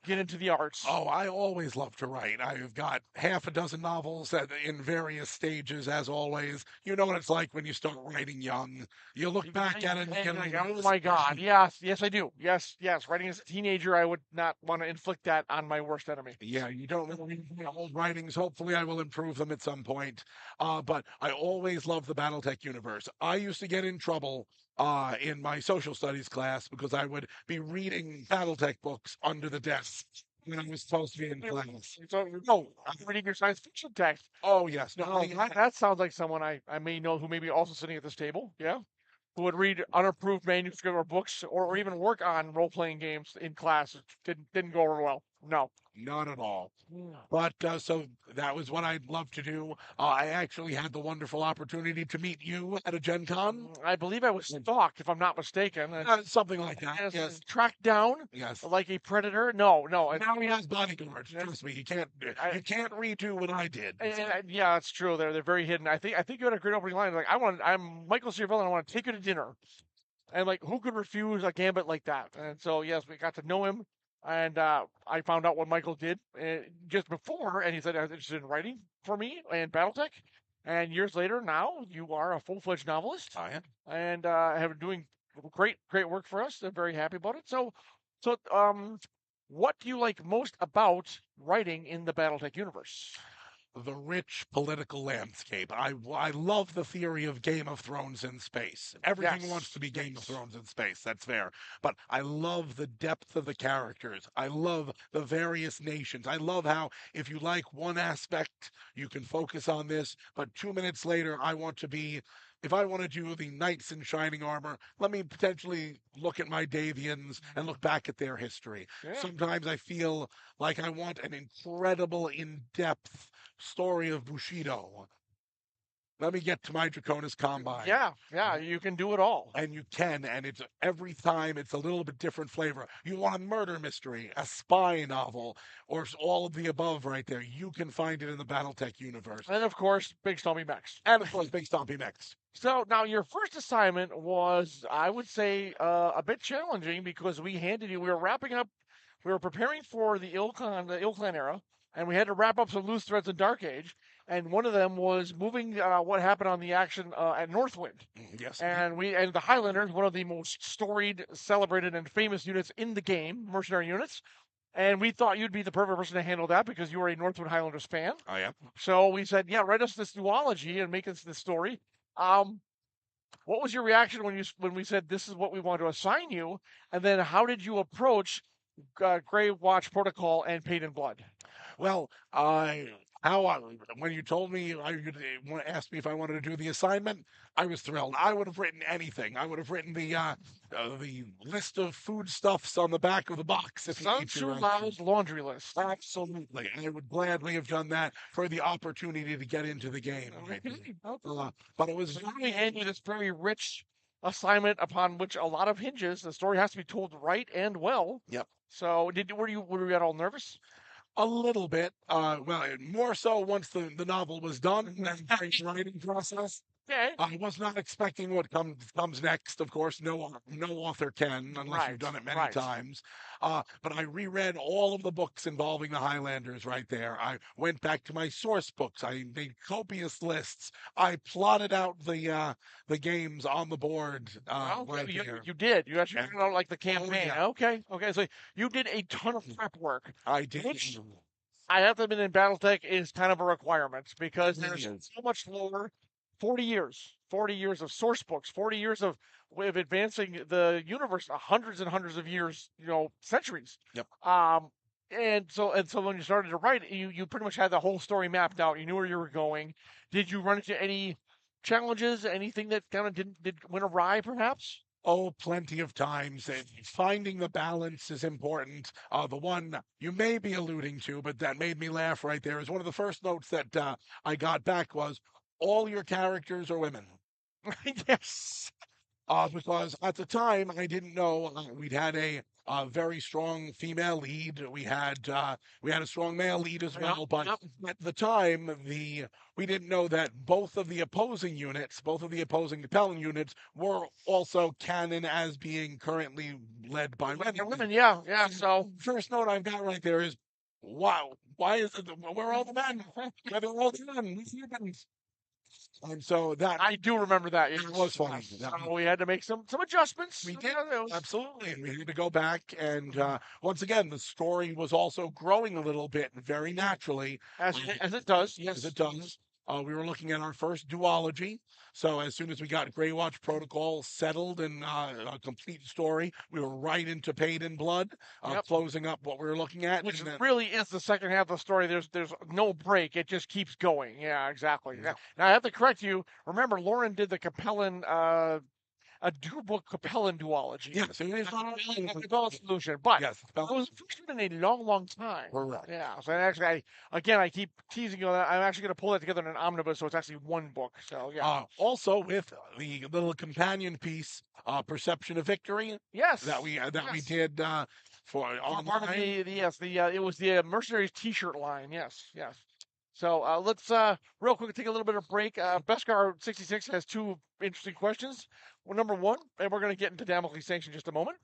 get into the arts? Oh, I always love to write. I've got half a dozen novels in various stages, as always. You know what it's like when you start writing young. You look back at it and you're like, oh my God, yes, I do. Yes. Writing as a teenager, I would not want to inflict that on my worst enemy. Yeah, you don't read old writings. Hopefully, I will improve them at some point. But I always love the BattleTech universe. I used to get in trouble in my social studies class because I would be reading BattleTech books under the desk when I was supposed to be in class. No, I'm reading your science fiction text. Oh, yes. No, that sounds like someone I may know who may be also sitting at this table. Yeah. Who would read unapproved manuscript or books or even work on role-playing games in class. It didn't go over well. No. Not at all. But so that was what I'd love to do. I actually had the wonderful opportunity to meet you at a Gen Con. I believe I was stalked, if I'm not mistaken. Something like that. Yes. Tracked down. Yes. Like a predator. No. Now he has bodyguards. Trust me, you can't redo what I did. Yeah, that's true. They're very hidden. I think you had a great opening line. Like, I'm Michael Cervella, and I want to take you to dinner. And like, who could refuse a gambit like that? And so yes, we got to know him. And I found out what Michael did just before, and he said I was interested in writing for me and BattleTech. And years later, now you are a full-fledged novelist. I am, and have been doing great work for us. I'm very happy about it. So, what do you like most about writing in the BattleTech universe? the rich political landscape. I love the theory of Game of Thrones in space. Everything Yes, wants to be Game of yes. Thrones in space. That's fair. But I love the depth of the characters. I love the various nations. I love how if you like one aspect, you can focus on this. But 2 minutes later, I want to be. If I want to do the knights in shining armor, let me potentially look at my Davians and look back at their history. Yeah. Sometimes I feel like I want an incredible, in-depth story of Bushido. Let me get to my Draconis Combine. Yeah, you can do it all. And you can, and it's every time it's a little bit different flavor. You want a murder mystery, a spy novel, or all of the above right there. You can find it in the BattleTech universe. And of course, Big Stompy Max. And of course, Big Stompy Mix. So now your first assignment was, I would say, a bit challenging because we were wrapping up, we were preparing for the Ilclan era, and we had to wrap up some loose threads in Dark Age, and one of them was moving what happened on the action at Northwind. Yes. And the Highlanders, one of the most storied, celebrated, and famous units in the game, mercenary units. And we thought you'd be the perfect person to handle that because you are a Northwind Highlanders fan. I am. So we said, yeah, write us this duology and make us this story. What was your reaction when we said this is what we want to assign you? And then how did you approach Grey Watch Protocol and Pain and Blood? Well, when you told me you asked me if I wanted to do the assignment, I was thrilled. I would have written anything. I would have written the list of foodstuffs on the back of the box. If Sun Tzu Lao's laundry list. Absolutely, I would gladly have done that for the opportunity to get into the game. But it was really handy. This very rich assignment upon which a lot of hinges. The story has to be told right and well. Yep. So were you at all nervous? A little bit. Well, more so once the novel was done and the writing process. Okay. I was not expecting what comes next. Of course, no author can unless you've done it many times. But I reread all of the books involving the Highlanders right there. I went back to my source books. I made copious lists. I plotted out the games on the board. You did. You actually found out like the campaign. yeah. Okay. So you did a ton of prep work. I did. Which I have to admit in BattleTech is kind of a requirement because there's so much lore. 40 years of source books, 40 years of advancing the universe, hundreds and hundreds of years, centuries. Yep. And so when you started to write, you pretty much had the whole story mapped out. You knew where you were going. Did you run into any challenges? Anything that kind of went awry, perhaps? Oh, plenty of times. And finding the balance is important. The one you may be alluding to, but that made me laugh right there, is one of the first notes that I got back was, all your characters are women. Yes. Because at the time, I didn't know we'd had a very strong female lead. We had a strong male lead as well. But at the time, we didn't know that both of the opposing Capellan units, were also canon as being currently led by women. Women, yeah. So first note I've got right there is, wow, why is it we're all the men? We're all the men. This happens. And so that I do remember that. It was funny. So we had to make some adjustments. We did, absolutely. And we had to go back and once again, the story was also growing a little bit very naturally. As it does. Yes, as it does. We were looking at our first duology. So as soon as we got Grey Watch Protocol settled and a complete story, we were right into Paid in Blood, closing up what we were looking at. Which really is the second half of the story. There's no break. It just keeps going. Yeah, exactly. Yeah. Now I have to correct you. Remember, Lauren did the Capellan a book Capellan duology. Yes, it is not a Capellan solution, but yes, it was the first one in a long time. Correct. Yeah. So actually, I keep teasing you on that. I'm actually going to pull that together in an omnibus, so it's actually one book. So yeah. Also with the little companion piece, Perception of Victory. Yes. That we did for online. It was the Mercenaries T-shirt line. Yes. So let's real quick take a little bit of break. Beskar66 has two interesting questions. Well, number one, and we're going to get into Damocles Sanction in just a moment.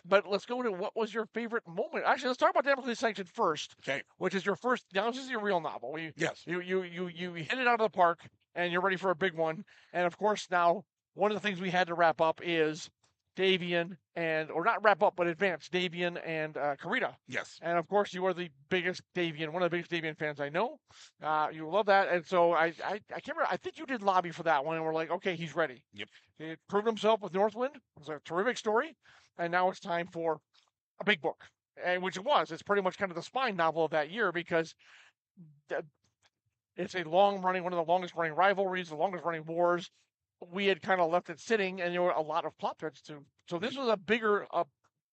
But let's go to what was your favorite moment. Actually, let's talk about Damocles Sanction first. Okay. Which is your first. Now this is your real novel. Yes. You hit it out of the park, and you're ready for a big one. And of course, now one of the things we had to wrap up is Davian or not wrap up, but advance Davian and Karita. Yes. And of course, you are the biggest Davian, one of the biggest Davian fans I know. You love that, and so I can't remember. I think you did lobby for that one, and we're like, okay, he's ready. Yep. He proved himself with Northwind. It was a terrific story, and now it's time for a big book, and which it was. It's pretty much kind of the spine novel of that year because it's a one of the longest running rivalries, the longest running wars. We had kind of left it sitting, and there were a lot of plot threads too. So this was a bigger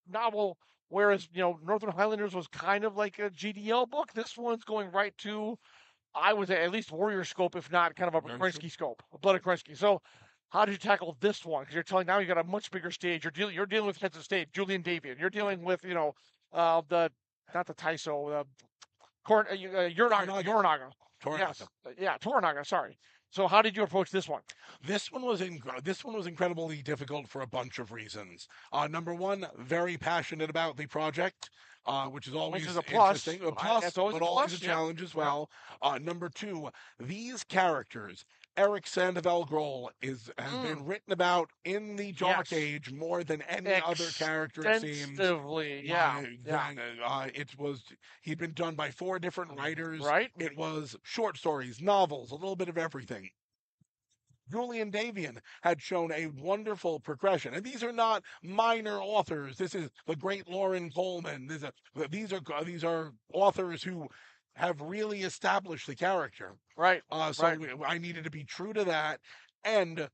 novel, whereas Northern Highlanders was kind of like a GDL book. This one's going right to, I would say, at least Warrior scope, if not kind of a Kerensky scope, a Blood of Kerensky. So how did you tackle this one? Because you're telling now you got a much bigger stage. You're dealing with heads of state, Julian Davian. You're dealing with the not the Taiso, Yorinaga. Toranaga. Yes. Toranaga. Sorry. So how did you approach this one? This one was incredibly difficult for a bunch of reasons. Number one, very passionate about the project, which is always a plus. interesting. A plus, That's always but a always plus, a challenge as well. Number two, these characters, Eric Sandoval Grohl has been written about in the Dark Age more than any other character, it seems. Extensively, He'd been done by 4 different writers. Right. It was short stories, novels, a little bit of everything. Julian Davian had shown a wonderful progression. And these are not minor authors. This is the great Lauren Coleman. These are authors who have really established the character. Right. I needed to be true to that. And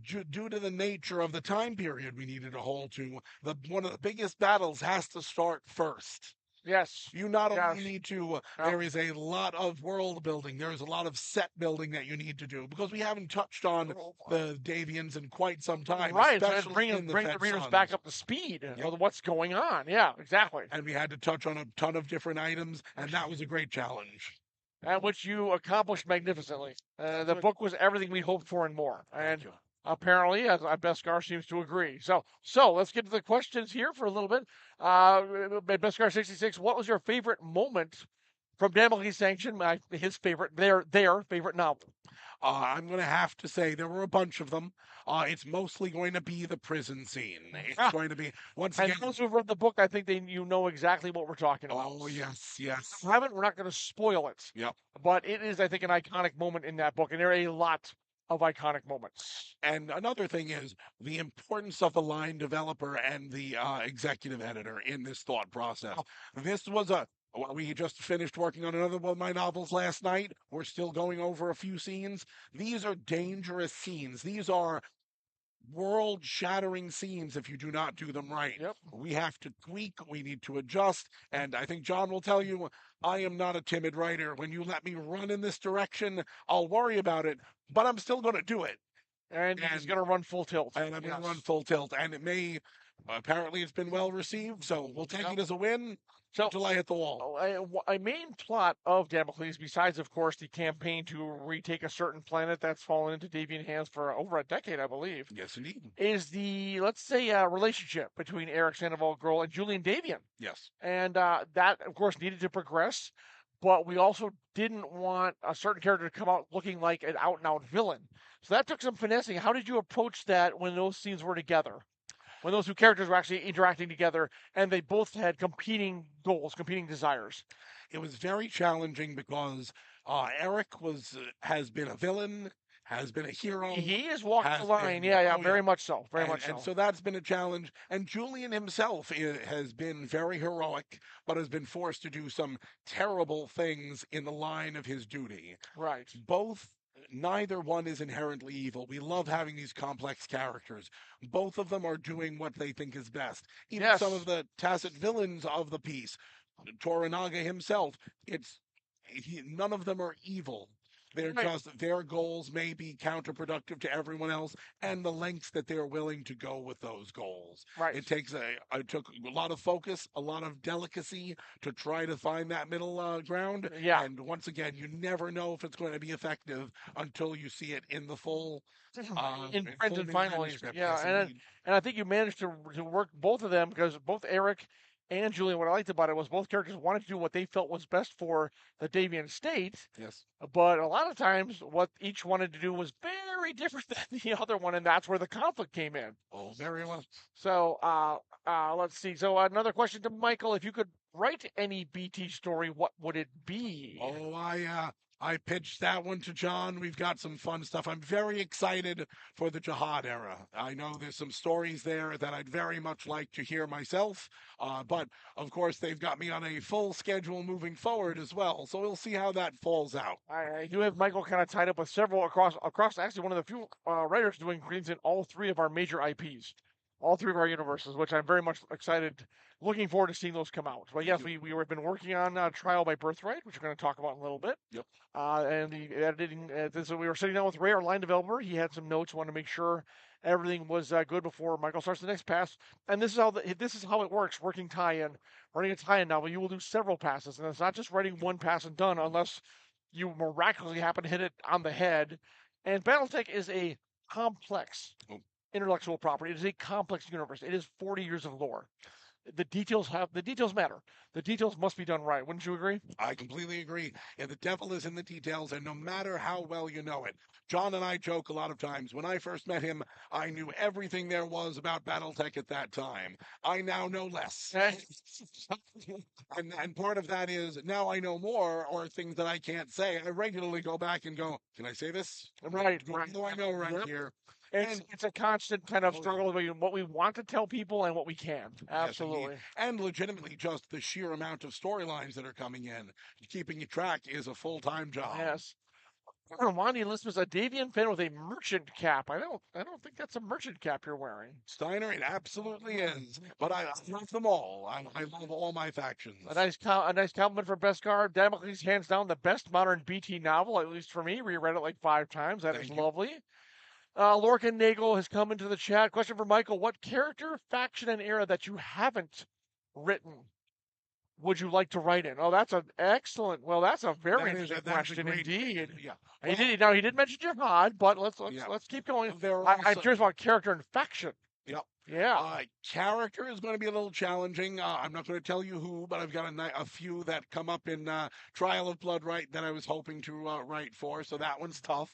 due to the nature of the time period we needed to hold to, one of the biggest battles has to start first. Yes. You not only need to, there is a lot of world building, there's a lot of set building that you need to do, because we haven't touched on the Davians in quite some time. Right, so especially bring the readers back up to speed of what's going on. Yeah, exactly. And we had to touch on a ton of different items, and that was a great challenge. And which you accomplished magnificently. The book was everything we hoped for and more. And apparently, as Beskar seems to agree. So let's get to the questions here for a little bit. Beskar66, what was your favorite moment from Damocles Sanction? Their favorite novel. I'm going to have to say there were a bunch of them. It's mostly going to be the prison scene. It's going to be, once again. And those who've read the book, I think you know exactly what we're talking about. Oh, yes. If you haven't, we're not going to spoil it. Yep. But it is, I think, an iconic moment in that book, and there are a lot of iconic moments. And another thing is the importance of the line developer and the executive editor in this thought process. This was we just finished working on another one of my novels last night. We're still going over a few scenes. These are dangerous scenes. These are world-shattering scenes if you do not do them right. Yep. We have to tweak. We need to adjust. And I think John will tell you, I am not a timid writer. When you let me run in this direction, I'll worry about it, but I'm still going to do it. And he's going to run full tilt. And I'm going to run full tilt. And it may, apparently it's been well received, so we'll take it as a win until I hit the wall. A main plot of Damocles, besides, of course, the campaign to retake a certain planet that's fallen into Davian hands for over a decade, I believe. Yes, indeed. Is the, let's say, relationship between Eric Sandoval Grohl and Julian Davian. Yes. And that, of course, needed to progress. But we also didn't want a certain character to come out looking like an out-and-out villain. So that took some finessing. How did you approach that when those scenes were together? When those two characters were actually interacting together and they both had competing goals, competing desires? It was very challenging because Eric has been a villain, has been a hero. He has walked the line. Very much so. And so that's been a challenge. And Julian himself has been very heroic, but has been forced to do some terrible things in the line of his duty. Right. Neither one is inherently evil. We love having these complex characters. Both of them are doing what they think is best. Even some of the tacit villains of the piece, Toranaga himself, none of them are evil. They're just, their goals may be counterproductive to everyone else, and the lengths that they're willing to go with those goals. Right. It took a lot of focus, a lot of delicacy to try to find that middle ground. Yeah. And once again, you never know if it's going to be effective until you see it in the full in print and finally. Yes, and I think you managed to work both of them, because both Eric and Julian, what I liked about it was both characters wanted to do what they felt was best for the Davian state. Yes. But a lot of times, what each wanted to do was very different than the other one, and that's where the conflict came in. Oh, very well. So, let's see. So, another question to Michael: if you could write any BT story, what would it be? Oh, I pitched that one to John. We've got some fun stuff. I'm very excited for the Jihad era. I know there's some stories there that I'd very much like to hear myself. But of course, they've got me on a full schedule moving forward as well. So we'll see how that falls out. I do have Michael kind of tied up with several across. Actually, one of the few writers doing things in all three of our major IPs, all three of our universes, which I'm very much excited, looking forward to seeing those come out. But yes, we've been working on Trial by Birthright, which we're going to talk about in a little bit. Yep. And the editing. So we were sitting down with Ray, our line developer. He had some notes, wanted to make sure everything was good before Michael starts the next pass. And this is how it works. Working tie-in, writing a tie-in novel, you will do several passes, and it's not just writing one pass and done, unless you miraculously happen to hit it on the head. And BattleTech is a complex intellectual property. It is a complex universe. It is 40 years of lore. The details matter. The details must be done right. Wouldn't you agree? I completely agree. And the devil is in the details, and no matter how well you know it. John and I joke a lot of times. When I first met him, I knew everything there was about BattleTech at that time. I now know less. and part of that is now I know more, or things that I can't say. I regularly go back and go, can I say this? Right. What do I know right here? It's a constant kind of struggle between what we want to tell people and what we can. Absolutely. Yes, and legitimately, just the sheer amount of storylines that are coming in, keeping track is a full-time job. Yes. Wandy lists a Davian fan with a merchant cap. I don't think that's a merchant cap you're wearing. Steiner, it absolutely is. But I love them all. I love all my factions. A nice compliment for Beskar. Damocles, hands down, the best modern BT novel, at least for me. Reread it like 5 times. That is lovely. Lorcan Nagel has come into the chat. Question for Michael: what character, faction, and era that you haven't written would you like to write in? Oh, that's an excellent. Well, that's a very interesting question indeed. Yeah. He did mention Jihad, but let's keep going. I'm curious about character and faction. Yep. Yeah. Character is going to be a little challenging. I'm not going to tell you who, but I've got a few that come up in Trial of Blood Right that I was hoping to write for, so that one's tough.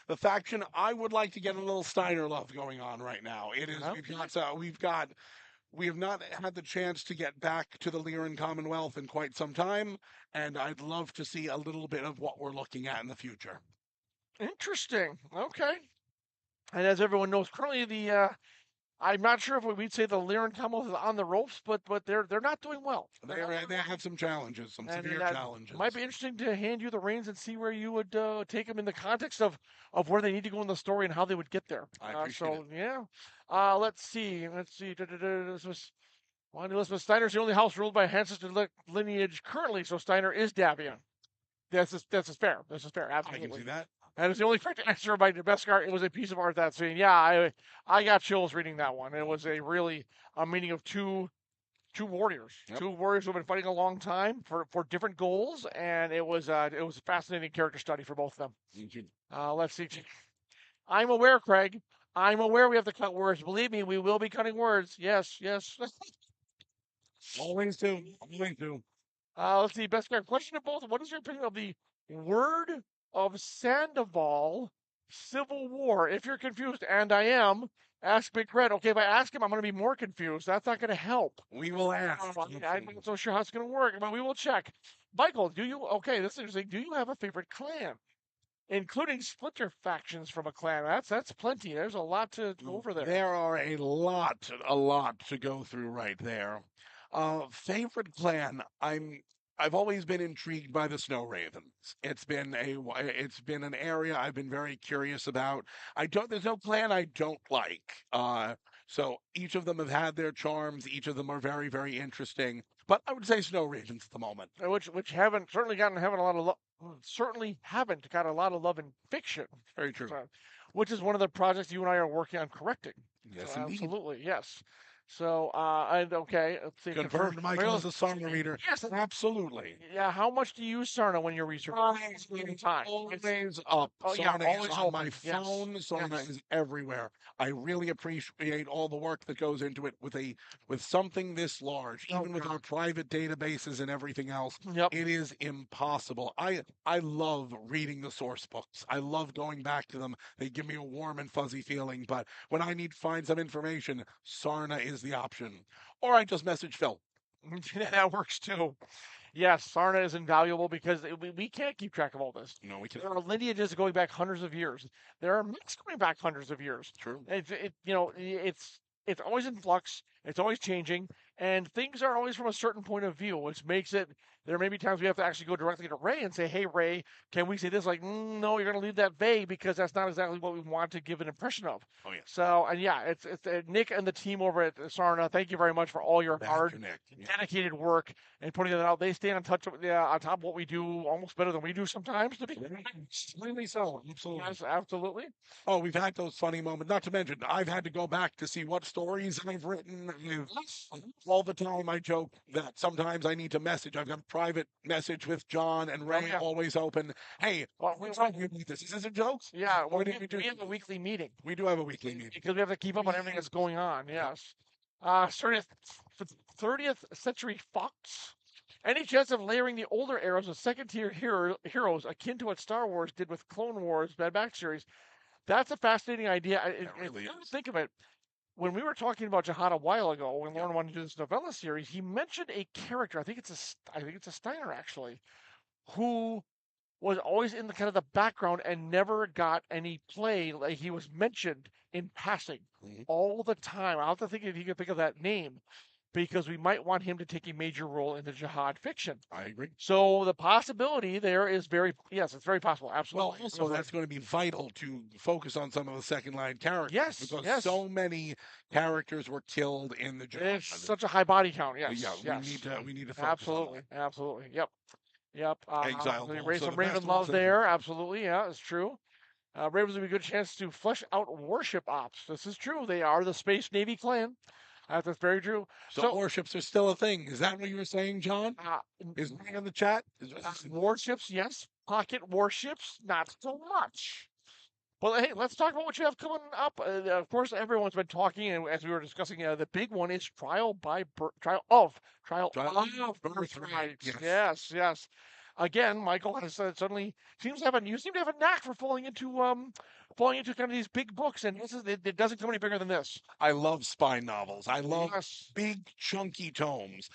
The faction, I would like to get a little Steiner love going on right now. It is we have not had the chance to get back to the Lyran Commonwealth in quite some time, and I'd love to see a little bit of what we're looking at in the future. Interesting. Okay. And as everyone knows, currently I'm not sure if we'd say the Lyran Commonwealth is on the ropes, but they're not doing well. They have some challenges, some severe challenges. Might be interesting to hand you the reins and see where you would take them in the context of where they need to go in the story and how they would get there. I appreciate it. Yeah. Let's see. This was Elizabeth Steiner's the only house ruled by ancestor lineage currently, so Steiner is Davian. This is fair. This is fair. Absolutely. I can see that. And it's the only correct answer by Beskar. It was a piece of art that scene. Yeah, I got chills reading that one. It was a meeting of two warriors, two warriors who have been fighting a long time for different goals, and it was a fascinating character study for both of them. Let's see. I'm aware, Craig. I'm aware we have to cut words. Believe me, we will be cutting words. Yes. Always do. Let's see. Beskar, question to both. What is your opinion of the word of Sandoval Civil War? If you're confused, and I am, ask Big Red. Okay, if I ask him, I'm going to be more confused. That's not going to help. We will ask. I'm not so sure how it's going to work, but we will check. Michael, this is interesting. Do you have a favorite clan? Including splinter factions from a clan. That's plenty. There's a lot to go over there. There are a lot to go through right there. Favorite clan, I've always been intrigued by the Snow Ravens. It's been an area I've been very curious about. There's no clan I don't like. So each of them have had their charms. Each of them are very, very interesting. But I would say Snow Ravens at the moment, which certainly haven't got a lot of love in fiction. Very true. Which is one of the projects you and I are working on correcting. Yes, so indeed. Absolutely, yes. So, and okay, let's see. Confirmed Michael is a Sarna reader. Yes, Absolutely. yeah. How much do you use Sarna when you're researching? Always up. Oh, yeah, Sarna always is on my open. Yes. phone. Sarna Yes. is everywhere. I really appreciate all the work that goes into it with something this large, Oh, even with God. our private databases and everything else. Yep. It is impossible. I love reading the source books. I love going back to them. They give me a warm and fuzzy feeling. But when I need to find some information, Sarna is the option. Or I just message Phil. That works too. Yes, Sarna is invaluable because we can't keep track of all this. No, we There can't. are lineages going back hundreds of years. There are myths going back hundreds of years. True. It's always in flux. It's always changing, and things are always from a certain point of view, which makes it. There may be times we have to actually go directly to Ray and say, "Hey, Ray, can we say this?" Like, no, you're going to leave that vague because that's not exactly what we want to give an impression of. Oh yeah. So, and yeah, it's Nick and the team over at Sarna. Thank you very much for all your hard, dedicated work and putting that out. They stay on touch, on top of what we do, almost better than we do sometimes. To be Completely so. Absolutely. yes, absolutely. Oh, we've had those funny moments. Not to mention, I've had to go back to see what stories I've written. All the time, I joke that sometimes I need to message. I've got a private message with John and Ray yeah. always open. Hey, what's wrong with this? Is this a joke? Yeah, well, What did we do? we have a weekly meeting We do have a weekly meeting. because we have to keep up on everything that's going on. Yes. 30th Century Fox. Any chance of layering the older eras with second-tier heroes akin to what Star Wars did with Clone Wars, Bad Batch series? That's a fascinating idea. Really Come to think of it, when we were talking about Jihad a while ago, when Lauren wanted to do this novella series, he mentioned a character. I think it's a Steiner actually, who was always in the kind of the background and never got any play. Like he was mentioned in passing all the time. I'll have to think if he could think of that name because we might want him to take a major role in the Jihad fiction. I agree. So the possibility there is it's very possible. Absolutely. Well, also that's going to be vital to focus on some of the second line characters. Yes, because yes. so many characters were killed in the Jihad. It's such a high body count. Yes, Yeah, yes. we need to focus on that. Absolutely. Yep. Exile They Ball, raise so some the Raven best love ones that- there. Absolutely, yeah, it's true. Ravens would be a good chance to flesh out warship ops. This is true. They are the Space Navy clan. That's very true. So warships are still a thing. Is that what you were saying, John? Is Ray in the chat? Warships, yes. Pocket warships, not so much. Well, hey, let's talk about what you have coming up. Of course, everyone's been talking, and as we were discussing, the big one is Trial of Birthright. Yes. Again, Michael has suddenly seems to have you seem to have a knack for falling into kind of these big books, and it doesn't come any bigger than this. I love spy novels. I love big, chunky tomes.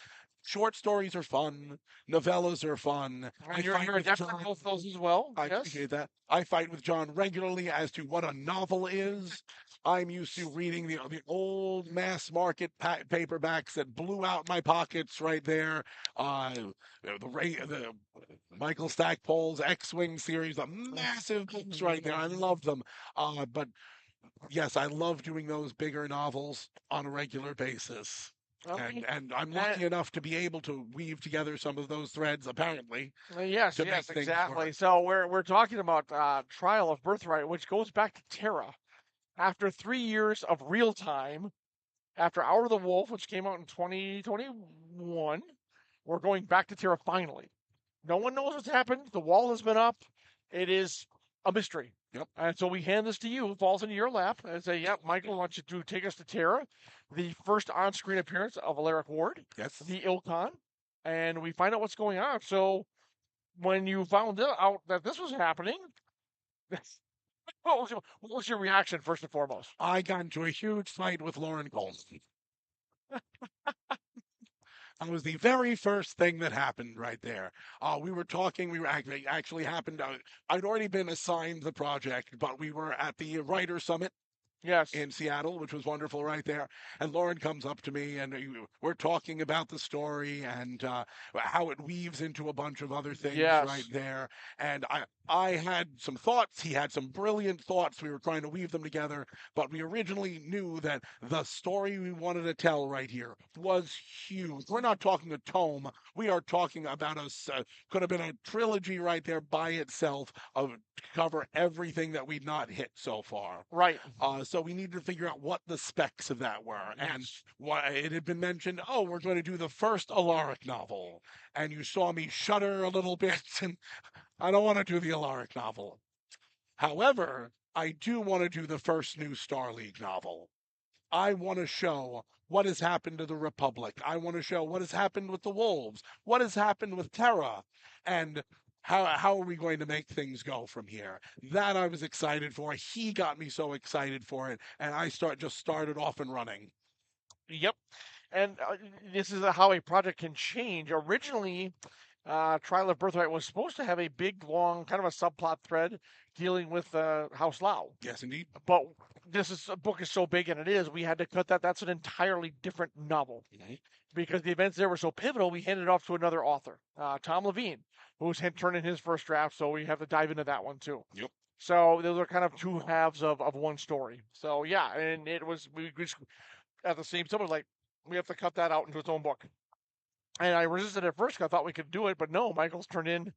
Short stories are fun. Novellas are fun. And you're adept at both those as well. I appreciate that. I fight with John regularly as to what a novel is. I'm used to reading the old mass market paperbacks that blew out my pockets right there. The Michael Stackpole's X-Wing series, the massive books right there. I love them. But yes, I love doing those bigger novels on a regular basis. Okay. And I'm lucky enough to be able to weave together some of those threads, apparently. Yes, exactly. So we're talking about Trial of Birthright, which goes back to Terra. After 3 years of real time, after Hour of the Wolf, which came out in 2021, we're going back to Terra finally. No one knows what's happened. The wall has been up. It is a mystery. Yep. And so we hand this to you. It falls into your lap and say, "Yep, Michael, I want you to take us to Terra." The first on-screen appearance of Alaric Ward. Yes. The Ilkon. And we find out what's going on. So when you found out that this was happening, what was your reaction, first and foremost? I got into a huge fight with Lauren Colson. That was the very first thing that happened right there. We were talking. We were actually happened. I'd already been assigned the project, but we were at the Writer Summit. Yes. In Seattle, which was wonderful right there. And Lauren comes up to me and we're talking about the story and how it weaves into a bunch of other things right there. And I had some thoughts. He had some brilliant thoughts. We were trying to weave them together, but we originally knew that the story we wanted to tell right here was huge. We're not talking a tome. We are talking about could have been a trilogy right there by itself of to cover everything that we'd not hit so far. Right. so we needed to figure out what the specs of that were. And why it had been mentioned, oh, we're going to do the first Alaric novel. And you saw me shudder a little bit, and I don't want to do the Alaric novel. However, I do want to do the first new Star League novel. I want to show what has happened to the Republic. I want to show what has happened with the Wolves, what has happened with Terra, and how are we going to make things go from here? That I was excited for. He got me so excited for it, and I just started off and running. Yep. And this is how a project can change. Originally, Trial of Birthright was supposed to have a big, long, kind of a subplot thread dealing with House Lao. Yes, indeed. But this book is so big, and it is, we had to cut that. That's an entirely different novel. Mm-hmm. Because the events there were so pivotal, we handed it off to another author, Tom Levine, who's turned in his first draft, so we have to dive into that one, too. Yep. So those are kind of two halves of one story. So, yeah, and it was, we just, at the same time, like, we have to cut that out into its own book. And I resisted at first. I thought we could do it, but no. Michael's turned in.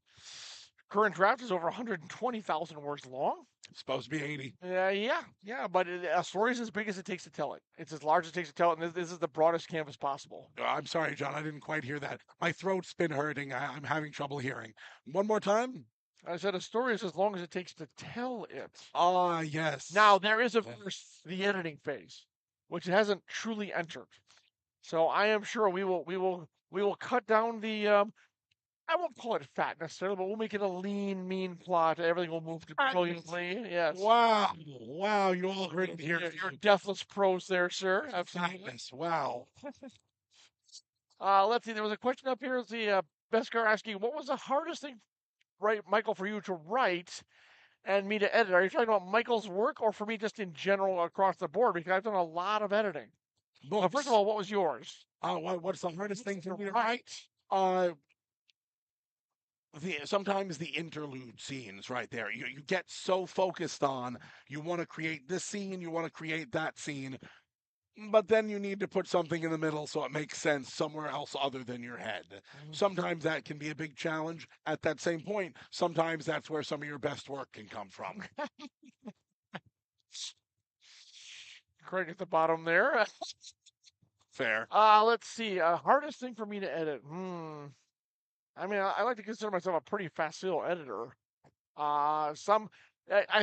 Current draft is over 120,000 words long. It's supposed to be 80. Yeah. But a story is as big as it takes to tell it. It's as large as it takes to tell it, and this is the broadest canvas possible. I'm sorry, John. I didn't quite hear that. My throat's been hurting. I'm having trouble hearing. One more time. I said a story is as long as it takes to tell it. Ah, yes. Now there is, of course, the editing phase, which it hasn't truly entered. So I am sure we will cut down the. I won't call it fat necessarily, but we'll make it a lean, mean plot. Everything will move brilliantly. Yes. Wow. You all heard it here. You're deathless prose there, sir. Absolutely. Wow. Let's see. There was a question up here. The Beskar asking, what was the hardest thing, right, Michael, for you to write and me to edit? Are you talking about Michael's work or for me just in general across the board? Because I've done a lot of editing. Well, first of all, what was yours? What's the hardest thing for me to write? Sometimes the interlude scenes right there. You get so focused on, you want to create this scene, you want to create that scene, but then you need to put something in the middle so it makes sense somewhere else other than your head. Sometimes that can be a big challenge. At that same point, sometimes that's where some of your best work can come from. Craig at the bottom there. Fair. Let's see. Hardest thing for me to edit. I mean, I like to consider myself a pretty facile editor. I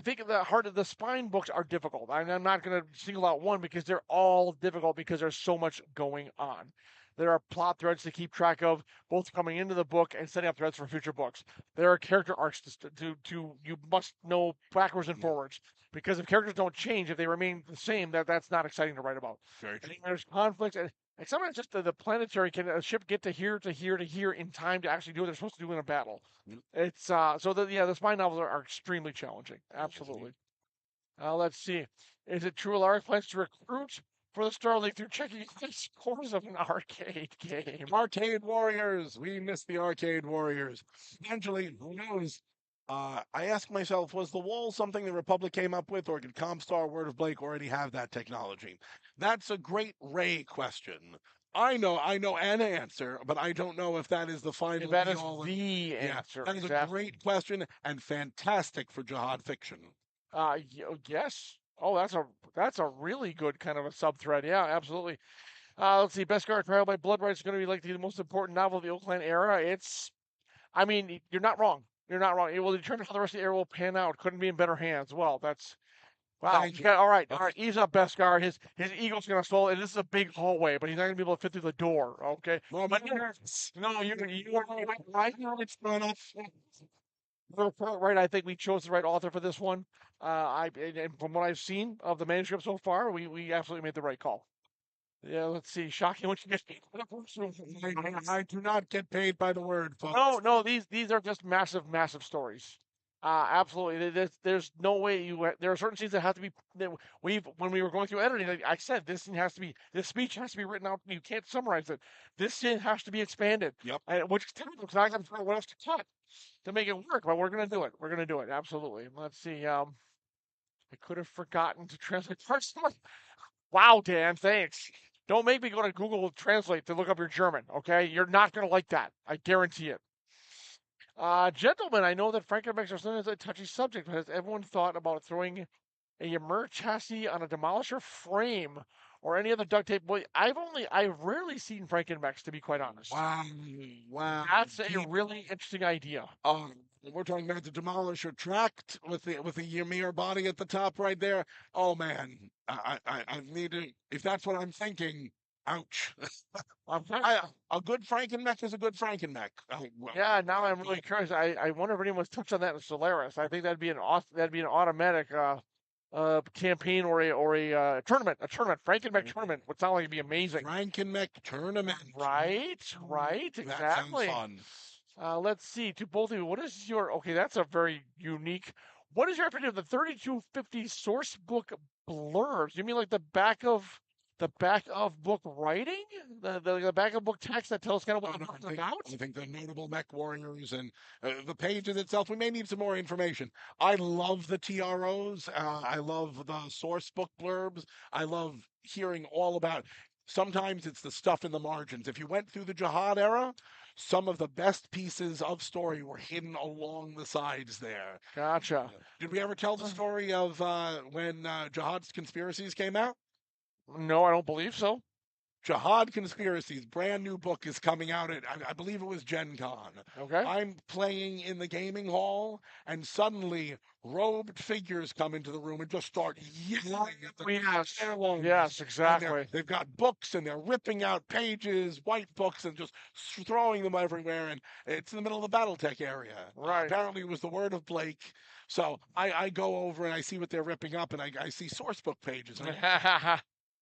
think the spine books are difficult. I'm not going to single out one because they're all difficult because there's so much going on. There are plot threads to keep track of, both coming into the book and setting up threads for future books. There are character arcs to you must know backwards and forwards, because if characters don't change, if they remain the same, that's not exciting to write about. Very true. And there's conflicts, and sometimes just the planetary, can a ship get to here to here to here in time to actually do what they're supposed to do in a battle? It's the spine novels are extremely challenging. Absolutely. Let's see. Is it true Alaric plans to recruit for the Star League through checking the scores of an arcade game? Arcade Warriors. We miss the Arcade Warriors. Eventually, who knows? I ask myself, was the wall something the Republic came up with, or did Comstar Word of Blake already have that technology? That's a great Ray question. I know an answer, but I don't know if that is the final. That is the answer. That is a great question and fantastic for jihad fiction. Yes. Oh, that's a really good kind of a sub-thread. Yeah, absolutely. Let's see. Beskar Trial by Bloodright is going to be like the most important novel of the Oakland era. I mean, you're not wrong. You're not wrong. It will determine how the rest of the era will pan out. Couldn't be in better hands. Well, that's wow. All right. Ease up, Beskar. His ego's going to swell, and this is a big hallway, but he's not going to be able to fit through the door. Okay. No, you are right. It's not right. I think we chose the right author for this one. And from what I've seen of the manuscript so far, we absolutely made the right call. Yeah, let's see. Shocking what you get paid. I do not get paid by the word, folks. No, these are just massive stories. Absolutely. There's no way there are certain scenes that have to be. When we were going through editing, like I said, this speech has to be written out. You can't summarize it. This scene has to be expanded. Yep. Which is terrible because I got to figure out what else to cut to make it work. But we're gonna do it. We're gonna do it. Absolutely. Let's see. I could have forgotten to translate parts. Wow, Dan, thanks. Don't make me go to Google Translate to look up your German, okay? You're not going to like that. I guarantee it. Gentlemen, I know that Frankenmeister is a touchy subject, but has everyone thought about throwing a Yammer chassis on a demolisher frame or any other duct tape. Boy, I've rarely seen Frankenmechs, to be quite honest. Wow. That's a really interesting idea. We're talking about the Demolisher tracked with the Ymir body at the top right there. Oh man, I need to. If that's what I'm thinking, ouch. A good Frankenmech is a good Frankenmech. Yeah, now I'm really curious. I wonder if anyone's touched on that in Solaris. I think that'd be an automatic campaign or a tournament. A tournament. Frankenmech tournament would sound like it'd be amazing. Frankenmech tournament. Right, exactly. That sounds fun. Let's see. To both of you, what is your okay? That's a very unique. What is your opinion of the 3250 source book blurbs? You mean like the back of book writing, the back of book text that tells kind of what the book's about? I think the notable mech warriors and the pages itself. We may need some more information. I love the TROs. I love the source book blurbs. I love hearing all about. Sometimes it's the stuff in the margins. If you went through the Jihad era, some of the best pieces of story were hidden along the sides there. Gotcha. Did we ever tell the story of when Jihad's Conspiracies came out? No, I don't believe so. Jihad Conspiracies, brand new book is coming out at, I believe it was Gen Con. Okay. I'm playing in the gaming hall, and suddenly robed figures come into the room and just start yelling at the Yes, exactly. They've got books, and they're ripping out pages, white books, and just throwing them everywhere, and it's in the middle of the Battletech area. Right. Apparently it was the word of Blake. So I go over and I see what they're ripping up, and I see source book pages.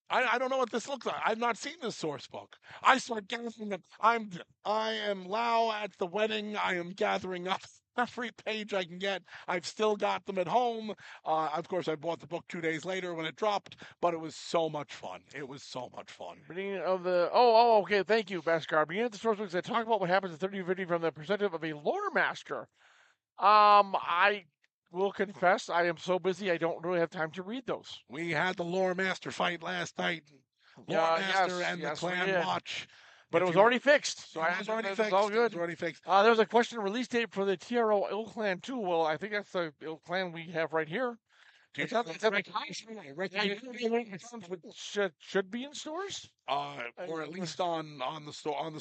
I don't know what this looks like. I've not seen this source book. I start gathering them. I am Lao at the wedding. I am gathering up every page I can get. I've still got them at home. Of course, I bought the book 2 days later when it dropped, but it was so much fun. It was so much fun. Beginning of the okay. Thank you, Beskar. Beginning of the source books, they talk about what happens in 3050 from the perspective of a lore master. I will confess, I am so busy, I don't really have time to read those. We had the lore master fight last night. Lore master and the clan watch. But it was already fixed. So it was already fixed. It's all good. It was already fixed. There was a question release date for the TRO Ill Clan 2. Well, I think that's the Ill Clan we have right here. It should be in stores, or at least on the store. On the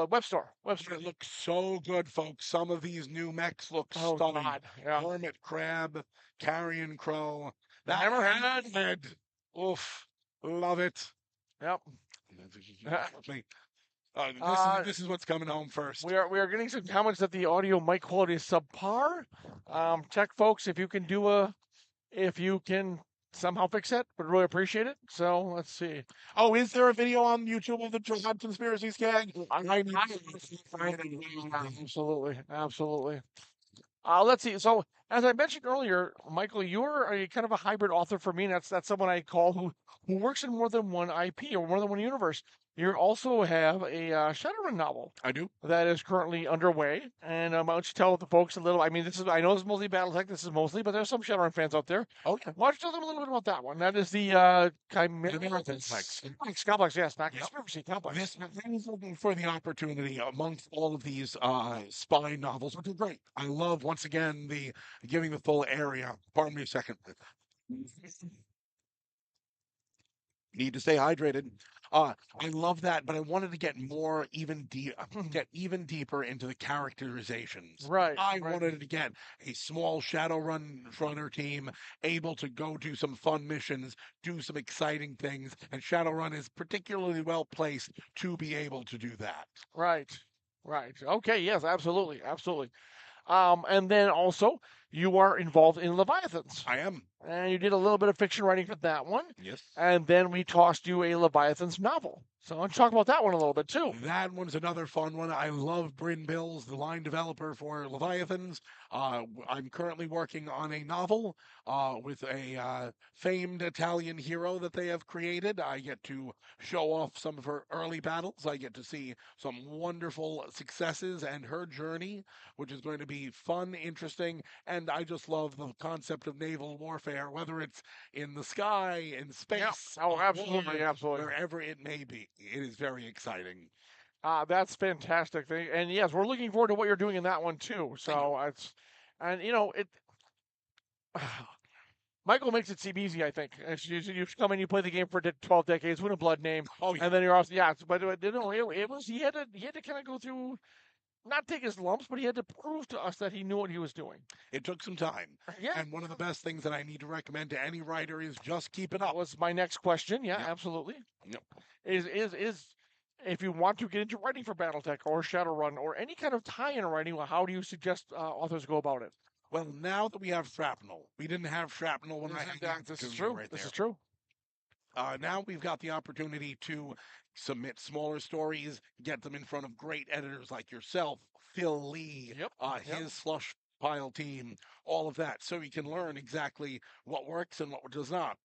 web store. It looks so good, folks. Some of these new mechs look stunning. God, yeah. Hermit Crab, Carrion Crow, that Hammerhead. Oof, love it. Yep. This is what's coming home first. We are getting some comments that the audio mic quality is subpar. Check, folks, if you can somehow fix it. Would really appreciate it. So let's see. Oh, is there a video on YouTube of the Jihad Conspiracy Skag? Absolutely. Let's see. So as I mentioned earlier, Michael, you're a kind of a hybrid author for me. And that's someone I call who works in more than one IP or more than one universe. You also have a Shadowrun novel. I do. That is currently underway. And why don't you tell the folks a little? I mean, I know this is mostly BattleTech. This is mostly, but there's some Shadowrun fans out there. Okay. Why don't you tell them a little bit about that one? That is the Chimera Complex. Yes, not Conspiracy Complex. I was looking for the opportunity amongst all of these spy novels, which are great. I love, once again, the giving the full area. Pardon me a second. Need to stay hydrated. I love that, but I wanted to get even deeper into the characterizations. Right. I wanted to get a small Shadowrunner team able to go do some fun missions, do some exciting things, and Shadowrun is particularly well placed to be able to do that. Right. Okay. Yes. Absolutely. And then also, you are involved in Leviathans. I am. And you did a little bit of fiction writing for that one. Yes. And then we tossed you a Leviathans novel. So let's talk about that one a little bit, too. That one's another fun one. I love Bryn Bills, the line developer for Leviathans. I'm currently working on a novel with a famed Italian hero that they have created. I get to show off some of her early battles. I get to see some wonderful successes and her journey, which is going to be fun, interesting, and I just love the concept of naval warfare, whether it's in the sky, in space, absolutely, wherever it may be. It is very exciting. That's fantastic. And yes, we're looking forward to what you're doing in that one too. So Michael makes it seem easy, I think. You come in, you play the game for 12 decades, win a blood name, Oh, yeah. and then you're also but no, it was he had to kind of go through, not take his lumps, but he had to prove to us that he knew what he was doing. It took some time. Yeah, And one of the best things that I need to recommend to any writer is just keep it that up. was my next question. Yeah, Yep. absolutely. Yep. Is if you want to get into writing for BattleTech or Shadowrun or any kind of tie-in writing, how do you suggest authors go about it? Well, now that we have Shrapnel, we didn't have Shrapnel when I had the This is opportunity true. right This there. is true. Now we've got the opportunity to submit smaller stories, get them in front of great editors like yourself, Phil Lee, his slush pile team, all of that, so you can learn exactly what works and what does not.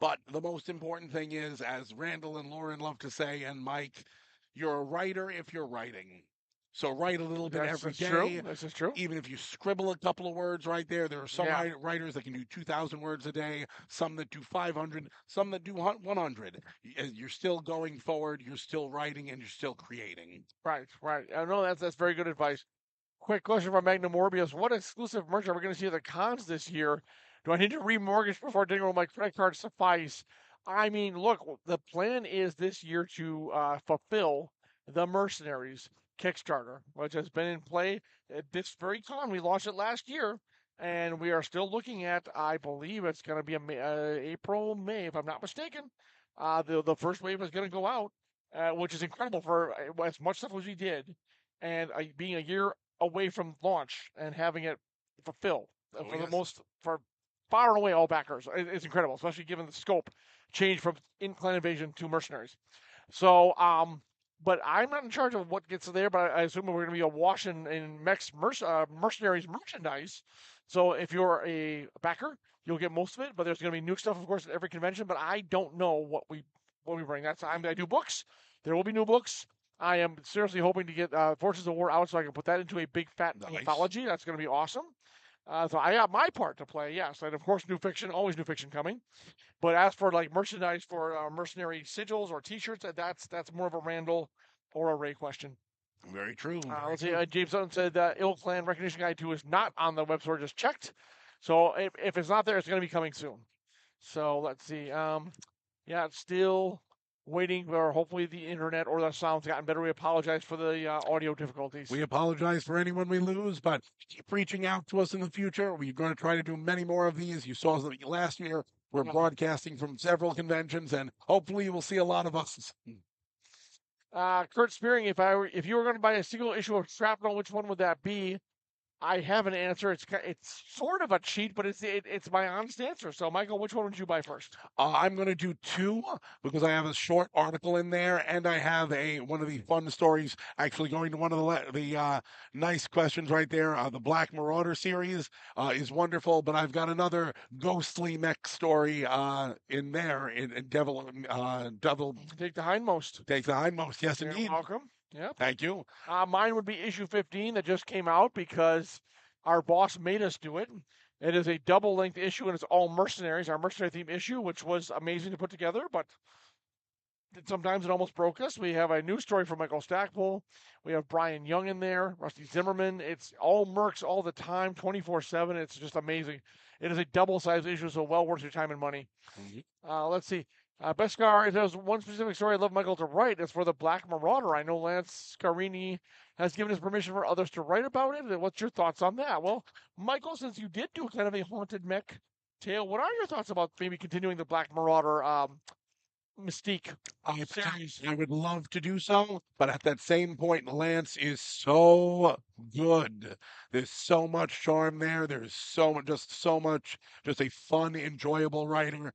But the most important thing is, as Randall and Lauren love to say, and Mike, you're a writer if you're writing. So write a little bit every day. True. This is true. Even if you scribble a couple of words right there, there are some Yeah. writers that can do 2,000 words a day, some that do 500, some that do 100. You're still going forward, you're still writing, and you're still creating. Right. I know that's very good advice. Quick question from Magnum Morbius. What exclusive merch are we going to see at the cons this year? Do I need to remortgage before doing all my credit cards suffice? I mean, look, the plan is this year to fulfill the Mercenaries Kickstarter, which has been in play at this very con. We launched it last year, and we are still looking at, I believe it's going to be April, May, if I'm not mistaken. The first wave is going to go out, which is incredible for as much stuff as we did, and being a year away from launch and having it fulfill for far and away all backers. It's incredible, especially given the scope change from Incline Invasion to Mercenaries. So, but I'm not in charge of what gets there, but I assume we're going to be awash in Mercenaries merchandise. So if you're a backer, you'll get most of it, but there's going to be new stuff, of course, at every convention, but I don't know what we bring. I do books. There will be new books. I am seriously hoping to get Forces of War out so I can put that into a big fat anthology. That's going to be awesome. So I got my part to play, yes. And of course, new fiction, always new fiction coming. But as for like merchandise for mercenary sigils or T-shirts, that's more of a Randall or a Ray question. Very true. Let's see. James Sutton said Ill Clan Recognition Guide 2 is not on the web store, just checked. So if it's not there, it's going to be coming soon. So let's see. It's still waiting for hopefully the internet or the sound's gotten better. We apologize for the audio difficulties. We apologize for anyone we lose, but keep reaching out to us in the future. We're going to try to do many more of these. You saw last year. We're broadcasting from several conventions, and hopefully you will see a lot of us. Kurt Spearing, if you were going to buy a single issue of Shrapnel, which one would that be? I have an answer. It's sort of a cheat, but it's my honest answer. So, Michael, which one would you buy first? I'm going to do two because I have a short article in there, and I have one of the fun stories. Actually, going to one of the nice questions right there. The Black Marauder series is wonderful, but I've got another ghostly mech story in there. In Devil. Take the hindmost. Take the hindmost. Yes, You're indeed. welcome. Yeah. Thank you. Mine would be issue 15 that just came out because our boss made us do it. It is a double-length issue, and it's all mercenaries, our mercenary theme issue, which was amazing to put together, but sometimes it almost broke us. We have a new story from Michael Stackpole. We have Brian Young in there, Rusty Zimmerman. It's all mercs all the time, 24/7. It's just amazing. It is a double-sized issue, so well worth your time and money. Mm-hmm. Let's see. Beskar, there's one specific story I'd love Michael to write. It's for the Black Marauder. I know Lance Scarini has given his permission for others to write about it. What's your thoughts on that? Well, Michael, since you did do kind of a haunted mech tale, what are your thoughts about maybe continuing the Black Marauder mystique series? I would love to do so, but at that same point, Lance is so good. There's so much charm there. There's so much, just a fun, enjoyable writer.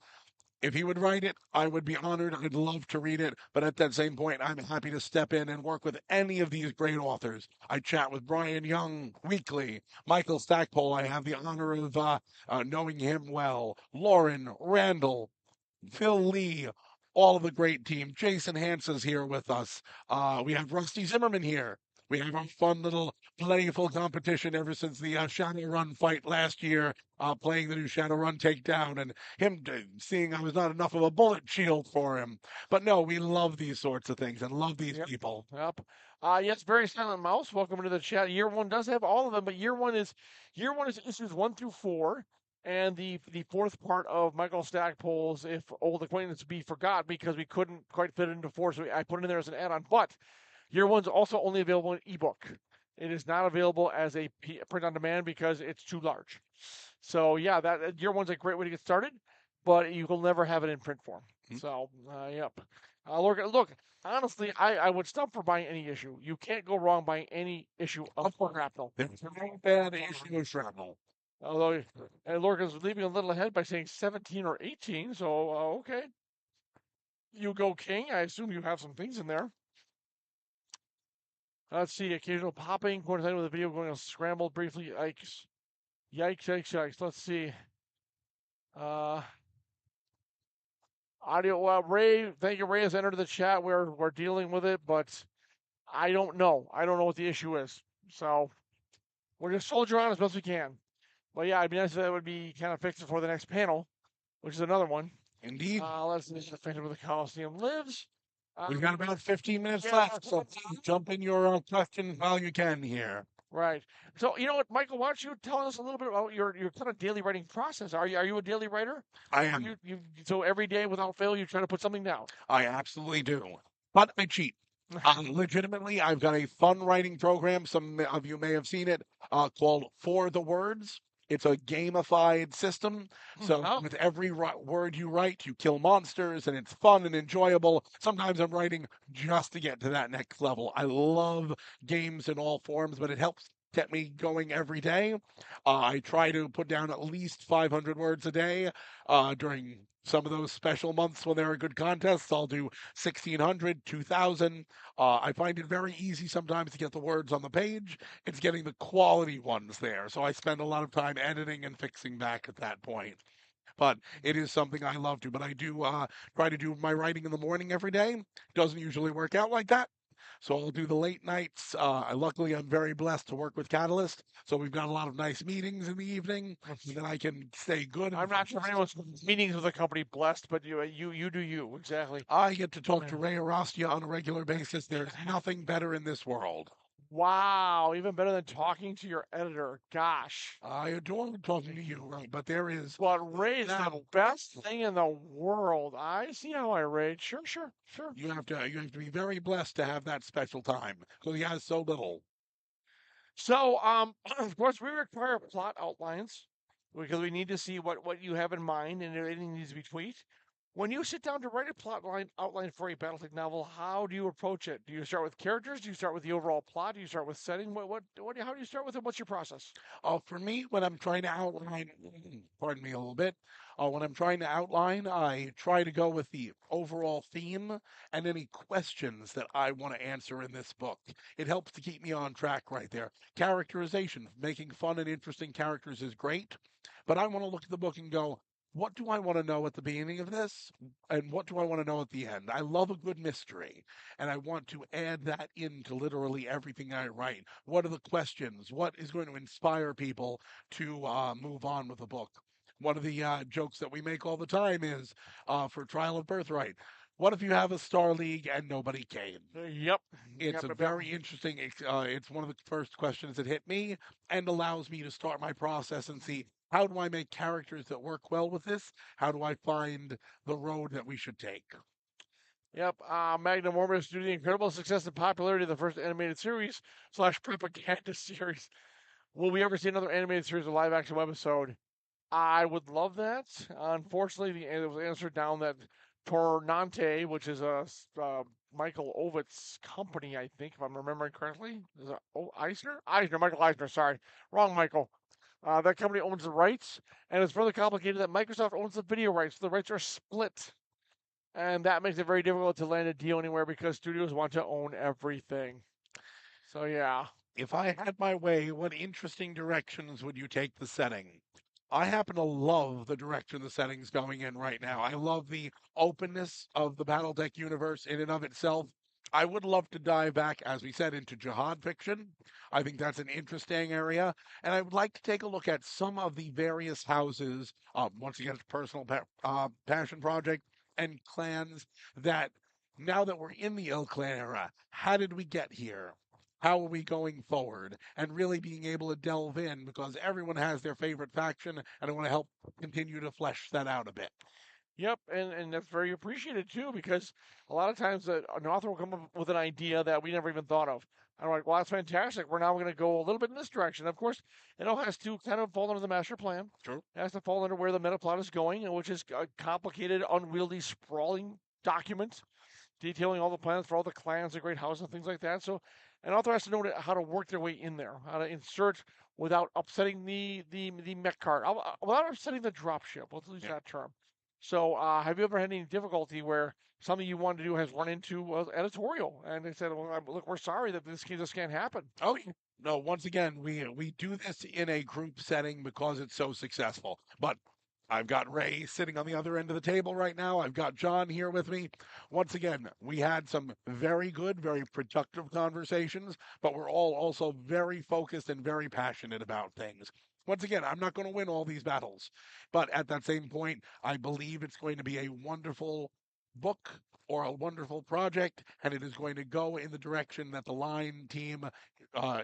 If he would write it, I would be honored. I'd love to read it. But at that same point, I'm happy to step in and work with any of these great authors. I chat with Brian Young weekly. Michael Stackpole, I have the honor of knowing him well. Lauren, Randall, Phil Lee, all of the great team. Jason Hansen's here with us. We have Rusty Zimmerman here. We have our fun little playful competition ever since the Shadowrun fight last year, playing the new Shadowrun takedown, and him seeing I was not enough of a bullet shield for him. But no, we love these sorts of things and love these people. Yep. Yes, very silent mouse. Welcome into the chat. Year one does have all of them, but year one is issues 1 through 4, and the fourth part of Michael Stackpole's "If Old Acquaintance Be Forgot" because we couldn't quite fit it into 4, so I put it in there as an add-on. But year one's also only available in ebook. It is not available as a print on demand because it's too large. So yeah, that year one's a great way to get started, but you will never have it in print form. So yep. Look, honestly, I would stop for buying any issue. You can't go wrong buying any issue of Shrapnel. There's no bad issue of Shrapnel. Although, and Lorca's leaving a little ahead by saying 17 or 18, so okay. You go King. I assume you have some things in there. Let's see. Occasional popping. Coinciding with the video going on scrambled briefly. Yikes. Yikes. Let's see. Audio. Ray, thank you. Ray has entered the chat. We're dealing with it, but I don't know. I don't know what the issue is. So we're just soldier on as best we can. But yeah, it'd be nice if that would be kind of fixed before the next panel, which is another one. Indeed. Let's see if the Phantom of the Coliseum lives. We've got about 15 minutes left, so jump in your questions while you can here. Right. So you know what, Michael? Why don't you tell us a little bit about your kind of daily writing process? Are you a daily writer? I am. So every day without fail, you try to put something down. I absolutely do. But I cheat. Legitimately, I've got a fun writing program. Some of you may have seen it called For the Words. It's a gamified system. So with every word you write, you kill monsters, and it's fun and enjoyable. Sometimes I'm writing just to get to that next level. I love games in all forms, but it helps get me going every day. I try to put down at least 500 words a day during some of those special months when there are good contests. I'll do 1,600, 2,000. I find it very easy sometimes to get the words on the page. It's getting the quality ones there. So I spend a lot of time editing and fixing back at that point. But it is something I love to. But I do try to do my writing in the morning every day. Doesn't usually work out like that. So I'll do the late nights. Luckily, I'm very blessed to work with Catalyst. So we've got a lot of nice meetings in the evening, and then I can stay good. I'm not sure if anyone's meetings with the company blessed, but you do you, exactly. I get to talk to Ray Arostia on a regular basis. There's nothing better in this world. Wow, even better than talking to your editor. Gosh. I adore talking to you, right? But there is. But Ray's the best thing in the world. I see how I rate. Sure. You have to be very blessed to have that special time because he has so little. So, of course, we require plot outlines because we need to see what you have in mind, and anything needs to be tweaked. When you sit down to write a plot outline for a BattleTech novel, how do you approach it? Do you start with characters? Do you start with the overall plot? Do you start with setting? How do you start with it? What's your process? For me, when I'm trying to outline, pardon me a little bit, when I'm trying to outline, I try to go with the overall theme and any questions that I want to answer in this book. It helps to keep me on track right there. Characterization, making fun and interesting characters is great, but I want to look at the book and go, what do I want to know at the beginning of this? And what do I want to know at the end? I love a good mystery, and I want to add that into literally everything I write. What are the questions? What is going to inspire people to move on with the book? One of the jokes that we make all the time is for Trial of Birthright. What if you have a Star League and nobody came? Yep. It's a very interesting, it's one of the first questions that hit me and allows me to start my process and see how do I make characters that work well with this? How do I find the road that we should take? Yep. Magnum Orbis, due to the incredible success and popularity of the first animated series / propaganda series, will we ever see another animated series or live action webisode? I would love that. Unfortunately, it was answered down that Tornante, which is a Michael Ovitz company, I think, if I'm remembering correctly. Is it Eisner? Michael Eisner, sorry. Wrong Michael. That company owns the rights, and it's further complicated that Microsoft owns the video rights. So the rights are split, and that makes it very difficult to land a deal anywhere because studios want to own everything. So, yeah. If I had my way, what interesting directions would you take the setting? I happen to love the direction the setting's going in right now. I love the openness of the BattleTech universe in and of itself. I would love to dive back, as we said, into jihad fiction. I think that's an interesting area. And I would like to take a look at some of the various houses, once again, it's a personal passion project, and clans that, now that we're in the Ill Clan era, how did we get here? How are we going forward? And really being able to delve in, because everyone has their favorite faction, and I want to help continue to flesh that out a bit. Yep, and that's very appreciated too, because a lot of times an author will come up with an idea that we never even thought of. And I'm like, well, that's fantastic. We're now going to go a little bit in this direction. Of course, it all has to kind of fall under the master plan. True. It has to fall under where the meta plot is going, which is a complicated, unwieldy, sprawling document detailing all the plans for all the clans, the great houses, and things like that. So an author has to know how to work their way in there, how to insert without upsetting the mech cart, without upsetting the dropship. Let's use that term. So, have you ever had any difficulty where something you wanted to do has run into editorial, and they said, "Well, look, we're sorry that this can't happen." Oh, no, once again, we do this in a group setting because it's so successful. But I've got Ray sitting on the other end of the table right now. I've got John here with me. Once again, we had some very good, very productive conversations, but we're all also very focused and very passionate about things. Once again, I'm not going to win all these battles, but at that same point, I believe it's going to be a wonderful book or a wonderful project, and it is going to go in the direction that the line team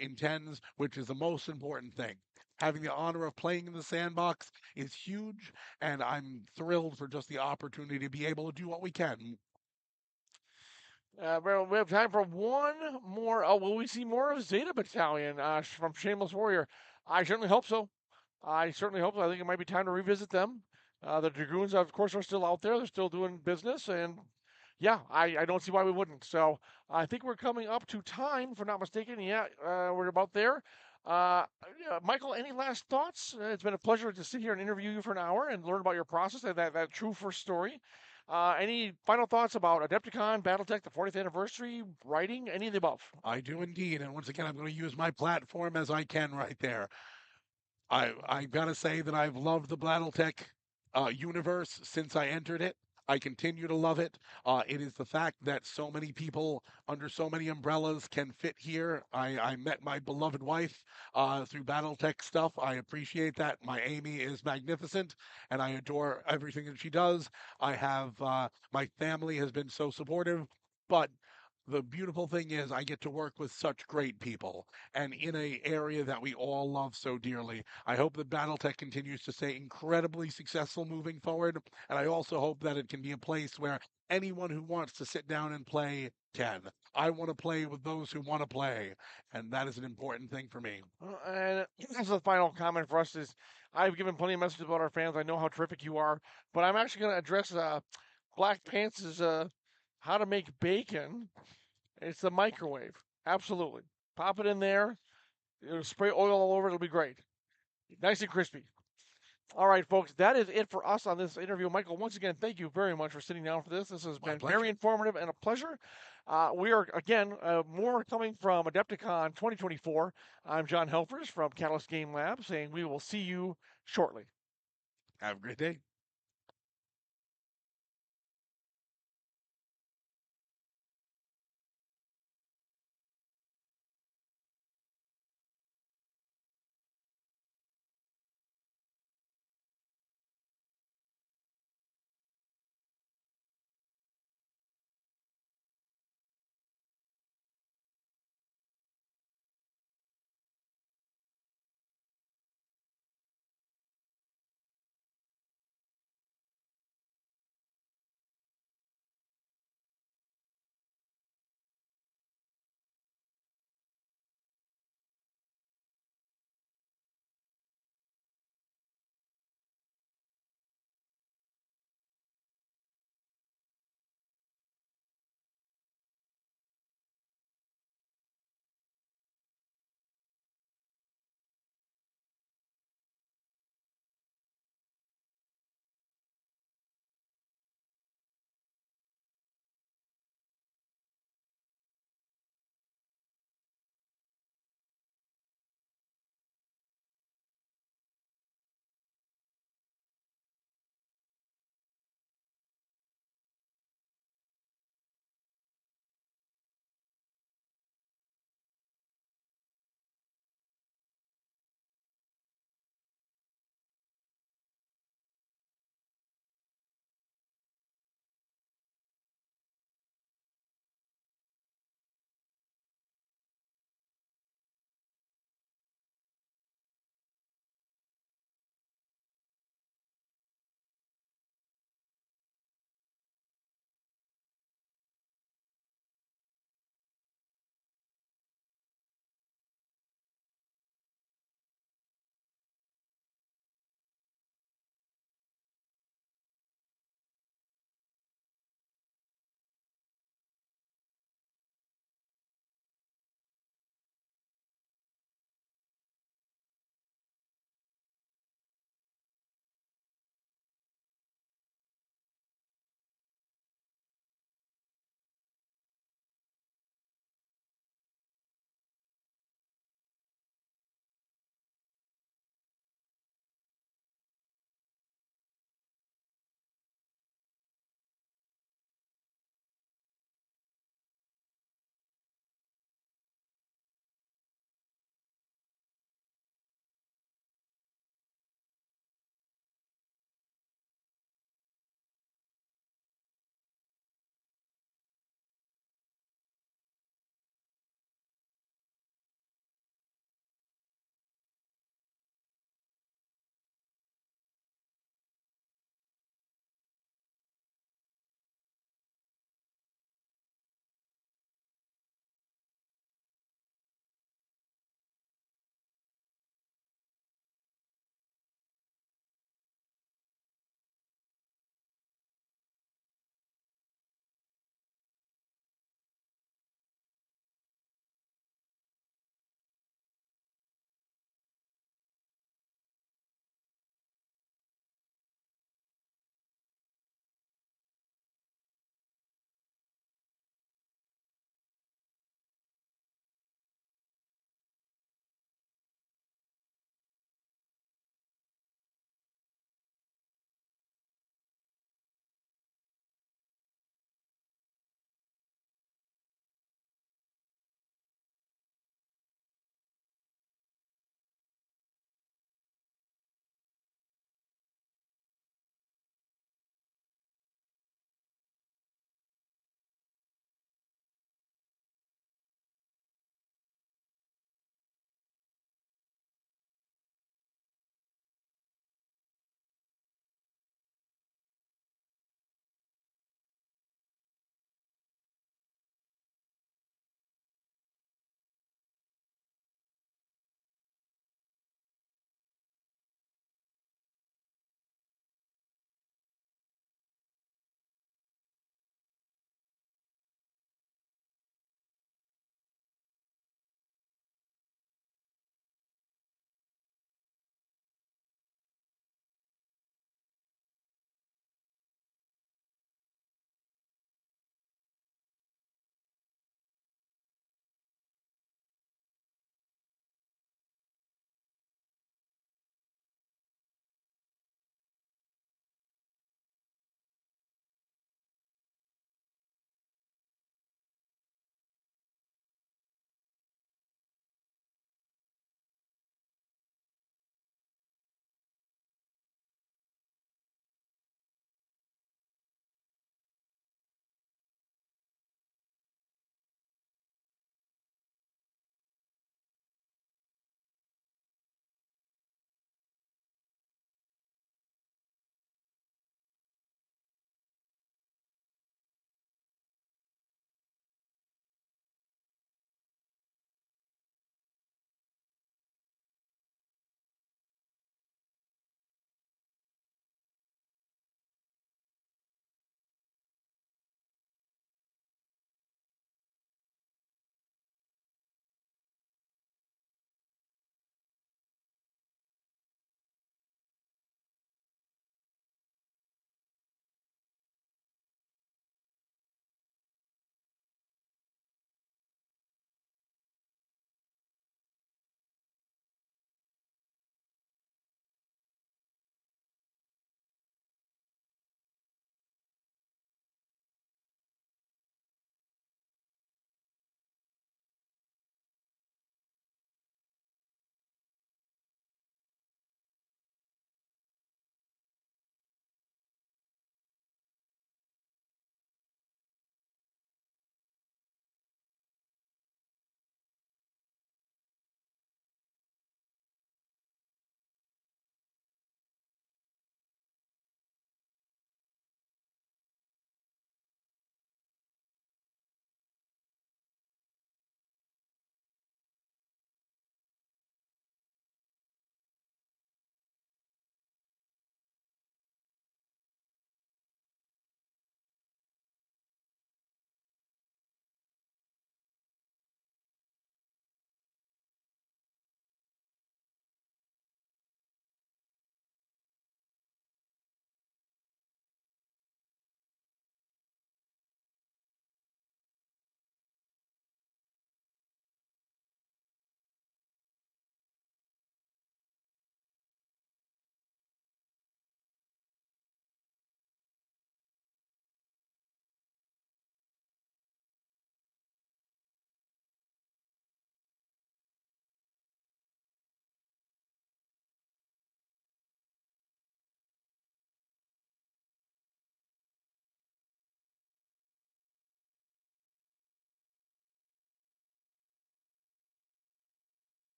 intends, which is the most important thing. Having the honor of playing in the sandbox is huge, and I'm thrilled for just the opportunity to be able to do what we can. Well, we have time for one more. Oh, will we see more of Zeta Battalion from Shameless Warrior? I certainly hope so. I certainly hope so. I think it might be time to revisit them. The Dragoons, of course, are still out there. They're still doing business, and yeah, I don't see why we wouldn't. So I think we're coming up to time, if I'm not mistaken. Yeah, we're about there. Yeah, Michael, any last thoughts? It's been a pleasure to sit here and interview you for an hour and learn about your process and that true first story. Any final thoughts about Adepticon, BattleTech, the 40th anniversary, writing, any of the above? I do indeed, and once again, I'm going to use my platform as I can right there. I've got to say that I've loved the BattleTech universe since I entered it. I continue to love it. It is the fact that so many people under so many umbrellas can fit here. I met my beloved wife through BattleTech stuff. I appreciate that. My Amy is magnificent, and I adore everything that she does. I have my family has been so supportive, but the beautiful thing is I get to work with such great people and in a area that we all love so dearly. I hope that BattleTech continues to stay incredibly successful moving forward, and I also hope that it can be a place where anyone who wants to sit down and play can. I want to play with those who want to play, and that is an important thing for me. And this is the final comment for us is I've given plenty of messages about our fans. I know how terrific you are, but I'm actually going to address Black Pants' how to make bacon. It's the microwave. Absolutely. Pop it in there. It'll spray oil all over it. It'll be great. Nice and crispy. All right, folks, that is it for us on this interview. Michael, once again, thank you very much for sitting down for this. This has been very informative and a pleasure. We are, again, more coming from Adepticon 2024. I'm John Helfers from Catalyst Game Lab saying we will see you shortly. Have a great day.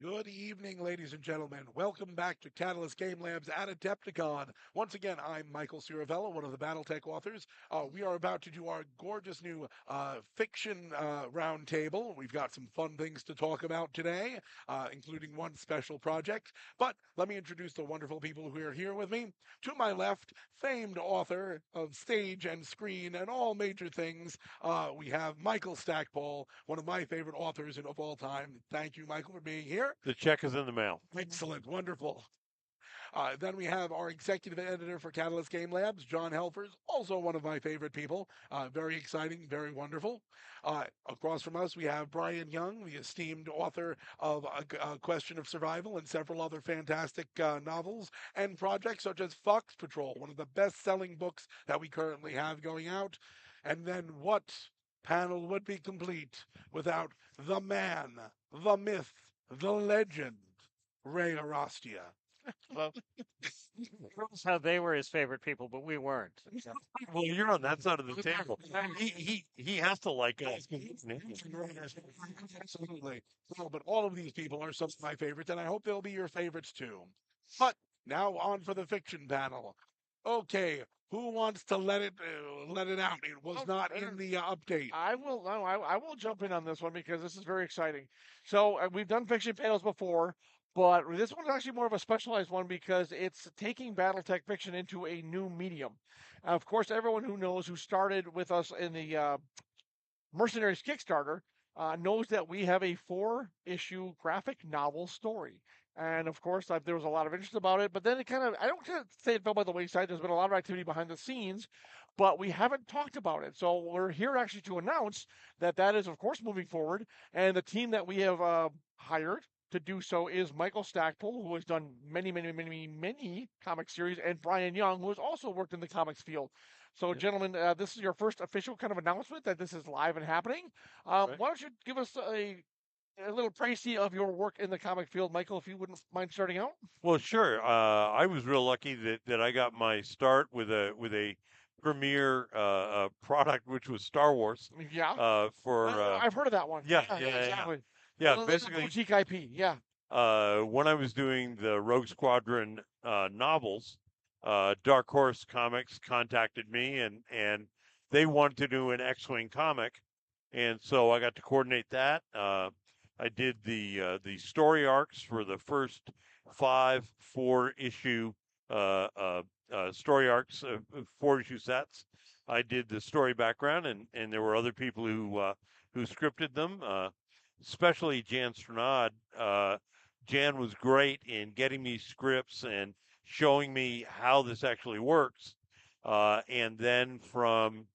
Good evening, ladies and gentlemen. Welcome back to Catalyst Game Labs at Adepticon. Once again, I'm Michael Ciravella, one of the Battletech authors. We are about to do our gorgeous new fiction roundtable. We've got some fun things to talk about today, including one special project. But let me introduce the wonderful people who are here with me. To my left, famed author of stage and screen and all major things, we have Michael Stackpole, one of my favorite authors of all time. Thank you, Michael, for being here. The check is in the mail. Excellent, wonderful. Then we have our executive editor for Catalyst Game Labs, John Helfers, also one of my favorite people. Very exciting, very wonderful. Across from us, we have Brian Young, the esteemed author of A Question of Survival and several other fantastic novels and projects such as Fox Patrol, one of the best-selling books that we currently have going out. And then what panel would be complete without the man, the myth, the legend, Ray Arostia. That's how they were his favorite people, but we weren't. Well, you're on that side of the table. He has to like us. Absolutely. No, but all of these people are some of my favorites, and I hope they'll be your favorites too. But now on for the fiction panel. Okay, who wants to let it out? It was not in the update. I will. No, I will jump in on this one because this is very exciting. So we've done fiction panels before, but this one's actually more of a specialized one because it's taking BattleTech fiction into a new medium. Of course, everyone who started with us in the Mercenaries Kickstarter knows that we have a 4-issue graphic novel story. And of course, there was a lot of interest about it, but then I don't say it fell by the wayside. There's been a lot of activity behind the scenes, but we haven't talked about it. So we're here actually to announce that is, of course, moving forward. And the team that we have hired to do so is Michael Stackpole, who has done many comic series, and Brian Young, who has also worked in the comics field. So, gentlemen, this is your first official kind of announcement that this is live and happening. Why don't you give us a little précis of your work in the comic field, Michael, if you wouldn't mind starting out? Well, sure. I was real lucky that I got my start with a premier product, which was Star Wars. Yeah. I've heard of that one. Yeah, exactly. Yeah, basically, boutique IP. Yeah. when I was doing the Rogue Squadron novels, Dark Horse Comics contacted me, and they wanted to do an X-wing comic, and so I got to coordinate that. I did the story arcs for the first 5 4-issue story arcs, 4-issue sets. I did the story background, and there were other people who scripted them, especially Jan Stranad. Jan was great in getting me scripts and showing me how this actually works. And then from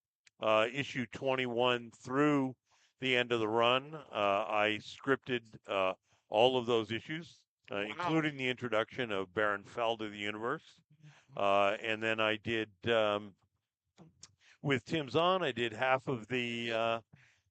issue 21 through the end of the run, I scripted all of those issues, including the introduction of Baron Fell to the universe. And then I did, with Tim Zahn, I did half of the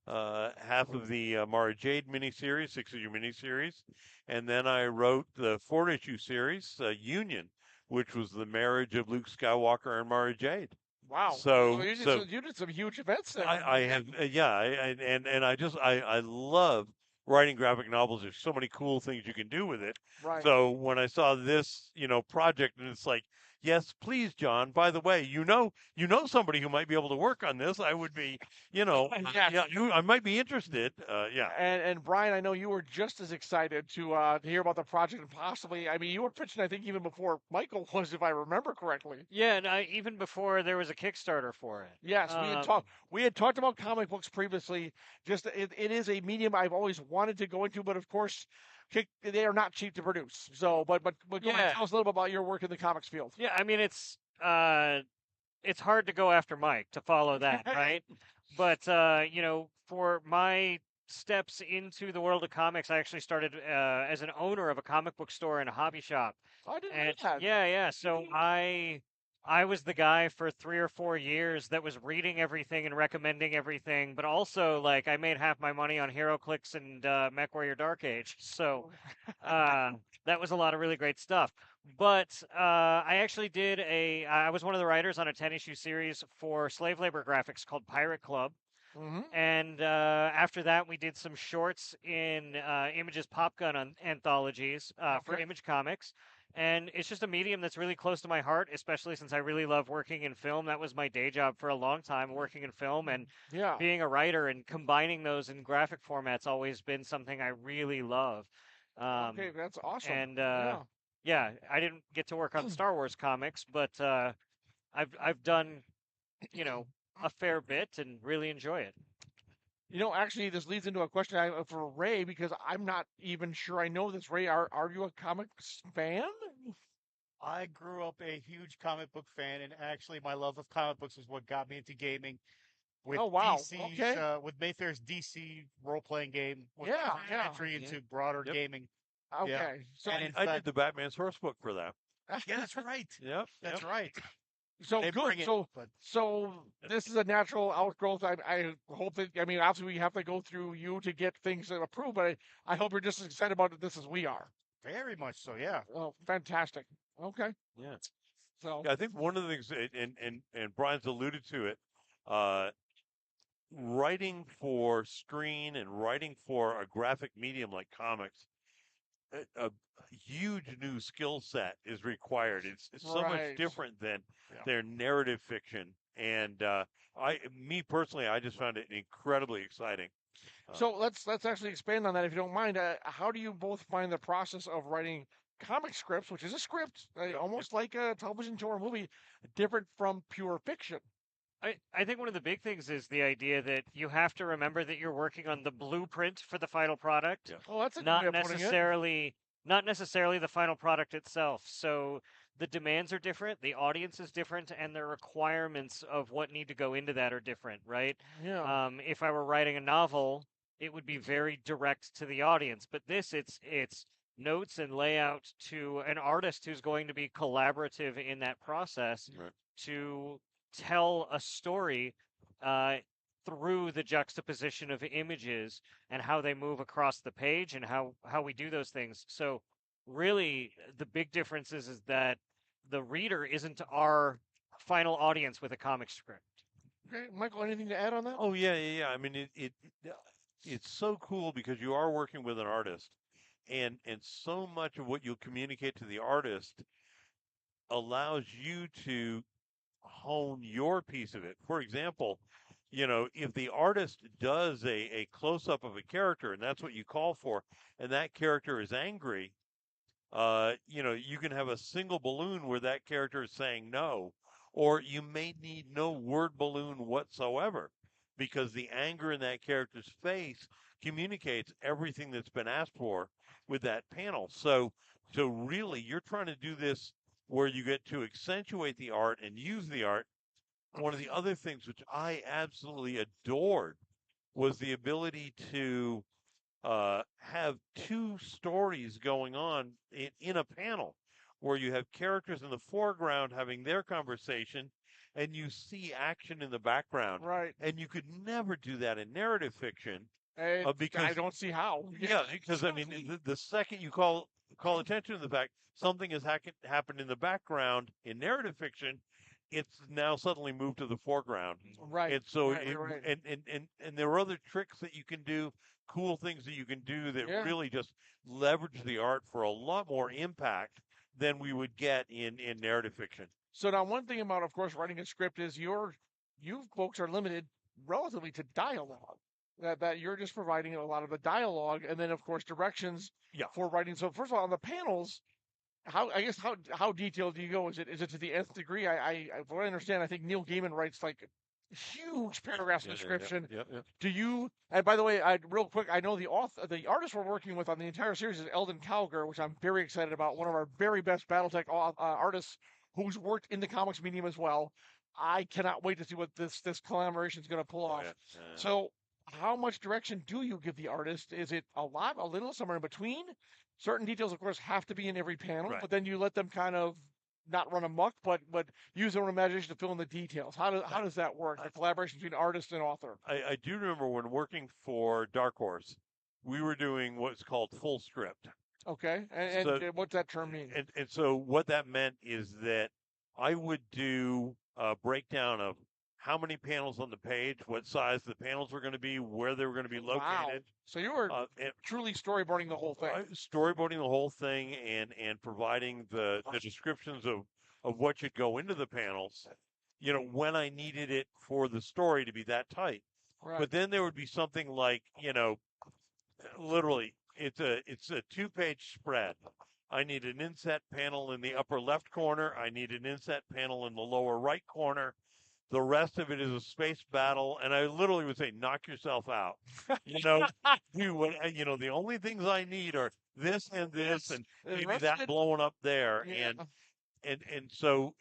Mara Jade miniseries, 6-issue miniseries, and then I wrote the 4-issue series, Union, which was the marriage of Luke Skywalker and Mara Jade. Wow! So you did some huge events there. I have, and I love writing graphic novels. There's so many cool things you can do with it. Right. So when I saw this, project, and it's like, yes, please, John. By the way, you know somebody who might be able to work on this. I would be, I might be interested. Yeah. And Brian, I know you were just as excited to hear about the project, and possibly, I mean, you were pitching, I think, even before Michael was, if I remember correctly. Yeah, and even before there was a Kickstarter for it. Yes, we had talked about comic books previously. Just it is a medium I've always wanted to go into, but of course, they are not cheap to produce. So, but go ahead, tell us a little bit about your work in the comics field. Yeah, I mean it's hard to go after Mike to follow that, right? But for my steps into the world of comics, I actually started as an owner of a comic book store and a hobby shop. I didn't know that. Yeah. So I was the guy for 3 or 4 years that was reading everything and recommending everything, but also I made half my money on HeroClix and MechWarrior Dark Age. So that was a lot of really great stuff. But I actually I was one of the writers on a 10-issue series for slave labor graphics called Pirate Club. Mm-hmm. And after that, we did some shorts in Image's Pop Gun anthologies for Okay. Image Comics. And it's just a medium that's really close to my heart, especially since I really love working in film. That was my day job for a long time, working in film. And Yeah. being a writer and combining those in graphic formats always been something I really love. Okay, that's awesome. And Yeah. yeah, I didn't get to work on Star Wars comics, but I've done, you know, a fair bit and really enjoy it. Actually, this leads into a question for Ray because I'm not even sure I know this. Ray, are you a comics fan? I grew up a huge comic book fan, and actually, my love of comic books is what got me into gaming. With Oh, wow. DC's, Okay. with Mayfair's DC role playing game, was Yeah, my yeah. entry into broader Yep. gaming. Okay. So, And in I did fact, the Batman source book for that. yeah, that's right. Yep. That's yep. right. so They good. bring it, So, but so this is a natural outgrowth. I hope that, I mean, obviously we have to go through you to get things approved, but I hope you're just as excited about this as we are. very much so. Yeah. Oh, fantastic. Okay. Yeah. So, I think one of the things, and Brian's alluded to it, uh, writing for screen and writing for a graphic medium like comics, a huge new skill set is required. It's so much Right. different than Yeah. their narrative fiction. And me personally, I just found it incredibly exciting. So let's actually expand on that if you don't mind. How do you both find the process of writing comic scripts, which is a script, almost like a television show or movie, different from pure fiction? I think one of the big things is the idea that you have to remember that you're working on the blueprint for the final product, Yeah. Oh, that's a good not way of putting it. necessarily the final product itself. So the demands are different, the audience is different, and the requirements of what need to go into that are different, right? Yeah. If I were writing a novel, it would be very direct to the audience, but this it's notes and layout to an artist who's going to be collaborative in that process Right. to tell a story through the juxtaposition of images and how they move across the page and how we do those things. So really the big difference is that the reader isn't our final audience with a comic script. Okay, Michael, anything to add on that? Oh yeah. I mean, it's so cool because you are working with an artist, and so much of what you'll communicate to the artist allows you to hone your piece of it. For example, if the artist does a close up of a character and that's what you call for, and that character is angry, you can have a single balloon where that character is saying no, or you may need no word balloon whatsoever because the anger in that character's face communicates everything that's been asked for with that panel. So really, you're trying to do this where you get to accentuate the art and use the art. One of the other things which I absolutely adored was the ability to have two stories going on in a panel where you have characters in the foreground having their conversation and you see action in the background. Right. And you could never do that in narrative fiction I because don't see how. yeah, because I mean, the second you call attention to the fact something has happened in the background in narrative fiction, it's now suddenly moved to the foreground. Right. And so, right. and there are other tricks that you can do, cool things that you can do that Yeah. really just leverage the art for a lot more impact than we would get in narrative fiction. So now one thing about, of course, writing a script is you folks are limited relatively to dialogue. That you're just providing a lot of the dialogue and then of course directions for writing. So first of all, on the panels, how detailed do you go? Is it to the nth degree? From what I understand, I think Neil Gaiman writes like huge paragraphs of description. Yeah. Do you? And by the way, real quick, I know the artist we're working with on the entire series is Eldon Cowger, which I'm very excited about. One of our very best BattleTech artists who's worked in the comics medium as well. I cannot wait to see what this collaboration is going to pull off. Yeah. So, how much direction do you give the artist? Is it a lot, a little, somewhere in between? Certain details, of course, have to be in every panel, Right. but then you let them kind of not run amok, but use their own imagination to fill in the details. How does that work? The collaboration between artist and author. I do remember when working for Dark Horse, we were doing what's called full script. Okay, and what's that term mean? And so what that meant is that I would do a breakdown of how many panels on the page, what size the panels were going to be, where they were going to be Wow. located. So you were And truly storyboarding the whole thing. storyboarding the whole thing and providing the descriptions of what should go into the panels, when I needed it for the story to be that tight. Right. But then there would be something like, literally, it's a 2-page spread. I need an inset panel in the upper left corner. I need an inset panel in the lower right corner. The rest of it is a space battle, and I literally would say, knock yourself out. Do what, the only things I need are this and this, and maybe that blowing up there. Yeah. And so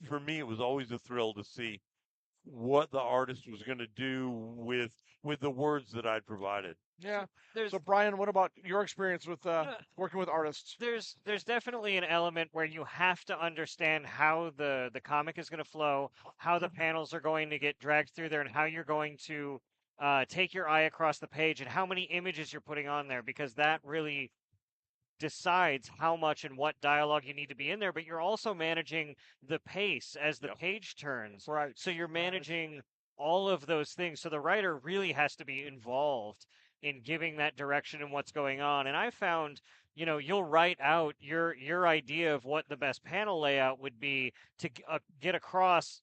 for me, it was always a thrill to see what the artist was going to do with the words that I'd provided. Yeah. So Brian, what about your experience with working with artists? There's definitely an element where you have to understand how the comic is going to flow, how the panels are going to get dragged through there, and how you're going to take your eye across the page and how many images you're putting on there, because that really decides how much and what dialogue you need to be in there. But you're also managing the pace as the page turns. Right. So you're managing all of those things. So the writer really has to be involved in giving that direction and what's going on. And I found, you'll write out your idea of what the best panel layout would be to get across,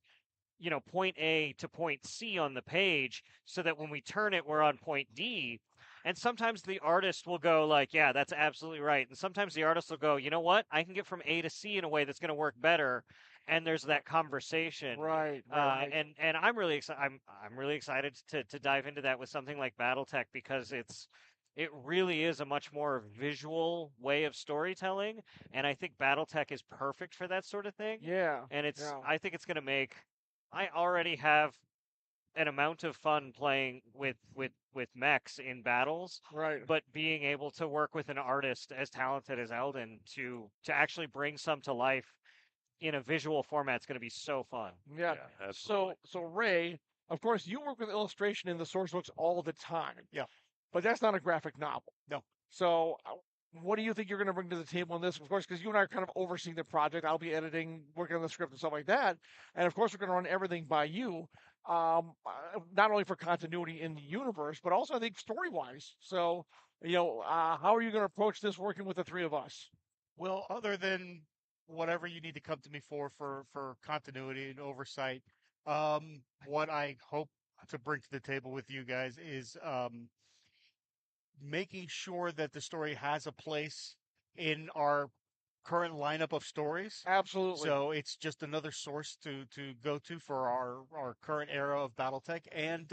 point A to point C on the page, so that when we turn it, we're on point D. And sometimes the artist will go like, yeah, that's absolutely right. And sometimes the artist will go, you know what? I can get from A to C in a way that's going to work better. And there's that conversation. Right. And I'm really excited. I'm really excited to dive into that with something like BattleTech, because it really is a much more visual way of storytelling. And I think BattleTech is perfect for that sort of thing. Yeah. And I think it's going to make, I already have an amount of fun playing with mechs in battles, right? But being able to work with an artist as talented as Eldon to actually bring some to life in a visual format is going to be so fun. Yeah. So Ray, of course, you work with illustration in the source books all the time. Yeah. But that's not a graphic novel. No. So what do you think you're going to bring to the table on this? Of course, because you and I are kind of overseeing the project. I'll be editing, working on the script and stuff like that. And of course, we're going to run everything by you, not only for continuity in the universe, but also I think story-wise. So, how are you going to approach this working with the three of us? Well, other than whatever you need to come to me for continuity and oversight, what I hope to bring to the table with you guys is making sure that the story has a place in our current lineup of stories. Absolutely. So it's just another source to go to for our current era of BattleTech, and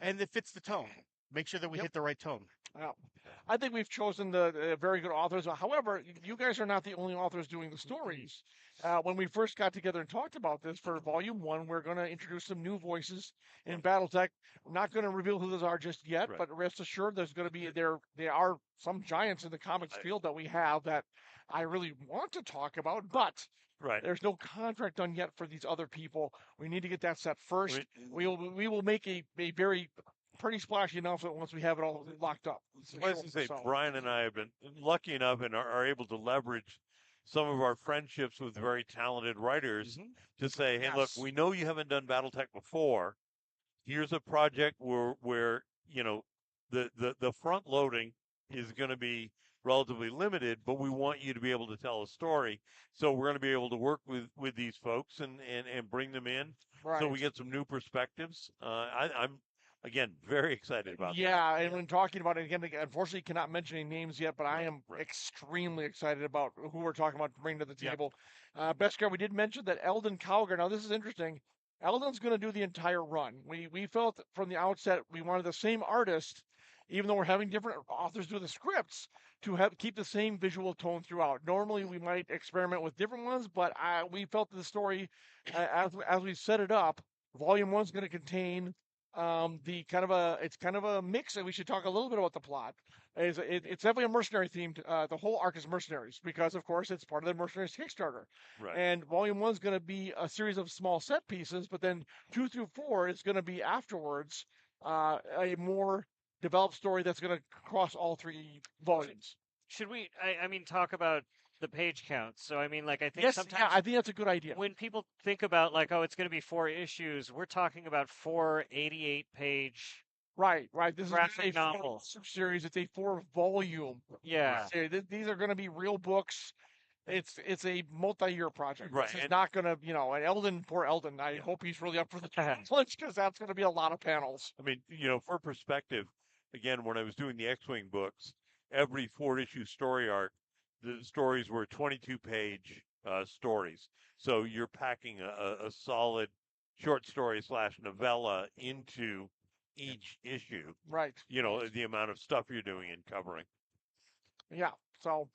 it fits the tone. Make sure that we hit the right tone. Yeah. I think we've chosen the very good authors. However, you guys are not the only authors doing the stories. When we first got together and talked about this for Volume 1, we're going to introduce some new voices in BattleTech. We're not going to reveal who those are just yet, but rest assured there's going to be there are some giants in the comics field that we have that I really want to talk about, but there's no contract done yet for these other people. We need to get that set first. We will make a very pretty splashy announcement once we have it all locked up. Let's just say Brian and I have been lucky enough and are able to leverage some of our friendships with very talented writers to say, hey, look, we know you haven't done BattleTech before. Here's a project where the front loading is going to be relatively limited, but we want you to be able to tell a story. So we're going to be able to work with these folks and bring them in so we get some new perspectives. I'm again, very excited about that. Yeah, and when talking about it, again, unfortunately cannot mention any names yet, but I am extremely excited about who we're talking about to bring to the table. Beskar, we did mention that Eldon Cowger, now this is interesting, Eldon's going to do the entire run. We felt from the outset we wanted the same artist, even though we're having different authors do the scripts, to keep the same visual tone throughout. Normally we might experiment with different ones, but we felt that the story, as we set it up, Volume 1 is going to contain it's kind of a mix, and we should talk a little bit about the plot. It's definitely a mercenary themed. The whole arc is mercenaries because, of course, it's part of the mercenaries Kickstarter. Right. And Volume 1 is going to be a series of small set pieces, but then 2 through 4 is going to be afterwards a more developed story that's going to cross all 3 volumes. Should we? Talk about the page counts. So I mean, like I think Yes, sometimes yeah, I think that's a good idea. when people think about like, oh, it's going to be 4 issues, we're talking about 4 88-page. Right. This is graphic not a novels. series. It's a 4-volume. Yeah. series. These are going to be real books. It's a multi-year project. Right, It's and- not going to, and Eldon, poor Eldon. I hope he's really up for the challenge because that's going to be a lot of panels. I mean, for perspective, again, when I was doing the X-Wing books, every 4-issue story arc, the stories were 22-page stories. So you're packing a solid short story / novella into each issue. Right. The amount of stuff you're doing and covering. Yeah. So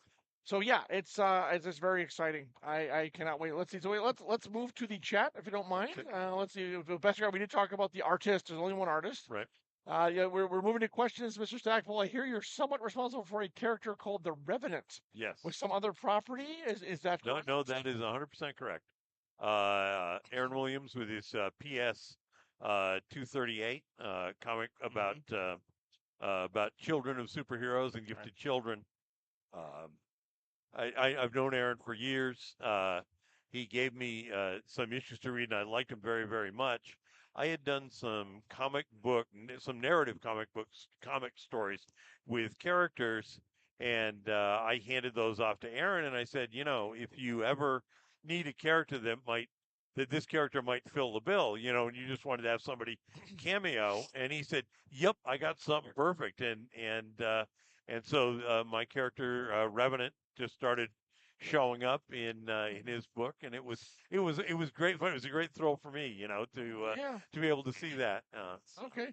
yeah, it's just very exciting. I cannot wait. Let's see. So let's move to the chat if you don't mind. Let's see. Best we did talk about the artist. There's only one artist. Right. Yeah, we're moving to questions, Mr. Stackpole. I hear you're somewhat responsible for a character called the Revenant. Yes. With some other property. Is that correct? No, that is 100% correct. Aaron Williams with his PS 238 comic about children of superheroes and gifted children. I've known Aaron for years. He gave me some issues to read, and I liked him very, very much. I had done some narrative comic stories with characters, and I handed those off to Aaron, and I said, if you ever need a character that this character might fill the bill, and you just wanted to have somebody cameo, and he said, "Yep, I got something perfect," and so my character Revenant just started showing up in his book, and it was great fun. It was a great thrill for me, to be able to see that. Okay.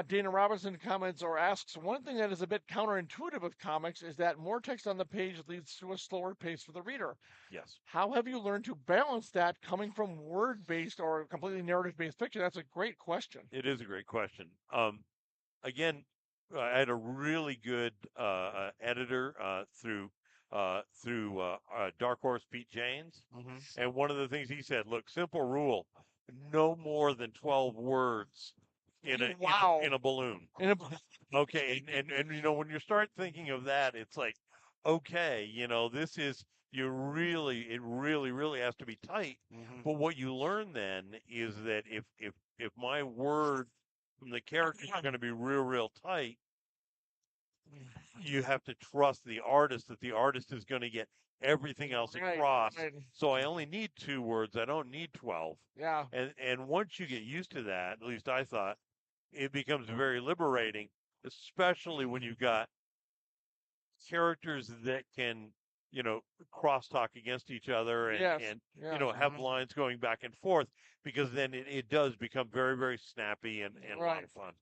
Dana Robinson comments or asks, one thing that is a bit counterintuitive with comics is that more text on the page leads to a slower pace for the reader. Yes. How have you learned to balance that coming from word-based or completely narrative-based fiction? That's a great question. It is a great question. Again, I had a really good editor through Dark Horse, Pete Janes, and one of the things he said, look, simple rule, no more than 12 words in a balloon. Okay, and when you start thinking of that, it's like, okay, it really has to be tight. But what you learn then is that if my word from the character is going to be real tight, you have to trust the artist that the artist is going to get everything else across. Right. So I only need 2 words. I don't need 12. Yeah. And once you get used to that, at least I thought, it becomes very liberating, especially when you've got characters that can, crosstalk against each other and have lines going back and forth, because then it does become very, very snappy and a lot of fun.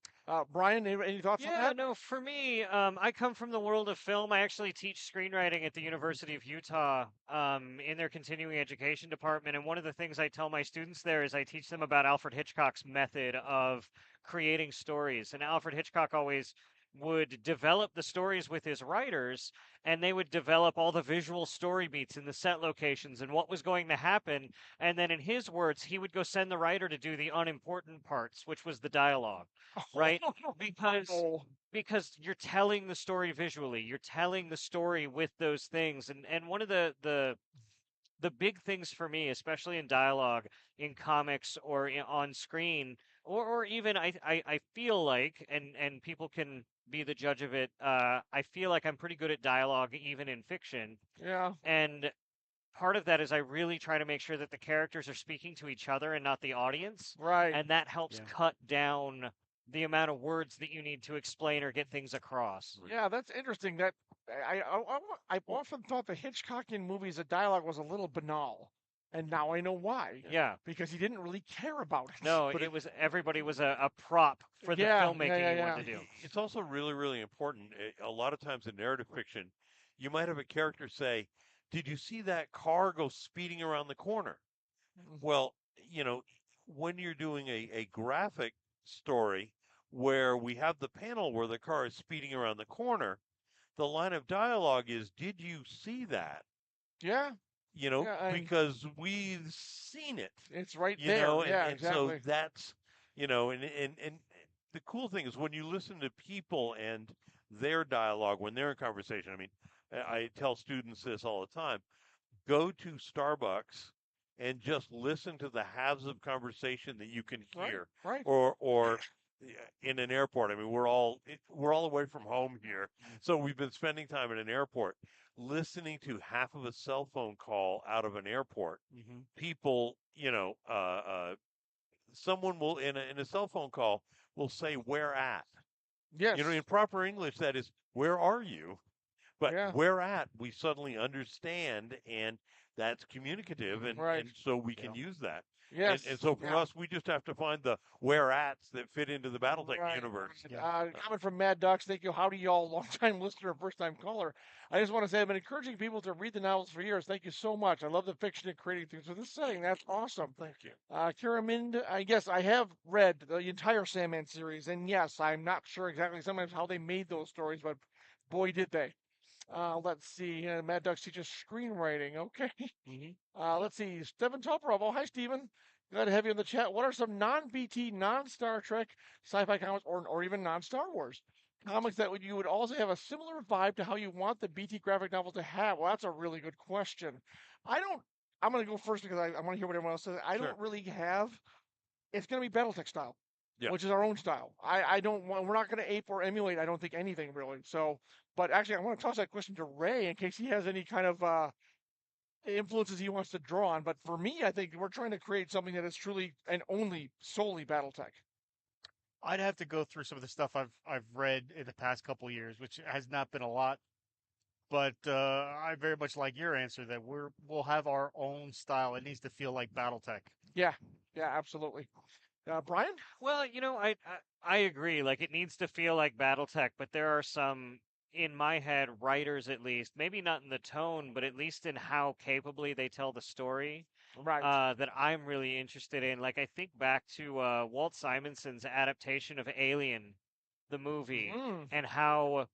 Brian, any thoughts on that? Yeah, no, for me, I come from the world of film. I actually teach screenwriting at the University of Utah in their continuing education department. And one of the things I tell my students there is I teach them about Alfred Hitchcock's method of creating stories. And Alfred Hitchcock always would develop the stories with his writers, and they would develop all the visual story beats and the set locations and what was going to happen. And then in his words, he would go send the writer to do the unimportant parts, which was the dialogue, right? Because you're telling the story visually, you're telling the story with those things. And one of the big things for me, especially in dialogue, in comics or on screen, or even I feel like, and people can be the judge of it, I feel like I'm pretty good at dialogue even in fiction. Yeah. And part of that is I really try to make sure that the characters are speaking to each other and not the audience. Right. And that helps cut down the amount of words that you need to explain or get things across. Yeah, that's interesting. That I often thought the Hitchcockian movies, the dialogue was a little banal, and now I know why. Yeah, because he didn't really care about it. No, But it was everybody was a prop for the filmmaking he wanted to do. It's also really, really important. A lot of times in narrative fiction, you might have a character say, "Did you see that car go speeding around the corner?" Well, when you're doing a graphic story where we have the panel where the car is speeding around the corner, the line of dialogue is, "Did you see that?" Yeah. Because we've seen it. It's right you there. know, and, Yeah, and exactly. so that's and the cool thing is when you listen to people and their dialogue when they're in conversation. I mean, I tell students this all the time. Go to Starbucks and just listen to the halves of conversation that you can hear, Right. or in an airport. I mean, we're all away from home here, so we've been spending time in an airport, listening to half of a cell phone call out of an airport. Mm-hmm. People, someone will in a cell phone call will say "where at." Yes. In proper English, that is "where are you?" But Yeah. where at, we suddenly understand, and that's communicative, Right. and so we can use that. Yes. And so for us, we just have to find the where ats that fit into the BattleTech Right. universe. Comment from Mad Ducks. Thank you. Howdy, y'all. Long-time listener, first-time caller. I just want to say I've been encouraging people to read the novels for years. Thank you so much. I love the fiction and creating things for this setting. That's awesome. Thank you. Kara Mind, I guess I have read the entire Sandman series, and yes, I'm not sure exactly sometimes how they made those stories, but boy, did they. Let's see. Mad Ducks teaches screenwriting. Okay. Let's see. Stephen Toporov. Oh, hi, Stephen. Glad to have you in the chat. What are some non-BT, non-Star Trek sci-fi comics, or even non-Star Wars comics that you would also have a similar vibe to how you want the BT graphic novel to have? Well, that's a really good question. I'm going to go first because I want to hear what everyone else says. I don't really have. It's going to be BattleTech style. Yeah. Which is our own style. I don't want, we're not going to ape or emulate, I don't think, anything really. So, but actually, I want to toss that question to Ray in case he has any kind of influences he wants to draw on. But for me, I think we're trying to create something that is truly and only solely BattleTech. I'd have to go through some of the stuff I've read in the past couple of years, which has not been a lot. But I very much like your answer that we'll have our own style. It needs to feel like BattleTech. Yeah, absolutely. Brian? Well, I agree. Like it needs to feel like BattleTech, but there are some in my head writers at least, maybe not in the tone, but at least in how capably they tell the story. Right. That I'm really interested in. Like I think back to Walt Simonson's adaptation of Alien, the movie, and how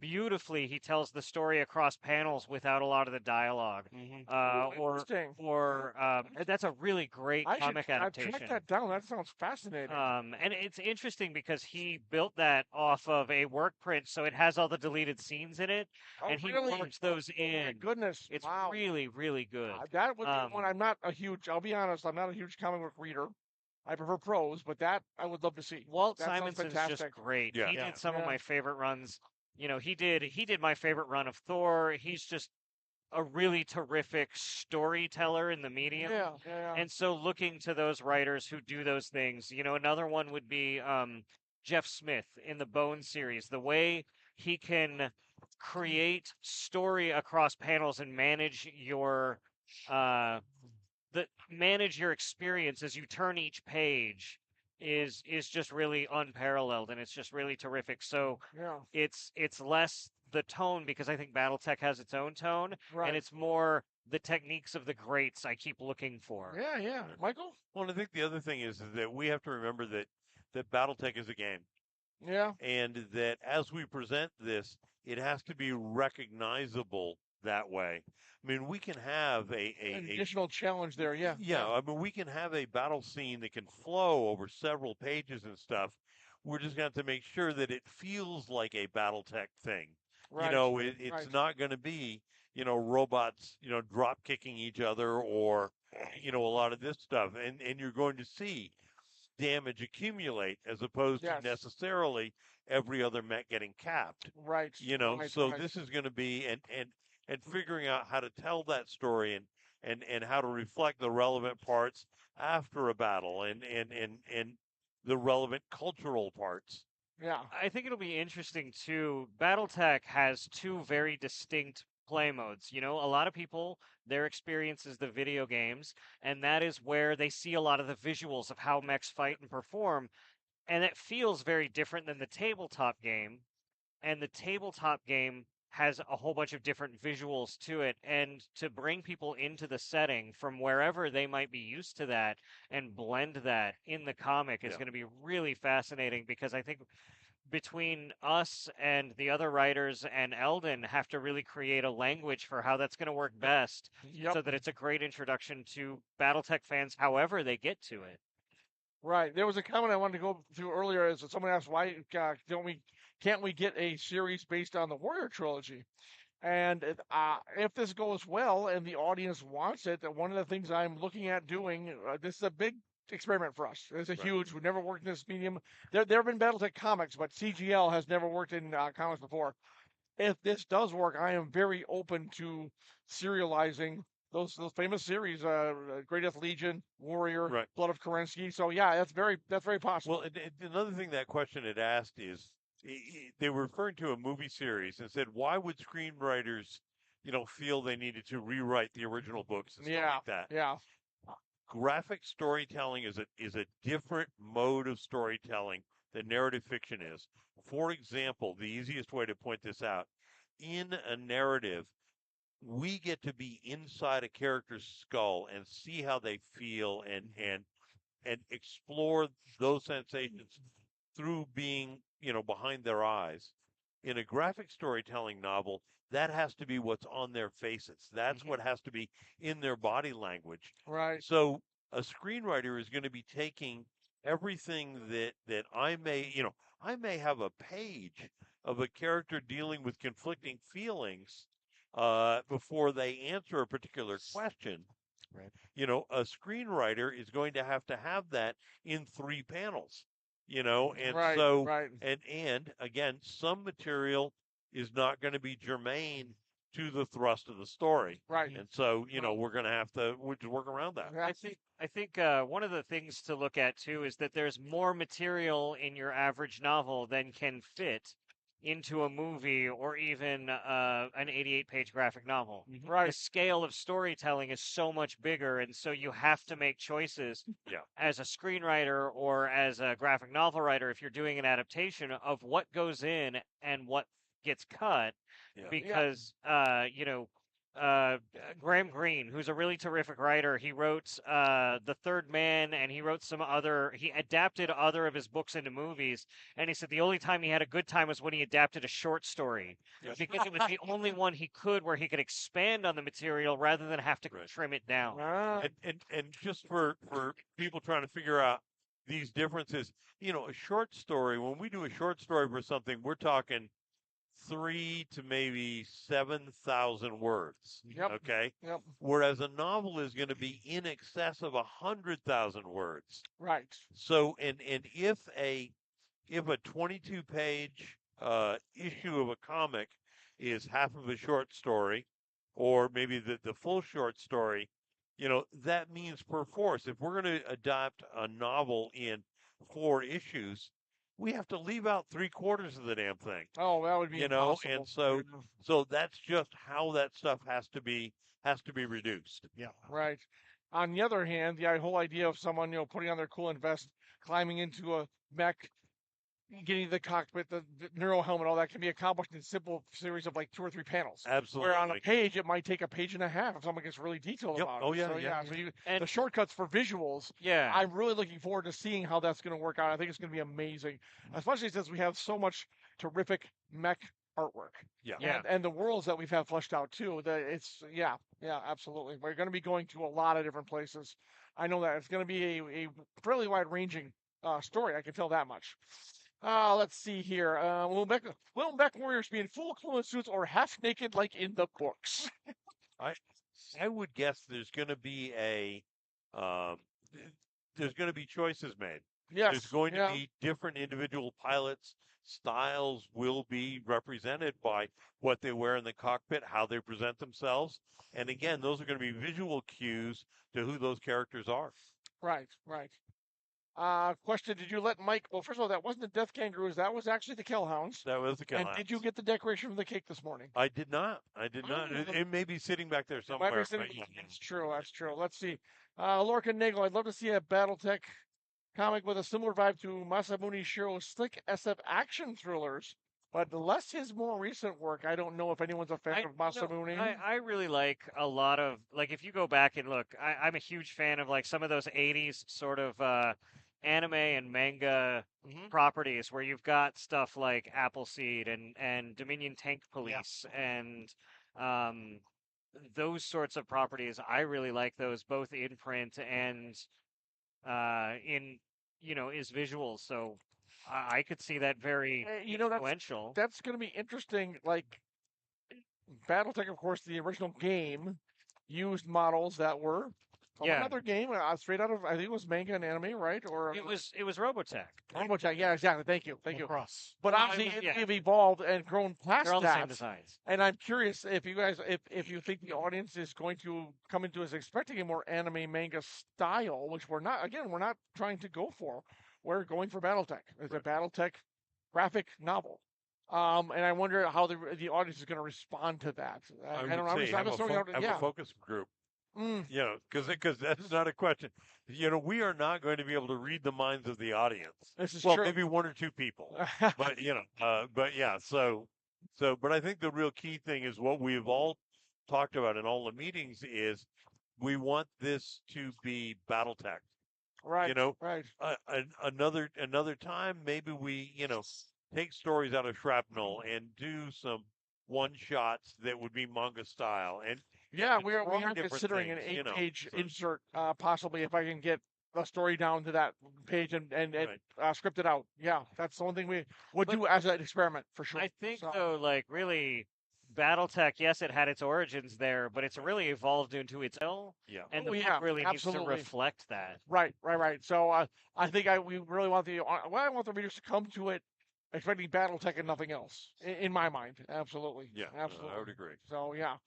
beautifully he tells the story across panels without a lot of the dialogue. That's a really great comic adaptation. Track that down. That sounds fascinating. And it's interesting because he built that off of a work print, so it has all the deleted scenes in it, and he worked those in. My goodness, it's wow. really, really good. That would be one. I'm not a huge. I'll be honest. I'm not a huge comic book reader. I prefer prose, but that I would love to see. Walt Simonson's just great. Yeah. He did some of my favorite runs. He did my favorite run of Thor. He's just a really terrific storyteller in the medium. Yeah. And so looking to those writers who do those things, another one would be Jeff Smith in the Bone series. The way he can create story across panels and manage your experience as you turn each page is just really unparalleled, and it's just really terrific. So it's less the tone, because I think BattleTech has its own tone, and it's more the techniques of the greats I keep looking for. Yeah. Michael? Well, I think the other thing is that we have to remember that BattleTech is a game. Yeah. And that as we present this, it has to be recognizable that way. I mean, we can have an additional challenge there. Yeah. I mean, we can have a battle scene that can flow over several pages and stuff. We're just going to have to make sure that it feels like a BattleTech thing. Right. It's not going to be, robots, drop kicking each other, or, a lot of this stuff. And you're going to see damage accumulate as opposed to necessarily every other mech getting capped. Right. This is going to be and figuring out how to tell that story and how to reflect the relevant parts after a battle and the relevant cultural parts. Yeah. I think it'll be interesting too. BattleTech has two very distinct play modes. A lot of people, their experience is the video games, and that is where they see a lot of the visuals of how mechs fight and perform, and it feels very different than the tabletop game. And the tabletop game has a whole bunch of different visuals to it, and to bring people into the setting from wherever they might be used to that and blend that in the comic is going to be really fascinating, because I think between us and the other writers and Eldon have to really create a language for how that's going to work best, so that it's a great introduction to BattleTech fans however they get to it. Right. There was a comment I wanted to go through earlier. Is someone asked why can't we get a series based on the Warrior trilogy? And if this goes well and the audience wants it, one of the things I'm looking at doing, this is a big experiment for us. It's a huge. We've never worked in this medium. There have been BattleTech comics, but CGL has never worked in comics before. If this does work, I am very open to serializing those famous series, Greatest Legion, Warrior, Right. Blood of Kerensky. So yeah, that's very possible. Well, another thing that question had asked is they were referring to a movie series and said, why would screenwriters, feel they needed to rewrite the original books and stuff like that? Yeah. Graphic storytelling is a different mode of storytelling than narrative fiction is. For example, the easiest way to point this out, in a narrative, we get to be inside a character's skull and see how they feel and explore those sensations through being, behind their eyes. In a graphic storytelling novel, that has to be what's on their faces. That's what has to be in their body language. Right. So a screenwriter is going to be taking everything that I may have a page of a character dealing with conflicting feelings before they answer a particular question. Right. A screenwriter is going to have that in 3 panels, and right. and again, some material is not going to be germane to the thrust of the story. Right. And so, we're going to have to work around that. I think one of the things to look at too is that there's more material in your average novel than can fit into a movie or even an 88-page graphic novel. Right. The scale of storytelling is so much bigger, and so you have to make choices as a screenwriter or as a graphic novel writer if you're doing an adaptation of what goes in and what gets cut because Graham Greene, who's a really terrific writer, he wrote The Third Man, and he wrote he adapted other of his books into movies, and he said the only time he had a good time was when he adapted a short story, because it was the only one he could where he could expand on the material rather than have to trim it down. And just for people trying to figure out these differences, a short story, when we do a short story for something, we're talking 3 to maybe 7,000 words. Yep. Okay. Yep. Whereas a novel is going to be in excess of 100,000 words. Right. So, and if a 22-page issue of a comic is half of a short story, or maybe the full short story, that means per force, if we're going to adopt a novel in 4 issues, we have to leave out 3/4 of the damn thing. Oh, that would be impossible. And so that's just how that stuff has to be reduced. Yeah. Right. On the other hand, the whole idea of someone, putting on their coolant vest, climbing into a mech, getting to the cockpit, the neuro helmet, all that can be accomplished in a simple series of like 2 or 3 panels. Absolutely. Where on a page, it might take a page and a half if someone gets really detailed about it. Oh, yeah, So, yeah. So And the shortcuts for visuals, yeah, I'm really looking forward to seeing how that's going to work out. I think it's going to be amazing, especially since we have so much terrific mech artwork. Yeah. And the worlds that we've had fleshed out too. Yeah, absolutely. We're going to be going to a lot of different places. I know that it's going to be a fairly wide-ranging story. I can tell that much. Let's see here. Will Mech Warriors be in full clone suits or half naked like in the books? I would guess there's going to be there's going to be choices made. Yes. There's going to be different individual pilots. Styles will be represented by what they wear in the cockpit, how they present themselves. And again, those are going to be visual cues to who those characters are. Right. Question, did you let Mike... Well, first of all, that wasn't the Death Kangaroos. That was actually the Kellhounds. That was the Kellhounds. And did you get the decoration from the cake this morning? I did not. It may be sitting back there somewhere. That's true. Let's see. Lorcan Nagel, I'd love to see a Battletech comic with a similar vibe to Masamune Shiro's slick SF action thrillers, but less his more recent work. I don't know if anyone's a fan of Masamune. I really like a lot of, like, if you go back and look, I'm a huge fan of, like, some of those 80s sort of anime and manga properties where you've got stuff like Appleseed and Dominion Tank Police and those sorts of properties. I really like those both in print and in is visuals. So I could see that very influential. That's going to be interesting. Like BattleTech, of course, the original game, used models that were from Yeah. another game, straight out of, I think it was manga and anime, right? Or It was Robotech. Robotech. Yeah, exactly. Thank you. Thank you. Cross. But Well, obviously, yeah. they've evolved and grown past They're all the that. same designs. And I'm curious if you guys, if you think the audience is going to come into us expecting a more anime manga style, which we're not. Again, we're not trying to go for. We're going for BattleTech. It's a BattleTech graphic novel. And I wonder how the audience is going to respond to that. I I don't would know. say have a focus group. Mm. You know, because that's not a question. You know, we are not going to be able to read the minds of the audience. This is well, true. maybe one or two people, but you know, but yeah. But I think the real key thing is what we've all talked about in all the meetings is we want this to be BattleTech. Right. You know, right. Another time, maybe we, you know, take stories out of Shrapnel and do some one shots that would be manga style. And yeah, we are different considering an things, you know, 8-page so- insert, possibly if I can get the story down to that page and Right. script it out. Yeah, that's something we would But- do as an experiment for sure. I think So- though, like really, BattleTech, yes, it had its origins there, but it's really evolved into its own, Yeah. and Oh, the yeah, book really needs to absolutely. reflect that. Right. So I think we really want I want the readers to come to it expecting BattleTech and nothing else. In my mind, absolutely. Yeah, absolutely. I would agree. So yeah,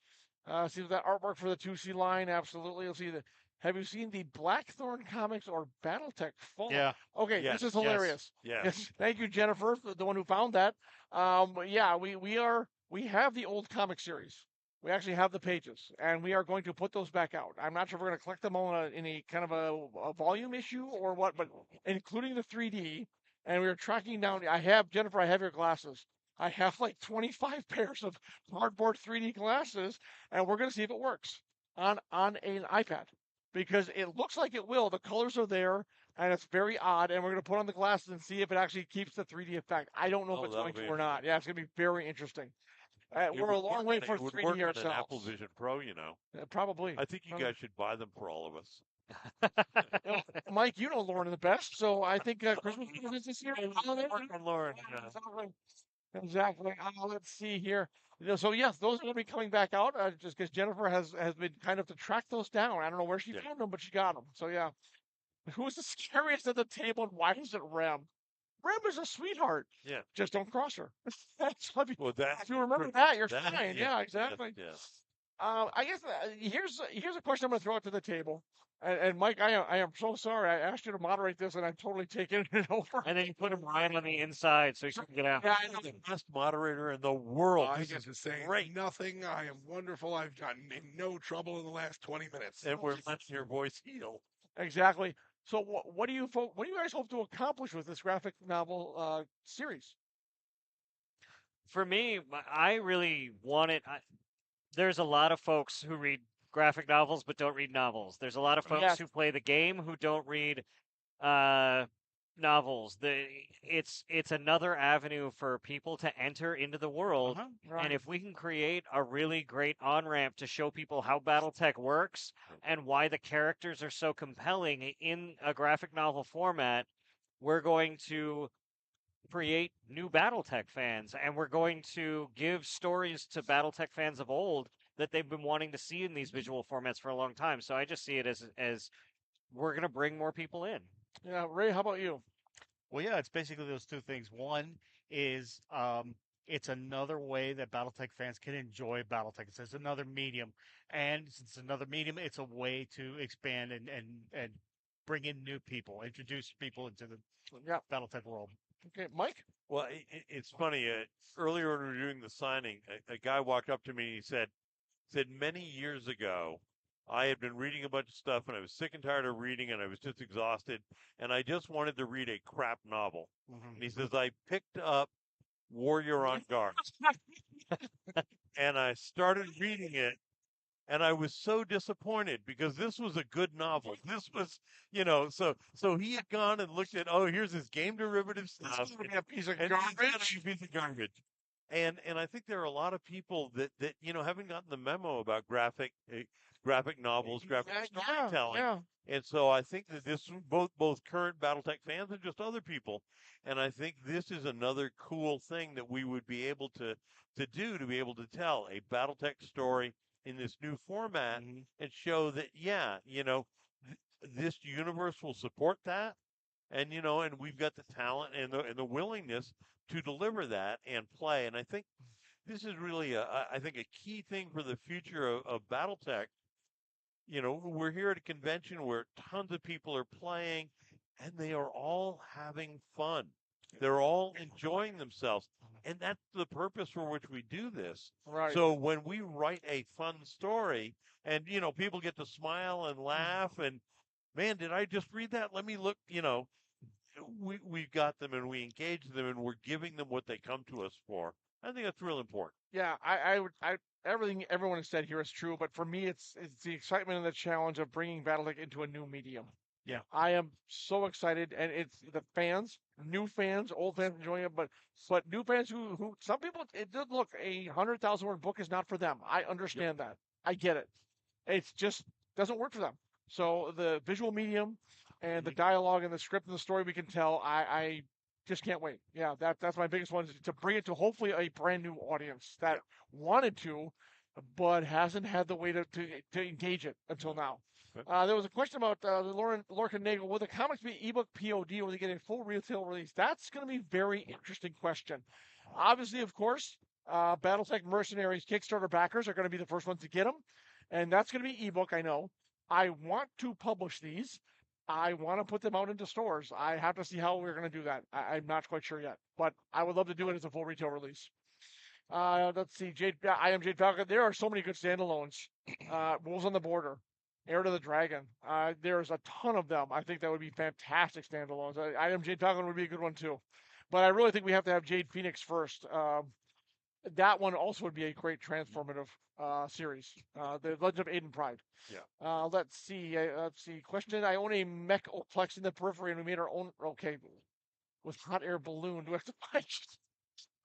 see that artwork for the 2C line. Absolutely, you'll see the. Have you seen the Blackthorn comics or BattleTech Fall? Yeah. Okay, Yes, this is hilarious. Yeah. Yes, thank you, Jennifer, the one who found that. Yeah, we have the old comic series. We actually have the pages, and we are going to put those back out. I'm not sure if we're going to collect them all in a kind of a volume issue or what, but including the 3D. And we are tracking down. Jennifer, I have your glasses. I have like 25 pairs of cardboard 3D glasses, and we're going to see if it works on an iPad because it looks like it will. The colors are there, and it's very odd. And we're going to put on the glasses and see if it actually keeps the 3D effect. I don't know if it's that'll going be to or not. Yeah, it's going to be very interesting. It We're would a long work way on- for it would 3D work on an ourselves. Apple Vision Pro, you know. Probably. I think you guys should buy them for all of us. You know, Mike, you know Lauren the best, so I think Christmas presents this year. Work on Lauren. Exactly. Let's see here. So yes, those are going to be coming back out just because Jennifer has been kind of to track those down. I don't know where she found them, but she got them. So yeah. Who's the scariest at the table, and why is it Rem? Rem is a sweetheart. Yeah. Just don't cross her. Well, if you remember that, you're that- fine. yeah, Yeah, exactly. yes. I guess here's a question I'm going to throw out to the table. And Mike, I am so sorry. I asked you to moderate this, and I'm totally taking it over. And then you put him right on the inside so he can get out. Yeah, I'm the best moderator in the world. I This get is to say great. nothing. I am wonderful. I've gotten in no trouble in the last 20 minutes. And we're letting your voice heal. Exactly. So what do you guys hope to accomplish with this graphic novel series? For me, I really want it. There's a lot of folks who read graphic novels but don't read novels. There's a lot of folks Yes. who play the game who don't read novels. It's another avenue for people to enter into the world. Right. And if we can create a really great on ramp to show people how BattleTech works and why the characters are so compelling in a graphic novel format, we're going to create new BattleTech fans, and we're going to give stories to BattleTech fans of old that they've been wanting to see in these visual formats for a long time. So I just see it as we're going to bring more people in. Yeah, Ray, how about you? Well, yeah, it's basically those two things. One is it's another way that BattleTech fans can enjoy BattleTech. It's another medium, and since it's another medium, it's a way to expand and bring in new people, introduce people into the BattleTech world. Okay, Mike? Well, it's funny. Earlier when we were doing the signing, a guy walked up to me and he said many years ago, I had been reading a bunch of stuff and I was sick and tired of reading and I was just exhausted and I just wanted to read a crap novel. Mm-hmm. And he says, I picked up Warrior on Guard and I started reading it. And I was so disappointed because this was a good novel. This was, so he had gone and looked at, here's this game derivative stuff. This is gonna be a piece of And garbage. it's gonna be a piece of garbage. And I think there are a lot of people that haven't gotten the memo about graphic novels, graphic Yeah, storytelling. yeah. And so I think that this both current BattleTech fans and just other people, and I think this is another cool thing that we would be able to do, to be able to tell a BattleTech story in this new format and show that, yeah, this universe will support that, and and we've got the talent and the willingness to deliver that and play. And I think this is really I think a key thing for the future of BattleTech. We're here at a convention where tons of people are playing, and they are all having fun. They're all enjoying themselves, and that's the purpose for which we do this. Right. So when we write a fun story, and people get to smile and laugh, and man, did I just read that? Let me look. We've got them, and we engage them, and we're giving them what they come to us for. I think that's real important. Yeah, I everything everyone has said here is true, but for me, it's the excitement and the challenge of bringing BattleTech into a new medium. Yeah. I am so excited, and it's the fans, new fans, old fans enjoying it, but new fans who some people it did look 100,000 word book is not for them. I understand that. I get it. It's just doesn't work for them. So the visual medium and the dialogue and the script and the story we can tell, I just can't wait. Yeah, that's my biggest one, is to bring it to hopefully a brand new audience that wanted to, but hasn't had the way to engage it until now. There was a question about Lorcan Nagel. Will the comics be ebook POD, or will they get a full retail release? That's going to be a very interesting question. Obviously, of course, BattleTech Mercenaries Kickstarter backers are going to be the first ones to get them, and that's going to be ebook, I know. I want to publish these. I want to put them out into stores. I have to see how we're going to do that. I'm not quite sure yet, but I would love to do it as a full retail release. Let's see, I am Jade Falcon. There are so many good standalones. Wolves on the Border, Heir to the Dragon. There's a ton of them. I think that would be fantastic standalones. I am Jade Falcon would be a good one too, but I really think we have to have Jade Phoenix first. That one also would be a great transformative series. The Legend of Aiden Pride. Yeah. Let's see. Question: I own a mech Oplex in the periphery, and we made our own. Okay, with hot air balloon. Do we have to buy?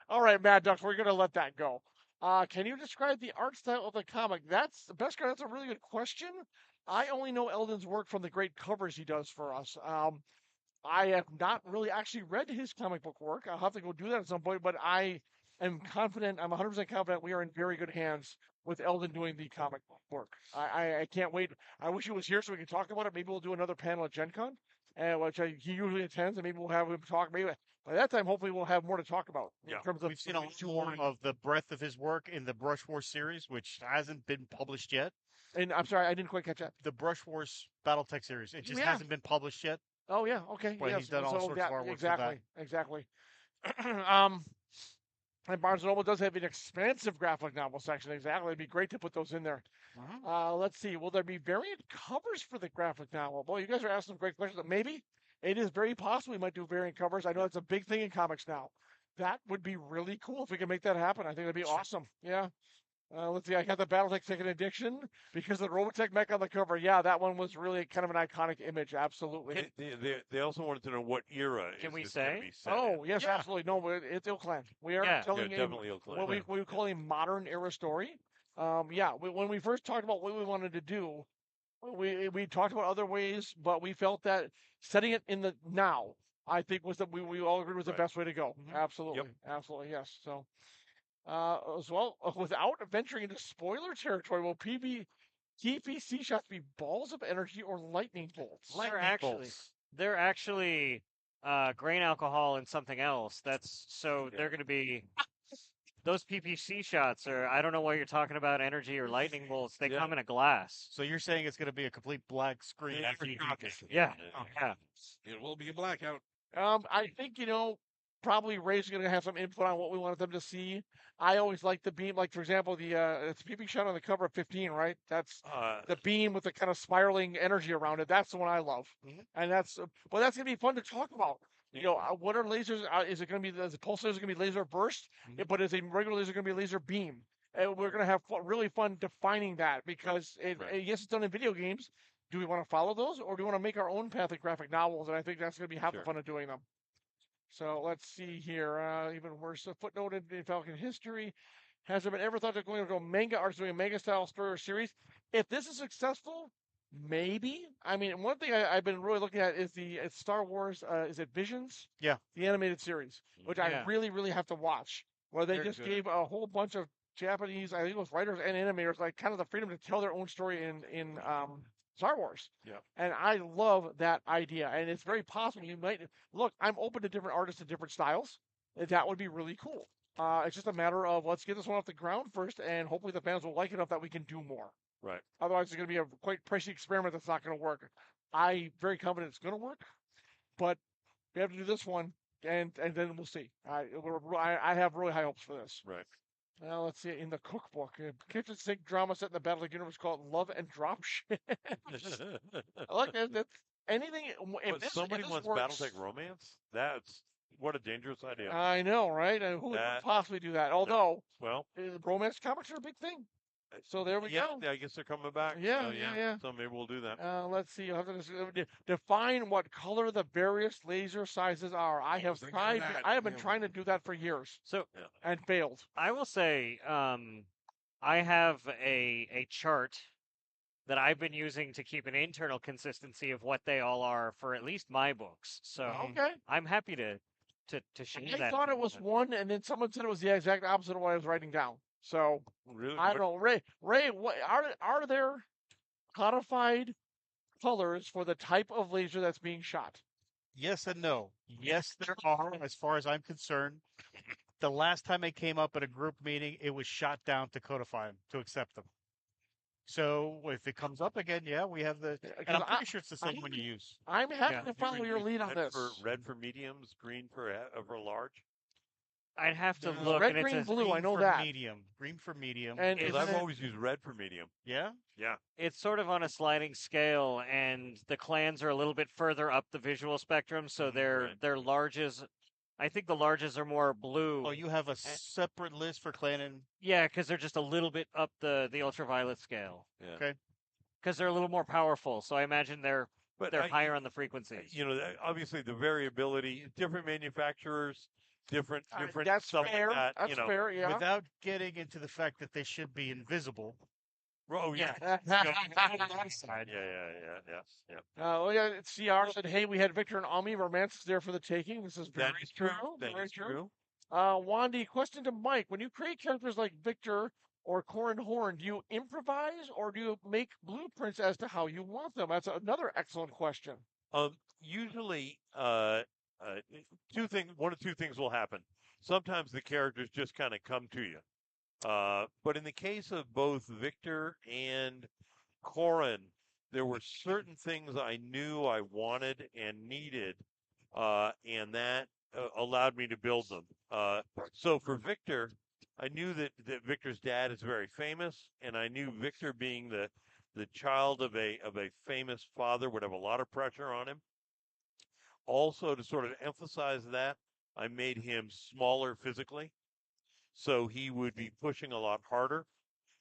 All right, Mad Ducks, we're gonna let that go. Can you describe the art style of the comic? That's the best. That's a really good question. I only know Eldon's work from the great covers he does for us. I have not really actually read his comic book work. I'll have to go do that at some point, but I am confident, I'm 100% confident we are in very good hands with Eldon doing the comic book work. I can't wait. I wish he was here so we could talk about it. Maybe we'll do another panel at Gen Con, which he usually attends, and maybe we'll have him talk. Maybe by that time, hopefully, we'll have more to talk about. In terms of We've seen a lot more of the breadth of his work in the Brush Wars series, which hasn't been published yet. And I'm sorry, I didn't quite catch that. The Brush Wars BattleTech series. It just Yeah. hasn't been published yet. Oh, yeah, okay. But yes. he's done all sorts of artwork exactly, for that. Exactly. And Barnes & Noble does have an expansive graphic novel section. Exactly. It'd be great to put those in there. Let's see. Will there be variant covers for the graphic novel? Well, you guys are asking some great questions. Maybe. It is very possible we might do variant covers. I know it's a big thing in comics now. That would be really cool if we can make that happen. I think that'd be awesome. Yeah. Let's see. I got the BattleTech Second Edition because the Robotech mech on the cover. Yeah, that one was really kind of an iconic image. Absolutely. They also wanted to know what era Can is we this going to say? be set Oh, in. yes, absolutely. No, it's Ilklan. We are telling definitely Ilklan. what we call a modern era story. When we first talked about what we wanted to do, we talked about other ways, but we felt that setting it in the now, I think, was that we all agreed was the best way to go. Absolutely. Absolutely, yes. So, as well, without venturing into spoiler territory, will TPC shots be balls of energy or lightning bolts? They're actually grain alcohol and something else. They're going to be those PPC shots are. I don't know what you're talking about, energy or lightning bolts. They come in a glass. So you're saying it's going to be a complete black screen after you drink it? Yeah. It will be a blackout. I think, probably Ray's going to have some input on what we wanted them to see. I always like the beam, like, for example, it's a PP shot on the cover of 15, right? That's the beam with the kind of spiraling energy around it. That's the one I love. And that's going to be fun to talk about. What are lasers? Is it going to be, the pulse laser going to be laser burst? But is a regular laser going to be laser beam? And we're going to have really fun defining that because, yes, it's done in video games. Do we want to follow those, or do we want to make our own path of graphic novels? And I think that's going to be half the fun of doing them. So let's see here. Even worse, a footnote in Falcon history. Has there been ever thought of going to go manga arts, doing a manga style story or series? If this is successful, maybe. I mean, one thing I've been really looking at is it's Star Wars. Is it Visions? Yeah. The animated series, which I Yeah. really, really have to watch. Where they They're just good. gave a whole bunch of Japanese, I think it was writers and animators, like kind of the freedom to tell their own story in Star Wars. Yeah. And I love that idea. And it's very possible you might look. I'm open to different artists and different styles. That would be really cool. It's just a matter of let's get this one off the ground first, and hopefully the fans will like it enough that we can do more. Right. Otherwise, it's going to be a quite pricey experiment that's not going to work. I'm very confident it's going to work, but we have to do this one, and then we'll see. I have really high hopes for this. Right. Well, let's see. In the cookbook, kitchen sink drama set in the Battletech universe called Love and Drop Shit. Look, that's anything. But somebody wants BattleTech romance? That's what a dangerous idea. I know, right? Who would That- possibly do that? Although Well, romance comics are a big thing. So there we yeah, go. I guess they're coming back. Yeah, So, yeah. So maybe we'll do that. Let's see. You'll have to define what color the various laser sizes are. I have thinking of tried. that, I have been yeah. trying to do that for years So and failed. I will say, I have a chart that I've been using to keep an internal consistency of what they all are for at least my books. So Okay. I'm happy to share I that. thought it was one, and then someone said it was the exact opposite of what I was writing down. So Really? I don't know, Ray. What are there codified colors for the type of laser that's being shot? Yes and no. Yes, there are, as far as I'm concerned. The last time it came up at a group meeting, it was shot down to codify them, to accept them. So if it comes up again, yeah, we have the. And I'm pretty sure it's the same one you use. I'm happy to follow your lead on red this. red for mediums, green for large. I'd have to No, look. red, and green, it's a, blue. I Green know for that. medium. Green for medium. And Because isn't I've it- always used red for medium. Yeah. Yeah. it's sort of on a sliding scale, and the clans are a little bit further up the visual spectrum, so their Right. larges. I think the larges are more blue. Oh, you have a separate list for clan and Yeah, because they're just a little bit up the ultraviolet scale. Yeah. Okay. Because they're a little more powerful, so I imagine they're But higher on the frequencies. You know, obviously the variability, different manufacturers, different that's stuff fair. like that. That's you know. fair. Yeah. without getting into the fact that they should be invisible. Oh yeah. Side. Yeah. Well, yeah, CR said, "Hey, we had Victor and Ami. Romance is there for the taking." This is very That is true. true. That Very is true. true. Wandy, question to Mike: when you create characters like Victor or Corin Horn, do you improvise or do you make blueprints as to how you want them? That's another excellent question. Usually, one of two things will happen. Sometimes the characters just kind of come to you. But in the case of both Victor and Corin, there were certain things I knew I wanted and needed, and that allowed me to build them. So for Victor, I knew that Victor's dad is very famous, and I knew Victor being the child of a famous father would have a lot of pressure on him. Also, to sort of emphasize that, I made him smaller physically, so he would be pushing a lot harder.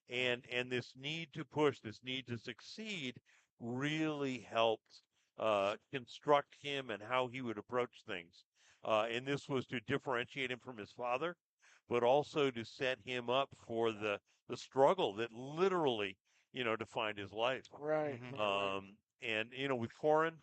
And this need to push, this need to succeed, really helped construct him and how he would approach things. And this was to differentiate him from his father, but also to set him up for the struggle that literally, defined his life. Right. And with Corin,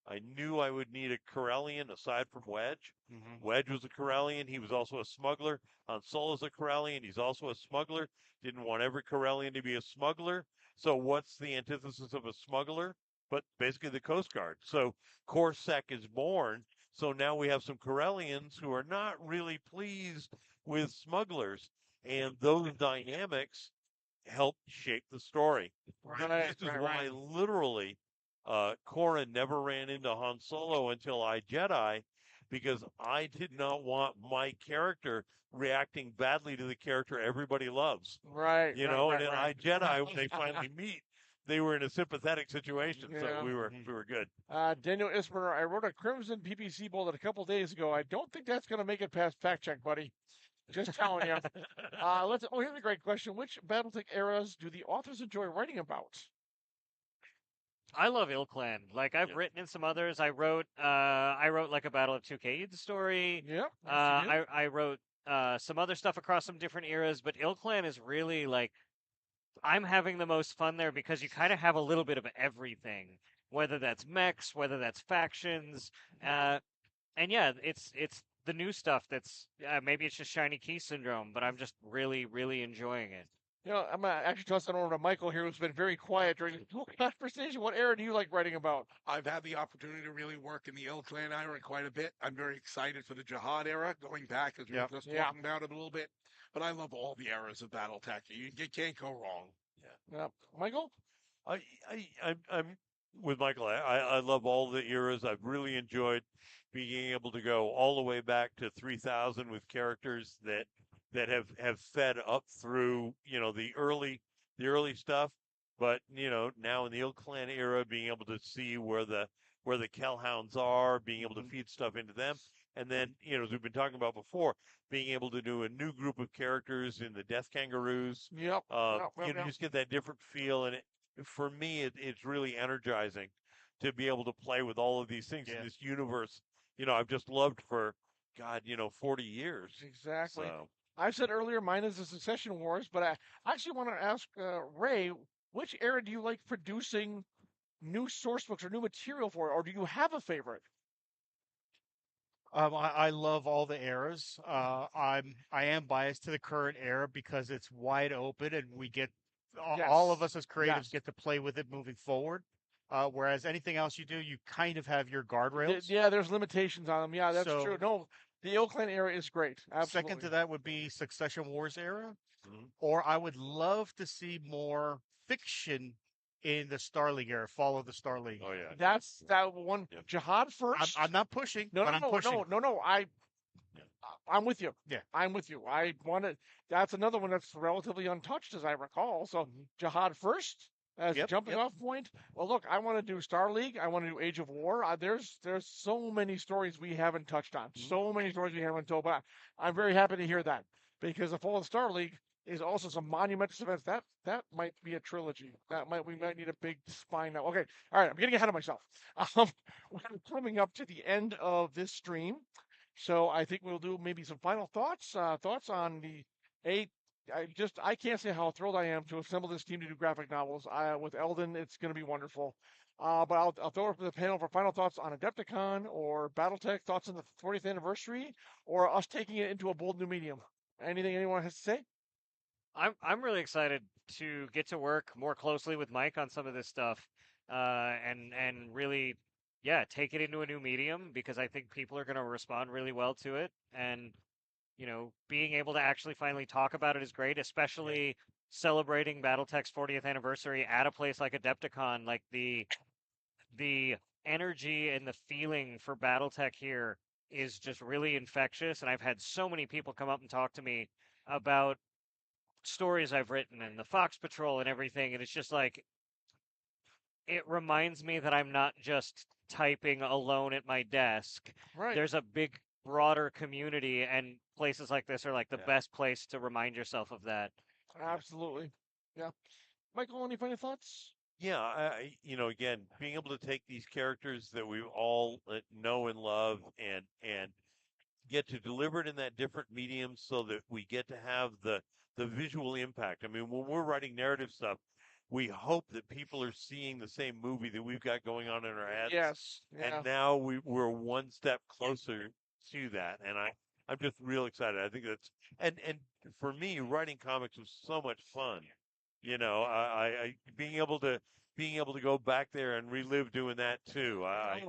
I knew I would need a Corellian aside from Wedge. Wedge was a Corellian. He was also a smuggler. Han Solo's a Corellian. He's also a smuggler. Didn't want every Corellian to be a smuggler. So what's the antithesis of a smuggler? But basically the Coast Guard. So Corsac is born. So now we have some Corellians who are not really pleased with smugglers. And those dynamics help shape the story. This is why literally Corin never ran into Han Solo until I Jedi, because I did not want my character reacting badly to the character everybody loves. Right. And in I Jedi, when they finally meet, they were in a sympathetic situation, so we were good. Daniel Ismer, I wrote a Crimson PPC bullet a couple days ago. I don't think that's going to make it past fact check, buddy. Just telling you. Here's a great question. Which BattleTech eras do the authors enjoy writing about? I love Ilclan. Like I've written in some others. I wrote like a Battle of Two Cades story. Yep. I wrote some other stuff across some different eras, but Ilclan is really like I'm having the most fun there because you kind of have a little bit of everything, whether that's mechs, whether that's factions, and yeah, it's the new stuff that's maybe it's just shiny key syndrome, but I'm just really enjoying it. I'm gonna actually toss it over to Michael here, who's been very quiet during the whole conversation. What era do you like writing about? I've had the opportunity to really work in the Ill Clan era quite a bit. I'm very excited for the Jihad era, going back as we were just talking about it a little bit. But I love all the eras of BattleTech. You can't go wrong. Yeah, Michael. I'm with Michael. I love all the eras. I've really enjoyed being able to go all the way back to 3000 with characters that have fed up through the early stuff. But now in the Ill Clan era, being able to see where the Kellhounds are, being able to feed stuff into them, and then as we've been talking about before, being able to do a new group of characters in the Death Kangaroos. Yep. You just get that different feel, and for me, it's really energizing to be able to play with all of these things in this universe. I've just loved for, God, 40 years. Exactly. So. I said earlier, mine is the Succession Wars, but I actually want to ask Ray, which era do you like producing new source books or new material for, or do you have a favorite? I love all the eras. I am biased to the current era because it's wide open and we get all of us as creatives get to play with it moving forward. Whereas anything else you do, you kind of have your guardrails. Yeah, there's limitations on them. Yeah, that's true. No, the Ill Clan era is great. Absolutely. Second to that would be Succession Wars era, or I would love to see more fiction in the Star League era. Follow the Star League. Oh yeah, that's that one. Yep. Jihad first. I'm not pushing. No, but I'm pushing. No. I'm with you. Yeah, I'm with you. I want to. That's another one that's relatively untouched, as I recall. So Jihad first as a jumping off point. Well, look, I want to do Star League. I want to do Age of War. There's so many stories we haven't touched on. So many stories we haven't told. But I'm very happy to hear that because the Fall of Star League is also some monumentous events. That might be a trilogy. We might need a big spine now. Okay, all right. I'm getting ahead of myself. We're coming up to the end of this stream. So I think we'll do maybe some final thoughts. Thoughts on the eight. I can't say how thrilled I am to assemble this team to do graphic novels. With Eldon, it's going to be wonderful. But I'll throw it up to the panel for final thoughts on Adepticon or BattleTech. Thoughts on the 40th anniversary or us taking it into a bold new medium. Anything anyone has to say? I'm really excited to get to work more closely with Mike on some of this stuff, and really take it into a new medium because I think people are going to respond really well to it. And, being able to actually finally talk about it is great, especially celebrating BattleTech's 40th anniversary at a place like Adepticon. Like the energy and the feeling for BattleTech here is just really infectious. And I've had so many people come up and talk to me about stories I've written and the Fox Patrol and everything. And it's just like, it reminds me that I'm not just typing alone at my desk. Right. There's a big, broader community, and places like this are like the best place to remind yourself of that. Absolutely. Yeah. Michael, any final thoughts? Yeah, again, being able to take these characters that we all know and love and get to deliver it in that different medium so that we get to have the visual impact. I mean, when we're writing narrative stuff, we hope that people are seeing the same movie that we've got going on in our heads. Yes. Yeah. And now we're one step closer to that. And I'm just real excited. I think that's and for me, writing comics was so much fun. I being able to go back there and relive doing that too. I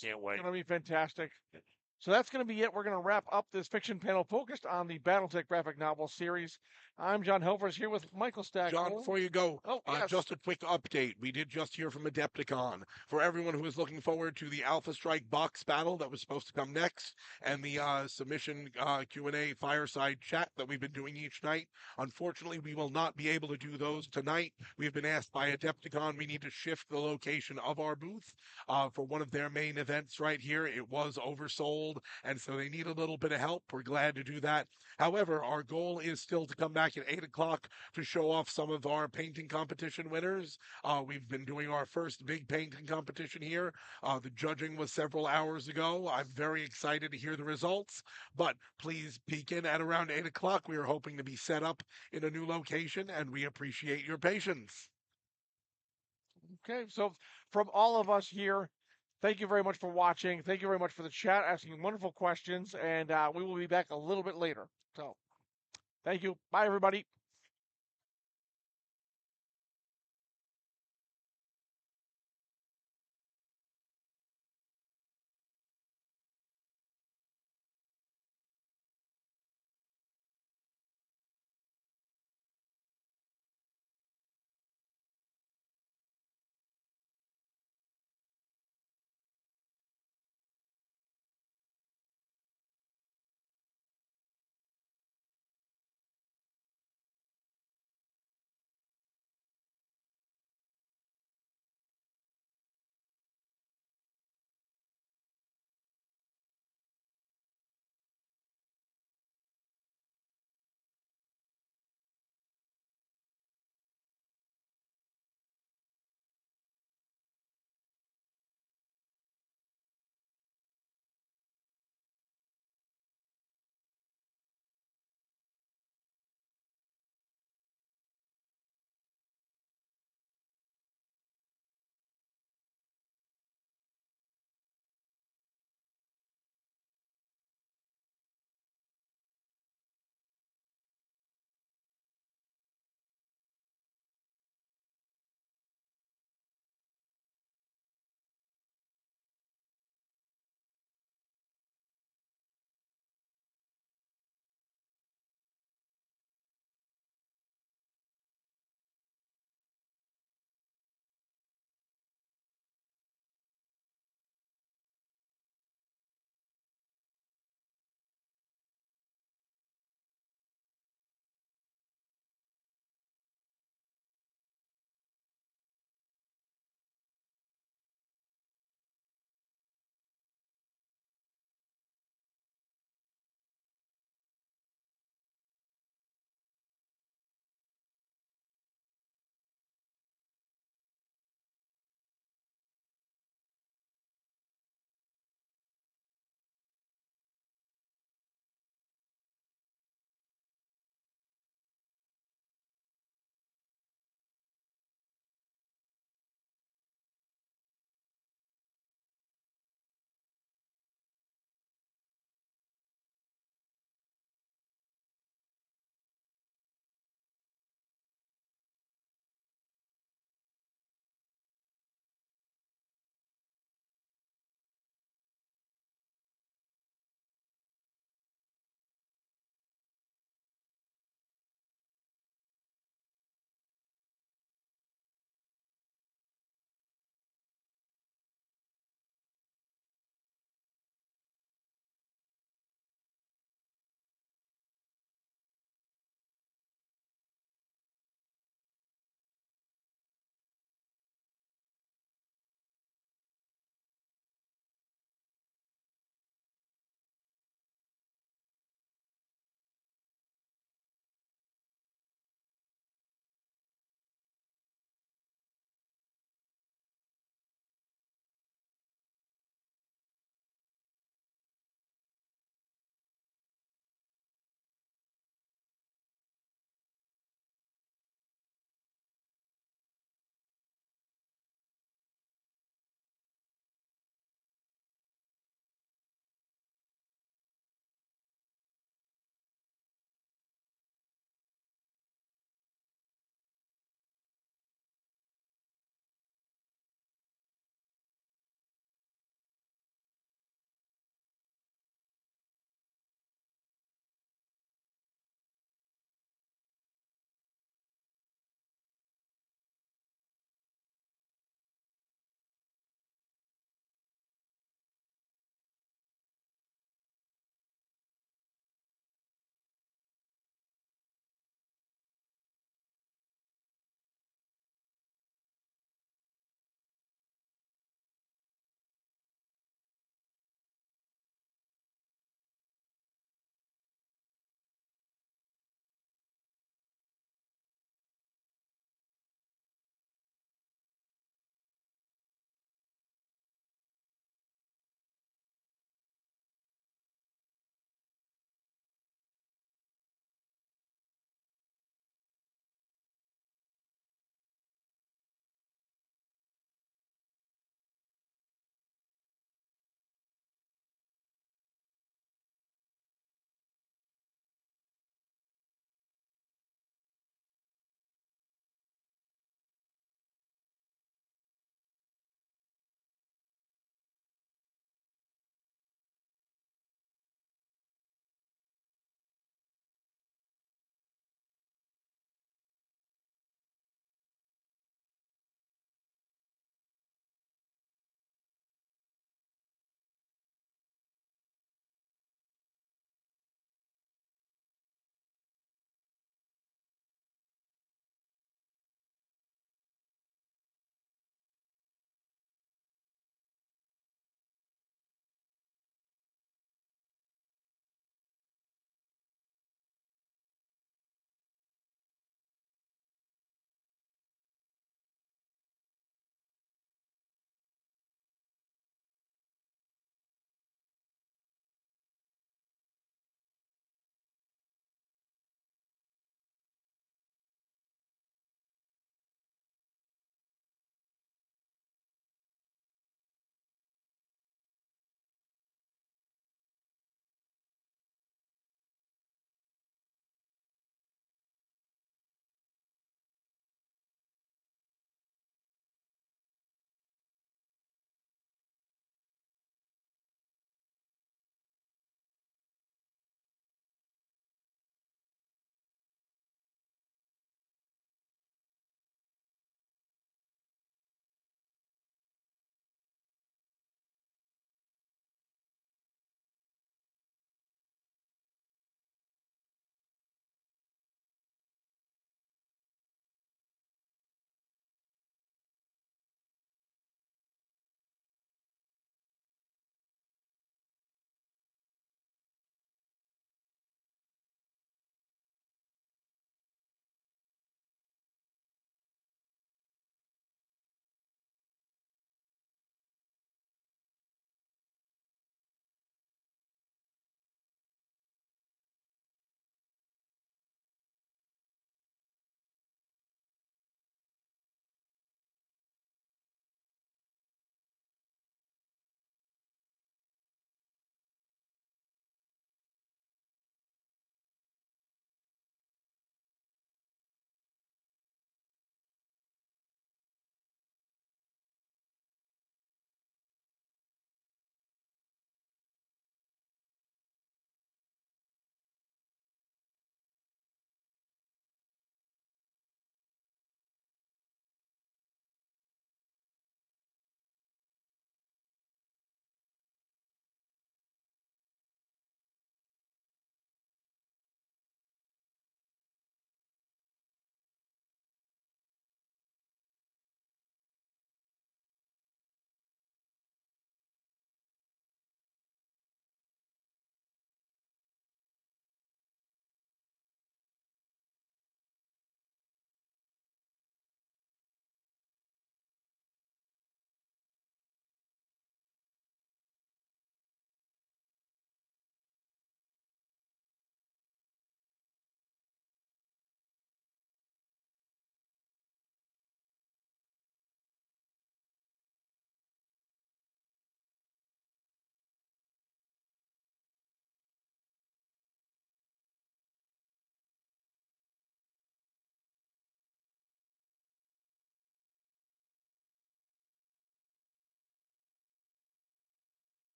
can't wait. It's gonna be fantastic. So that's going to be it. We're going to wrap up this fiction panel focused on the BattleTech graphic novel series. I'm John Hovers here with Michael Stackpole. John, before you go, yes. Just a quick update. We did just hear from Adepticon. For everyone who is looking forward to the Alpha Strike box battle that was supposed to come next, and the submission Q&A fireside chat that we've been doing each night, unfortunately, we will not be able to do those tonight. We've been asked by Adepticon we need to shift the location of our booth for one of their main events right here. It was oversold, and so they need a little bit of help. We're glad to do that. However, our goal is still to come back back at 8 o'clock to show off some of our painting competition winners. We've been doing our first big painting competition here. The judging was several hours ago. I'm very excited to hear the results, but please peek in at around 8 o'clock. We are hoping to be set up in a new location, and we appreciate your patience. Okay, so from all of us here, thank you very much for watching. Thank you very much for the chat, asking wonderful questions, and we will be back a little bit later. So, thank you. Bye, everybody.